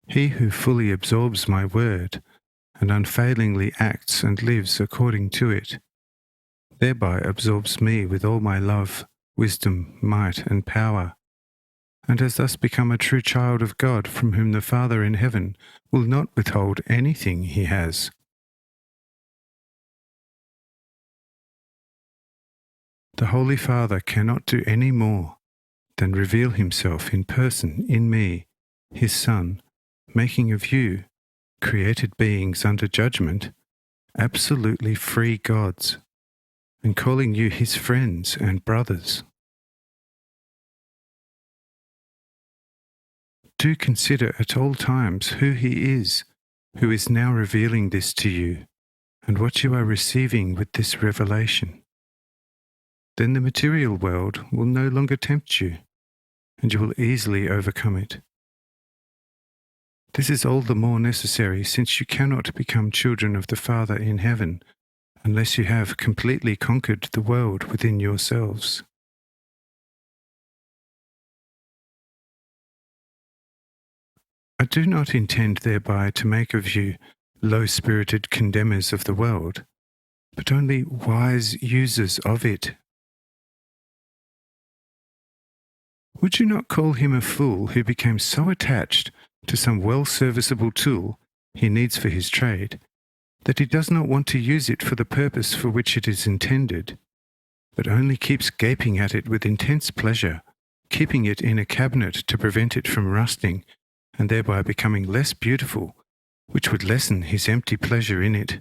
He who fully absorbs my word and unfailingly acts and lives according to it, thereby absorbs me with all my love, wisdom, might, and power, and has thus become a true child of God from whom the Father in heaven will not withhold anything he has. The Holy Father cannot do any more than reveal himself in person in me, his Son, making of you, created beings under judgment, absolutely free gods, and calling you his friends and brothers. Do consider at all times who he is who is now revealing this to you, and what you are receiving with this revelation. Then the material world will no longer tempt you, and you will easily overcome it. This is all the more necessary since you cannot become children of the Father in heaven unless you have completely conquered the world within yourselves. I do not intend thereby to make of you low-spirited condemners of the world, but only wise users of it. Would you not call him a fool who became so attached to some well-serviceable tool he needs for his trade, that he does not want to use it for the purpose for which it is intended, but only keeps gaping at it with intense pleasure, keeping it in a cabinet to prevent it from rusting, and thereby becoming less beautiful, which would lessen his empty pleasure in it?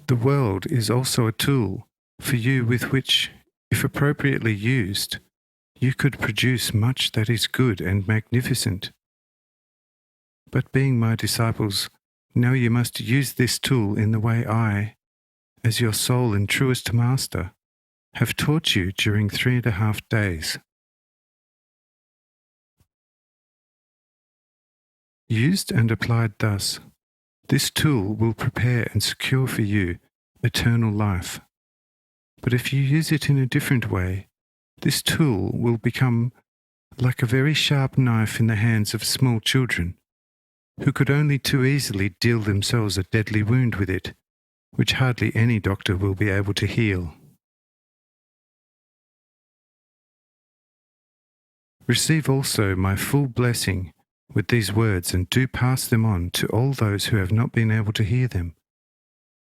The world is also a tool for you with which, if appropriately used, you could produce much that is good and magnificent. But being my disciples, now you must use this tool in the way I, as your sole and truest master, have taught you during 3.5 days. Used and applied thus, this tool will prepare and secure for you eternal life. But if you use it in a different way, this tool will become like a very sharp knife in the hands of small children, who could only too easily deal themselves a deadly wound with it, which hardly any doctor will be able to heal. Receive also my full blessing with these words, and do pass them on to all those who have not been able to hear them,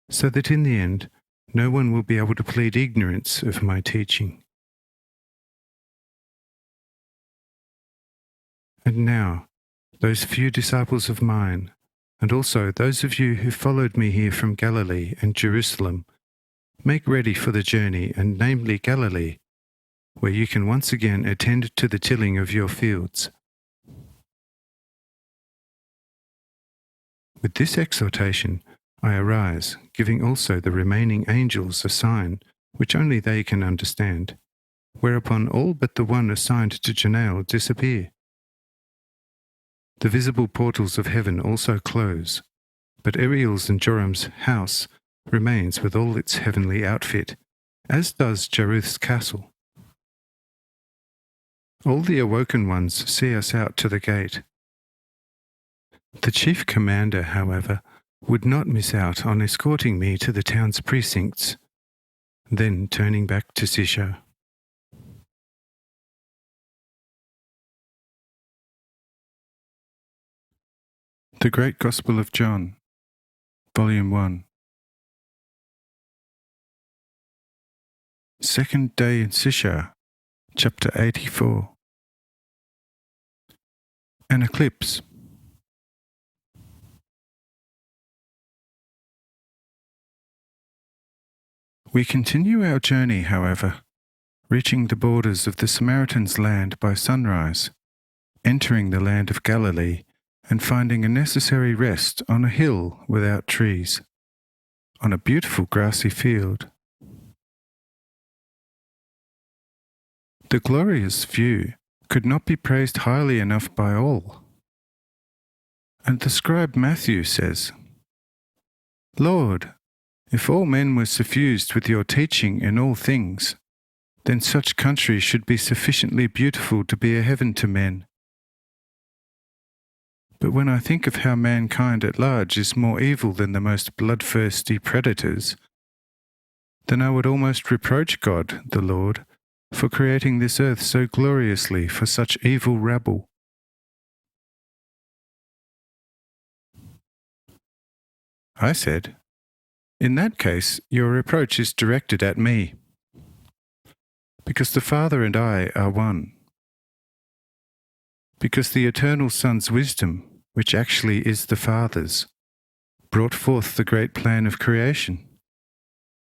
so that in the end no one will be able to plead ignorance of my teaching. And now, those few disciples of mine, and also those of you who followed me here from Galilee and Jerusalem, make ready for the journey, and namely Galilee, where you can once again attend to the tilling of your fields. With this exhortation I arise, giving also the remaining angels a sign which only they can understand, whereupon all but the one assigned to Janael disappear. The visible portals of heaven also close, but Ariel's and Joram's house remains with all its heavenly outfit, as does Jaruth's castle. All the awoken ones see us out to the gate. The chief commander, however, would not miss out on escorting me to the town's precincts, then turning back to Sisha. The Great Gospel of John, Volume 1. Second day in Sisha, Chapter 84. An eclipse. We continue our journey, however, reaching the borders of the Samaritans' land by sunrise, entering the land of Galilee, and finding a necessary rest on a hill without trees, on a beautiful grassy field. The glorious view could not be praised highly enough by all. And the scribe Matthew says, "Lord, if all men were suffused with your teaching in all things, then such country should be sufficiently beautiful to be a heaven to men. But when I think of how mankind at large is more evil than the most bloodthirsty predators, then I would almost reproach God, the Lord, for creating this earth so gloriously for such evil rabble." I said, "In that case, your reproach is directed at me, because the Father and I are one. Because the eternal Son's wisdom, which actually is the Father's, brought forth the great plan of creation,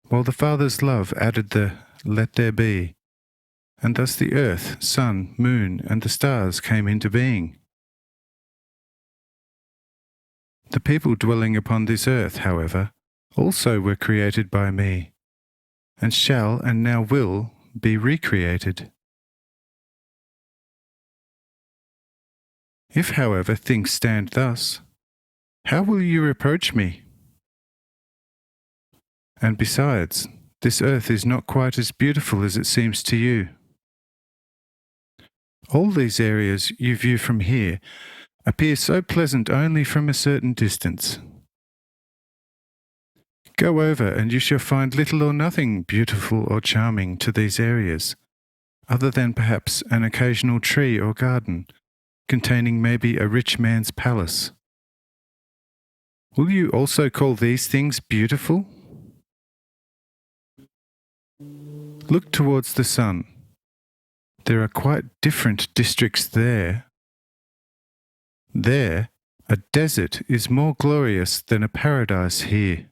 while the Father's love added the 'let there be,' and thus the earth, sun, moon, and the stars came into being. The people dwelling upon this earth, however, also were created by me, and shall and now will be recreated. If, however, things stand thus, how will you reproach me? And besides, this earth is not quite as beautiful as it seems to you. All these areas you view from here appear so pleasant only from a certain distance. Go over and you shall find little or nothing beautiful or charming to these areas, other than perhaps an occasional tree or garden, containing maybe a rich man's palace. Will you also call these things beautiful? Look towards the sun. There are quite different districts there. There, a desert is more glorious than a paradise here.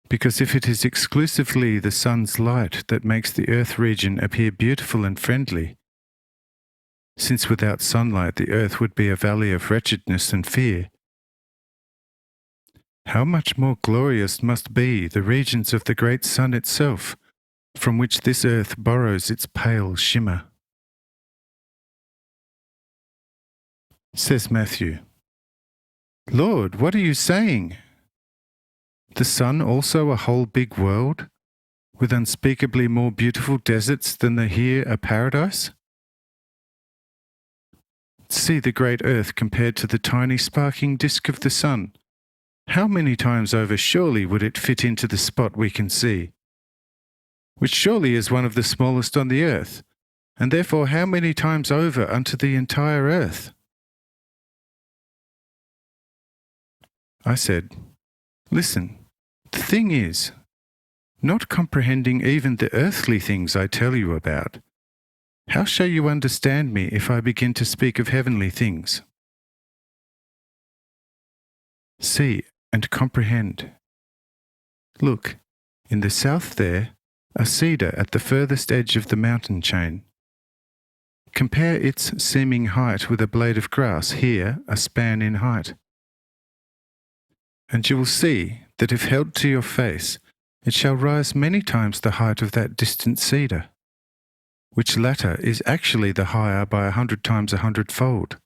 Because if it is exclusively the sun's light that makes the earth region appear beautiful and friendly, since without sunlight the earth would be a valley of wretchedness and fear, how much more glorious must be the regions of the great sun itself, from which this earth borrows its pale shimmer." Says Matthew, "Lord, what are you saying? The sun also a whole big world, with unspeakably more beautiful deserts than the here a paradise? See the great earth compared to the tiny sparking disk of the sun. How many times over surely would it fit into the spot we can see, which surely is one of the smallest on the earth, and therefore how many times over unto the entire earth?" I said, "Listen, the thing is, not comprehending even the earthly things I tell you about, how shall you understand me if I begin to speak of heavenly things? See and comprehend. Look, in the south there, a cedar at the furthest edge of the mountain chain. Compare its seeming height with a blade of grass here, a span in height. And you will see that if held to your face, it shall rise many times the height of that distant cedar, which latter is actually the higher by 100 times 100-fold.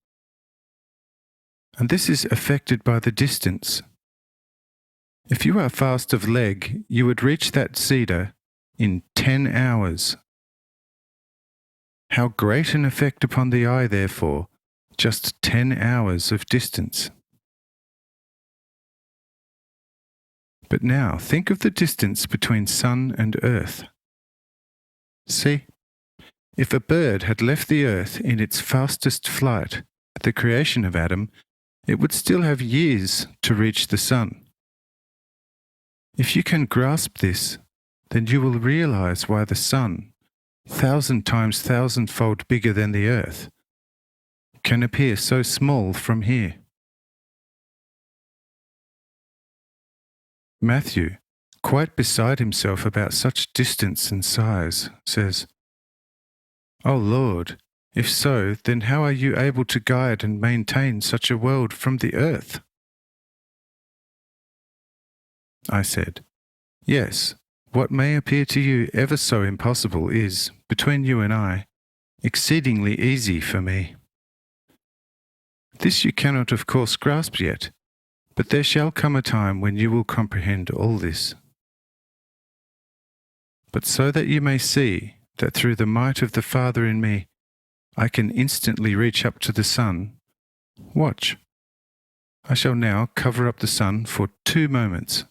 And this is effected by the distance. If you are fast of leg, you would reach that cedar in 10 hours. How great an effect upon the eye, therefore, just 10 hours of distance. But now think of the distance between sun and earth. See, if a bird had left the earth in its fastest flight at the creation of Adam, it would still have years to reach the sun. If you can grasp this, then you will realize why the sun, 1,000 times 1,000-fold bigger than the earth, can appear so small from here." Matthew, quite beside himself about such distance and size, says, "O Lord, if so, then how are you able to guide and maintain such a world from the earth?" I said, "Yes, what may appear to you ever so impossible is, between you and I, exceedingly easy for me. This you cannot of course grasp yet, but there shall come a time when you will comprehend all this. But so that you may see that through the might of the Father in me, I can instantly reach up to the sun, watch. I shall now cover up the sun for 2 moments,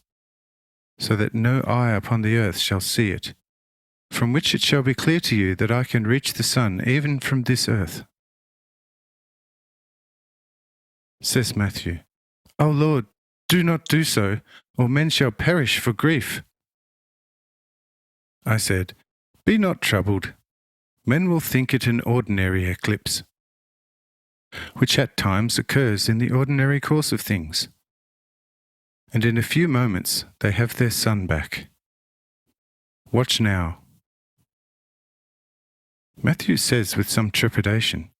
so that no eye upon the earth shall see it, from which it shall be clear to you that I can reach the sun even from this earth." Says Matthew, "O Lord, do not do so, or men shall perish for grief." I said, "Be not troubled. Men will think it an ordinary eclipse, which at times occurs in the ordinary course of things. And in a few moments they have their sun back. Watch now." Matthew says with some trepidation,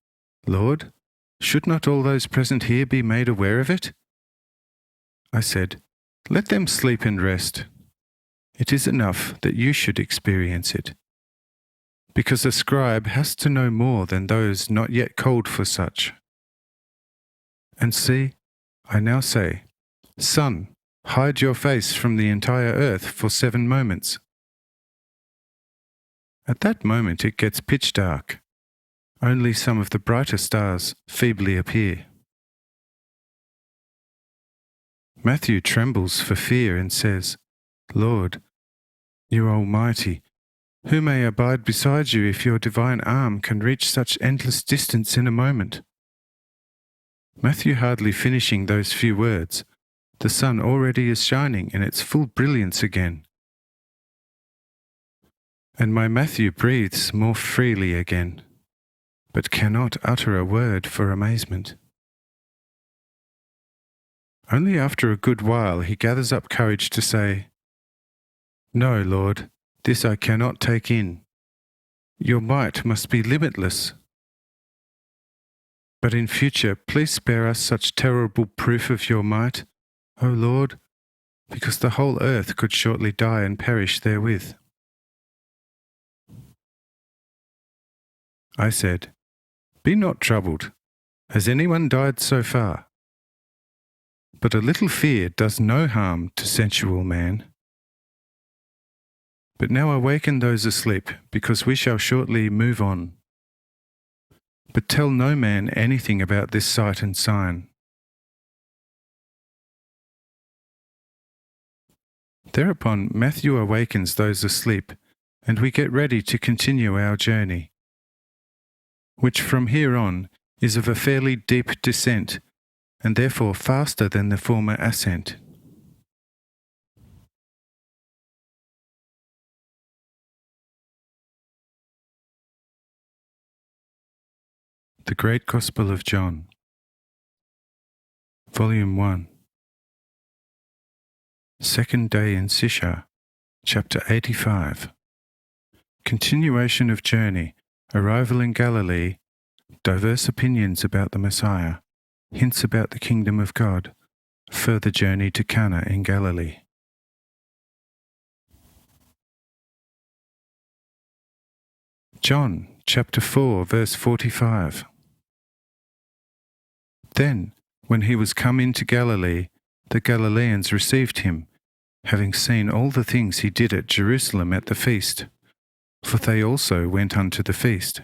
"Lord, should not all those present here be made aware of it?" I said, "Let them sleep and rest. It is enough that you should experience it, because a scribe has to know more than those not yet called for such. And see, I now say, Sun, hide your face from the entire earth for 7 moments. At that moment it gets pitch dark. Only some of the brighter stars feebly appear." Matthew trembles for fear and says, "Lord, you are almighty. Who may abide beside you if your divine arm can reach such endless distance in a moment?" Matthew hardly finishing those few words, the sun already is shining in its full brilliance again. And my Matthew breathes more freely again, but cannot utter a word for amazement. Only after a good while he gathers up courage to say, "No, Lord, this I cannot take in. Your might must be limitless. But in future, please spare us such terrible proof of your might, O Lord, because the whole earth could shortly die and perish therewith." I said, "Be not troubled. Has anyone died so far? But a little fear does no harm to sensual man. But now awaken those asleep, because we shall shortly move on. But tell no man anything about this sight and sign." Thereupon Matthew awakens those asleep, and we get ready to continue our journey, which from here on is of a fairly deep descent, and therefore faster than the former ascent. The Great Gospel of John, Volume 1, Second Day in Sisha, Chapter 85. Continuation of journey, arrival in Galilee, diverse opinions about the Messiah, hints about the kingdom of God, further journey to Cana in Galilee. John, chapter 4, verse 45. Then, when he was come into Galilee, the Galileans received him, having seen all the things he did at Jerusalem at the feast, for they also went unto the feast.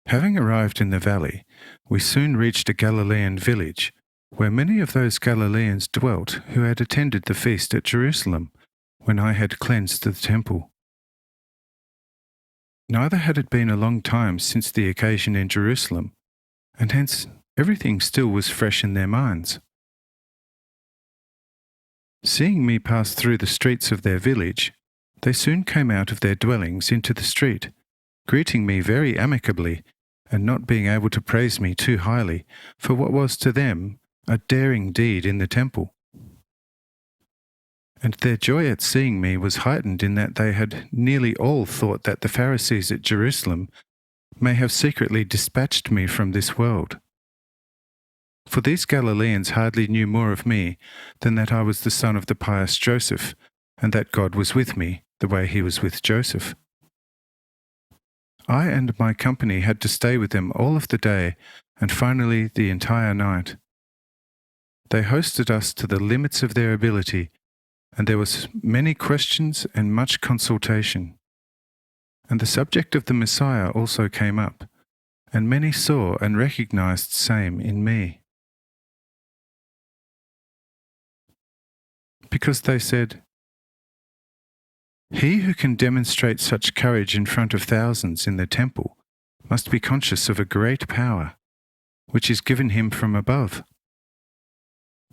Having arrived in the valley, we soon reached a Galilean village, where many of those Galileans dwelt who had attended the feast at Jerusalem, when I had cleansed the temple. Neither had it been a long time since the occasion in Jerusalem, and hence everything still was fresh in their minds. Seeing me pass through the streets of their village, they soon came out of their dwellings into the street, greeting me very amicably, and not being able to praise me too highly for what was to them a daring deed in the temple. And their joy at seeing me was heightened in that they had nearly all thought that the Pharisees at Jerusalem may have secretly dispatched me from this world. For these Galileans hardly knew more of me than that I was the son of the pious Joseph, and that God was with me the way he was with Joseph. I and my company had to stay with them all of the day, and finally the entire night. They hosted us to the limits of their ability, and there was many questions and much consultation. And the subject of the Messiah also came up, and many saw and recognized same in me. Because they said, "He who can demonstrate such courage in front of thousands in the temple must be conscious of a great power, which is given him from above.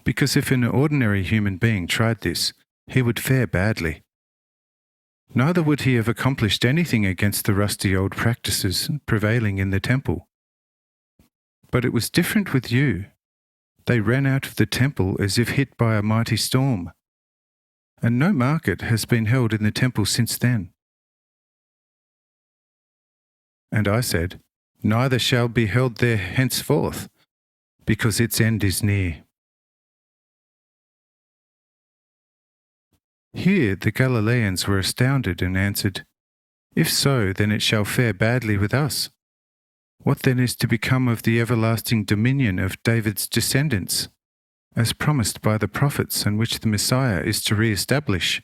Because if an ordinary human being tried this, he would fare badly. Neither would he have accomplished anything against the rusty old practices prevailing in the temple. But it was different with you. They ran out of the temple as if hit by a mighty storm, and no market has been held in the temple since then." And I said, "Neither shall be held there henceforth, because its end is near." Here the Galileans were astounded and answered, "If so, then it shall fare badly with us. What then is to become of the everlasting dominion of David's descendants, as promised by the prophets, and which the Messiah is to re-establish?"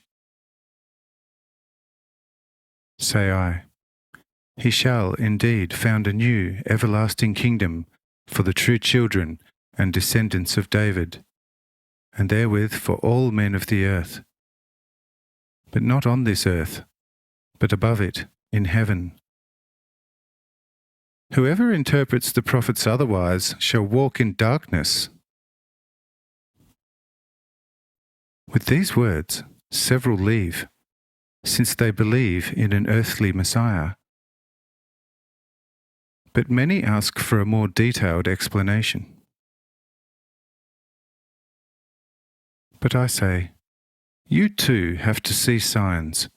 Say I, "He shall indeed found a new everlasting kingdom for the true children and descendants of David, and therewith for all men of the earth. But not on this earth, but above it, in heaven. Whoever interprets the prophets otherwise shall walk in darkness." With these words, several leave, since they believe in an earthly Messiah. But many ask for a more detailed explanation. But I say, you too have to see signs,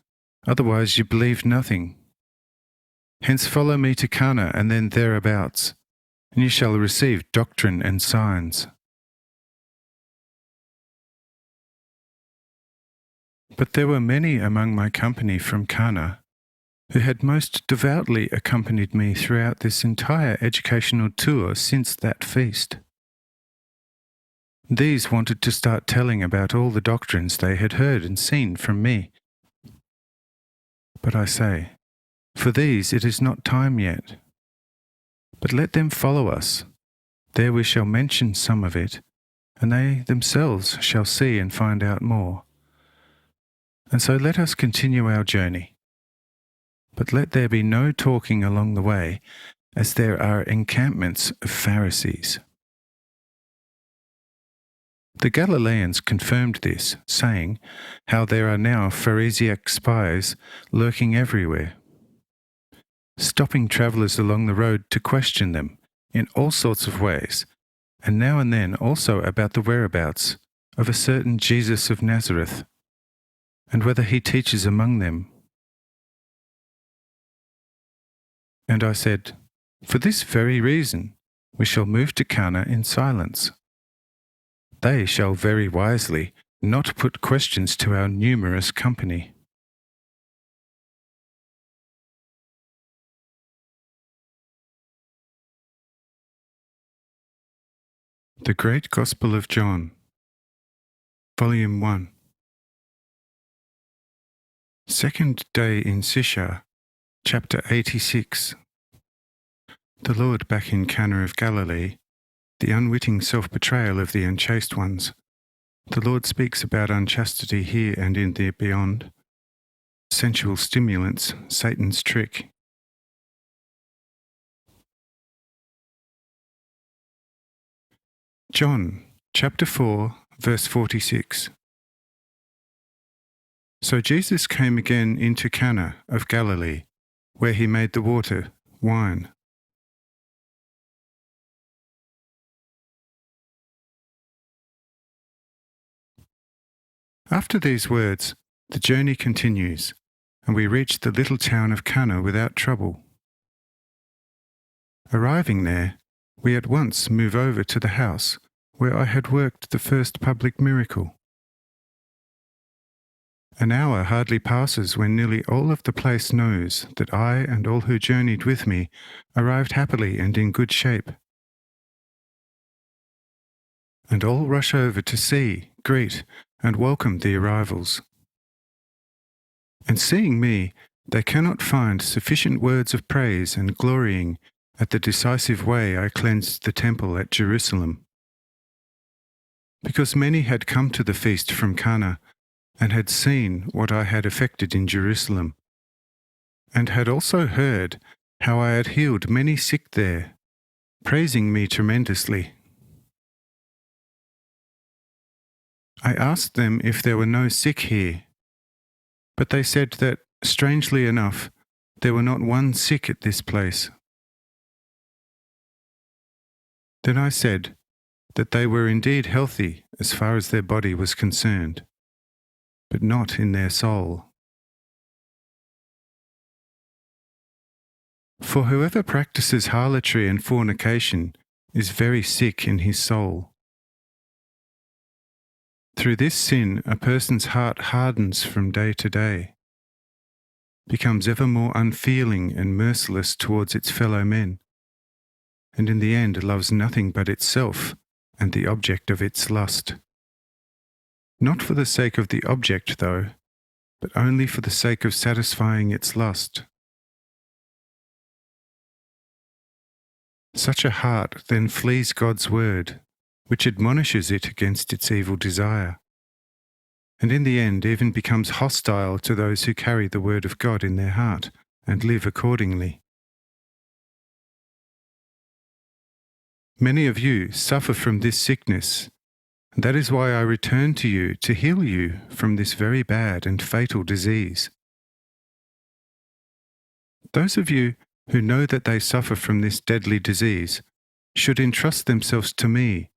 otherwise you believe nothing. Hence follow me to Cana and then thereabouts, and you shall receive doctrine and signs. But there were many among my company from Cana who had most devoutly accompanied me throughout this entire educational tour since that feast. These wanted to start telling about all the doctrines they had heard and seen from me. But I say, for these it is not time yet. But let them follow us. There we shall mention some of it, and they themselves shall see and find out more. And so let us continue our journey. But let there be no talking along the way, as there are encampments of Pharisees." The Galileans confirmed this, saying how there are now Pharisaic spies lurking everywhere, stopping travellers along the road to question them in all sorts of ways, and now and then also about the whereabouts of a certain Jesus of Nazareth, and whether he teaches among them. And I said, "For this very reason we shall move to Cana in silence. They shall very wisely not put questions to our numerous company." The Great Gospel of John, Volume 1. Second day in Sisha, Chapter 86. The Lord back in Cana of Galilee, the unwitting self-betrayal of the unchaste ones. The Lord speaks about unchastity here and in the beyond. Sensual stimulants, Satan's trick. John, chapter 4, verse 46. So Jesus came again into Cana of Galilee, where he made the water wine. After these words, the journey continues, and we reach the little town of Cana without trouble. Arriving there, we at once move over to the house where I had worked the first public miracle. An hour hardly passes when nearly all of the place knows that I and all who journeyed with me arrived happily and in good shape. And all rush over to see, greet, and welcome the arrivals. And seeing me, they cannot find sufficient words of praise and glorying at the decisive way I cleansed the temple at Jerusalem. Because many had come to the feast from Cana, and had seen what I had effected in Jerusalem, and had also heard how I had healed many sick there, praising me tremendously. I asked them if there were no sick here, but they said that, strangely enough, there were not one sick at this place. Then I said that they were indeed healthy as far as their body was concerned, but not in their soul. For whoever practices harlotry and fornication is very sick in his soul. Through this sin, a person's heart hardens from day to day, becomes ever more unfeeling and merciless towards its fellow men, and in the end loves nothing but itself and the object of its lust. Not for the sake of the object, though, but only for the sake of satisfying its lust. Such a heart then flees God's word, which admonishes it against its evil desire, and in the end even becomes hostile to those who carry the word of God in their heart and live accordingly. Many of you suffer from this sickness, and that is why I return to you to heal you from this very bad and fatal disease. Those of you who know that they suffer from this deadly disease should entrust themselves to me,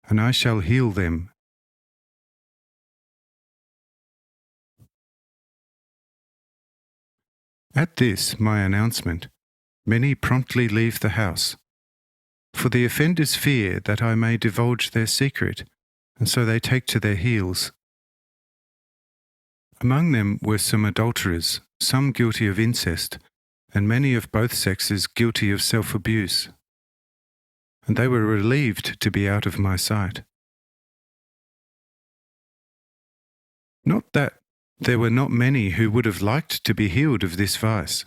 and I shall heal them. At this, my announcement, many promptly leave the house, for the offenders fear that I may divulge their secret, and so they take to their heels. Among them were some adulterers, some guilty of incest, and many of both sexes guilty of self-abuse. And they were relieved to be out of my sight. Not that there were not many who would have liked to be healed of this vice,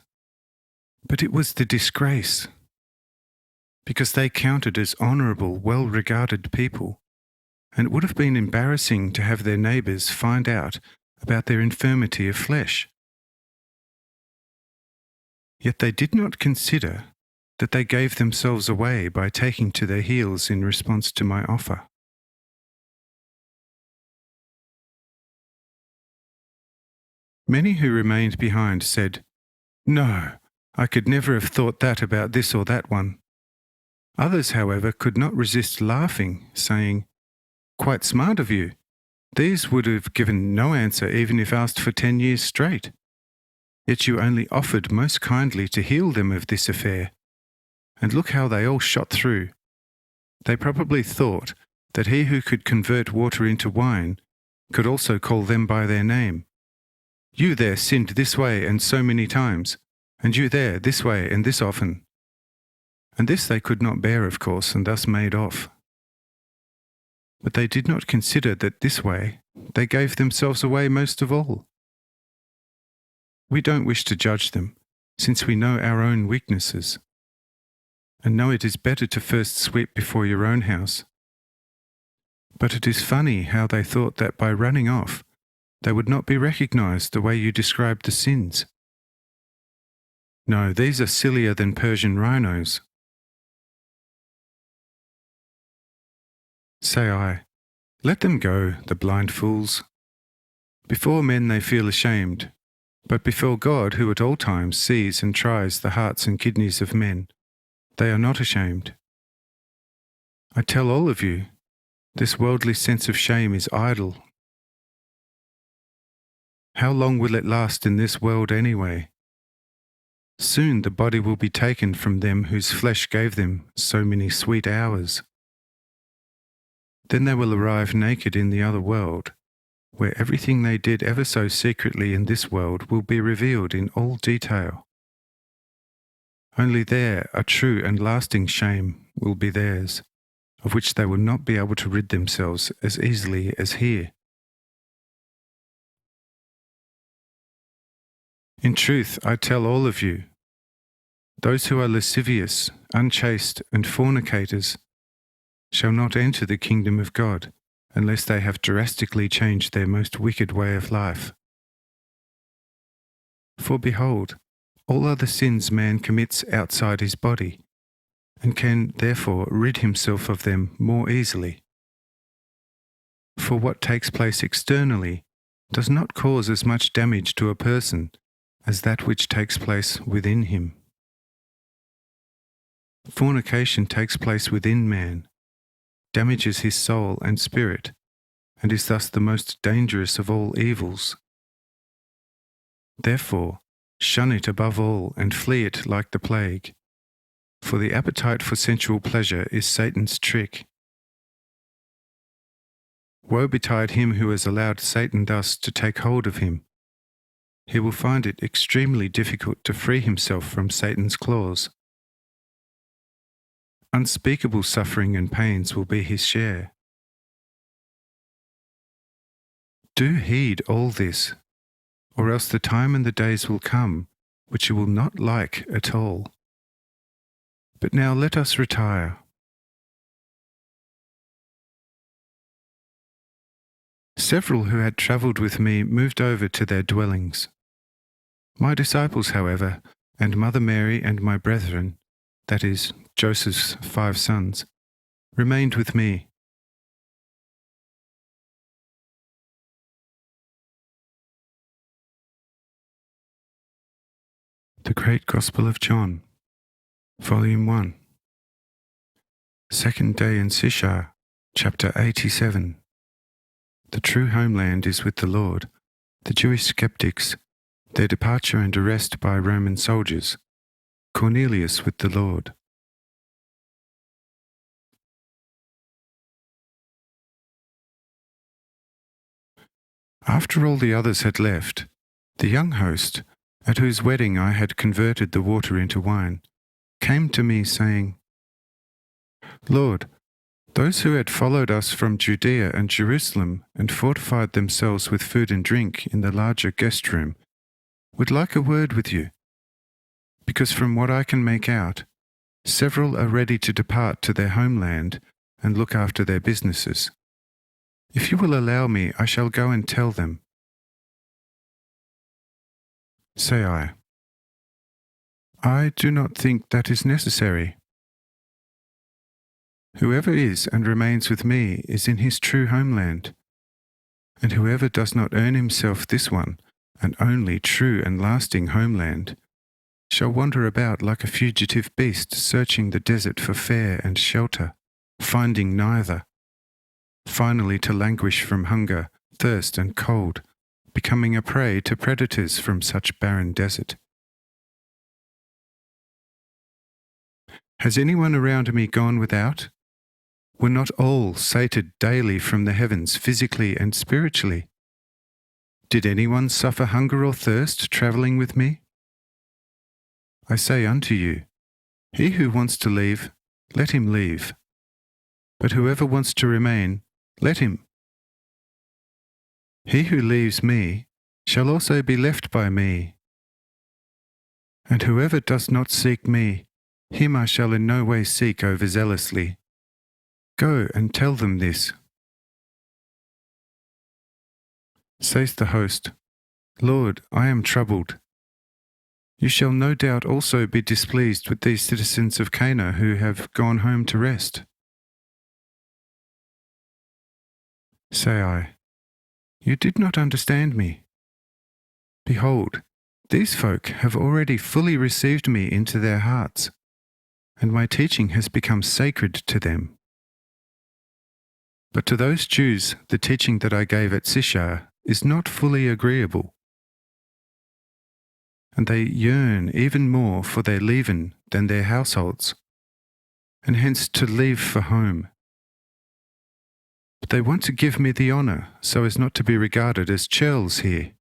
but it was the disgrace, because they counted as honourable, well-regarded people, and it would have been embarrassing to have their neighbours find out about their infirmity of flesh. Yet they did not consider that they gave themselves away by taking to their heels in response to my offer. Many who remained behind said, "No, I could never have thought that about this or that one." Others, however, could not resist laughing, saying, "Quite smart of you. These would have given no answer even if asked for 10 years straight. Yet you only offered most kindly to heal them of this affair. And look how they all shot through. They probably thought that he who could convert water into wine could also call them by their name. You there sinned this way and so many times, and you there this way and this often." And this they could not bear, of course, and thus made off. But they did not consider that this way they gave themselves away most of all. We don't wish to judge them, since we know our own weaknesses, and know it is better to first sweep before your own house. But it is funny how they thought that by running off, they would not be recognized the way you described the sins. No, these are sillier than Persian rhinos. Say I, let them go, the blind fools. Before men they feel ashamed, but before God, who at all times sees and tries the hearts and kidneys of men, they are not ashamed. I tell all of you, this worldly sense of shame is idle. How long will it last in this world anyway? Soon the body will be taken from them whose flesh gave them so many sweet hours. Then they will arrive naked in the other world, where everything they did ever so secretly in this world will be revealed in all detail. Only there a true and lasting shame will be theirs, of which they will not be able to rid themselves as easily as here. In truth, I tell all of you, those who are lascivious, unchaste, and fornicators shall not enter the kingdom of God unless they have drastically changed their most wicked way of life. For behold, all other sins man commits outside his body, and can therefore rid himself of them more easily. For what takes place externally does not cause as much damage to a person as that which takes place within him. Fornication takes place within man, damages his soul and spirit, and is thus the most dangerous of all evils. Therefore, shun it above all and flee it like the plague, for the appetite for sensual pleasure is Satan's trick. Woe betide him who has allowed Satan thus to take hold of him. He will find it extremely difficult to free himself from Satan's claws. Unspeakable suffering and pains will be his share. Do heed all this, or else the time and the days will come which you will not like at all. But now let us retire. Several who had travelled with me moved over to their dwellings. My disciples, however, and Mother Mary and my brethren, that is, Joseph's 5 sons, remained with me. The Great Gospel of John, Volume 1. Second day in Sishar, Chapter 87. The true homeland is with the Lord, the Jewish skeptics, their departure and arrest by Roman soldiers, Cornelius with the Lord. After all the others had left, the young host, at whose wedding I had converted the water into wine, came to me saying, Lord, those who had followed us from Judea and Jerusalem and fortified themselves with food and drink in the larger guest room would like a word with you, because from what I can make out, several are ready to depart to their homeland and look after their businesses. If you will allow me, I shall go and tell them. Say I do not think that is necessary. Whoever is and remains with me is in his true homeland, and whoever does not earn himself this one and only true and lasting homeland shall wander about like a fugitive beast searching the desert for fare and shelter, finding neither, finally to languish from hunger, thirst and cold, becoming a prey to predators from such barren desert. Has anyone around me gone without? Were not all sated daily from the heavens physically and spiritually? Did anyone suffer hunger or thirst travelling with me? I say unto you, he who wants to leave, let him leave. But whoever wants to remain, let him. He who leaves me shall also be left by me. And whoever does not seek me, him I shall in no way seek overzealously. Go and tell them this. Says the host, Lord, I am troubled. You shall no doubt also be displeased with these citizens of Cana who have gone home to rest. Say I, you did not understand me. Behold, these folk have already fully received me into their hearts, and my teaching has become sacred to them. But to those Jews the teaching that I gave at Sishar is not fully agreeable, and they yearn even more for their leven than their households, and hence to leave for home. But they want to give me the honour, so as not to be regarded as churls here.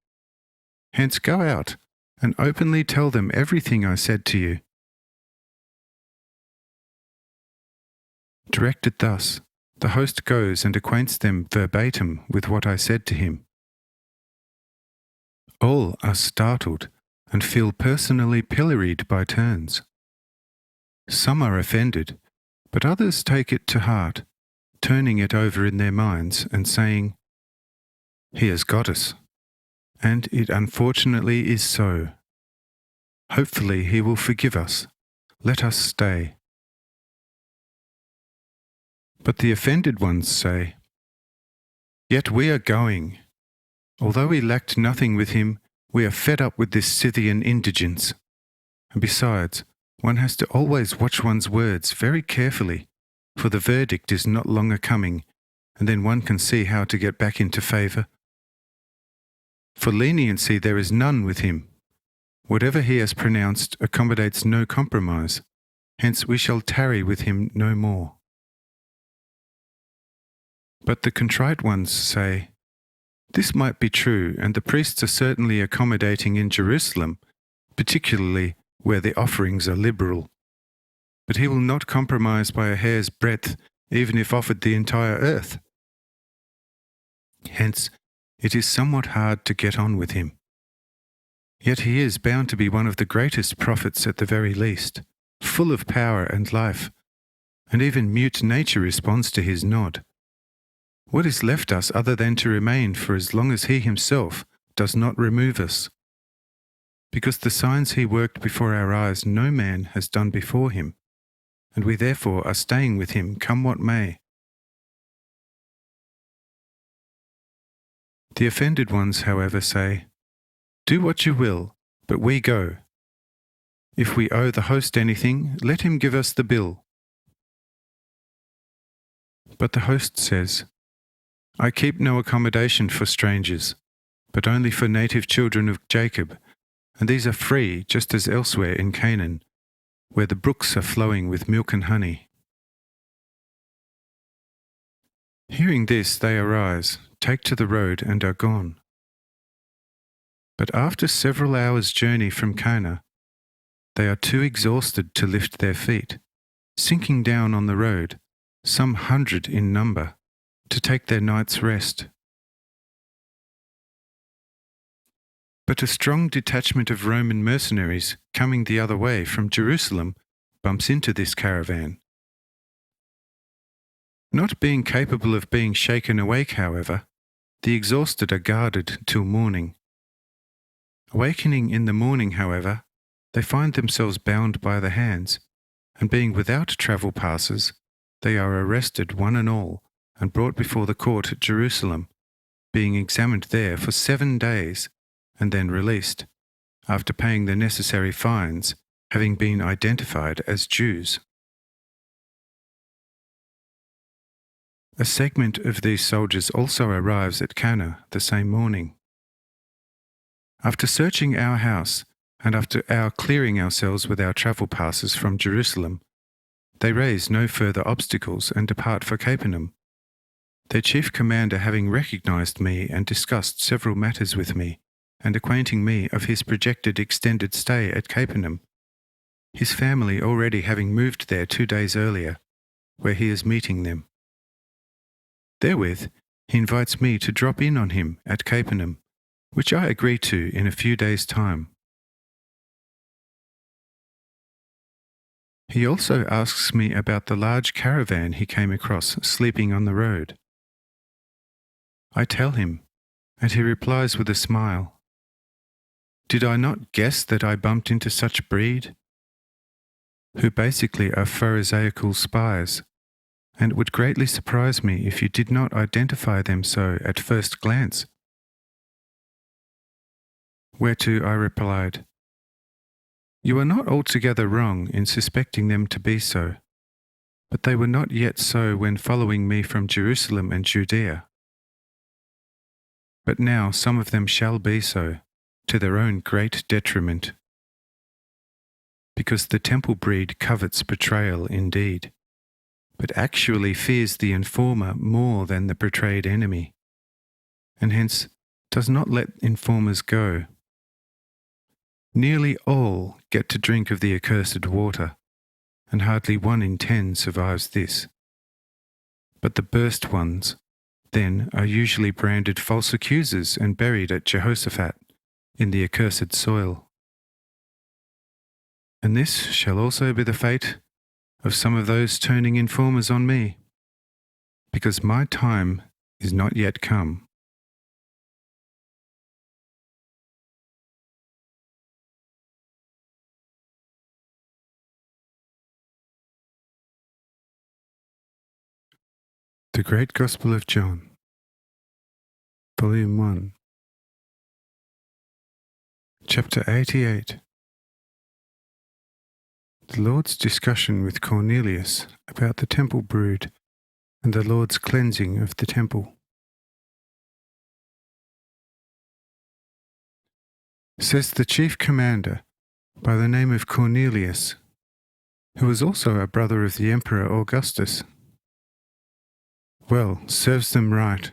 Hence go out, and openly tell them everything I said to you. Directed thus, the host goes and acquaints them verbatim with what I said to him. All are startled and feel personally pilloried by turns. Some are offended, but others take it to heart, turning it over in their minds and saying, "He has got us." And it unfortunately is so. Hopefully he will forgive us. Let us stay. But the offended ones say, "Yet we are going. Although we lacked nothing with him, we are fed up with this Scythian indigence. And besides, one has to always watch one's words very carefully, for the verdict is not longer coming, and then one can see how to get back into favour. For leniency there is none with him. Whatever he has pronounced accommodates no compromise, hence we shall tarry with him no more." But the contrite ones say, "This might be true, and the priests are certainly accommodating in Jerusalem, particularly where the offerings are liberal. But he will not compromise by a hair's breadth, even if offered the entire earth. Hence, it is somewhat hard to get on with him. Yet he is bound to be one of the greatest prophets at the very least, full of power and life, and even mute nature responds to his nod. What is left us other than to remain for as long as he himself does not remove us? Because the signs he worked before our eyes no man has done before him, and we therefore are staying with him come what may." The offended ones, however, say, "Do what you will, but we go. If we owe the host anything, let him give us the bill." But the host says, "I keep no accommodation for strangers, but only for native children of Jacob, and these are free just as elsewhere in Canaan, where the brooks are flowing with milk and honey." Hearing this, they arise, take to the road, and are gone. But after several hours' journey from Cana, they are too exhausted to lift their feet, sinking down on the road, some 100 in number, to take their night's rest. But a strong detachment of Roman mercenaries coming the other way from Jerusalem bumps into this caravan. Not being capable of being shaken awake, however, the exhausted are guarded till morning. Awakening in the morning, however, they find themselves bound by the hands, and being without travel passes, they are arrested one and all and brought before the court at Jerusalem, being examined there for 7 days, and then released, after paying the necessary fines, having been identified as Jews. A segment of these soldiers also arrives at Cana the same morning. After searching our house, and after our clearing ourselves with our travel passes from Jerusalem, they raise no further obstacles and depart for Capernaum, their chief commander having recognized me and discussed several matters with me, and acquainting me of his projected extended stay at Capernaum, his family already having moved there 2 days earlier, where he is meeting them. Therewith, he invites me to drop in on him at Capernaum, which I agree to in a few days' time. He also asks me about the large caravan he came across sleeping on the road. I tell him, and he replies with a smile, "Did I not guess that I bumped into such breed? Who basically are Pharisaical spies, and it would greatly surprise me if you did not identify them so at first glance." Whereto I replied, "You are not altogether wrong in suspecting them to be so, but they were not yet so when following me from Jerusalem and Judea. But now some of them shall be so, to their own great detriment." because the temple breed covets betrayal indeed, but actually fears the informer more than the betrayed enemy, and hence does not let informers go. Nearly all get to drink of the accursed water, and hardly 1 in 10 survives this. But the burst ones, then, are usually branded false accusers and buried at Jehoshaphat in the accursed soil. And this shall also be the fate of some of those turning informers on me, because my time is not yet come. The Great Gospel of John, Volume 1, Chapter 88. The Lord's discussion with Cornelius about the temple brood and the Lord's cleansing of the temple. Says the chief commander, by the name of Cornelius, who was also a brother of the Emperor Augustus. Well, serves them right,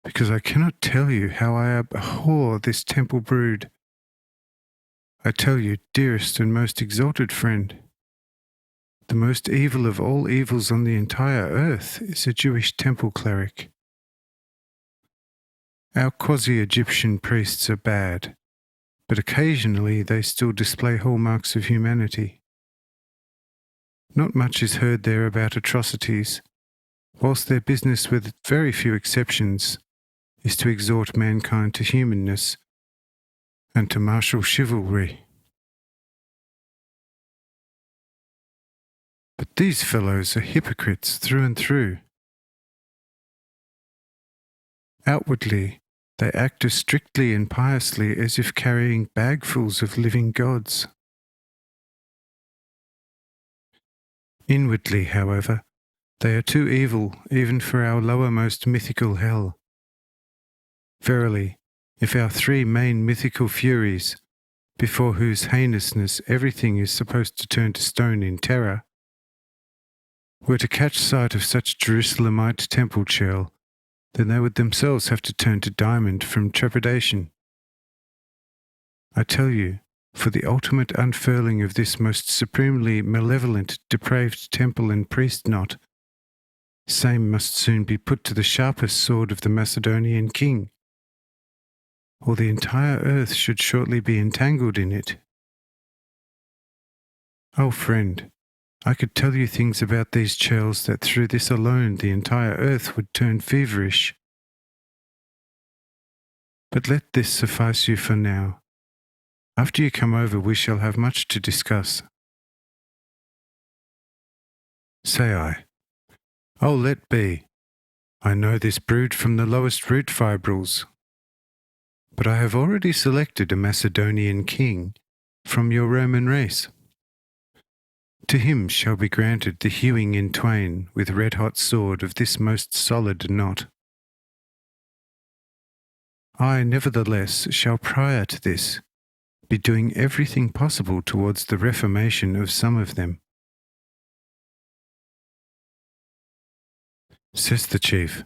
because I cannot tell you how I abhor this temple brood. I tell you, dearest and most exalted friend, the most evil of all evils on the entire earth is a Jewish temple cleric. Our quasi-Egyptian priests are bad, but occasionally they still display hallmarks of humanity. Not much is heard there about atrocities, whilst their business, with very few exceptions, is to exhort mankind to humanness and to martial chivalry. But these fellows are hypocrites through and through. Outwardly, they act as strictly and piously as if carrying bagfuls of living gods. Inwardly, however, they are too evil even for our lowermost mythical hell. Verily, if our 3 main mythical furies, before whose heinousness everything is supposed to turn to stone in terror, were to catch sight of such Jerusalemite temple churl, then they would themselves have to turn to diamond from trepidation. I tell you, for the ultimate unfurling of this most supremely malevolent, depraved temple and priest knot, same must soon be put to the sharpest sword of the Macedonian king, or the entire earth should shortly be entangled in it. Oh, friend, I could tell you things about these churls that through this alone the entire earth would turn feverish. But let this suffice you for now. After you come over, we shall have much to discuss. Say I, oh, let be. I know this brood from the lowest root fibrils. But I have already selected a Macedonian king from your Roman race. To him shall be granted the hewing in twain with red-hot sword of this most solid knot. I, nevertheless, shall prior to this be doing everything possible towards the reformation of some of them. Says the chief,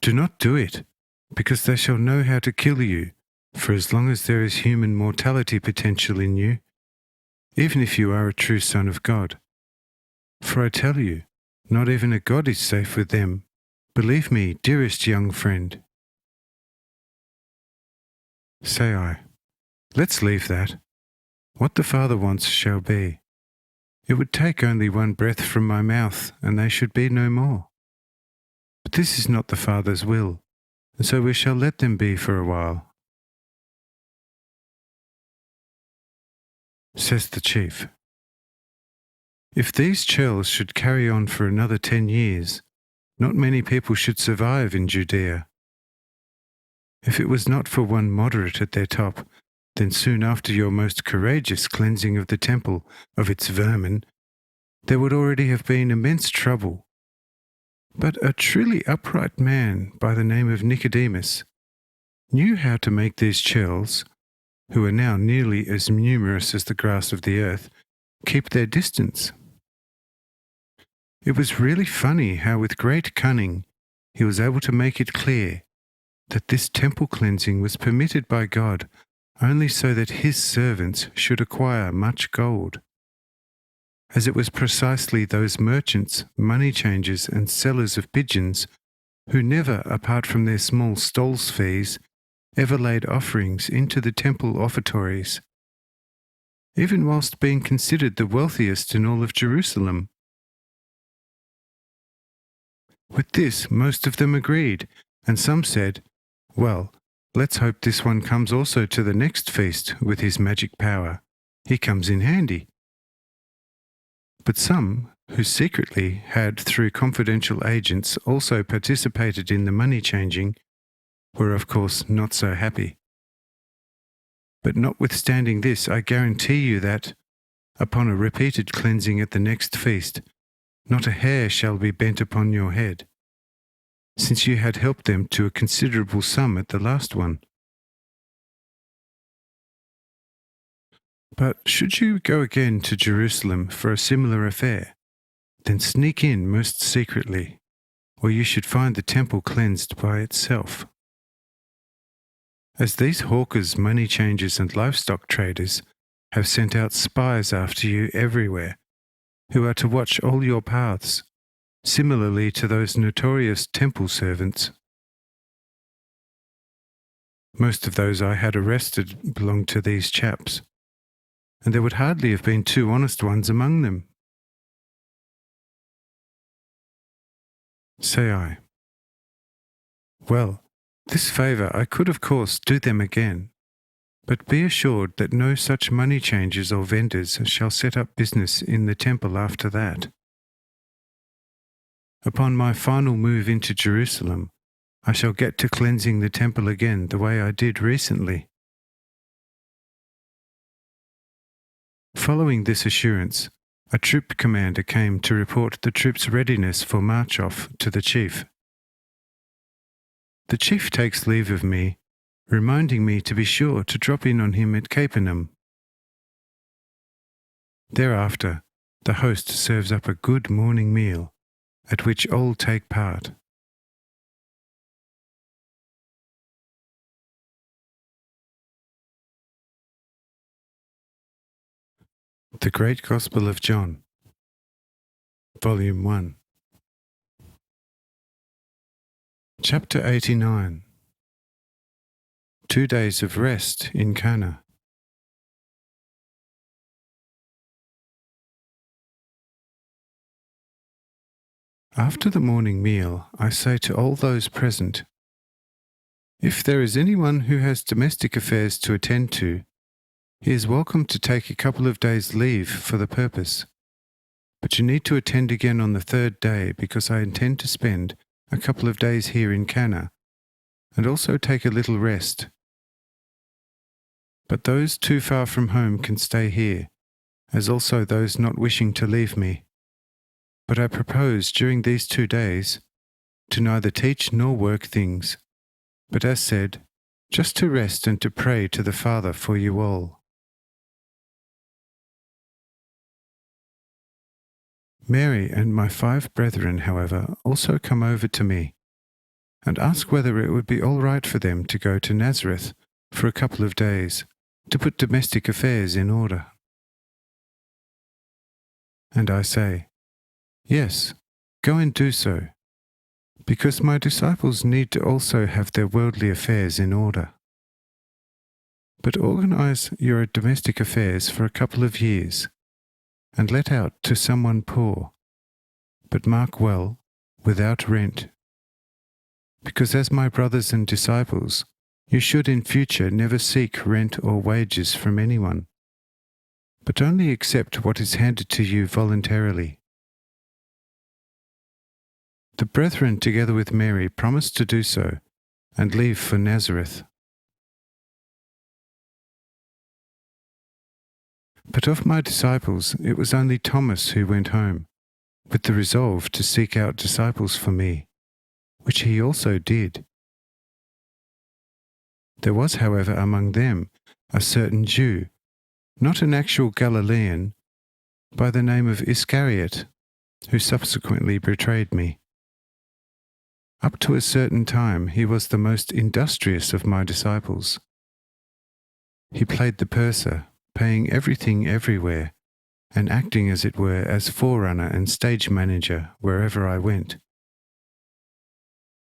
do not do it, because they shall know how to kill you, for as long as there is human mortality potential in you, even if you are a true son of God. For I tell you, not even a god is safe with them. Believe me, dearest young friend. Say I, let's leave that. What the Father wants shall be. It would take only 1 breath from my mouth, and they should be no more. But this is not the Father's will, and so we shall let them be for a while. Says the chief, if these churls should carry on for another 10 years, not many people should survive in Judea. If it was not for one moderate at their top, then soon after your most courageous cleansing of the temple of its vermin, there would already have been immense trouble. But a truly upright man by the name of Nicodemus knew how to make these churls, who are now nearly as numerous as the grass of the earth, keep their distance. It was really funny how with great cunning he was able to make it clear that this temple cleansing was permitted by God only so that his servants should acquire much gold, as it was precisely those merchants, money changers, and sellers of pigeons who never, apart from their small stalls fees, ever laid offerings into the temple offertories, even whilst being considered the wealthiest in all of Jerusalem. With this, most of them agreed, and some said, "Well, let's hope this one comes also to the next feast with his magic power. He comes in handy." But some, who secretly had through confidential agents also participated in the money changing, were of course not so happy. But notwithstanding this, I guarantee you that, upon a repeated cleansing at the next feast, not a hair shall be bent upon your head, since you had helped them to a considerable sum at the last one. But should you go again to Jerusalem for a similar affair, then sneak in most secretly, or you should find the temple cleansed by itself. As these hawkers, money changers, and livestock traders have sent out spies after you everywhere, who are to watch all your paths, similarly to those notorious temple servants. Most of those I had arrested belonged to these chaps, and there would hardly have been two honest ones among them. Say I. Well, this favour I could of course do them again, but be assured that no such money changers or vendors shall set up business in the temple after that. Upon my final move into Jerusalem, I shall get to cleansing the temple again the way I did recently. Following this assurance, a troop commander came to report the troop's readiness for march off to the chief. The chief takes leave of me, reminding me to be sure to drop in on him at Capernaum. Thereafter, the host serves up a good morning meal, at which all take part. The Great Gospel of John, Volume 1. Chapter 89. 2 days of rest in Cana. After the morning meal, I say to all those present, "If there is anyone who has domestic affairs to attend to, he is welcome to take a couple of days' leave for the purpose. But you need to attend again on the third day, because I intend to spend a couple of days here in Cana, and also take a little rest. But those too far from home can stay here, as also those not wishing to leave me. But I propose during these 2 days to neither teach nor work things, but as said, just to rest and to pray to the Father for you all." Mary and my 5 brethren, however, also come over to me, and ask whether it would be all right for them to go to Nazareth for a couple of days, to put domestic affairs in order. And I say, "Yes, go and do so, because my disciples need to also have their worldly affairs in order. But organize your domestic affairs for a couple of years, and let out to someone poor, but mark well, without rent. Because as my brothers and disciples, you should in future never seek rent or wages from anyone, but only accept what is handed to you voluntarily." The brethren, together with Mary, promised to do so, and leave for Nazareth. But of my disciples it was only Thomas who went home, with the resolve to seek out disciples for me, which he also did. There was, however, among them a certain Jew, not an actual Galilean, by the name of Iscariot, who subsequently betrayed me. Up to a certain time he was the most industrious of my disciples. He played the purser, paying everything everywhere, and acting as it were as forerunner and stage manager wherever I went.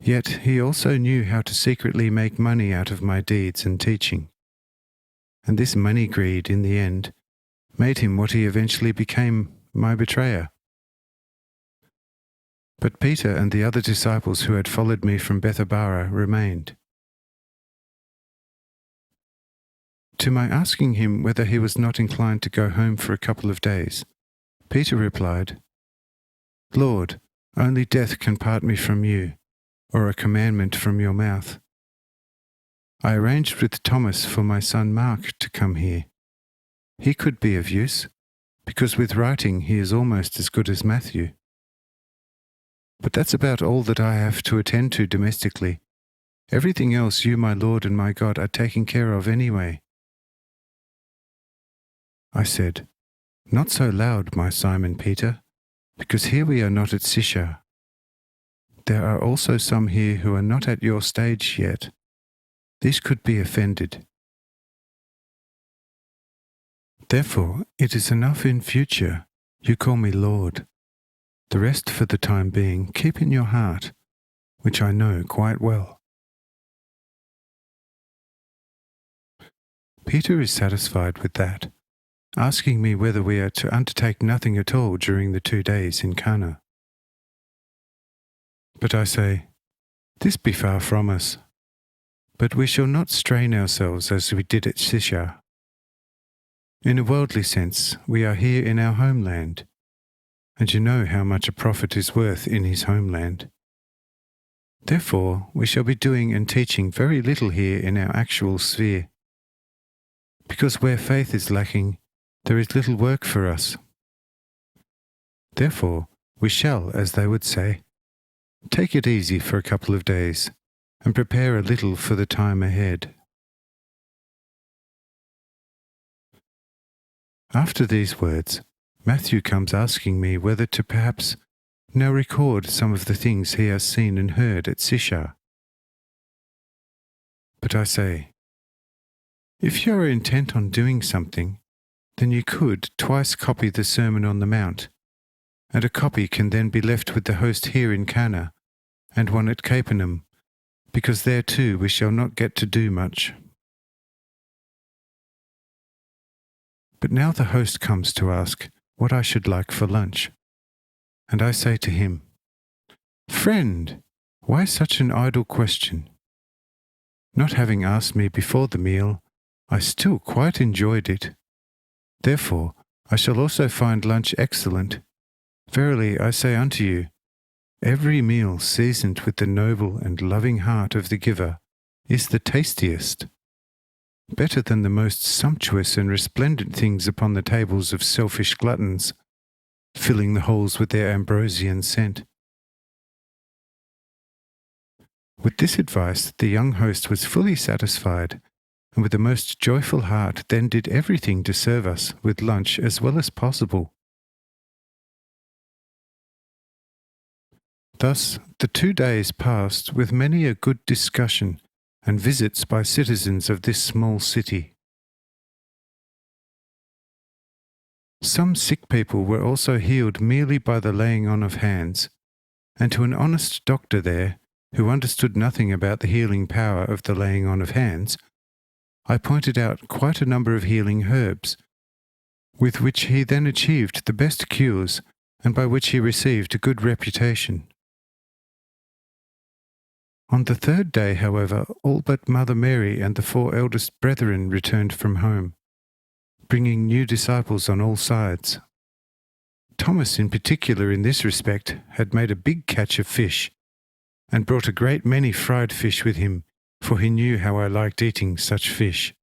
Yet he also knew how to secretly make money out of my deeds and teaching. And this money greed, in the end, made him what he eventually became, my betrayer. But Peter and the other disciples who had followed me from Bethabara remained. To my asking him whether he was not inclined to go home for a couple of days, Peter replied, "Lord, only death can part me from you, or a commandment from your mouth. I arranged with Thomas for my son Mark to come here. He could be of use, because with writing he is almost as good as Matthew. But that's about all that I have to attend to domestically. Everything else you, my Lord and my God, are taking care of anyway." I said, "Not so loud, my Simon Peter, because here we are not at Sychar. There are also some here who are not at your stage yet. These could be offended. Therefore, it is enough in future you call me Lord. The rest for the time being keep in your heart, which I know quite well." Peter is satisfied with that, asking me whether we are to undertake nothing at all during the 2 days in Cana. But I say, this be far from us. But we shall not strain ourselves as we did at Sychar. In a worldly sense, we are here in our homeland, and you know how much a prophet is worth in his homeland. Therefore, we shall be doing and teaching very little here in our actual sphere, because where faith is lacking, there is little work for us. Therefore, we shall, as they would say, take it easy for a couple of days, and prepare a little for the time ahead. After these words, Matthew comes asking me whether to perhaps now record some of the things he has seen and heard at Sychar. But I say, if you are intent on doing something, then you could twice copy the Sermon on the Mount, and a copy can then be left with the host here in Cana, and one at Capernaum, because there too we shall not get to do much. But now the host comes to ask what I should like for lunch, and I say to him, "Friend, why such an idle question? Not having asked me before the meal, I still quite enjoyed it. Therefore, I shall also find lunch excellent. Verily, I say unto you, every meal seasoned with the noble and loving heart of the giver is the tastiest, better than the most sumptuous and resplendent things upon the tables of selfish gluttons, filling the holes with their ambrosian scent." With this advice, the young host was fully satisfied, and with the most joyful heart then did everything to serve us with lunch as well as possible. Thus the 2 days passed with many a good discussion and visits by citizens of this small city. Some sick people were also healed merely by the laying on of hands, and to an honest doctor there, who understood nothing about the healing power of the laying on of hands, I pointed out quite a number of healing herbs, with which he then achieved the best cures, and by which he received a good reputation. On the 3rd day, however, all but Mother Mary and the 4 eldest brethren returned from home, bringing new disciples on all sides. Thomas, in particular in this respect, had made a big catch of fish, and brought a great many fried fish with him, for he knew how I liked eating such fish.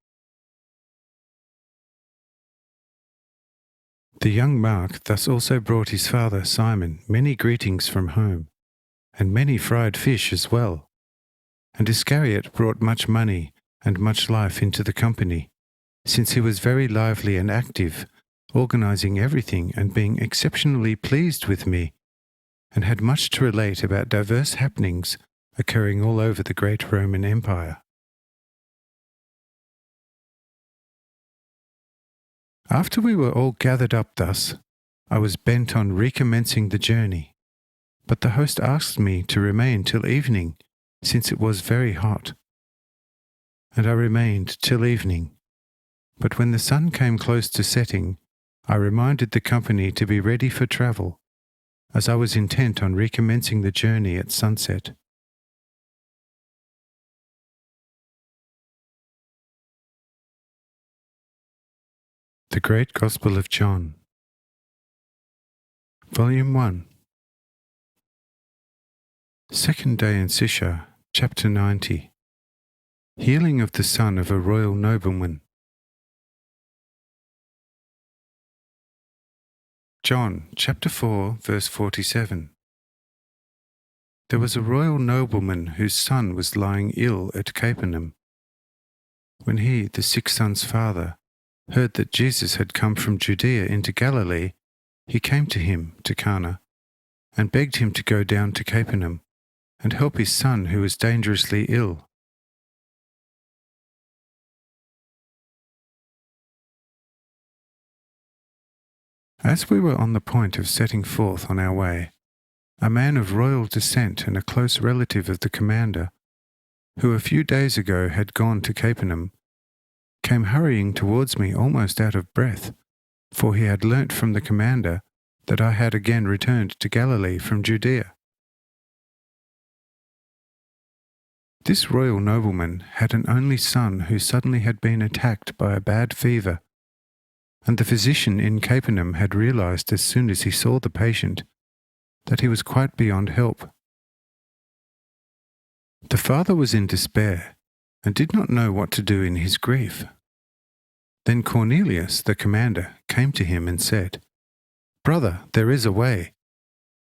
The young Mark thus also brought his father Simon many greetings from home, and many fried fish as well. And Iscariot brought much money and much life into the company, since he was very lively and active, organising everything and being exceptionally pleased with me, and had much to relate about diverse happenings occurring all over the great Roman Empire. After we were all gathered up thus, I was bent on recommencing the journey, but the host asked me to remain till evening, since it was very hot. And I remained till evening. But when the sun came close to setting, I reminded the company to be ready for travel, as I was intent on recommencing the journey at sunset. The Great Gospel of John, Volume 1. Second day in Sisha, Chapter 90. Healing of the son of a royal nobleman. John, chapter 4, verse 47. There was a royal nobleman whose son was lying ill at Capernaum. When he, the sick son's father, heard that Jesus had come from Judea into Galilee, he came to him, to Cana, and begged him to go down to Capernaum and help his son who was dangerously ill. As we were on the point of setting forth on our way, a man of royal descent and a close relative of the commander, who a few days ago had gone to Capernaum, came hurrying towards me almost out of breath, for he had learnt from the commander that I had again returned to Galilee from Judea. This royal nobleman had an only son who suddenly had been attacked by a bad fever, and the physician in Capernaum had realized as soon as he saw the patient that he was quite beyond help. The father was in despair and did not know what to do in his grief. Then Cornelius, the commander, came to him and said, "Brother, there is a way.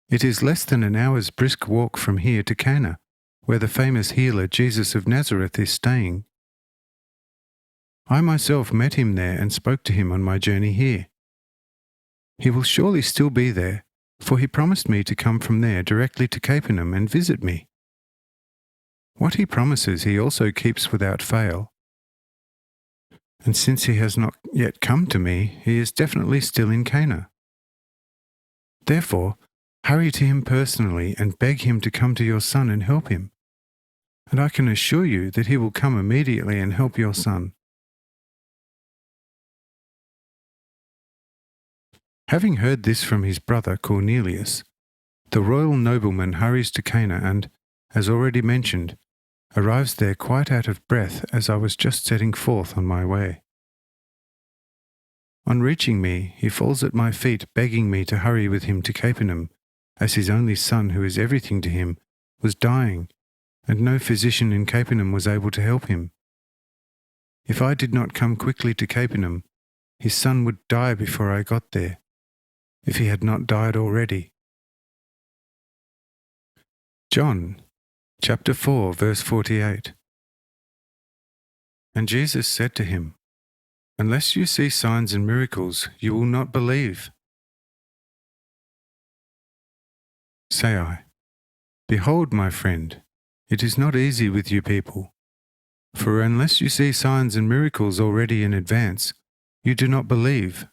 It is less than an hour's brisk walk from here to Cana, where the famous healer Jesus of Nazareth is staying. I myself met him there and spoke to him on my journey here. He will surely still be there, for he promised me to come from there directly to Capernaum and visit me. What he promises he also keeps without fail. And since he has not yet come to me, he is definitely still in Cana. Therefore, hurry to him personally and beg him to come to your son and help him. And I can assure you that he will come immediately and help your son." Having heard this from his brother Cornelius, the royal nobleman hurries to Cana and, as already mentioned, arrives there quite out of breath as I was just setting forth on my way. On reaching me, he falls at my feet begging me to hurry with him to Capernaum, as his only son, who is everything to him, was dying, and no physician in Capernaum was able to help him. If I did not come quickly to Capernaum, his son would die before I got there, if he had not died already. John, chapter 4, verse 48. And Jesus said to him, "Unless you see signs and miracles, you will not believe." Say I, "Behold, my friend, it is not easy with you people. For unless you see signs and miracles already in advance, you do not believe.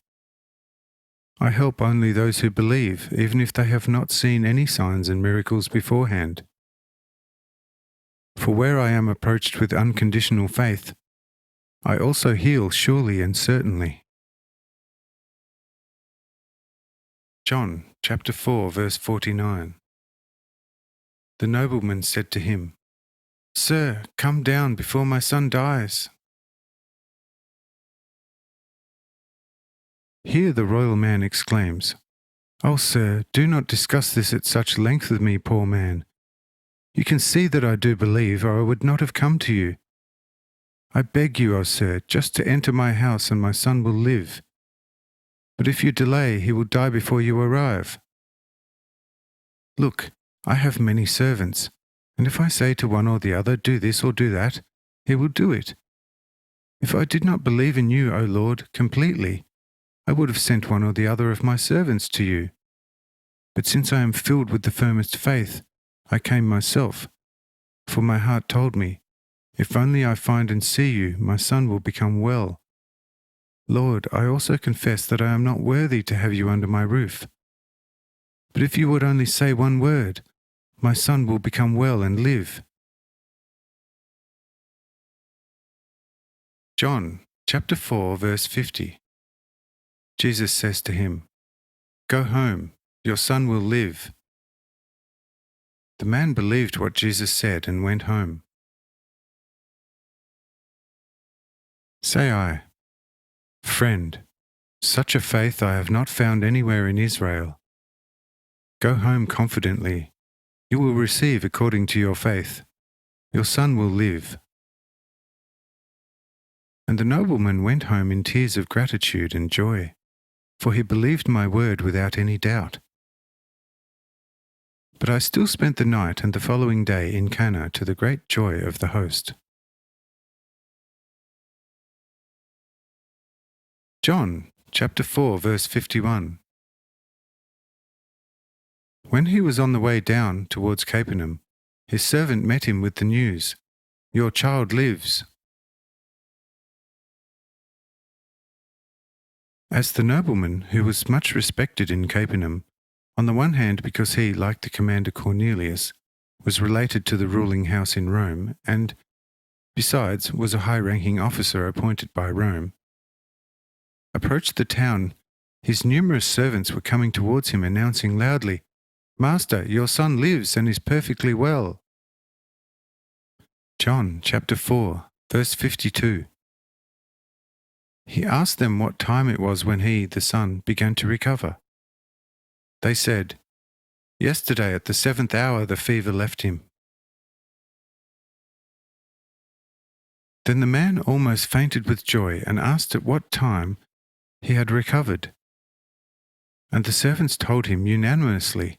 I help only those who believe, even if they have not seen any signs and miracles beforehand. For where I am approached with unconditional faith, I also heal surely and certainly." John chapter 4, verse 49. The nobleman said to him, "Sir, come down before my son dies." Here the royal man exclaims, "Oh, sir, do not discuss this at such length with me, poor man. You can see that I do believe, or I would not have come to you. I beg you, O sir, just to enter my house and my son will live. But if you delay, he will die before you arrive. Look, I have many servants, and if I say to one or the other, 'Do this or do that,' he will do it. If I did not believe in you, O Lord, completely, I would have sent one or the other of my servants to you. But since I am filled with the firmest faith, I came myself, for my heart told me, if only I find and see you, my son will become well. Lord, I also confess that I am not worthy to have you under my roof. But if you would only say one word, my son will become well and live. John chapter 4, verse 50. Jesus says to him, Go home, your son will live. The man believed what Jesus said and went home. Say I, Friend, such a faith I have not found anywhere in Israel. Go home confidently. You will receive according to your faith. Your son will live. And the nobleman went home in tears of gratitude and joy, for he believed my word without any doubt. But I still spent the night and the following day in Cana to the great joy of the host. John chapter 4, verse 51. When he was on the way down towards Capernaum, his servant met him with the news, Your child lives. As the nobleman, who was much respected in Capernaum, on the one hand because he, like the commander Cornelius, was related to the ruling house in Rome, and, besides, was a high-ranking officer appointed by Rome, approached the town, his numerous servants were coming towards him announcing loudly, Master, your son lives and is perfectly well. John chapter 4, verse 52. He asked them what time it was when he, the son, began to recover. They said, Yesterday at the 7th hour the fever left him. Then the man almost fainted with joy and asked at what time he had recovered. And the servants told him unanimously,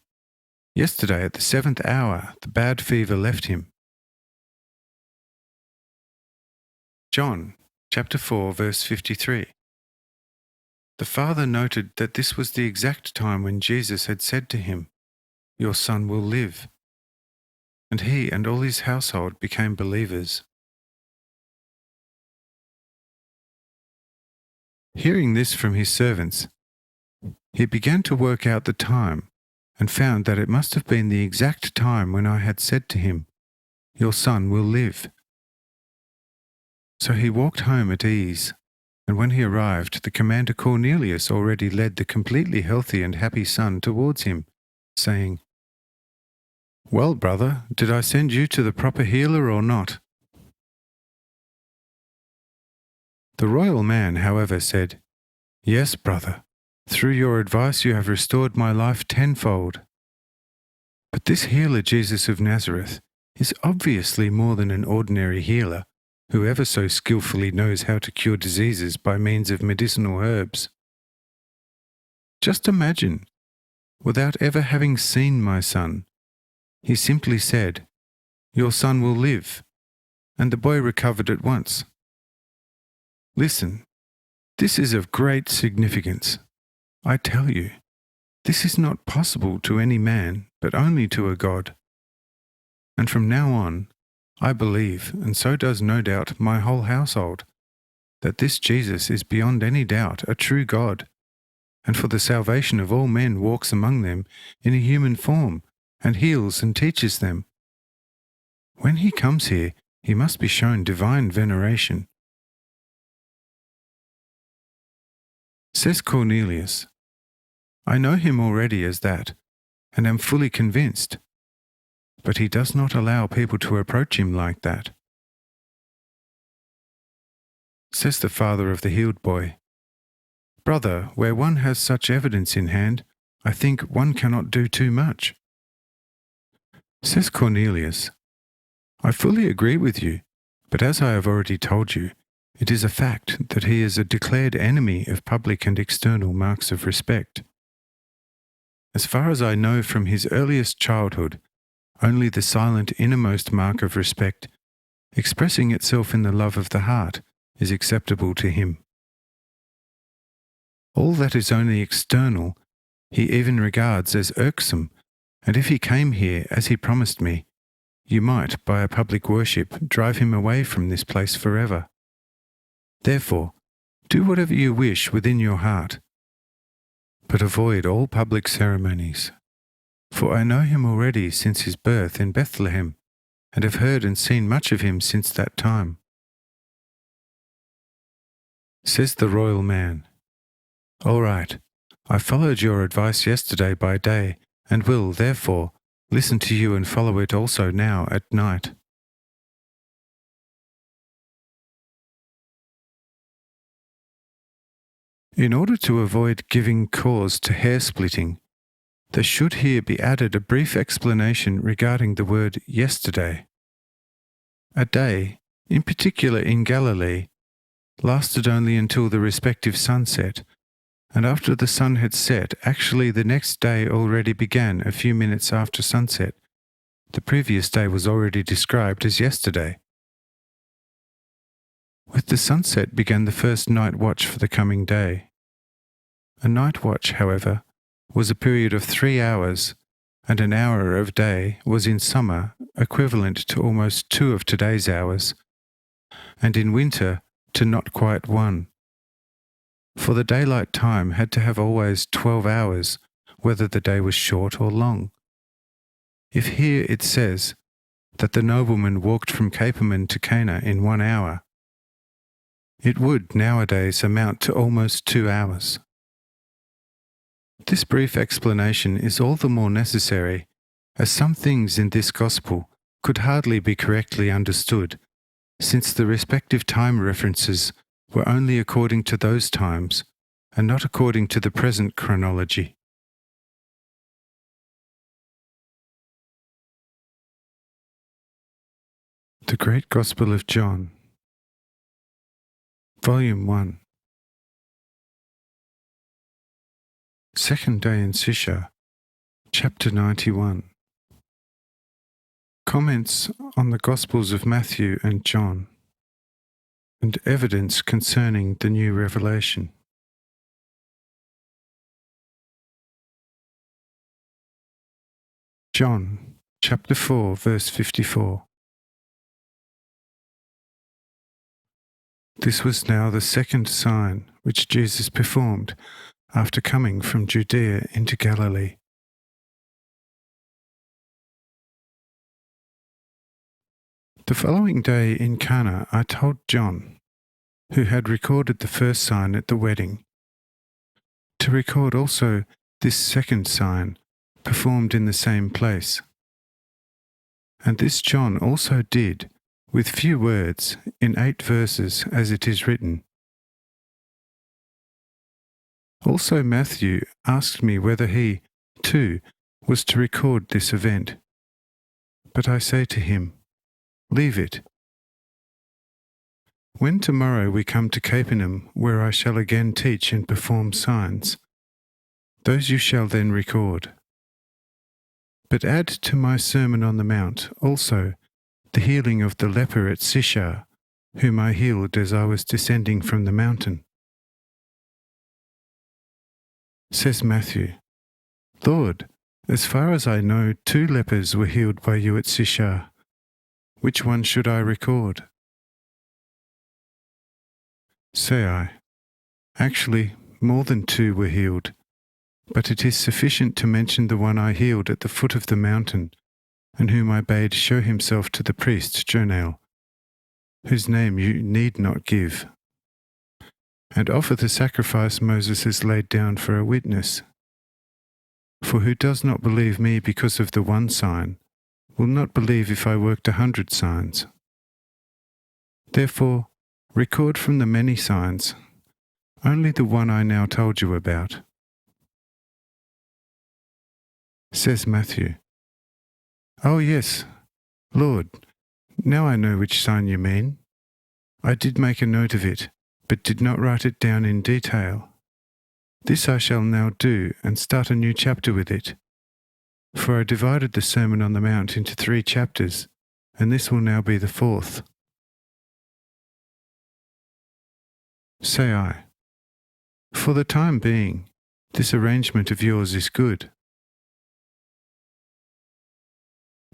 Yesterday at the 7th hour the bad fever left him. John chapter 4, verse 53. The father noted that this was the exact time when Jesus had said to him, Your son will live. And he and all his household became believers. Hearing this from his servants, he began to work out the time and found that it must have been the exact time when I had said to him, Your son will live. So he walked home at ease, and when he arrived, the commander Cornelius already led the completely healthy and happy son towards him, saying, Well, brother, did I send you to the proper healer or not? The royal man, however, said, Yes, brother, through your advice you have restored my life tenfold. But this healer Jesus of Nazareth is obviously more than an ordinary healer, who ever so skillfully knows how to cure diseases by means of medicinal herbs. Just imagine, without ever having seen my son, he simply said, Your son will live, and the boy recovered at once. Listen, this is of great significance. I tell you, this is not possible to any man, but only to a God. And from now on, I believe, and so does no doubt my whole household, that this Jesus is beyond any doubt a true God, and for the salvation of all men walks among them in a human form, and heals and teaches them. When he comes here, he must be shown divine veneration. Says Cornelius, I know him already as that, and am fully convinced. But he does not allow people to approach him like that. Says the father of the healed boy, Brother, where one has such evidence in hand, I think one cannot do too much. Says Cornelius, I fully agree with you, but as I have already told you, it is a fact that he is a declared enemy of public and external marks of respect. As far as I know from his earliest childhood, only the silent innermost mark of respect, expressing itself in the love of the heart, is acceptable to him. All that is only external he even regards as irksome, and if he came here as he promised me, you might, by a public worship, drive him away from this place forever. Therefore, do whatever you wish within your heart, but avoid all public ceremonies. For I know him already since his birth in Bethlehem, and have heard and seen much of him since that time. Says the royal man, "All right, I followed your advice yesterday by day, and will, therefore, listen to you and follow it also now at night." In order to avoid giving cause to hair-splitting, there should here be added a brief explanation regarding the word yesterday. A day, in particular in Galilee, lasted only until the respective sunset, and after the sun had set, actually the next day already began a few minutes after sunset. The previous day was already described as yesterday. With the sunset began the first night watch for the coming day. A night watch, however, was a period of 3 hours, and an hour of day was in summer equivalent to almost 2 of today's hours, and in winter to not quite 1. For the daylight time had to have always 12 hours, whether the day was short or long. If here it says that the nobleman walked from Capernaum to Cana in 1 hour, it would nowadays amount to almost 2 hours. This brief explanation is all the more necessary, as some things in this gospel could hardly be correctly understood, since the respective time references were only according to those times, and not according to the present chronology. The Great Gospel of John, Volume 1. Second day in Sisha, Chapter 91. Comments on the Gospels of Matthew and John, and evidence concerning the new revelation. John, chapter 4, verse 54. This was now the second sign which Jesus performed after coming from Judea into Galilee. The following day in Cana I told John, who had recorded the first sign at the wedding, to record also this second sign performed in the same place. And this John also did, with few words, in 8 verses, as it is written. Also Matthew asked me whether he, too, was to record this event. But I say to him, leave it. When tomorrow we come to Capernaum, where I shall again teach and perform signs, those you shall then record. But add to my Sermon on the Mount also the healing of the leper at Sisha, whom I healed as I was descending from the mountain. Says Matthew, Lord, as far as I know, 2 lepers were healed by you at Sisha. Which one should I record? Say I, actually, more than 2 were healed, but it is sufficient to mention the one I healed at the foot of the mountain, and whom I bade show himself to the priest Jonael, whose name you need not give, and offer the sacrifice Moses has laid down for a witness. For who does not believe me because of the one sign, will not believe if I worked 100 signs. Therefore, record from the many signs, only the one I now told you about. Says Matthew, Oh yes, Lord, now I know which sign you mean. I did make a note of it, but did not write it down in detail. This I shall now do and start a new chapter with it. For I divided the Sermon on the Mount into 3 chapters, and this will now be the 4th. Say I, For the time being, this arrangement of yours is good.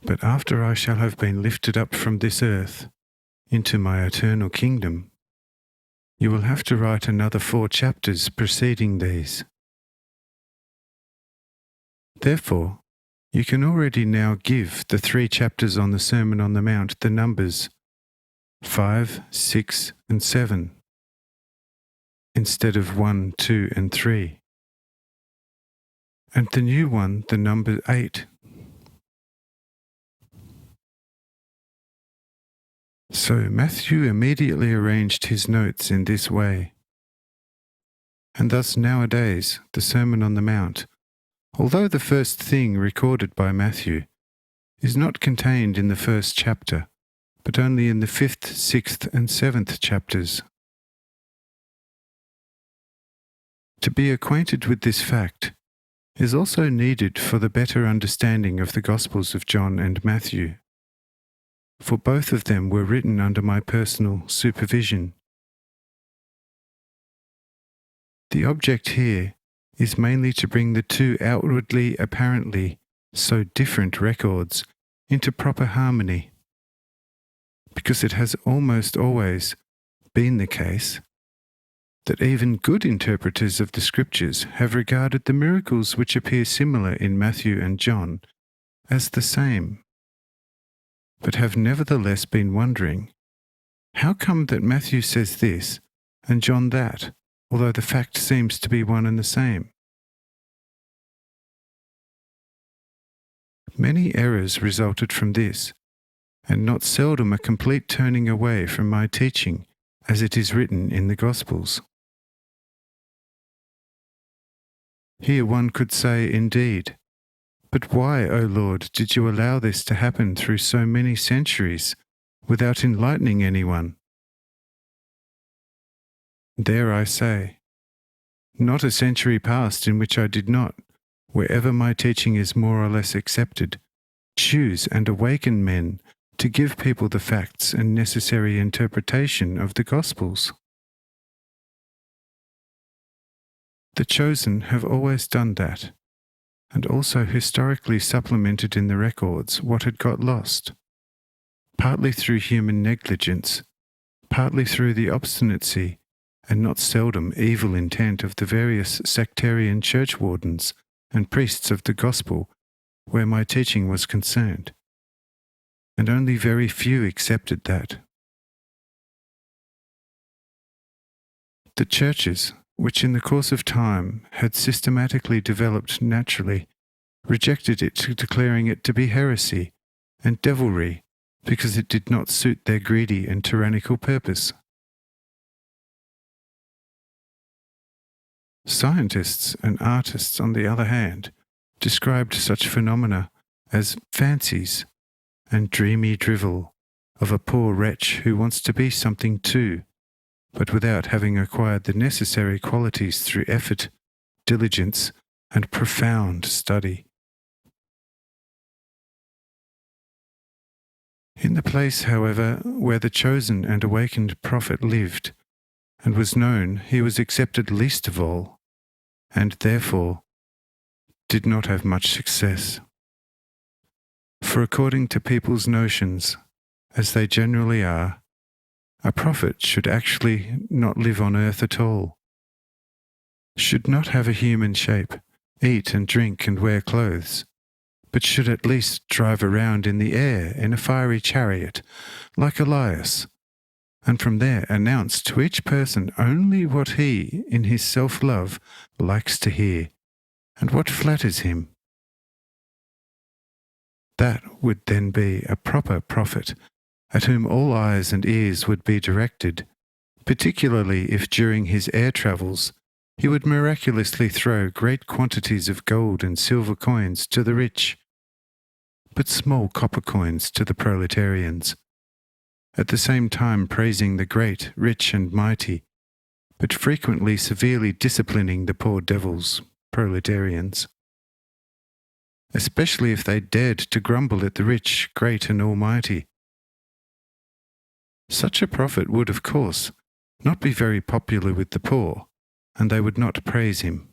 But after I shall have been lifted up from this earth into my eternal kingdom, you will have to write another 4 chapters preceding these. Therefore, you can already now give the 3 chapters on the Sermon on the Mount the numbers 5, 6, and 7, instead of 1, 2, and 3, and the new one the number 8. So Matthew immediately arranged his notes in this way. And thus nowadays the Sermon on the Mount, although the first thing recorded by Matthew, is not contained in the first chapter, but only in the 5th, 6th, and 7th chapters. To be acquainted with this fact is also needed for the better understanding of the Gospels of John and Matthew, for both of them were written under my personal supervision. The object here is mainly to bring the 2 outwardly apparently so different records into proper harmony, because it has almost always been the case that even good interpreters of the Scriptures have regarded the miracles which appear similar in Matthew and John as the same, but have nevertheless been wondering, how come that Matthew says this and John that, although the fact seems to be one and the same? Many errors resulted from this, and not seldom a complete turning away from my teaching as it is written in the Gospels. Here one could say, indeed, but why, O Lord, did you allow this to happen through so many centuries without enlightening anyone? There I say, not a century passed in which I did not, wherever my teaching is more or less accepted, choose and awaken men to give people the facts and necessary interpretation of the Gospels. The chosen have always done that, and also historically supplemented in the records what had got lost, partly through human negligence, partly through the obstinacy and not seldom evil intent of the various sectarian church wardens and priests of the gospel where my teaching was concerned, and only very few accepted that. The churches, which in the course of time had systematically developed naturally, rejected it, declaring it to be heresy and devilry because it did not suit their greedy and tyrannical purpose. Scientists and artists, on the other hand, described such phenomena as fancies and dreamy drivel of a poor wretch who wants to be something too, but without having acquired the necessary qualities through effort, diligence, and profound study. In the place, however, where the chosen and awakened prophet lived, and was known, he was accepted least of all, and therefore did not have much success. For according to people's notions, as they generally are, a prophet should actually not live on earth at all, should not have a human shape, eat and drink and wear clothes, but should at least drive around in the air in a fiery chariot, like Elias, and from there announce to each person only what he, in his self-love, likes to hear, and what flatters him. That would then be a proper prophet, at whom all eyes and ears would be directed, particularly if during his air travels he would miraculously throw great quantities of gold and silver coins to the rich, but small copper coins to the proletarians, at the same time praising the great, rich and mighty, but frequently severely disciplining the poor devils, proletarians, especially if they dared to grumble at the rich, great and almighty. Such a prophet would, of course, not be very popular with the poor, and they would not praise him.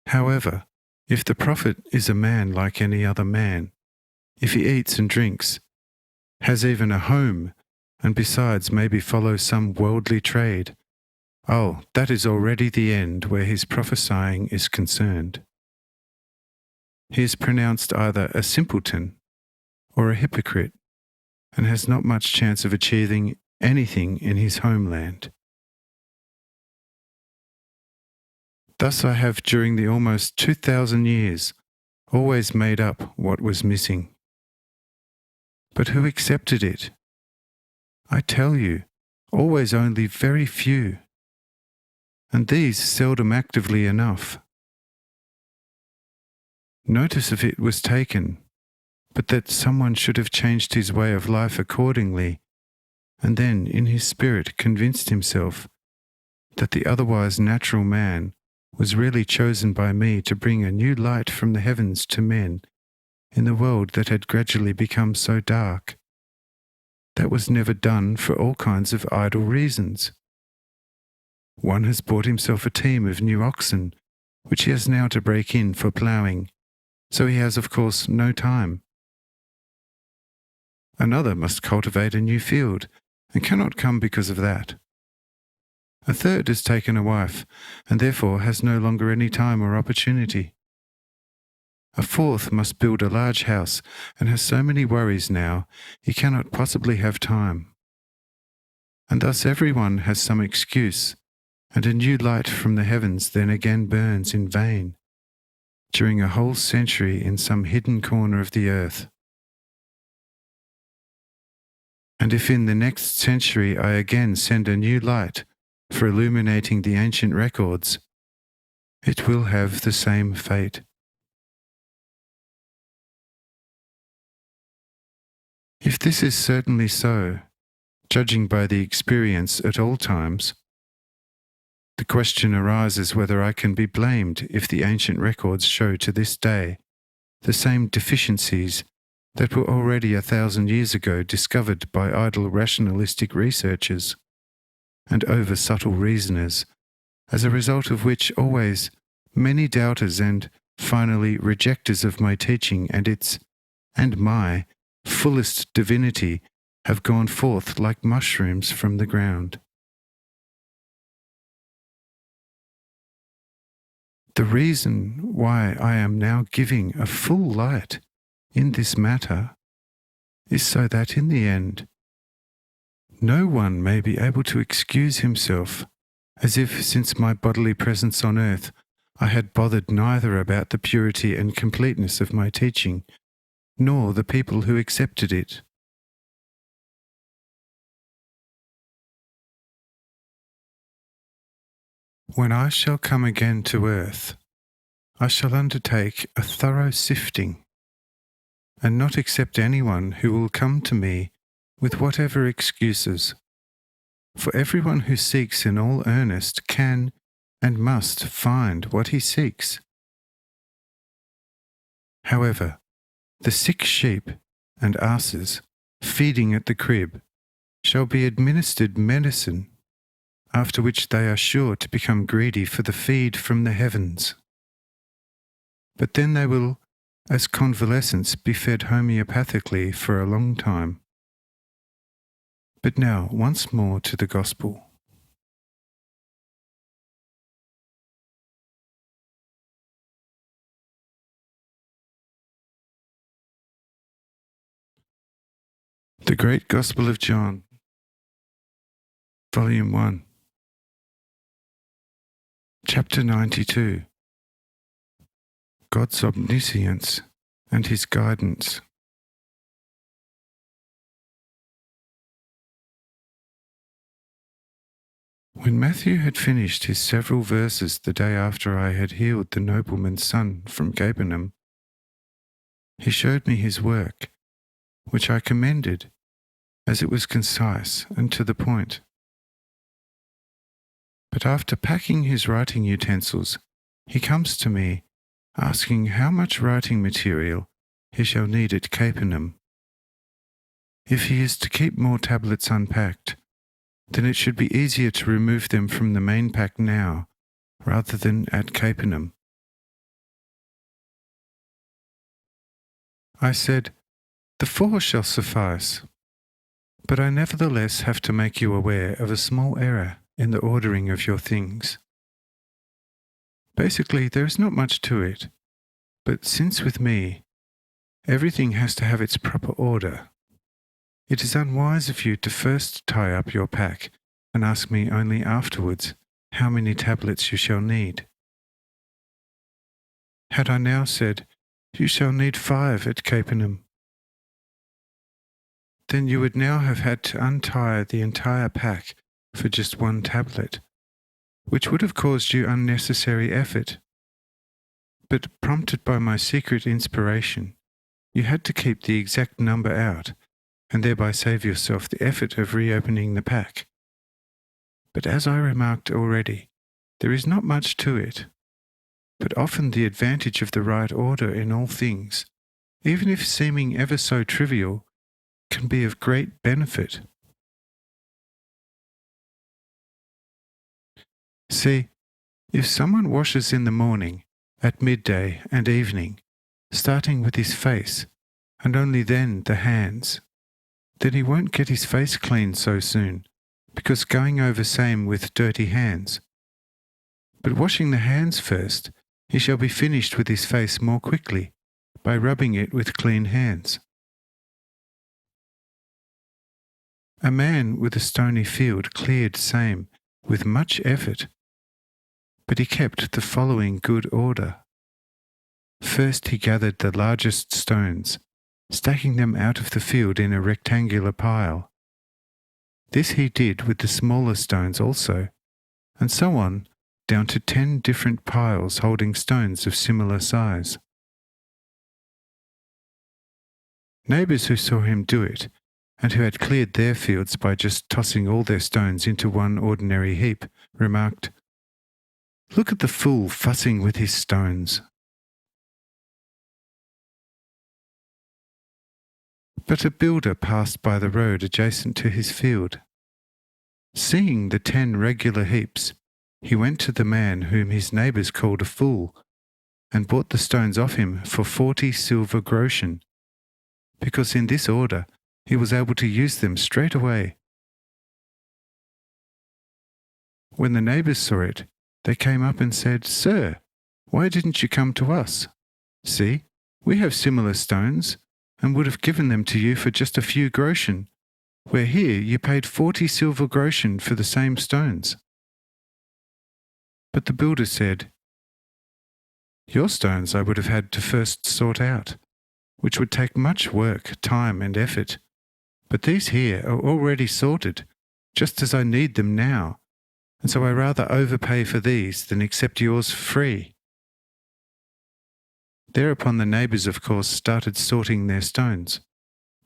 However, if the prophet is a man like any other man, if he eats and drinks, has even a home, and besides maybe follows some worldly trade, oh, that is already the end where his prophesying is concerned. He is pronounced either a simpleton or a hypocrite, and has not much chance of achieving anything in his homeland. Thus I have during the almost 2,000 years always made up what was missing. But who accepted it? I tell you, always only very few, and these seldom actively enough. Notice of it was taken, but that someone should have changed his way of life accordingly, and then in his spirit convinced himself that the otherwise natural man was really chosen by me to bring a new light from the heavens to men in the world that had gradually become so dark. That was never done for all kinds of idle reasons. One has bought himself a team of new oxen, which he has now to break in for ploughing, so he has, of course, no time. Another must cultivate a new field, and cannot come because of that. A third has taken a wife, and therefore has no longer any time or opportunity. A fourth must build a large house, and has so many worries now, he cannot possibly have time. And thus everyone has some excuse, and a new light from the heavens then again burns in vain, during a whole century in some hidden corner of the earth. And if in the next century I again send a new light for illuminating the ancient records, it will have the same fate. If this is certainly so, judging by the experience at all times, the question arises whether I can be blamed if the ancient records show to this day the same deficiencies that were already 1,000 years ago discovered by idle rationalistic researchers and over-subtle reasoners, as a result of which always many doubters and finally rejectors of my teaching and its and my fullest divinity have gone forth like mushrooms from the ground. The reason why I am now giving a full light in this matter is so that in the end no one may be able to excuse himself as if since my bodily presence on earth I had bothered neither about the purity and completeness of my teaching, nor the people who accepted it. When I shall come again to earth, I shall undertake a thorough sifting, and not accept anyone who will come to me with whatever excuses. For everyone who seeks in all earnest can and must find what he seeks. However, the sick sheep and asses feeding at the crib shall be administered medicine, after which they are sure to become greedy for the feed from the heavens. But then they will, as convalescents, be fed homeopathically for a long time. But now, once more to the Gospel. The Great Gospel of John, Volume 1, Chapter 92. God's omniscience and his guidance. When Matthew had finished his several verses the day after I had healed the nobleman's son from Capernaum, he showed me his work, which I commended, as it was concise and to the point. But after packing his writing utensils, he comes to me, asking how much writing material he shall need at Capernaum. If he is to keep more tablets unpacked, then it should be easier to remove them from the main pack now, rather than at Capernaum. I said, "The 4 shall suffice." But I nevertheless have to make you aware of a small error in the ordering of your things. Basically, there is not much to it, but since with me, everything has to have its proper order, it is unwise of you to first tie up your pack and ask me only afterwards how many tablets you shall need. Had I now said, "You shall need 5 at Capernaum," then you would now have had to untie the entire pack for just 1 tablet, which would have caused you unnecessary effort. But prompted by my secret inspiration, you had to keep the exact number out, and thereby save yourself the effort of reopening the pack. But as I remarked already, there is not much to it, but often the advantage of the right order in all things, even if seeming ever so trivial, can be of great benefit. See, if someone washes in the morning, at midday and evening, starting with his face, and only then the hands, then he won't get his face clean so soon, because going over same with dirty hands. But washing the hands first, he shall be finished with his face more quickly, by rubbing it with clean hands. A man with a stony field cleared same with much effort, but he kept the following good order. First he gathered the largest stones, stacking them out of the field in a rectangular pile. This he did with the smaller stones also, and so on down to 10 different piles holding stones of similar size. Neighbours who saw him do it, and who had cleared their fields by just tossing all their stones into one ordinary heap, remarked, "Look at the fool fussing with his stones." But a builder passed by the road adjacent to his field. Seeing the 10 regular heaps, he went to the man whom his neighbours called a fool, and bought the stones off him for 40 silver groschen, because in this order he was able to use them straight away. When the neighbours saw it, they came up and said, "Sir, why didn't you come to us? See, we have similar stones, and would have given them to you for just a few groschen, where here you paid 40 silver groschen for the same stones." But the builder said, "Your stones I would have had to first sort out, which would take much work, time and effort, but these here are already sorted, just as I need them now, and so I rather overpay for these than accept yours for free." Thereupon the neighbours, of course, started sorting their stones,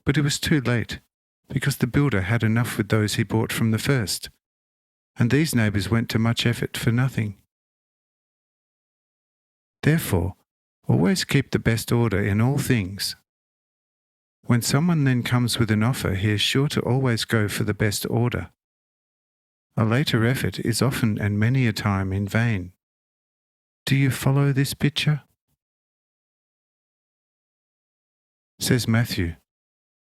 but it was too late, because the builder had enough with those he bought from the first, and these neighbours went to much effort for nothing. Therefore, always keep the best order in all things. When someone then comes with an offer, he is sure to always go for the best order. A later effort is often and many a time in vain. Do you follow this picture? Says Matthew,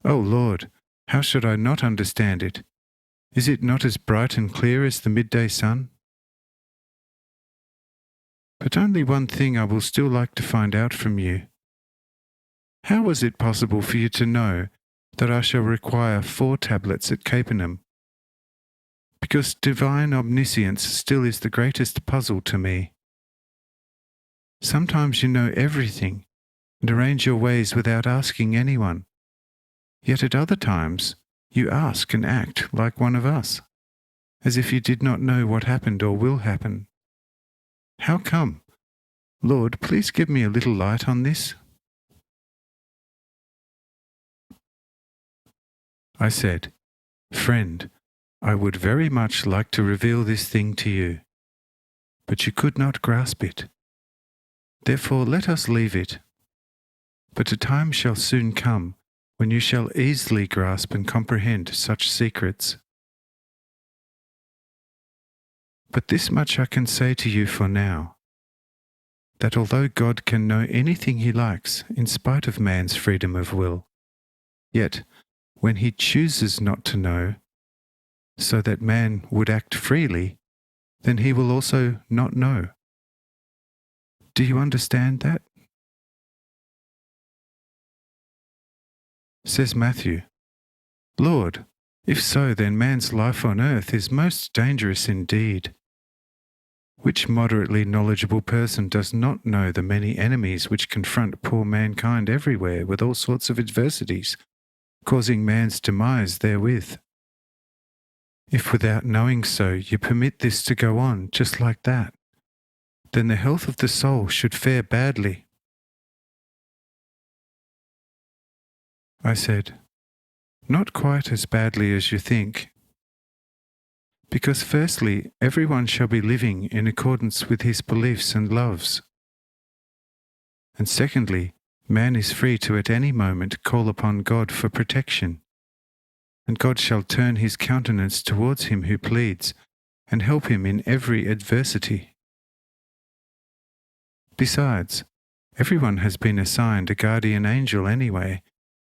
"O Lord, how should I not understand it? Is it not as bright and clear as the midday sun?" But only one thing I will still like to find out from you. How was it possible for you to know that I shall require 4 tablets at Capernaum? Because divine omniscience still is the greatest puzzle to me. Sometimes you know everything and arrange your ways without asking anyone, yet at other times you ask and act like one of us, as if you did not know what happened or will happen. How come? Lord, please give me a little light on this. I said, "Friend, I would very much like to reveal this thing to you, but you could not grasp it. Therefore let us leave it. But a time shall soon come when you shall easily grasp and comprehend such secrets." But this much I can say to you for now, that although God can know anything he likes in spite of man's freedom of will, yet when he chooses not to know, so that man would act freely, then he will also not know. Do you understand that? Says Matthew, Lord, if so, then man's life on earth is most dangerous indeed. Which moderately knowledgeable person does not know the many enemies which confront poor mankind everywhere with all sorts of adversities, causing man's demise therewith? If without knowing so you permit this to go on just like that, then the health of the soul should fare badly. I said, not quite as badly as you think. Because firstly, everyone shall be living in accordance with his beliefs and loves. And secondly, man is free to at any moment call upon God for protection, and God shall turn his countenance towards him who pleads, and help him in every adversity. Besides, everyone has been assigned a guardian angel anyway,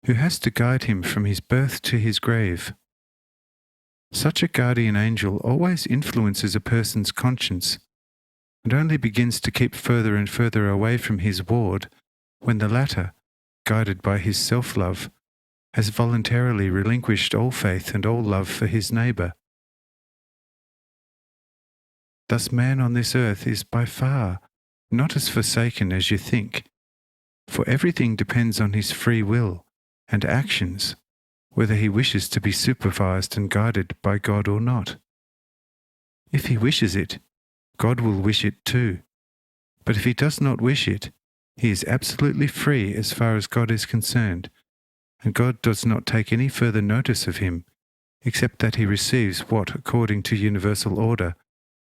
who has to guide him from his birth to his grave. Such a guardian angel always influences a person's conscience, and only begins to keep further and further away from his ward when the latter, guided by his self-love, has voluntarily relinquished all faith and all love for his neighbour. Thus man on this earth is by far not as forsaken as you think, for everything depends on his free will and actions, whether he wishes to be supervised and guided by God or not. If he wishes it, God will wish it too. But if he does not wish it, he is absolutely free as far as God is concerned, and God does not take any further notice of him, except that he receives what, according to universal order,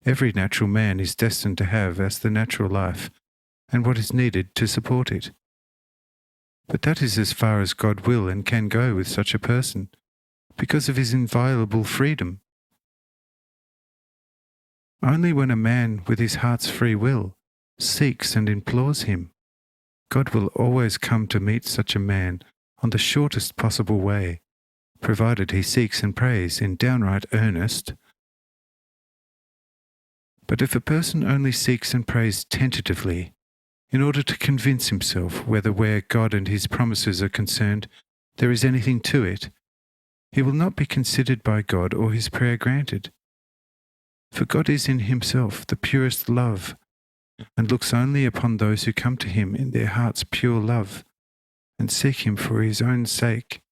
every natural man is destined to have as the natural life, and what is needed to support it. But that is as far as God will and can go with such a person, because of his inviolable freedom. Only when a man with his heart's free will seeks and implores him, God will always come to meet such a man on the shortest possible way, provided he seeks and prays in downright earnest. But if a person only seeks and prays tentatively, in order to convince himself whether where God and his promises are concerned there is anything to it, he will not be considered by God or his prayer granted. For God is in himself the purest love, and looks only upon those who come to him in their heart's pure love, and seek him for his own sake,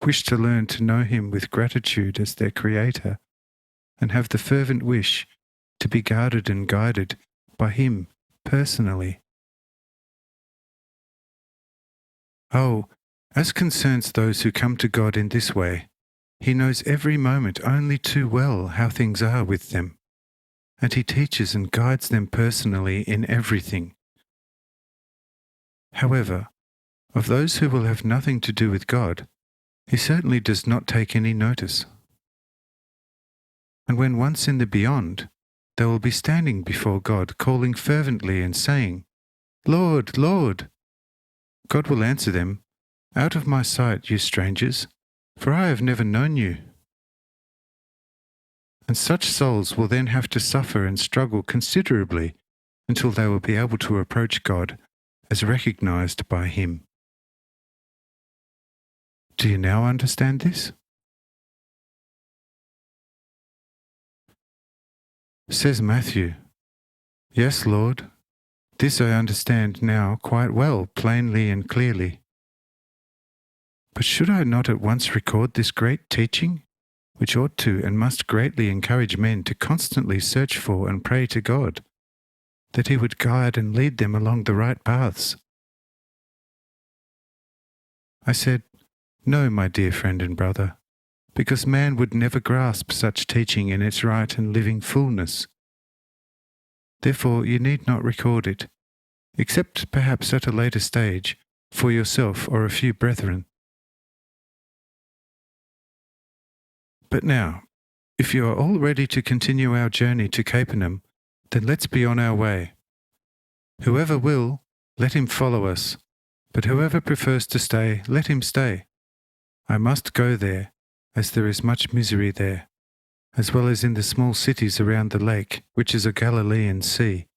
wish to learn to know him with gratitude as their Creator, and have the fervent wish to be guarded and guided by him personally. Oh, as concerns those who come to God in this way, he knows every moment only too well how things are with them, and he teaches and guides them personally in everything. However, of those who will have nothing to do with God, he certainly does not take any notice. And when once in the beyond, they will be standing before God, calling fervently and saying, Lord, Lord! God will answer them, Out of my sight, you strangers, for I have never known you. And such souls will then have to suffer and struggle considerably until they will be able to approach God as recognized by him. Do you now understand this? Says Matthew, Yes, Lord, this I understand now quite well, plainly and clearly. But should I not at once record this great teaching, which ought to and must greatly encourage men to constantly search for and pray to God, that he would guide and lead them along the right paths? I said, No, my dear friend and brother, because man would never grasp such teaching in its right and living fullness. Therefore you need not record it, except perhaps at a later stage, for yourself or a few brethren. But now, if you are all ready to continue our journey to Capernaum, then let's be on our way. Whoever will, let him follow us, but whoever prefers to stay, let him stay. I must go there, as there is much misery there, as well as in the small cities around the lake, which is a Galilean sea.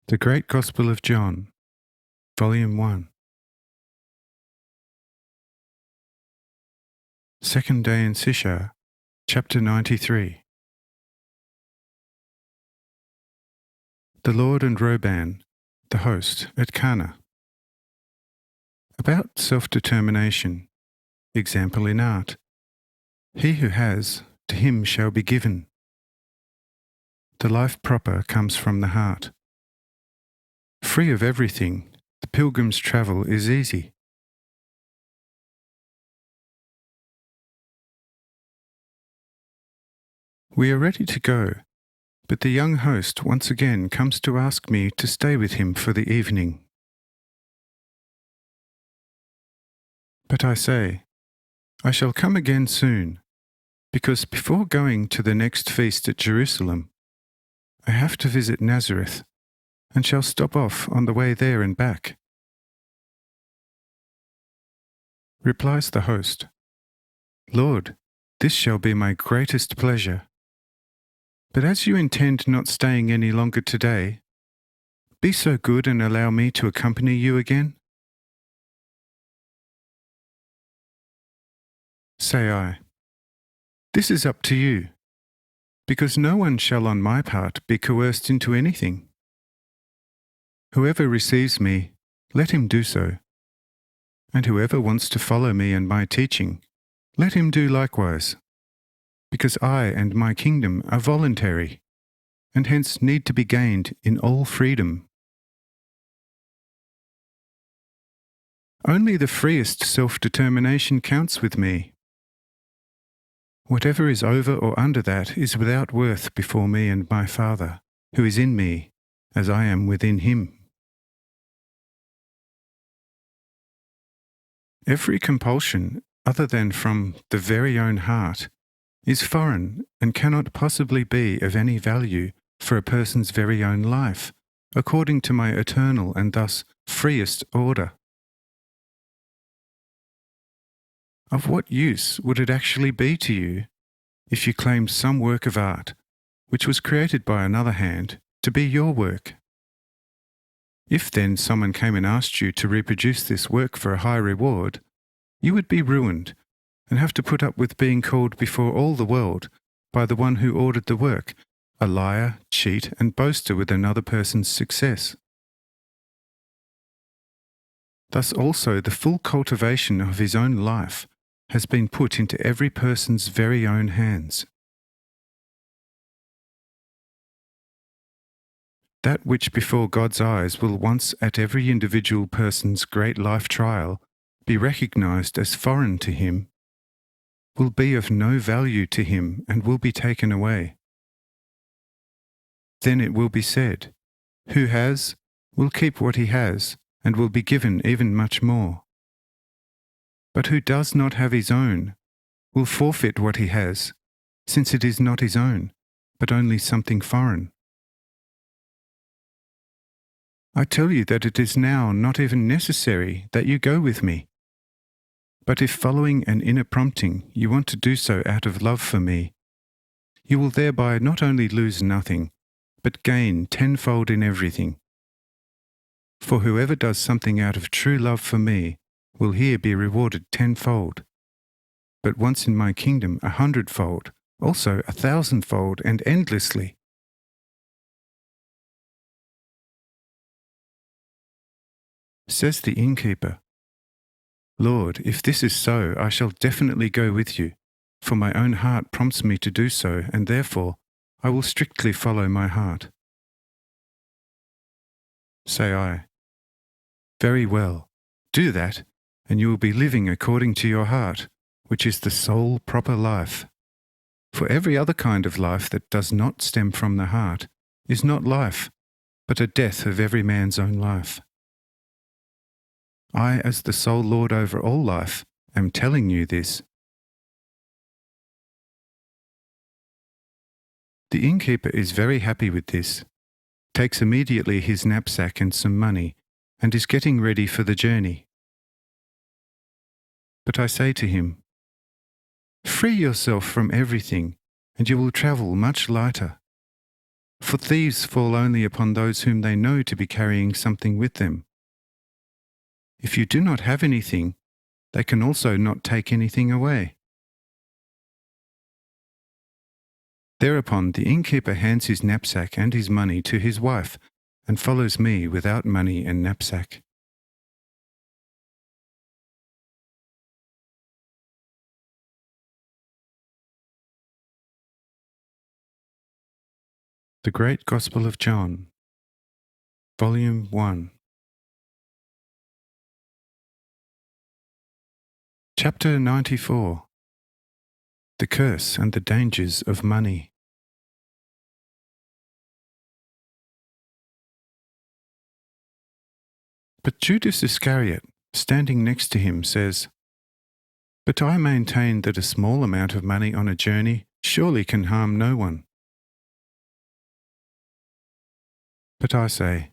The Great Gospel of John, Volume 1. Second day in Sishar, Chapter 93. The Lord and Roban, the host, at Cana. About self-determination, example in art. He who has, to him shall be given. The life proper comes from the heart. Free of everything, the pilgrim's travel is easy. We are ready to go, but the young host once again comes to ask me to stay with him for the evening. But I say, I shall come again soon, because before going to the next feast at Jerusalem, I have to visit Nazareth, and shall stop off on the way there and back. Replies the host, Lord, this shall be my greatest pleasure. But as you intend not staying any longer today, be so good and allow me to accompany you again. Say I, this is up to you, because no one shall on my part be coerced into anything. Whoever receives me, let him do so, and whoever wants to follow me and my teaching, let him do likewise, because I and my kingdom are voluntary, and hence need to be gained in all freedom. Only the freest self-determination counts with me. Whatever is over or under that is without worth before me and my Father, who is in me, as I am within him. Every compulsion, other than from the very own heart, is foreign and cannot possibly be of any value for a person's very own life, according to my eternal and thus freest order. Of what use would it actually be to you if you claimed some work of art, which was created by another hand, to be your work? If then someone came and asked you to reproduce this work for a high reward, you would be ruined and have to put up with being called before all the world by the one who ordered the work, a liar, cheat, and boaster with another person's success. Thus also the full cultivation of his own life has been put into every person's very own hands. That which before God's eyes will once at every individual person's great life trial be recognized as foreign to him, will be of no value to him and will be taken away. Then it will be said, who has, will keep what he has, and will be given even much more. But who does not have his own, will forfeit what he has, since it is not his own, but only something foreign. I tell you that it is now not even necessary that you go with me. But if following an inner prompting you want to do so out of love for me, you will thereby not only lose nothing, but gain tenfold in everything. For whoever does something out of true love for me will here be rewarded tenfold, but once in my kingdom 100-fold, also 1,000-fold, and endlessly. Says the innkeeper, Lord, if this is so, I shall definitely go with you, for my own heart prompts me to do so, and therefore I will strictly follow my heart. Say I, very well, do that, and you will be living according to your heart, which is the sole proper life. For every other kind of life that does not stem from the heart is not life, but a death of every man's own life. I, as the sole Lord over all life, am telling you this. The innkeeper is very happy with this, takes immediately his knapsack and some money, and is getting ready for the journey. But I say to him, "Free yourself from everything, and you will travel much lighter. For thieves fall only upon those whom they know to be carrying something with them. If you do not have anything, they can also not take anything away." Thereupon the innkeeper hands his knapsack and his money to his wife and follows me without money and knapsack. The Great Gospel of John, Volume 1. Chapter 94. The Curse and the Dangers of Money. But Judas Iscariot, standing next to him, says, "But I maintain that a small amount of money on a journey surely can harm no one." But I say,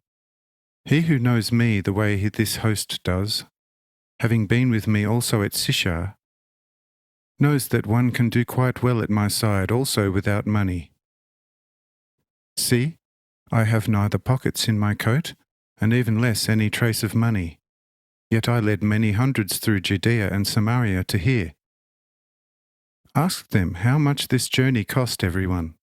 he who knows me the way this host does, having been with me also at Sychar, knows that one can do quite well at my side also without money. See, I have neither pockets in my coat, and even less any trace of money. Yet I led many hundreds through Judea and Samaria to hear. Ask them how much this journey cost everyone.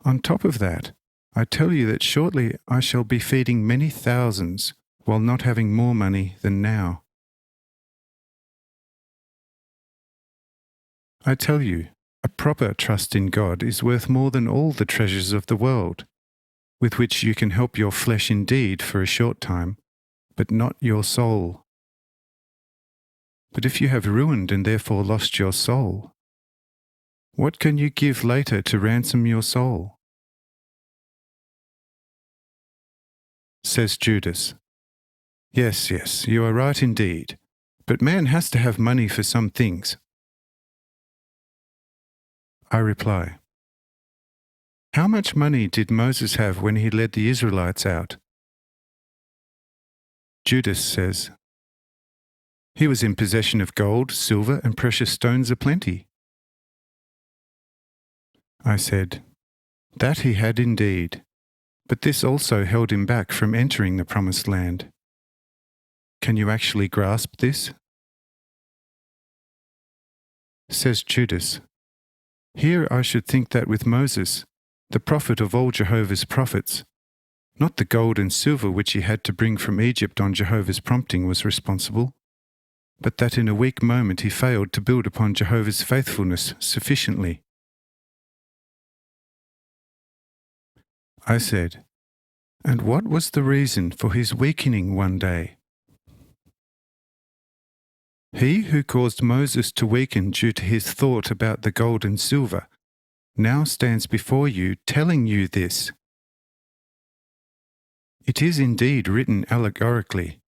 On top of that, I tell you that shortly I shall be feeding many thousands while not having more money than now. I tell you, a proper trust in God is worth more than all the treasures of the world, with which you can help your flesh indeed for a short time, but not your soul. But if you have ruined and therefore lost your soul, what can you give later to ransom your soul? Says Judas, Yes, you are right indeed, but man has to have money for some things. I reply, how much money did Moses have when he led the Israelites out? Judas says, he was in possession of gold, silver, and precious stones aplenty. I said, that he had indeed, but this also held him back from entering the promised land. Can you actually grasp this? Says Judas, here I should think that with Moses, the prophet of all Jehovah's prophets, not the gold and silver which he had to bring from Egypt on Jehovah's prompting was responsible, but that in a weak moment he failed to build upon Jehovah's faithfulness sufficiently. I said, and what was the reason for his weakening one day? He who caused Moses to weaken due to his thought about the gold and silver now stands before you telling you this. It is indeed written allegorically,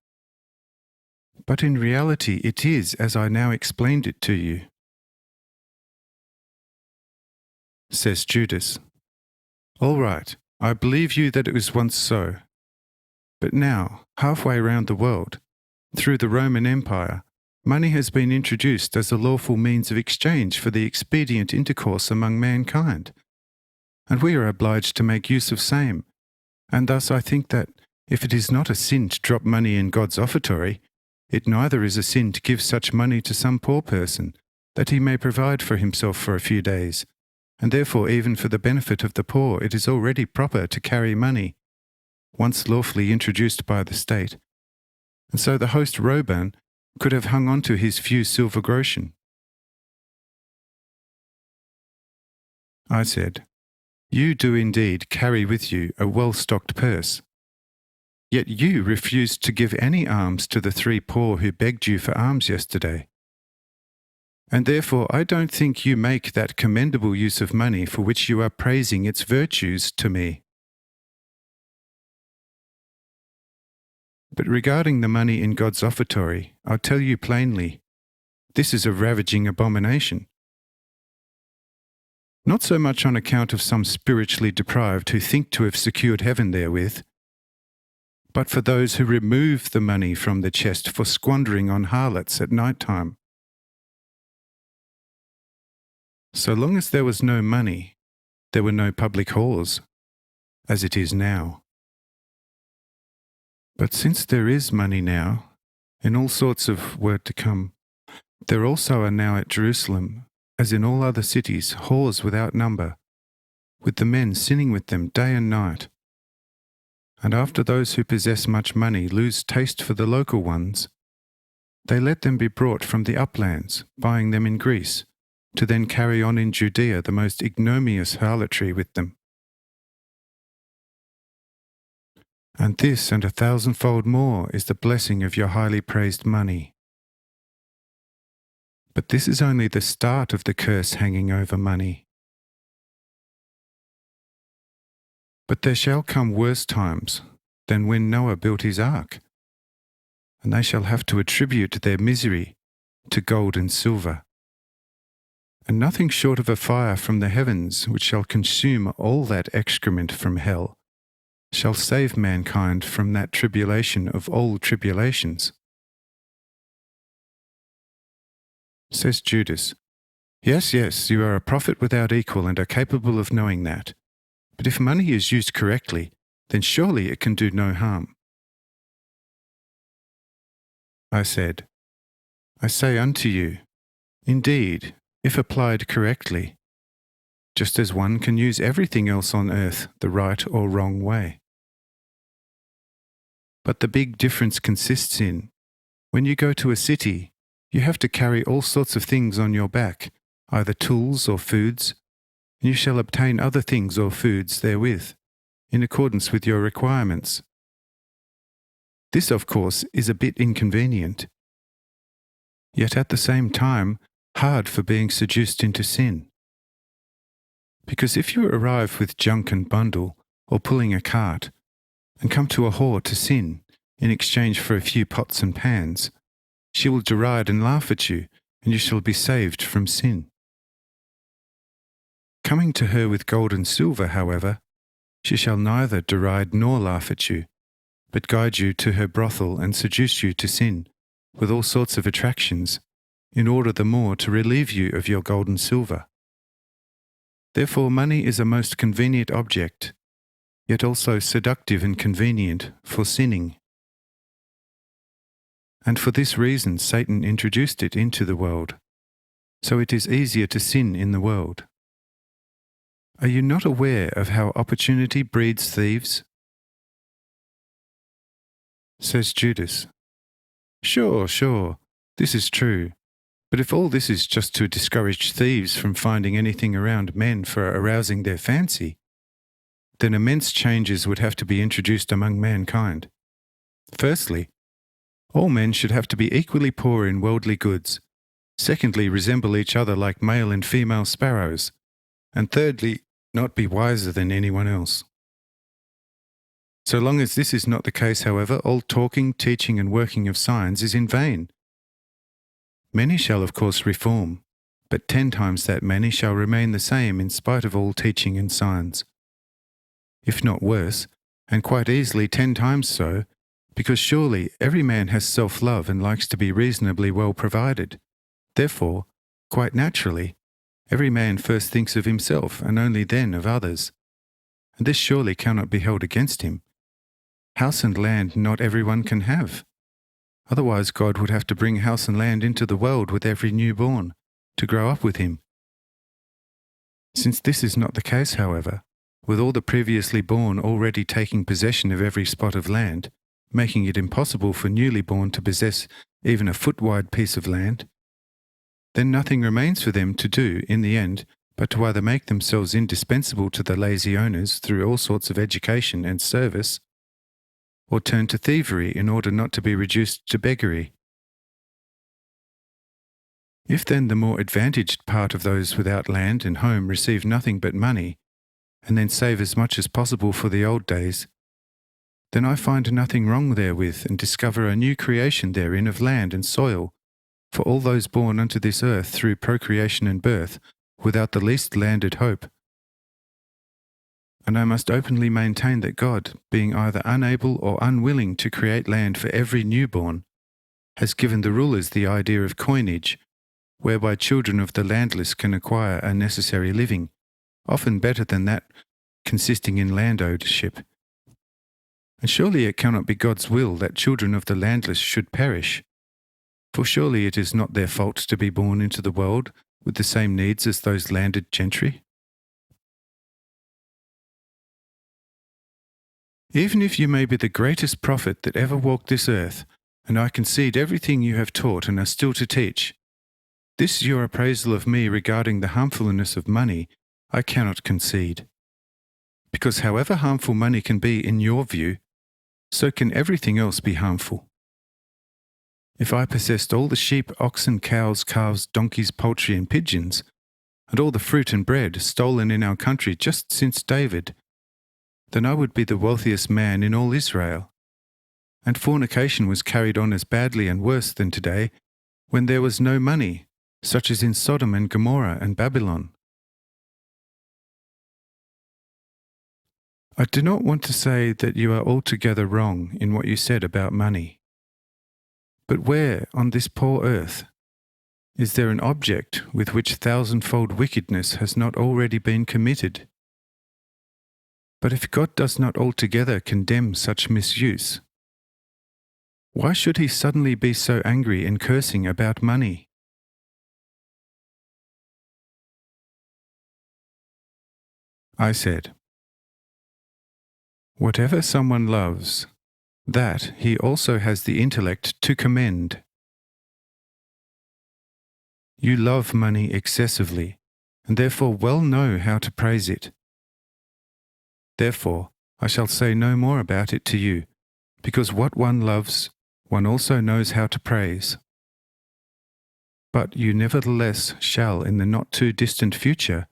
but in reality it is as I now explained it to you. Says Judas, all right, I believe you that it was once so. But now, halfway round the world, through the Roman Empire, money has been introduced as a lawful means of exchange for the expedient intercourse among mankind, and we are obliged to make use of same. And thus I think that, if it is not a sin to drop money in God's offertory, it neither is a sin to give such money to some poor person, that he may provide for himself for a few days, and therefore even for the benefit of the poor it is already proper to carry money, once lawfully introduced by the state. And so the host Lorber could have hung on to his few silver groschen. I said, you do indeed carry with you a well-stocked purse. Yet you refused to give any alms to the 3 poor who begged you for alms yesterday. And therefore I don't think you make that commendable use of money for which you are praising its virtues to me. But regarding the money in God's offertory, I'll tell you plainly, this is a ravaging abomination. Not so much on account of some spiritually deprived who think to have secured heaven therewith, but for those who remove the money from the chest for squandering on harlots at night time. So long as there was no money, there were no public whores, as it is now. But since there is money now, in all sorts of word to come, there also are now at Jerusalem, as in all other cities, whores without number, with the men sinning with them day and night. And after those who possess much money lose taste for the local ones, they let them be brought from the uplands, buying them in Greece, to then carry on in Judea the most ignominious harlotry with them. And this and 1,000-fold more is the blessing of your highly praised money. But this is only the start of the curse hanging over money. But there shall come worse times than when Noah built his ark, and they shall have to attribute their misery to gold and silver. And nothing short of a fire from the heavens, which shall consume all that excrement from hell, shall save mankind from that tribulation of all tribulations. Says Judas, Yes, you are a prophet without equal and are capable of knowing that. But if money is used correctly, then surely it can do no harm. I said, I say unto you, indeed, if applied correctly, just as one can use everything else on earth the right or wrong way. But the big difference consists in, when you go to a city, you have to carry all sorts of things on your back, either tools or foods, and you shall obtain other things or foods therewith, in accordance with your requirements. This, of course, is a bit inconvenient, yet at the same time hard for being seduced into sin. Because if you arrive with junk and bundle, or pulling a cart, and come to a whore to sin, in exchange for a few pots and pans, she will deride and laugh at you, and you shall be saved from sin. Coming to her with gold and silver, however, she shall neither deride nor laugh at you, but guide you to her brothel and seduce you to sin, with all sorts of attractions, in order the more to relieve you of your gold and silver. Therefore money is a most convenient object, yet also seductive and convenient for sinning. And for this reason Satan introduced it into the world, so it is easier to sin in the world. Are you not aware of how opportunity breeds thieves? Says Judas, Sure, this is true. But if all this is just to discourage thieves from finding anything around men for arousing their fancy, then immense changes would have to be introduced among mankind. Firstly, all men should have to be equally poor in worldly goods. Secondly, resemble each other like male and female sparrows. And thirdly, not be wiser than anyone else. So long as this is not the case, however, all talking, teaching, and working of signs is in vain. Many shall of course reform, but 10 times that many shall remain the same in spite of all teaching and signs. If not worse, and quite easily 10 times so, because surely every man has self-love and likes to be reasonably well provided. Therefore, quite naturally, every man first thinks of himself and only then of others. And this surely cannot be held against him. House and land not everyone can have. Otherwise God would have to bring house and land into the world with every newborn, to grow up with him. Since this is not the case, however, with all the previously born already taking possession of every spot of land, making it impossible for newly born to possess even a foot-wide piece of land, then nothing remains for them to do in the end but to either make themselves indispensable to the lazy owners through all sorts of education and service, or turn to thievery in order not to be reduced to beggary. If then the more advantaged part of those without land and home receive nothing but money, and then save as much as possible for the old days, then I find nothing wrong therewith, and discover a new creation therein of land and soil, for all those born unto this earth through procreation and birth, without the least landed hope. And I must openly maintain that God, being either unable or unwilling to create land for every newborn, has given the rulers the idea of coinage, whereby children of the landless can acquire a necessary living, often better than that consisting in land ownership. And surely it cannot be God's will that children of the landless should perish, for surely it is not their fault to be born into the world with the same needs as those landed gentry. Even if you may be the greatest prophet that ever walked this earth, and I concede everything you have taught and are still to teach, this your appraisal of me regarding the harmfulness of money I cannot concede. Because however harmful money can be in your view, so can everything else be harmful. If I possessed all the sheep, oxen, cows, calves, donkeys, poultry, and pigeons, and all the fruit and bread stolen in our country just since David, then I would be the wealthiest man in all Israel. And fornication was carried on as badly and worse than today, when there was no money, such as in Sodom and Gomorrah and Babylon. I do not want to say that you are altogether wrong in what you said about money. But where, on this poor earth, is there an object with which thousandfold wickedness has not already been committed? But if God does not altogether condemn such misuse, why should he suddenly be so angry and cursing about money? I said, whatever someone loves, that he also has the intellect to commend. You love money excessively, and therefore well know how to praise it. Therefore, I shall say no more about it to you, because what one loves, one also knows how to praise. But you nevertheless shall, in the not too distant future,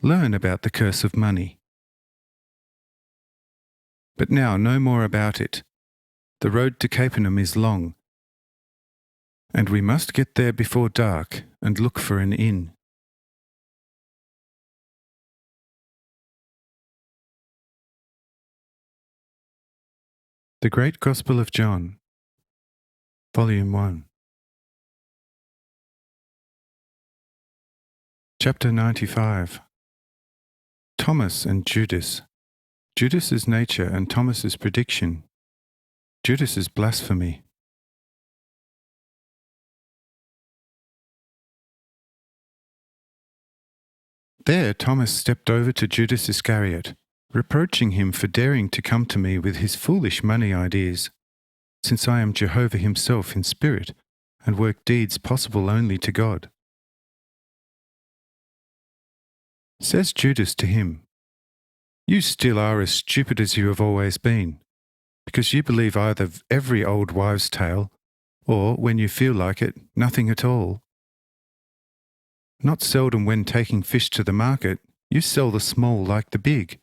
learn about the curse of money. But now no more about it. The road to Capernaum is long, and we must get there before dark and look for an inn. The Great Gospel of John, Volume 1. Chapter 95. Thomas and Judas. Judas's nature and Thomas's prediction. Judas's blasphemy. There Thomas stepped over to Judas Iscariot, reproaching him for daring to come to me with his foolish money ideas, since I am Jehovah himself in spirit, and work deeds possible only to God. Says Judas to him, you still are as stupid as you have always been, because you believe either every old wives' tale, or, when you feel like it, nothing at all. Not seldom when taking fish to the market, you sell the small like the big,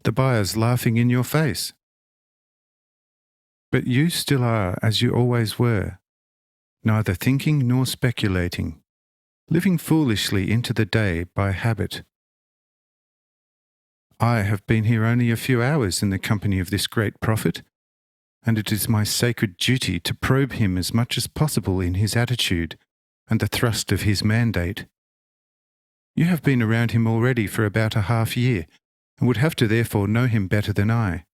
the buyers laughing in your face. But you still are as you always were, neither thinking nor speculating, living foolishly into the day by habit. I have been here only a few hours in the company of this great prophet, and it is my sacred duty to probe him as much as possible in his attitude and the thrust of his mandate. You have been around him already for about a half year, and would have to therefore know him better than I.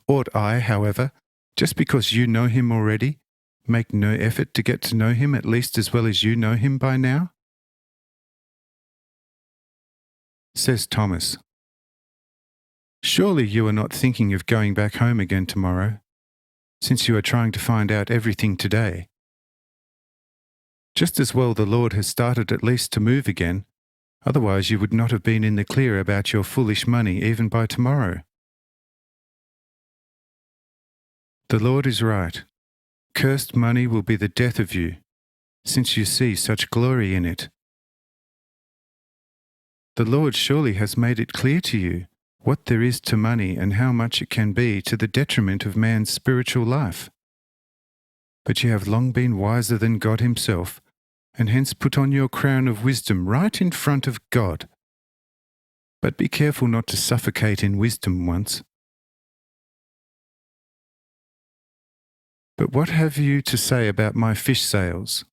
Ought I, however, just because you know him already, make no effort to get to know him at least as well as you know him by now? Says Thomas, surely you are not thinking of going back home again tomorrow, since you are trying to find out everything today. Just as well the Lord has started at least to move again, otherwise you would not have been in the clear about your foolish money even by tomorrow. The Lord is right. Cursed money will be the death of you, since you see such glory in it. The Lord surely has made it clear to you what there is to money and how much it can be to the detriment of man's spiritual life. But you have long been wiser than God himself, and hence put on your crown of wisdom right in front of God. But be careful not to suffocate in wisdom once. But what have you to say about my fish sales?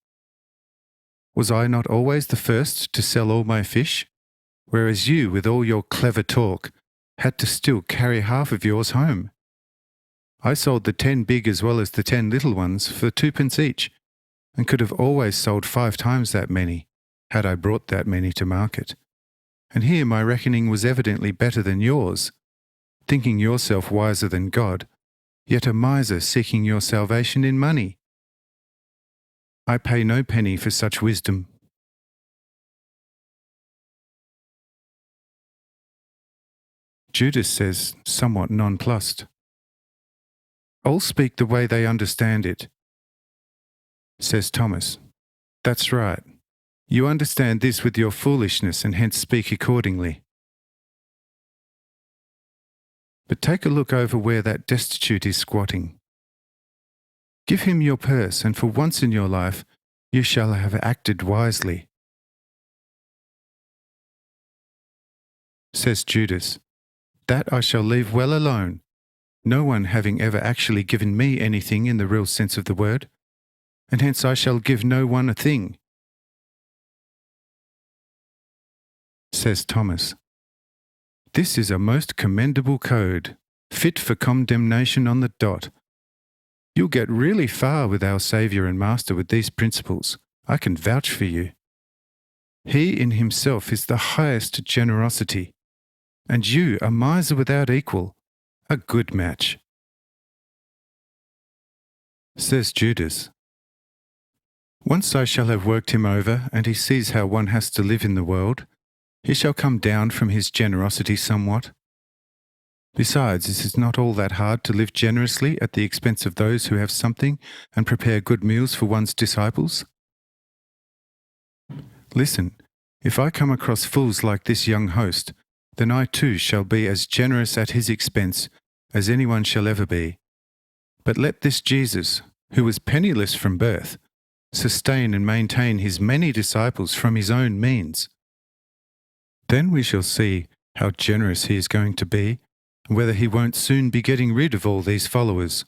Was I not always the first to sell all my fish, whereas you, with all your clever talk, had to still carry half of yours home? I sold the 10 big as well as the 10 little ones for 2p each, and could have always sold 5 times that many, had I brought that many to market. And here my reckoning was evidently better than yours, thinking yourself wiser than God, yet a miser seeking your salvation in money. I pay no penny for such wisdom. Judas says, somewhat nonplussed, "All speak the way they understand it." Says Thomas, "That's right. You understand this with your foolishness and hence speak accordingly. But take a look over where that destitute is squatting. Give him your purse, and for once in your life you shall have acted wisely." Says Judas, "That I shall leave well alone, no one having ever actually given me anything in the real sense of the word, and hence I shall give no one a thing." Says Thomas, "This is a most commendable code, fit for condemnation on the dot. You'll get really far with our Saviour and Master with these principles. I can vouch for you. He in himself is the highest generosity, and you, a miser without equal, a good match." Says Judas, "Once I shall have worked him over, and he sees how one has to live in the world, he shall come down from his generosity somewhat. Besides, it is not all that hard to live generously at the expense of those who have something and prepare good meals for one's disciples. Listen, if I come across fools like this young host, then I too shall be as generous at his expense as anyone shall ever be. But let this Jesus, who was penniless from birth, sustain and maintain his many disciples from his own means. Then we shall see how generous he is going to be, and whether he won't soon be getting rid of all these followers."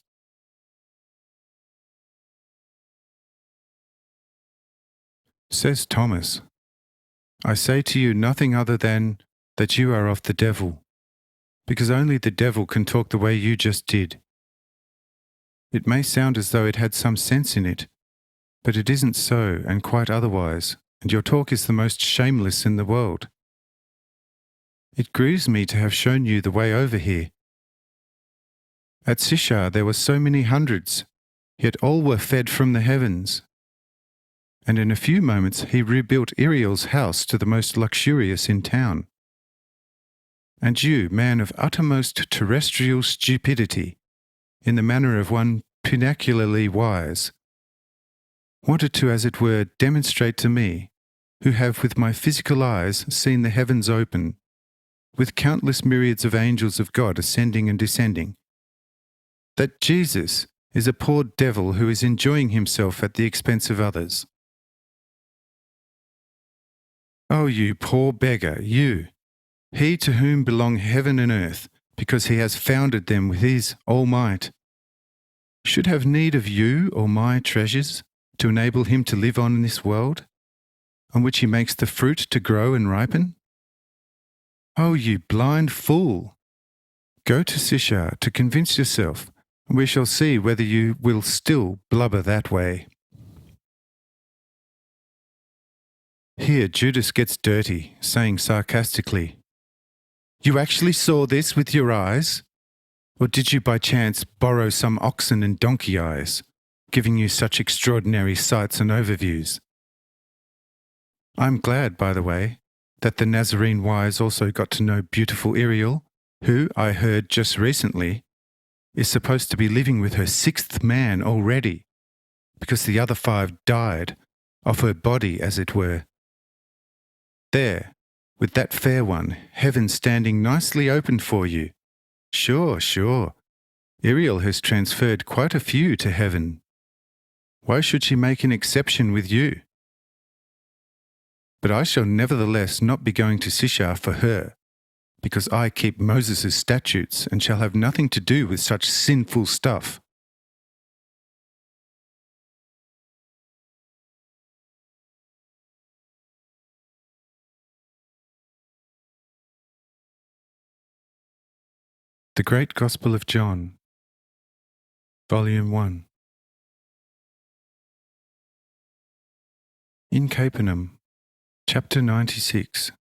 Says Thomas, "I say to you nothing other than that you are of the devil, because only the devil can talk the way you just did. It may sound as though it had some sense in it, but it isn't so, and quite otherwise, and your talk is the most shameless in the world. It grieves me to have shown you the way over here. At Sishar there were so many hundreds, yet all were fed from the heavens. And in a few moments he rebuilt Iriel's house to the most luxurious in town. And you, man of uttermost terrestrial stupidity, in the manner of one pinacularly wise, wanted to, as it were, demonstrate to me, who have with my physical eyes seen the heavens open, with countless myriads of angels of God ascending and descending, that Jesus is a poor devil who is enjoying himself at the expense of others. Oh, you poor beggar, you, he to whom belong heaven and earth, because he has founded them with his all might, should have need of you or my treasures to enable him to live on in this world, on which he makes the fruit to grow and ripen? Oh, you blind fool! Go to Sishar to convince yourself, and we shall see whether you will still blubber that way." Here Judas gets dirty, saying sarcastically, "You actually saw this with your eyes? Or did you by chance borrow some oxen and donkey eyes, giving you such extraordinary sights and overviews? I'm glad, by the way, that the Nazarene wise also got to know beautiful Iriel, who, I heard just recently, is supposed to be living with her 6th man already, because the other 5 died of her body, as it were. There, with that fair one, heaven standing nicely open for you. Sure, sure. Ariel has transferred quite a few to heaven. Why should she make an exception with you? But I shall nevertheless not be going to Sishar for her, because I keep Moses' statutes and shall have nothing to do with such sinful stuff. The Great Gospel of John, Volume 1. In Capernaum, Chapter 96.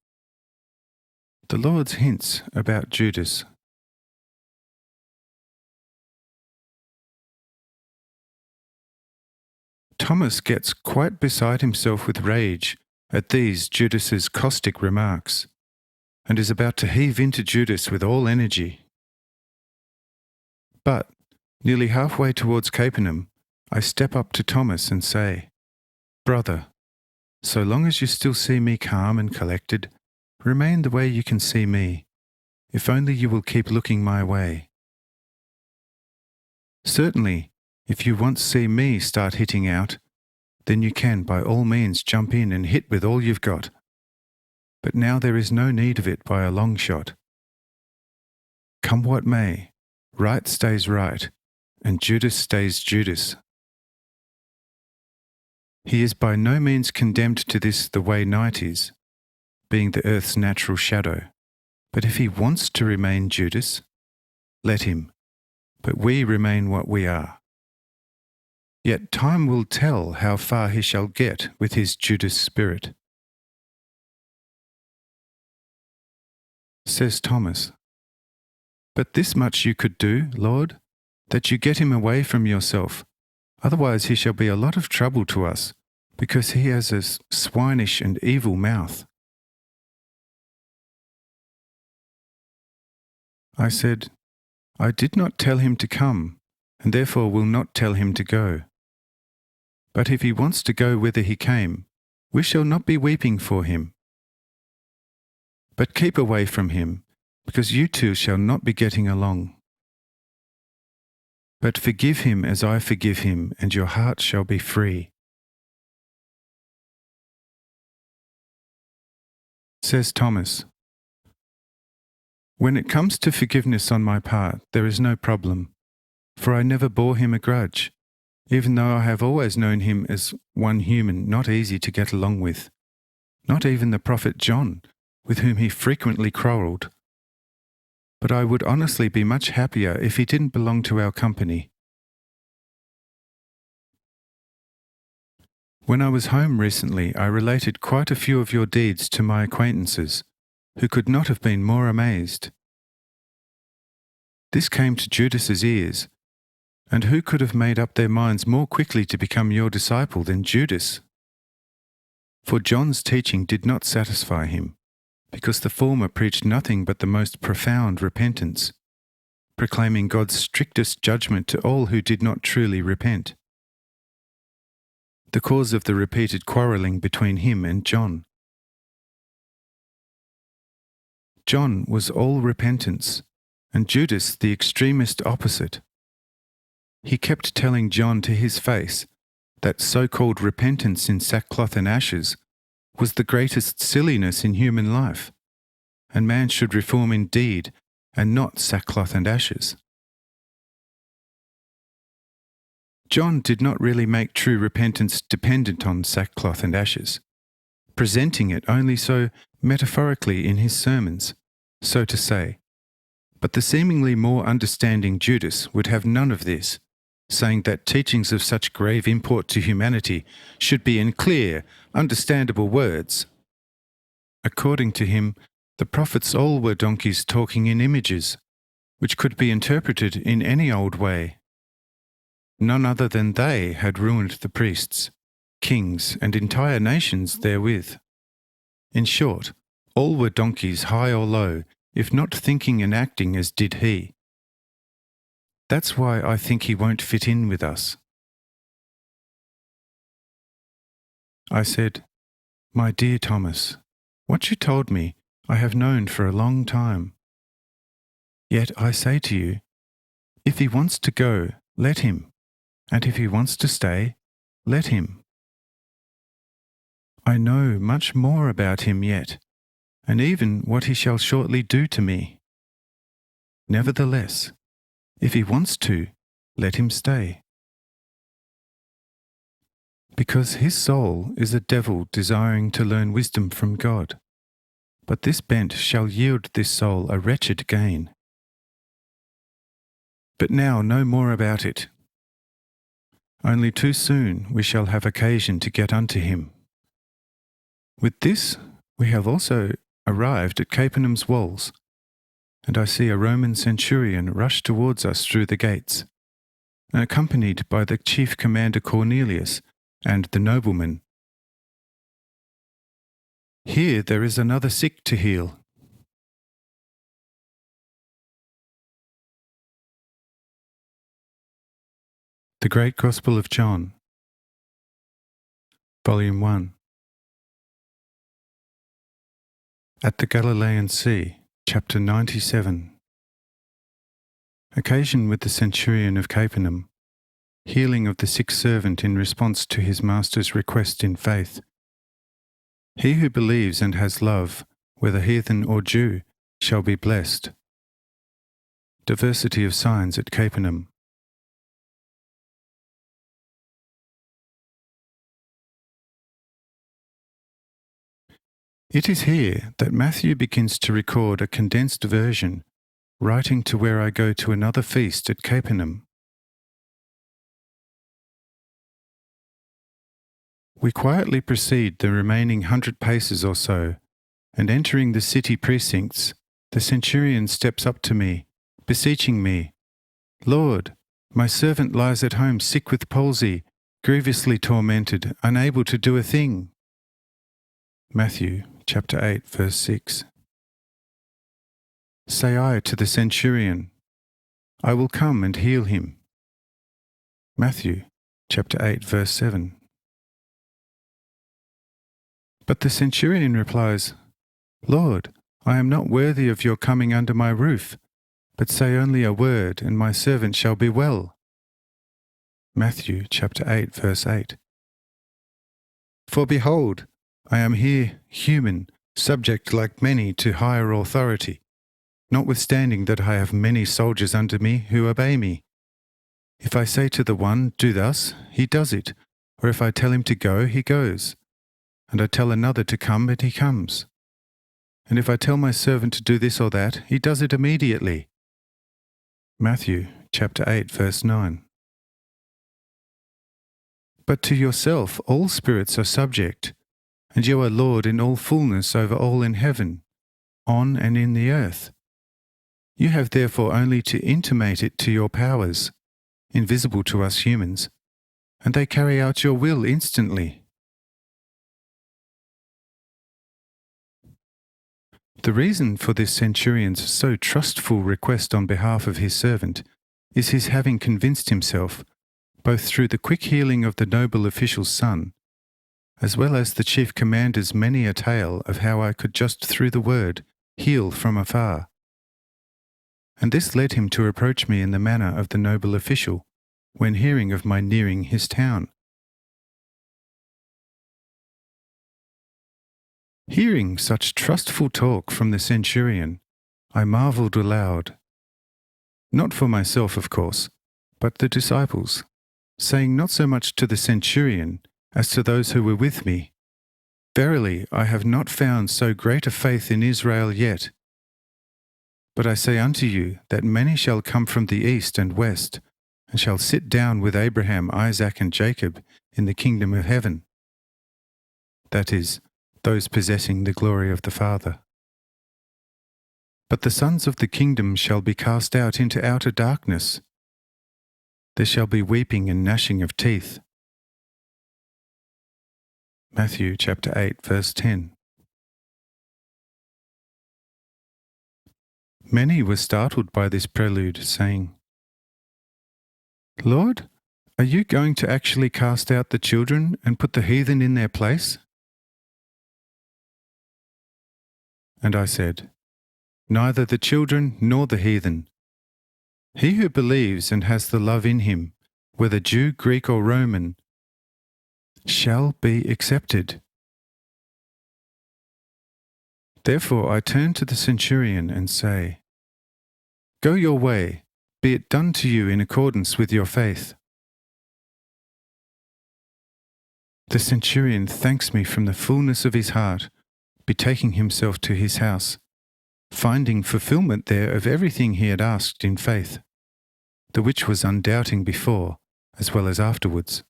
The Lord's hints about Judas. Thomas gets quite beside himself with rage at these Judas's caustic remarks, and is about to heave into Judas with all energy. But, nearly halfway towards Capernaum, I step up to Thomas and say, "Brother, so long as you still see me calm and collected, remain the way you can see me, if only you will keep looking my way. Certainly, if you once see me start hitting out, then you can by all means jump in and hit with all you've got. But now there is no need of it by a long shot. Come what may, right stays right, and Judas stays Judas. He is by no means condemned to this the way night is, being the earth's natural shadow. But if he wants to remain Judas, let him. But we remain what we are. Yet time will tell how far he shall get with his Judas spirit." Says Thomas, "But this much you could do, Lord, that you get him away from yourself. Otherwise he shall be a lot of trouble to us, because he has a swinish and evil mouth." I said, "I did not tell him to come, and therefore will not tell him to go. But if he wants to go whither he came, we shall not be weeping for him. But keep away from him, because you two shall not be getting along. But forgive him as I forgive him, and your heart shall be free." Says Thomas, "When it comes to forgiveness on my part, there is no problem, for I never bore him a grudge, even though I have always known him as one human not easy to get along with, not even the prophet John, with whom he frequently quarrelled. But I would honestly be much happier if he didn't belong to our company. When I was home recently, I related quite a few of your deeds to my acquaintances, who could not have been more amazed. This came to Judas's ears, and who could have made up their minds more quickly to become your disciple than Judas? For John's teaching did not satisfy him, because the former preached nothing but the most profound repentance, proclaiming God's strictest judgment to all who did not truly repent. The cause of the repeated quarrelling between him and John. John was all repentance, and Judas the extremist opposite. He kept telling John to his face that so-called repentance in sackcloth and ashes was the greatest silliness in human life, and man should reform in deed and not sackcloth and ashes. John did not really make true repentance dependent on sackcloth and ashes, presenting it only so metaphorically in his sermons, so to say. But the seemingly more understanding Judas would have none of this, saying that teachings of such grave import to humanity should be in clear, understandable words. According to him, the prophets all were donkeys talking in images, which could be interpreted in any old way. None other than they had ruined the priests, kings, and entire nations therewith. In short, all were donkeys high or low, if not thinking and acting as did he. That's why I think he won't fit in with us. I said, "My dear Thomas, what you told me I have known for a long time. Yet I say to you, if he wants to go, let him, and if he wants to stay, let him. I know much more about him yet, and even what he shall shortly do to me. Nevertheless, if he wants to, let him stay. Because his soul is a devil desiring to learn wisdom from God, but this bent shall yield this soul a wretched gain. But now no more about it. Only too soon we shall have occasion to get unto him. With this we have also arrived at Capernaum's walls, and I see a Roman centurion rush towards us through the gates, accompanied by the chief commander Cornelius and the noblemen. Here there is another sick to heal. The Great Gospel of John, Volume 1. At the Galilean Sea, Chapter 97. Occasion with the centurion of Capernaum. Healing of the sick servant in response to his master's request in faith. He who believes and has love, whether heathen or Jew, shall be blessed. Diversity of signs at Capernaum. It is here that Matthew begins to record a condensed version, writing to where I go to another feast at Capernaum. We quietly proceed the remaining 100 paces or so, and entering the city precincts, the centurion steps up to me, beseeching me, "Lord, my servant lies at home sick with palsy, grievously tormented, unable to do a thing." Matthew chapter 8, verse 6. Say I to the centurion, "I will come and heal him." Matthew chapter 8, verse 7. But the centurion replies, "Lord, I am not worthy of your coming under my roof, but say only a word, and my servant shall be well." Matthew chapter 8, verse 8. For behold, I am here human, subject like many to higher authority, notwithstanding that I have many soldiers under me who obey me. If I say to the one, "Do thus," he does it, or if I tell him to go, he goes. And I tell another to come, and he comes. And if I tell my servant to do this or that, he does it immediately. Matthew chapter 8, verse 9. But to yourself all spirits are subject, and you are Lord in all fullness over all in heaven, on and in the earth. You have therefore only to intimate it to your powers, invisible to us humans, and they carry out your will instantly. The reason for this centurion's so trustful request on behalf of his servant is his having convinced himself, both through the quick healing of the noble official's son, as well as the chief commander's many a tale of how I could just through the word heal from afar. And this led him to approach me in the manner of the noble official, when hearing of my nearing his town. Hearing such trustful talk from the centurion, I marvelled aloud. Not for myself, of course, but the disciples, saying not so much to the centurion as to those who were with me, "Verily, I have not found so great a faith in Israel yet. But I say unto you that many shall come from the east and west, and shall sit down with Abraham, Isaac, and Jacob in the kingdom of heaven." That is, those possessing the glory of the Father. But the sons of the kingdom shall be cast out into outer darkness. There shall be weeping and gnashing of teeth. Matthew chapter 8, verse 10. Many were startled by this prelude, saying, "Lord, Are you going to actually cast out the children and put the heathen in their place? And I said, Neither the children nor the heathen. He who believes and has the love in him, whether Jew, Greek, or Roman, shall be accepted. Therefore I turn to the centurion and say, Go your way, be it done to you in accordance with your faith. The centurion thanks me from the fullness of his heart, betaking himself to his house, finding fulfillment there of everything he had asked in faith, the which was undoubting before, as well as afterwards.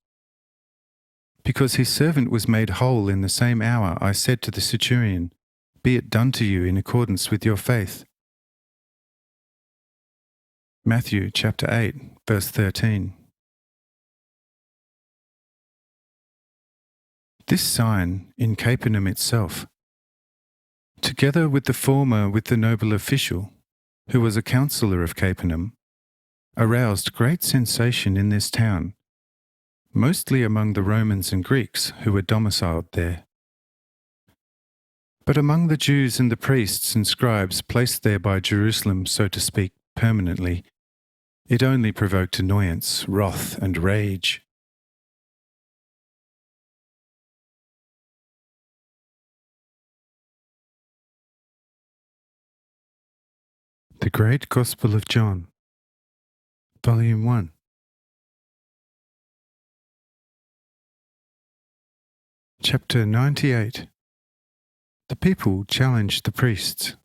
Because his servant was made whole in the same hour, I said to the centurion, Be it done to you in accordance with your faith. Matthew chapter 8, verse 13. This sign in Capernaum itself, together with the former with the noble official, who was a councillor of Capernaum, aroused great sensation in this town, mostly among the Romans and Greeks who were domiciled there. But among the Jews and the priests and scribes placed there by Jerusalem, so to speak, permanently, it only provoked annoyance, wrath, and rage. The Great Gospel of John, Volume 1. Chapter 98. The people challenged the priests.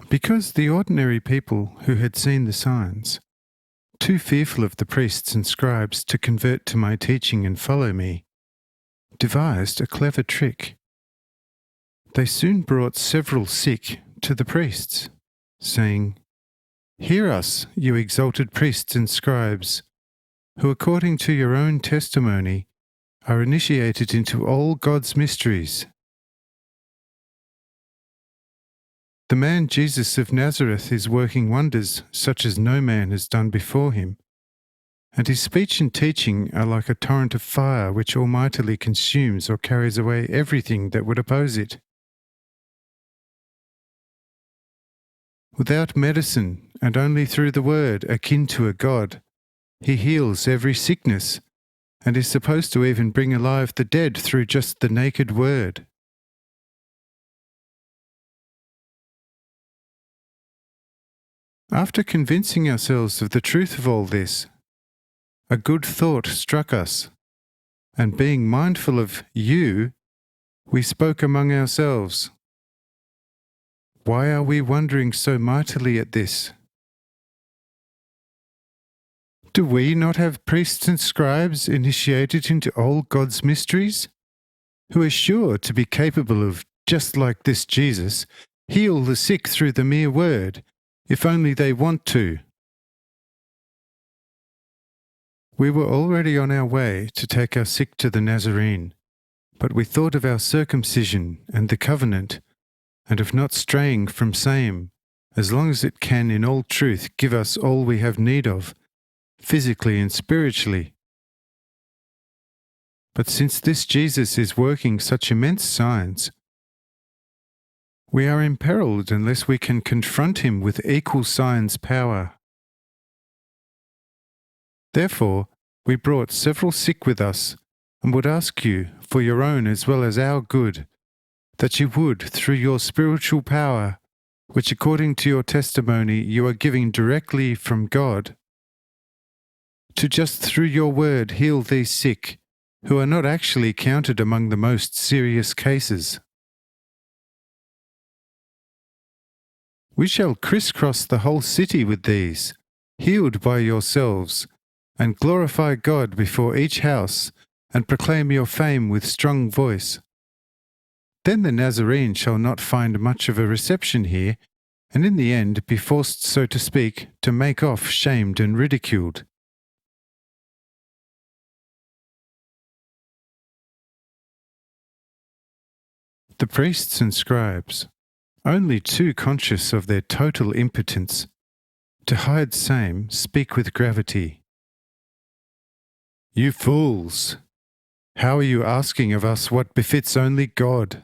Because the ordinary people who had seen the signs, too fearful of the priests and scribes to convert to my teaching and follow me, devised a clever trick. They soon brought several sick to the priests, saying, Hear us, you exalted priests and scribes, who according to your own testimony are initiated into all God's mysteries. The man Jesus of Nazareth is working wonders such as no man has done before him, and his speech and teaching are like a torrent of fire which almightily consumes or carries away everything that would oppose it. Without medicine, and only through the word akin to a god, he heals every sickness, and is supposed to even bring alive the dead through just the naked word. After convincing ourselves of the truth of all this, a good thought struck us, and being mindful of you, we spoke among ourselves. Why are we wondering so mightily at this? Do we not have priests and scribes initiated into all God's mysteries, who are sure to be capable of, just like this Jesus, heal the sick through the mere word, if only they want to? We were already on our way to take our sick to the Nazarene, but we thought of our circumcision and the covenant, and of not straying from same, as long as it can in all truth give us all we have need of, physically and spiritually. But since this Jesus is working such immense signs, we are imperiled unless we can confront him with equal signs' power. Therefore, we brought several sick with us, and would ask you, for your own as well as our good, that you would, through your spiritual power, which according to your testimony you are giving directly from God, to just through your word heal these sick, who are not actually counted among the most serious cases. We shall crisscross the whole city with these, healed by yourselves, and glorify God before each house, and proclaim your fame with strong voice. Then the Nazarene shall not find much of a reception here, and in the end be forced, so to speak, to make off shamed and ridiculed. The priests and scribes, only too conscious of their total impotence, to hide same, speak with gravity. You fools! How are you asking of us what befits only God?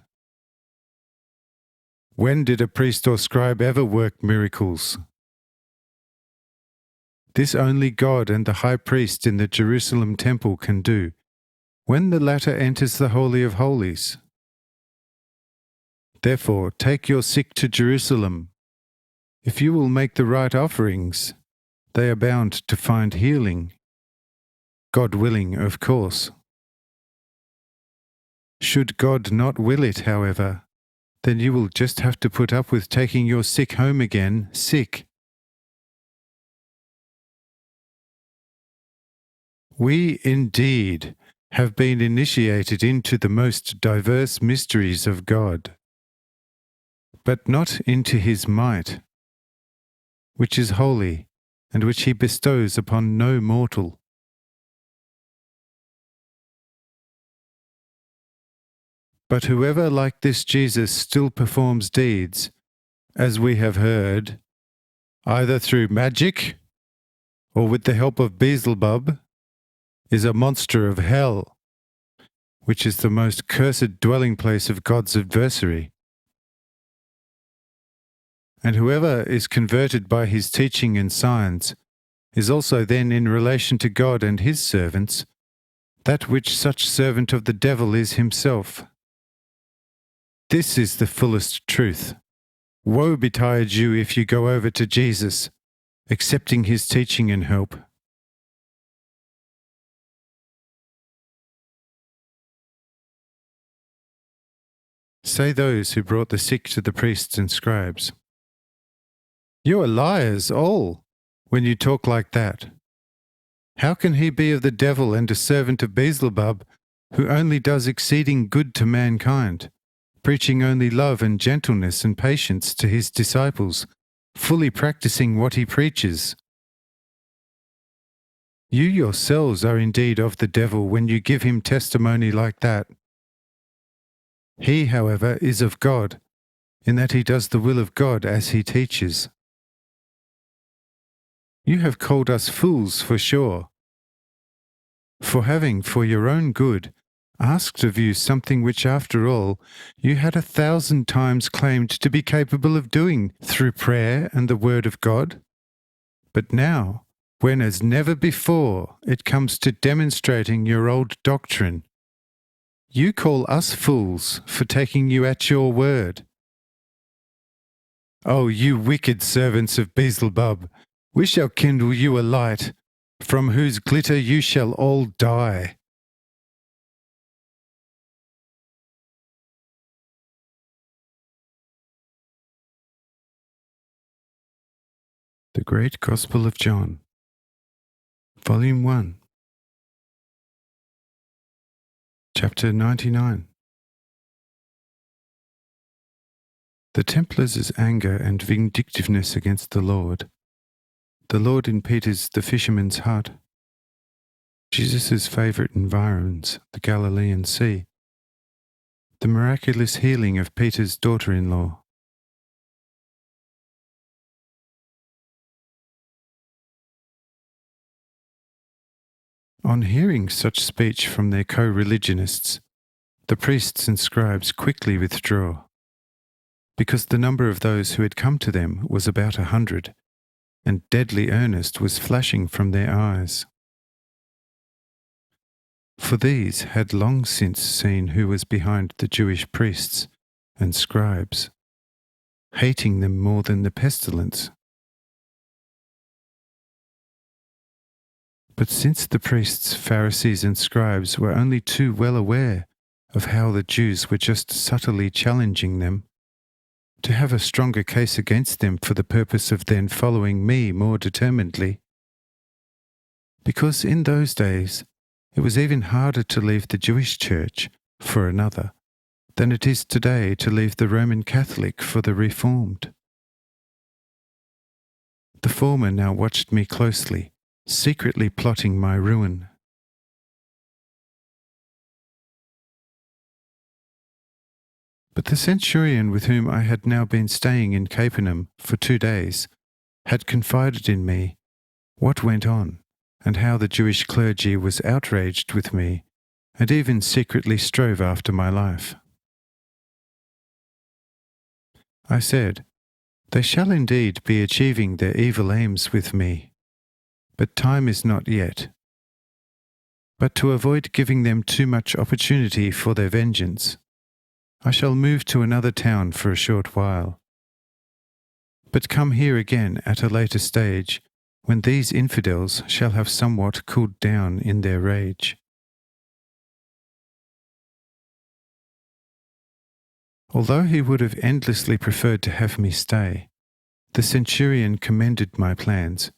When did a priest or scribe ever work miracles? This only God and the high priest in the Jerusalem temple can do, when the latter enters the Holy of Holies. Therefore, take your sick to Jerusalem. If you will make the right offerings, they are bound to find healing. God willing, of course. Should God not will it, however, then you will just have to put up with taking your sick home again, sick. We, indeed, have been initiated into the most diverse mysteries of God, but not into his might, which is holy, and which he bestows upon no mortal. But whoever like this Jesus still performs deeds, as we have heard, either through magic or with the help of Beelzebub, is a monster of hell, which is the most cursed dwelling place of God's adversary. And whoever is converted by his teaching and signs is also then in relation to God and his servants, that which such servant of the devil is himself. This is the fullest truth. Woe betide you if you go over to Jesus, accepting his teaching and help. Say those who brought the sick to the priests and scribes. You are liars all, when you talk like that. How can he be of the devil and a servant of Beelzebub, who only does exceeding good to mankind, preaching only love and gentleness and patience to his disciples, fully practicing what he preaches? You yourselves are indeed of the devil when you give him testimony like that. He, however, is of God, in that he does the will of God as he teaches. You have called us fools for sure, for having, for your own good, asked of you something which, after all, you had 1,000 times claimed to be capable of doing through prayer and the word of God. But now, when as never before it comes to demonstrating your old doctrine, you call us fools for taking you at your word. Oh, you wicked servants of Beelzebub, we shall kindle you a light, from whose glitter you shall all die. The Great Gospel of John, Volume 1, Chapter 99. The Templars' anger and vindictiveness against the Lord in Peter's the fisherman's hut, Jesus' favourite environs, the Galilean Sea, the miraculous healing of Peter's daughter-in-law. On hearing such speech from their co-religionists, the priests and scribes quickly withdraw, because the number of those who had come to them was about 100, and deadly earnest was flashing from their eyes. For these had long since seen who was behind the Jewish priests and scribes, hating them more than the pestilence. But since the priests, Pharisees and scribes were only too well aware of how the Jews were just subtly challenging them, to have a stronger case against them for the purpose of then following me more determinedly, because in those days it was even harder to leave the Jewish church for another than it is today to leave the Roman Catholic for the Reformed. The former now watched me closely, secretly plotting my ruin. But the centurion with whom I had now been staying in Capernaum for 2 days had confided in me what went on, and how the Jewish clergy was outraged with me, and even secretly strove after my life. I said, "They shall indeed be achieving their evil aims with me, but time is not yet. But to avoid giving them too much opportunity for their vengeance, I shall move to another town for a short while, but come here again at a later stage, when these infidels shall have somewhat cooled down in their rage." Although he would have endlessly preferred to have me stay, the centurion commended my plans,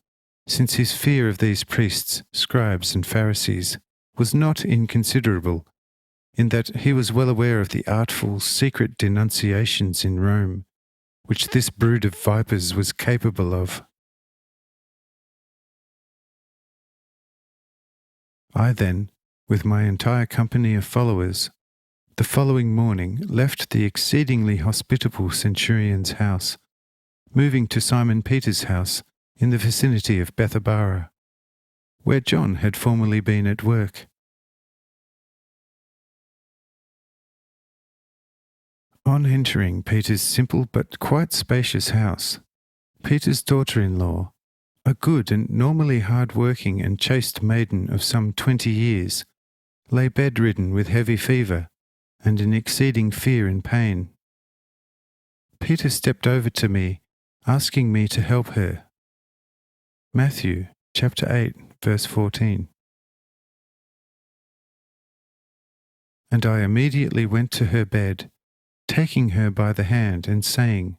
since his fear of these priests, scribes, and Pharisees was not inconsiderable, in that he was well aware of the artful, secret denunciations in Rome, which this brood of vipers was capable of. I then, with my entire company of followers, the following morning left the exceedingly hospitable centurion's house, moving to Simon Peter's house in the vicinity of Bethabara, where John had formerly been at work. On entering Peter's simple but quite spacious house, Peter's daughter-in-law, a good and normally hard-working and chaste maiden of some 20 years, lay bedridden with heavy fever and in exceeding fear and pain. Peter stepped over to me, asking me to help her. Matthew chapter 8, verse 14. And I immediately went to her bed, taking her by the hand and saying,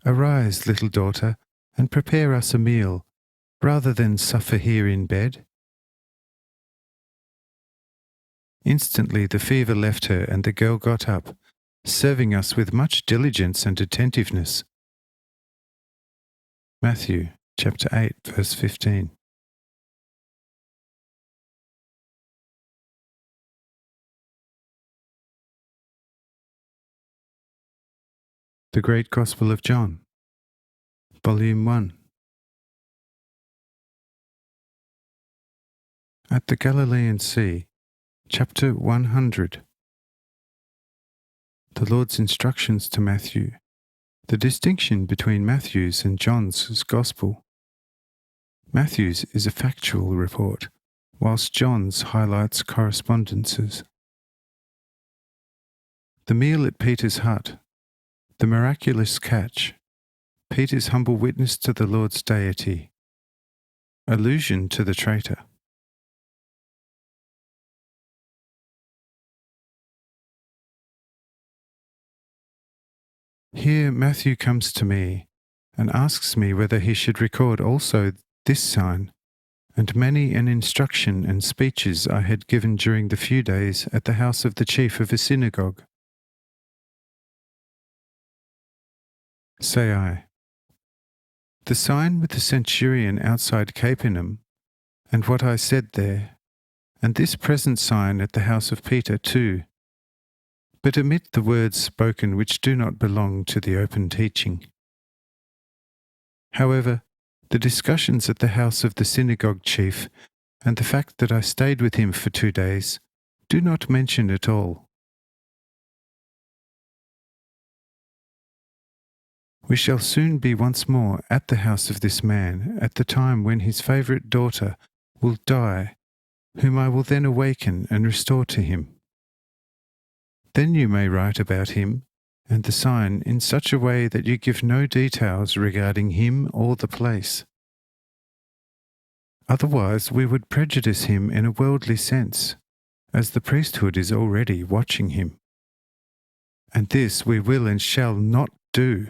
"Arise, little daughter, and prepare us a meal, rather than suffer here in bed." Instantly the fever left her, and the girl got up, serving us with much diligence and attentiveness. Matthew chapter 8, verse 15. The Great Gospel of John, Volume 1. At the Galilean Sea, Chapter 100. The Lord's instructions to Matthew. The distinction between Matthew's and John's Gospel. Matthew's is a factual report, whilst John's highlights correspondences. The meal at Peter's hut. The miraculous catch. Peter's humble witness to the Lord's deity. Allusion to the traitor. Here Matthew comes to me and asks me whether he should record also this sign, and many an instruction and speeches I had given during the few days at the house of the chief of a synagogue. Say I, the sign with the centurion outside Capernaum, and what I said there, and this present sign at the house of Peter too, but omit the words spoken which do not belong to the open teaching. However, the discussions at the house of the synagogue chief, and the fact that I stayed with him for 2 days, do not mention at all. We shall soon be once more at the house of this man at the time when his favourite daughter will die, whom I will then awaken and restore to him. Then you may write about him and the sign in such a way that you give no details regarding him or the place. Otherwise we would prejudice him in a worldly sense, as the priesthood is already watching him. And this we will and shall not do.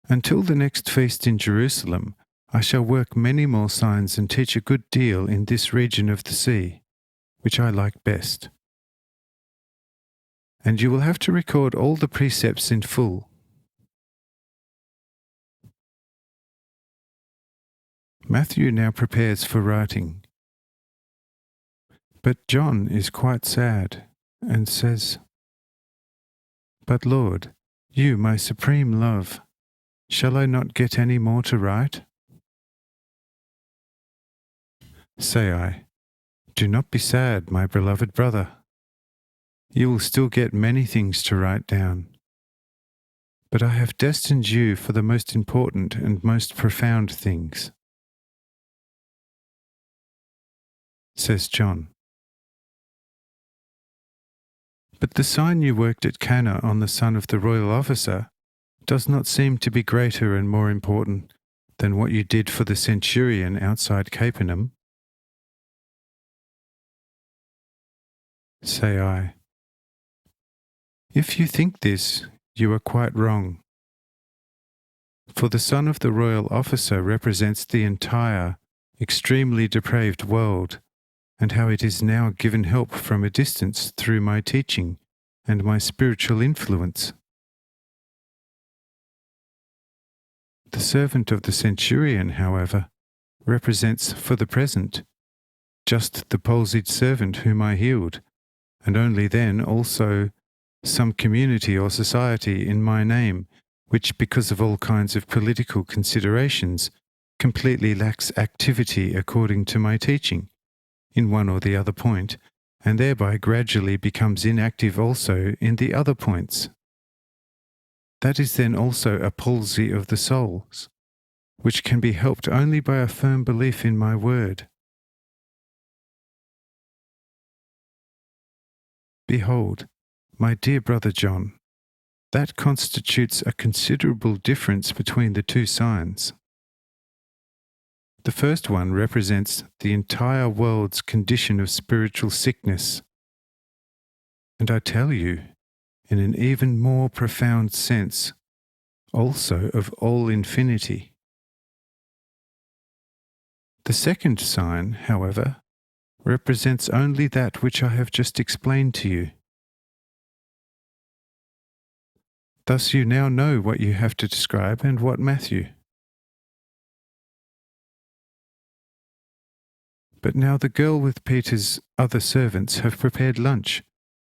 Until the next feast in Jerusalem, I shall work many more signs and teach a good deal in this region of the sea, which I like best. And you will have to record all the precepts in full. Matthew now prepares for writing. But John is quite sad, and says, "But Lord, you, my supreme love, shall I not get any more to write?" Say I, "Do not be sad, my beloved brother. You will still get many things to write down. But I have destined you for the most important and most profound things." Says John, "But the sign you worked at Cana on the son of the royal officer does not seem to be greater and more important than what you did for the centurion outside Capernaum." Say I, "If you think this, you are quite wrong. For the son of the royal officer represents the entire, extremely depraved world, and how it is now given help from a distance through my teaching and my spiritual influence. The servant of the centurion, however, represents, for the present, just the palsied servant whom I healed, and only then also some community or society in my name, which, because of all kinds of political considerations, completely lacks activity according to my teaching, in one or the other point, and thereby gradually becomes inactive also in the other points. That is then also a palsy of the souls, which can be helped only by a firm belief in my word. Behold, my dear brother John, that constitutes a considerable difference between the two signs. The first one represents the entire world's condition of spiritual sickness, and I tell you, in an even more profound sense, also of all infinity. The second sign, however, represents only that which I have just explained to you. Thus you now know what you have to describe and what Matthew. But now the girl with Peter's other servants have prepared lunch,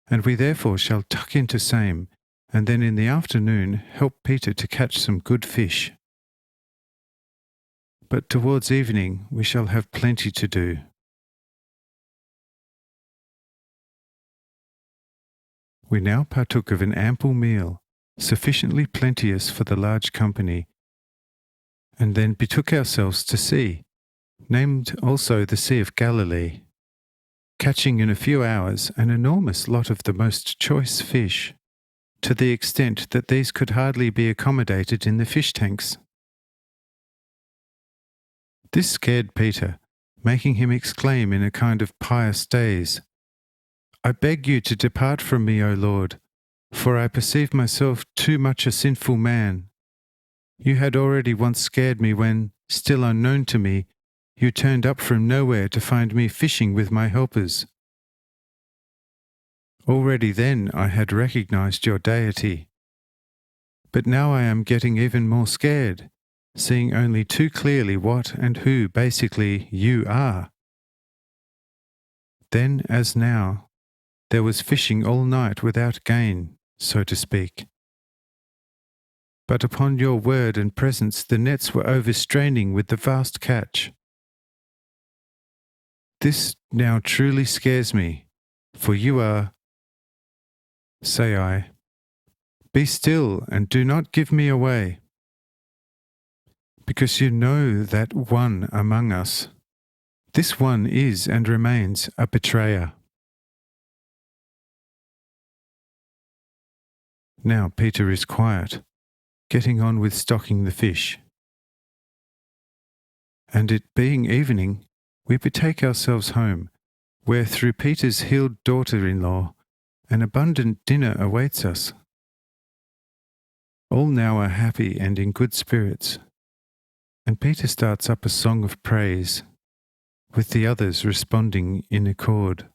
and we therefore shall tuck into same, and then in the afternoon help Peter to catch some good fish. But towards evening we shall have plenty to do." We now partook of an ample meal, sufficiently plenteous for the large company, and then betook ourselves to sea, named also the Sea of Galilee, catching in a few hours an enormous lot of the most choice fish, to the extent that these could hardly be accommodated in the fish tanks. This scared Peter, making him exclaim in a kind of pious daze, "I beg you to depart from me, O Lord, for I perceive myself too much a sinful man. You had already once scared me when, still unknown to me, you turned up from nowhere to find me fishing with my helpers. Already then I had recognized your deity. But now I am getting even more scared, seeing only too clearly what and who basically you are." Then, as now, there was fishing all night without gain, so to speak. But upon your word and presence the nets were overstraining with the vast catch. This now truly scares me, for you are... Say I, "Be still and do not give me away," because you know that one among us, this one is and remains a betrayer. Now Peter is quiet, getting on with stocking the fish. And it being evening, we betake ourselves home, where through Peter's healed daughter-in-law, an abundant dinner awaits us. All now are happy and in good spirits, and Peter starts up a song of praise, with the others responding in accord.